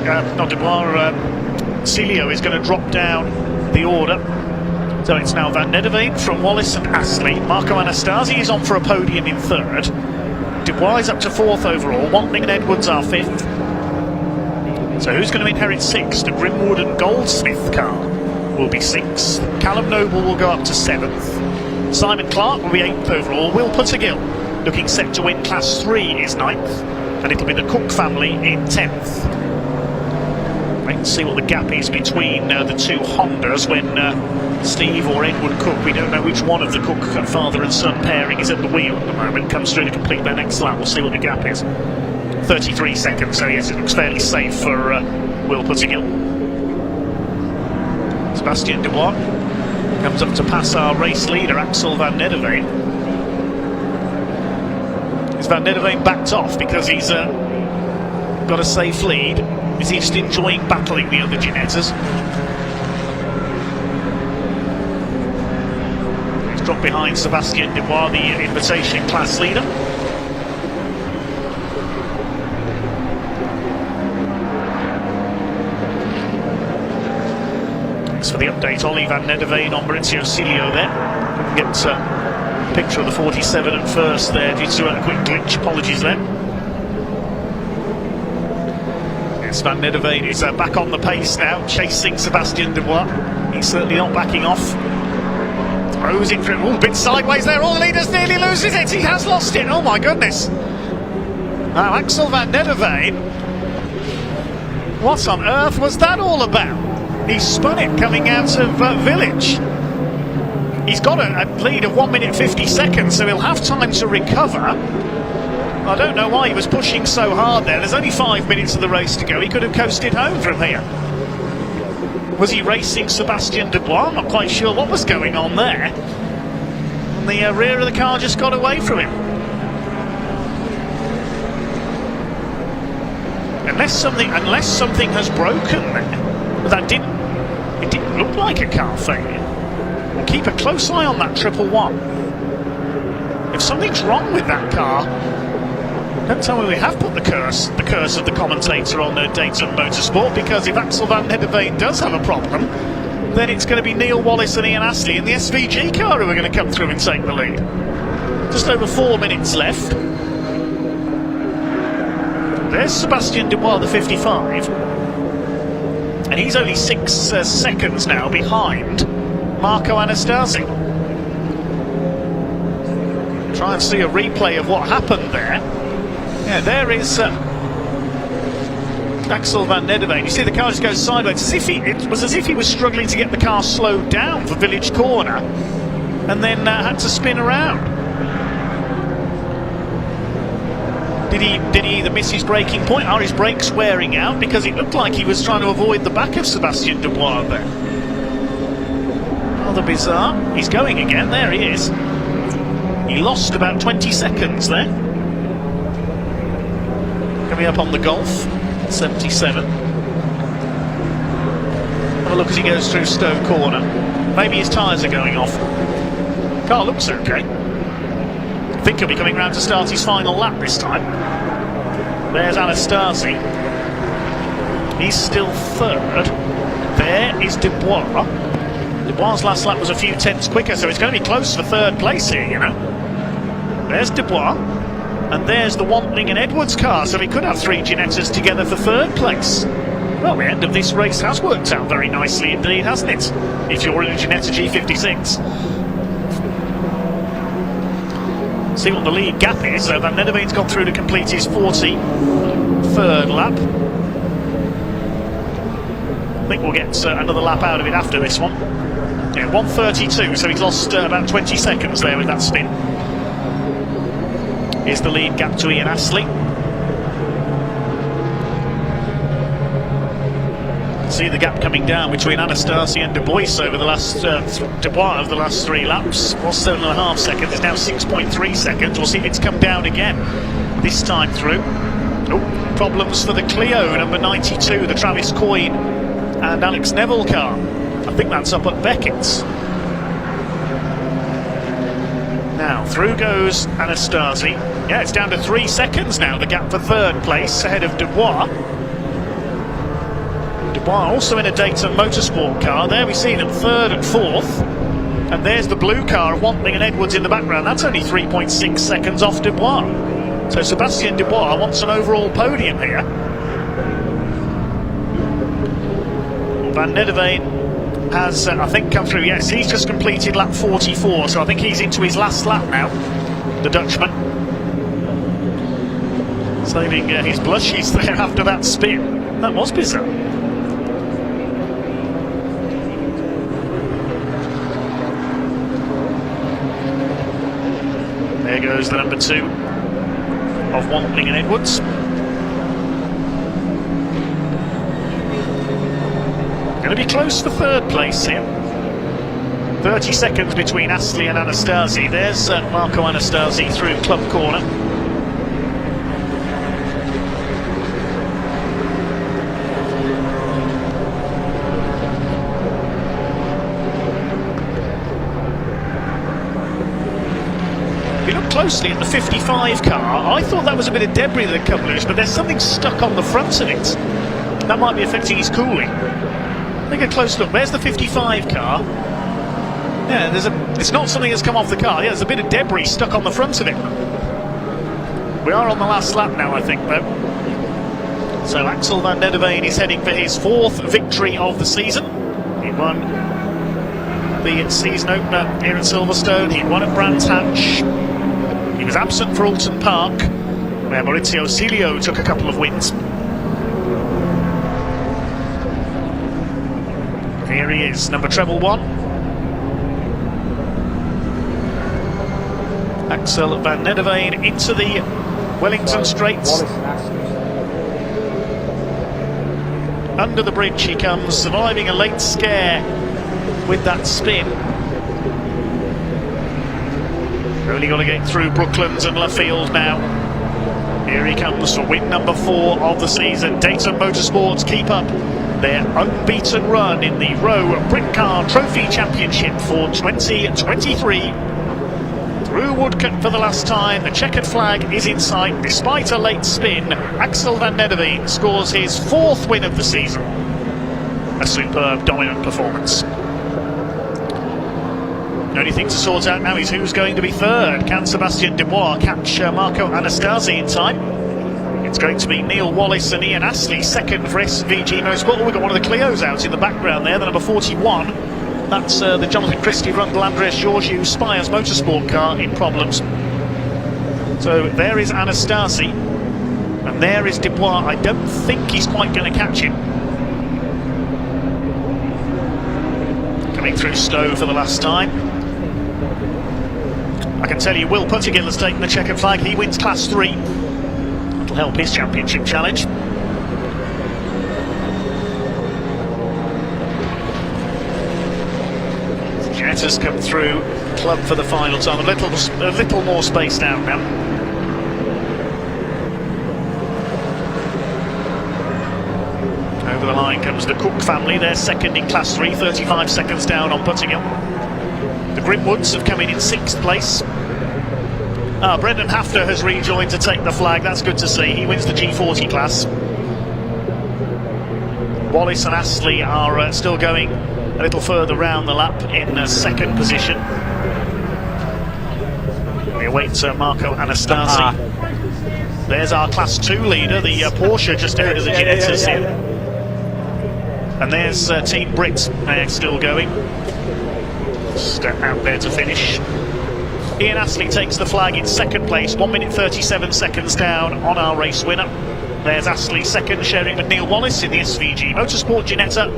Cilio is going to drop down the order. So it's now Van Nederveen from Wallace and Astley. Marco Anastasi is on for a podium in 3rd. Dubois is up to 4th overall. Watling and Edwards are 5th. So who's going to inherit 6th? The Grimwood and Goldsmith car will be 6th. Callum Noble will go up to 7th. Simon Clark will be 8th overall. Will Puttergill, looking set to win Class 3, is 9th. And it'll be the Cook family in 10th. Wait and see what the gap is between the two Hondas when Steve or Edward Cook, we don't know which one of the Cook father and son pairing is at the wheel at the moment, comes through to complete their next lap. We'll see what the gap is. 33 seconds, so yes, it looks fairly safe for Will Puttergill. Sebastian Dubois comes up to pass our race leader, Axel van Nederveen. Is Van Nederveen backed off because he's got a safe lead? Is he just enjoying battling the other Ginettas? He's dropped behind Sebastian Dubois, the invitation class leader. Thanks for the update, Ollie Van Nederveen on Maurizio Cilio there. Couldn't get a picture of the 47 at first there due to a quick glitch, apologies there. Van Nederveen is back on the pace now, chasing Sebastian Dubois. He's certainly not backing off. Throws in for a bit sideways there. All the leaders nearly loses it. He has lost it. Oh my goodness. Now Axel van Nederveen. What on earth was that all about? He spun it coming out of Village. He's got a lead of 1 minute 50 seconds, so he'll have time to recover. I don't know why he was pushing so hard there. There's only 5 minutes of the race to go. He could have coasted home from here. Was he racing Sebastian Dubois? I'm not quite sure what was going on there. And the rear of the car just got away from him. Unless something has broken there. But it didn't look like a car failure. We'll keep a close eye on that 111. If something's wrong with that car, don't tell me we have put the curse of the commentator on Caterham Motorsport, because if Axel van Nederveen does have a problem, then it's going to be Neil Wallace and Ian Astley in the SVG car who are going to come through and take the lead. Just over 4 minutes left. There's Sebastian Dubois, the 55. And he's only 6 seconds now behind Marco Anastasi. Try and see a replay of what happened there. Yeah, there is Axel van Nederveen. You see the car just goes sideways. It was as if he was struggling to get the car slowed down for Village Corner, and then had to spin around. Did he either miss his braking point? Are his brakes wearing out? Because it looked like he was trying to avoid the back of Sebastian Dubois there. Rather bizarre. He's going again. There he is. He lost about 20 seconds there. Coming up on the Golf, 77. Have a look as he goes through Stowe Corner. Maybe his tyres are going off. Car looks okay. I think he'll be coming round to start his final lap this time. There's Anastasi. He's still third. There is Dubois. Dubois' last lap was a few tenths quicker, so it's going to be close for third place here, you know. There's Dubois. And there's the Wantling and Edwards car, so we could have 3 Ginettas together for third place. Well, the end of this race has worked out very nicely indeed, hasn't it? If you're in a Ginetta G56. See what the lead gap is. Van Nederveen's gone through to complete his 43rd lap. I think we'll get another lap out of it after this one. Yeah, 1:32, so he's lost about 20 seconds there with that spin. Here's the lead gap to Ian Astley. See the gap coming down between Anastasi and Dubois over the last Dubois over the last 3 laps. Was 7.5 seconds. It's now 6.3 seconds. We'll see if it's come down again this time through. Oh, problems for the Clio number 92, the Travis Coyne and Alex Neville car. I think that's up at Beckett's. Now through goes Anastasi. Yeah, it's down to 3 seconds now, the gap for third place ahead of Dubois. Dubois also in a Caterham Motorsport car. There we see them third and fourth. And there's the blue car of Wantling and Edwards in the background. That's only 3.6 seconds off Dubois. So Sebastian Dubois wants an overall podium here. Van Nederveen has, I think, come through. Yes, he's just completed lap 44, so I think he's into his last lap now, the Dutchman. Saving his blushes there after that spin. That was bizarre. There goes the number 2 of Wantling and Edwards. Going to be close for third place here. 30 seconds between Astley and Anastasi. There's Marco Anastasi through club corner. If you look closely at the 55 car, I thought that was a bit of debris that had come loose, but there's something stuck on the front of it. That might be affecting his cooling. Take a close look. There's the 55 car. Yeah, it's not something that's come off the car. Yeah, there's a bit of debris stuck on the front of it. We are on the last lap now, I think, though. So Axel Van Nederveen is heading for his 4th victory of the season. He won the season opener here at Silverstone. He won at Brands Hatch. He was absent for Alton Park, where Maurizio Silio took a couple of wins. Here he is, number treble 1. Axel Van Nederveen into the Wellington Straits. Under the bridge he comes, surviving a late scare with that spin. Really got to get through Brooklands and Luffield now. Here he comes for win number 4 of the season. Caterham Motorsport keep up their unbeaten run in the Row Britcar Trophy Championship for 2023. Through Woodcote for the last time, the checkered flag is in sight. Despite a late spin, Axel Van Nederveen scores his 4th win of the season. A superb, dominant performance. The only thing to sort out now is who's going to be third. Can Sebastian Dubois catch Marco Anastasi in time? It's going to be Neil Wallace and Ian Astley second for SVG Motorsport. We've got one of the Clios out in the background there, the number 41. That's the Jonathan Christie Rundle Andreas Georgiou Spires Motorsport car in problems. So there is Anastasi, and there is Dubois. I don't think he's quite going to catch him. Coming through Stowe for the last time. I can tell you Will Puttigill's taken the checkered flag. He wins Class 3. That'll help his championship challenge. Jet has come through club for the final time. A little more spaced out now. Over the line comes the Cook family. They're second in Class 3, 35 seconds down on Puttigill. The Grimwoods have come in 6th place. Brendan Hafter has rejoined to take the flag. That's good to see. He wins the G40 class. Wallace and Astley are still going a little further round the lap in second position. We await Marco Anastasi. There's our Class 2 leader, the Porsche just ahead of the Ginettas here. And there's Team Brit, they're still going. Step out there to finish. Ian Astley takes the flag in second place, 1 minute 37 seconds down on our race winner. There's Astley second, sharing with Neil Wallace in the SVG Motorsport Ginetta.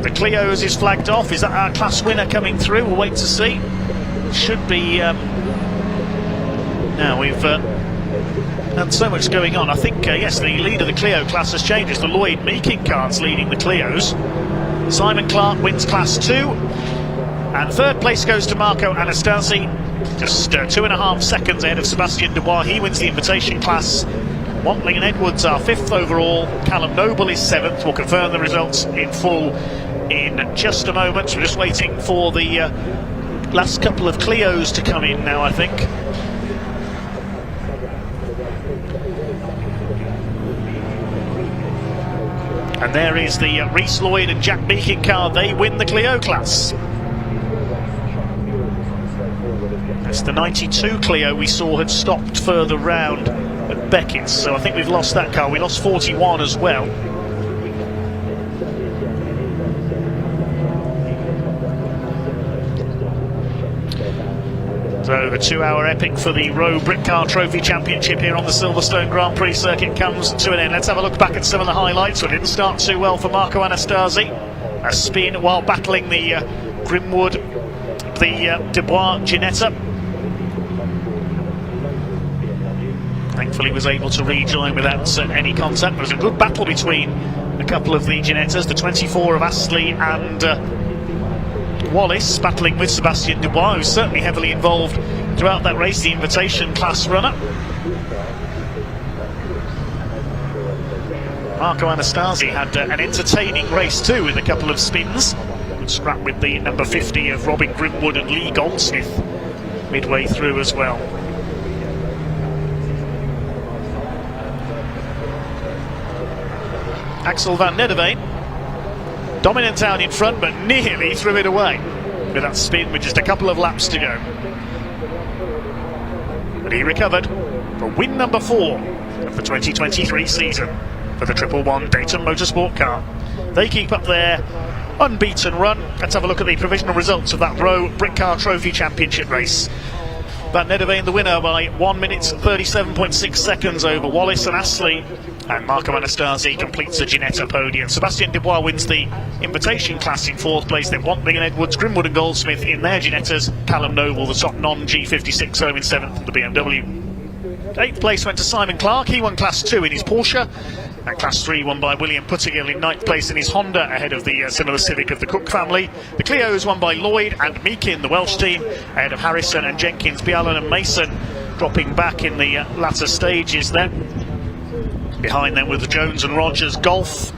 The Clio's is flagged off. Is that our class winner coming through? We'll wait to see. Should be. Now we've had so much going on. I think, yes, the lead of the Clio class has changed. It's the Lloyd Meaking cars leading the Clios. Simon Clark wins Class 2. And third place goes to Marco Anastasi. Just 2.5 seconds ahead of Sebastian Dubois. He wins the invitation class. Wantling and Edwards are 5th overall. Callum Noble is 7th. We'll confirm the results in full in just a moment. We're just waiting for the last couple of Clios to come in now, I think. And there is the Reece Lloyd and Jack Meaking car. They win the Clio class. That's the 92 Clio we saw had stopped further round at Beckett's, so I think we've lost that car. We lost 41 as well. So the 2-hour epic for the Rowe Britcar Trophy Championship here on the Silverstone Grand Prix circuit comes to an end. Let's have a look back at some of the highlights. Well, it didn't start too well for Marco Anastasi. A spin while battling the Grimwood, the Dubois Ginetta. Thankfully was able to rejoin without any contact. There was a good battle between a couple of the Ginettas, the 24 of Astley and Wallace, battling with Sebastien Dubois, who's certainly heavily involved throughout that race, the invitation class runner. Marco Anastasi had an entertaining race too, with a couple of spins. Good scrap with the number 50 of Robin Grimwood and Lee Goldsmith midway through as well. Axel van Nederveen, dominant out in front, but nearly threw it away with that spin with just a couple of laps to go. But he recovered for win number 4 of the 2023 season for the 111 Caterham Motorsport car. They keep up their unbeaten run. Let's have a look at the provisional results of that Rowe Britcar Trophy Championship race. Van Nederveen the winner by 1 minute 37.6 seconds over Wallace and Astley, and Marco Anastasi completes the Ginetta podium. Sebastien Dubois wins the invitation class in 4th place. Then Watling and Edwards, Grimwood and Goldsmith in their Ginettas. Callum Noble, the top non-G56 home in 7th for the BMW. 8th place went to Simon Clark. He won Class 2 in his Porsche. And Class 3 won by William Puttigill in 9th place in his Honda, ahead of the similar Civic of the Cook family. The Clio is won by Lloyd and Meakin, the Welsh team, ahead of Harrison and Jenkins, Bialan and Mason, dropping back in the latter stages there. Behind them with the Jones and Rogers Golf.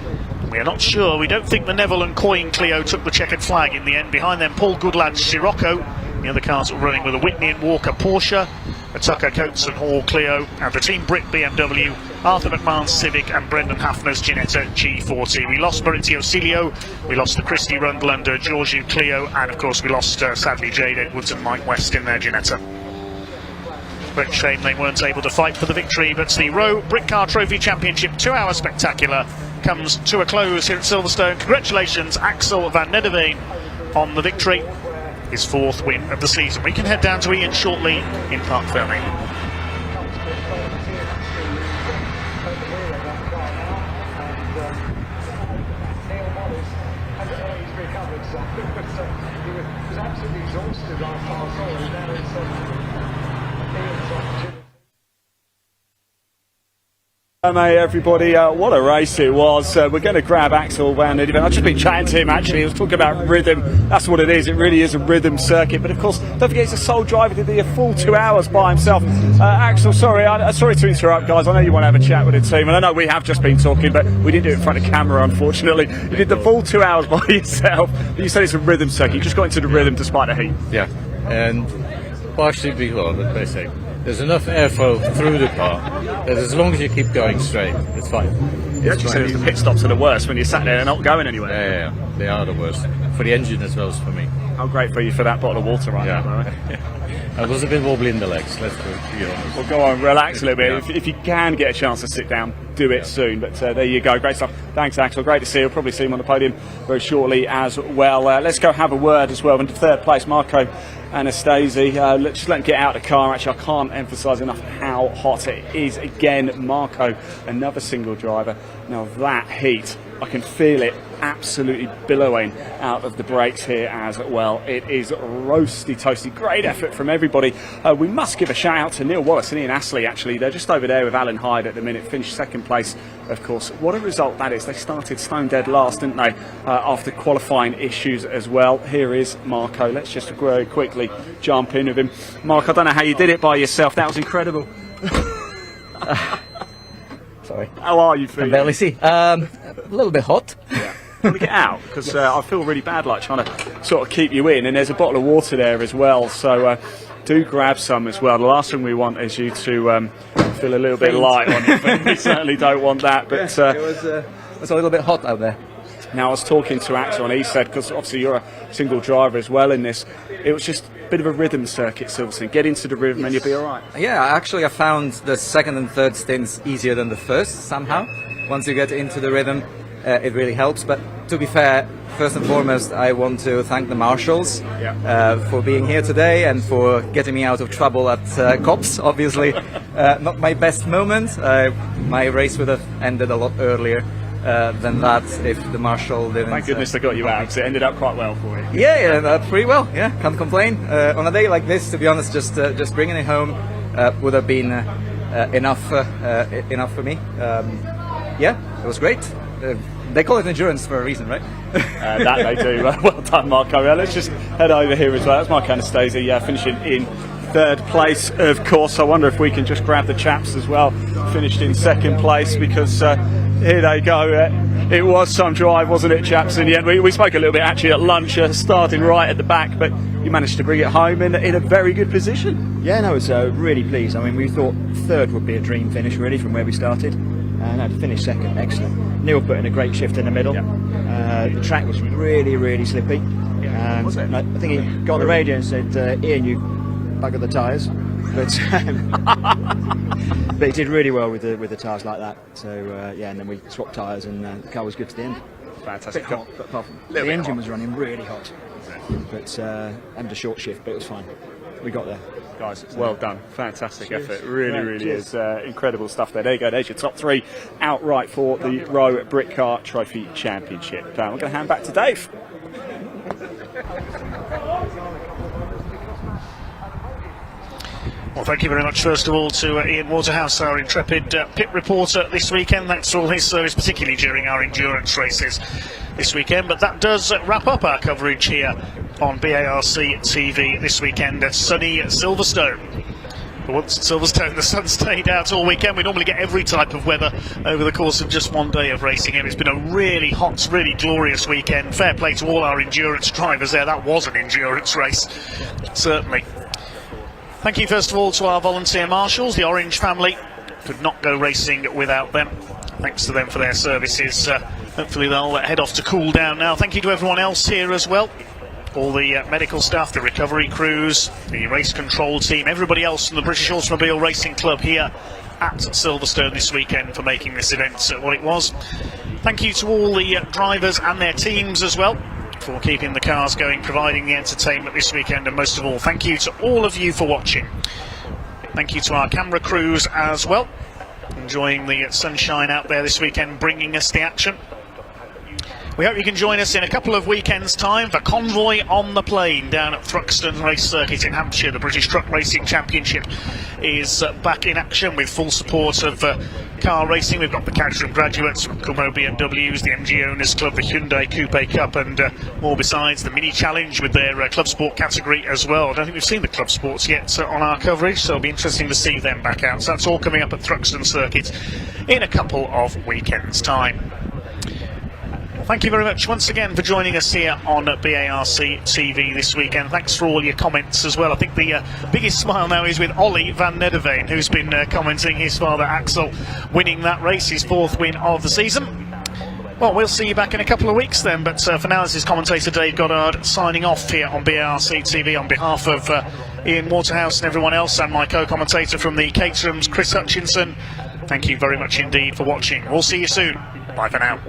We are not sure. We don't think the Neville and Coyne Clio took the checkered flag in the end. Behind them, Paul Goodlad's Scirocco. The other cars were running with a Whitney and Walker Porsche, a Tucker Coates and Hall Clio, and the Team Brit BMW, Arthur McMahon's Civic and Brendan Hafner's Ginetta G40. We lost Maurizio Cilio, we lost the Christy Rundlander Giorgio Clio, and of course we lost sadly Jade Edwards and Mike West in their Ginetta. But shame they weren't able to fight for the victory. But the Rowe Britcar Trophy Championship 2-hour spectacular comes to a close here at Silverstone. Congratulations, Axel van Nederveen, on the victory, his 4th win of the season. We can head down to Ian shortly in Park Fermé. Hey everybody, what a race it was. We're going to grab Axel van Nederveen. I've just been chatting to him actually. He was talking about rhythm. That's what it is. It really is a rhythm circuit. But of course, don't forget he's a sole driver. Did the full 2 hours by himself. Axel, sorry to interrupt, guys. I know you want to have a chat with the team, and I know we have just been talking, but we didn't do it in front of camera, unfortunately. You did the full 2 hours by yourself. But you said it's a rhythm circuit. You just got into the rhythm despite the heat. Yeah, and partially because, let's basically, there's enough airflow through the car that as long as you keep going straight, it's fine. You actually said the pit stops are the worst when you're sat there and not going anywhere. Yeah, they are the worst. For the engine as well as for me. How grateful are you for that bottle of water right now, right? I was a bit wobbly in the legs, let's be honest. Well, go on, relax a little bit. If you can get a chance to sit down, do it soon. But there you go, great stuff. Thanks, Axel. Great to see you. We'll probably see him on the podium very shortly as well. Let's go have a word as well. In 3rd place, Marco Anastasi. Let's just let him get out of the car. Actually, I can't emphasise enough how hot it is. Again, Marco, another single driver. Now that heat, I can feel it absolutely billowing out of the brakes here as well. It is roasty toasty. Great effort from everybody. We must give a shout out to Neil Wallace and Ian Astley. Actually, they're just over there with Alan Hyde at the minute. Finished 2nd place, of course. What a result that is. They started stone dead last, didn't they, after qualifying issues as well. Here is Marco. Let's just very quickly jump in with him. Mark, I don't know how you did it by yourself. That was incredible. Sorry. How are you feeling? I barely see. A little bit hot. Yeah. Want to get out? Because I feel really bad, like trying to sort of keep you in. And there's a bottle of water there as well. So do grab some as well. The last thing we want is you to feel a little bit light on it. We certainly don't want that. But it was a little bit hot out there. Now I was talking to Axel and he said, because obviously you're a single driver as well in this, it was just a bit of a rhythm circuit, Silverstone. Get into the rhythm and you'll be all right. Yeah, actually I found the 2nd and 3rd stints easier than the first somehow. Once you get into the rhythm, it really helps. But to be fair, first and foremost, I want to thank the marshals for being here today and for getting me out of trouble at COPS. Obviously, not my best moment. My race would have ended a lot earlier than that if the marshal didn't. Thank goodness they got you out, because it ended up quite well for you. Yeah, pretty well. Yeah, can't complain. On a day like this, to be honest, just bringing it home would have been enough for me. Yeah, it was great. They call it endurance for a reason, right? That they do. Well done, Marco. Let's just head over here as well. That's Marco Anastasia finishing in third place, of course. I wonder if we can just grab the chaps as well, finished in second place, because here they go. It was some drive, wasn't it, chaps? In the end, we spoke a little bit actually at lunch, starting right at the back, but you managed to bring it home in a very good position. Yeah, no, I was really pleased. I mean, we thought third would be a dream finish, really, from where we started. And to finish second, excellent. Neil put in a great shift in the middle. The track was really, really slippy. And I think he got on the radio and said, Ian, you bugger the tyres. But he did really well with the tyres like that. So yeah, and then we swapped tyres and the car was good to the end. Fantastic. Hot, but apart from the engine was running really hot. But had a short shift, but it was fine. We got there. Guys, well done. Fantastic effort. Really is. Incredible stuff there. There you go. There's your top three outright for the Rowe Britcar Trophy Championship. We're going to hand back to Dave. Well, thank you very much, first of all, to Ian Waterhouse, our intrepid pit reporter this weekend. Thanks for all his service, particularly during our endurance races this weekend. But that does wrap up our coverage here on BARC TV this weekend at sunny Silverstone. But once at Silverstone, the sun stayed out all weekend. We normally get every type of weather over the course of just one day of racing here. It's been a really hot, really glorious weekend. Fair play to all our endurance drivers there. That was an endurance race, certainly. Thank you first of all to our volunteer marshals, the Orange family. Could not go racing without them. Thanks to them for their services. Hopefully they'll head off to cool down now. Thank you to everyone else here as well. All the medical staff, the recovery crews, the race control team, everybody else from the British Automobile Racing Club here at Silverstone this weekend for making this event what it was. Thank you to all the drivers and their teams as well for keeping the cars going, providing the entertainment this weekend, and most of all, thank you to all of you for watching. Thank you to our camera crews as well, enjoying the sunshine out there this weekend, bringing us the action. We hope you can join us in a couple of weekends' time for Convoy on the Plain down at Thruxton Race Circuit in Hampshire. The British Truck Racing Championship is back in action with full support of car racing. We've got the Caterham graduates, Kumho BMWs, the MG Owners Club, the Hyundai Coupe Cup, and more besides. The Mini Challenge with their Club Sport category as well. I don't think we've seen the Club Sports yet on our coverage, so it'll be interesting to see them back out. So that's all coming up at Thruxton Circuit in a couple of weekends' time. Thank you very much once again for joining us here on BARC TV this weekend. Thanks for all your comments as well. I think the biggest smile now is with Ollie van Nederveen, who's been commenting his father Axel winning that race, his fourth win of the season. Well, we'll see you back in a couple of weeks then, but for now this is commentator Dave Goddard signing off here on BARC TV on behalf of Ian Waterhouse and everyone else, and my co-commentator from the Caterhams, Chris Hutchinson. Thank you very much indeed for watching. We'll see you soon. Bye for now.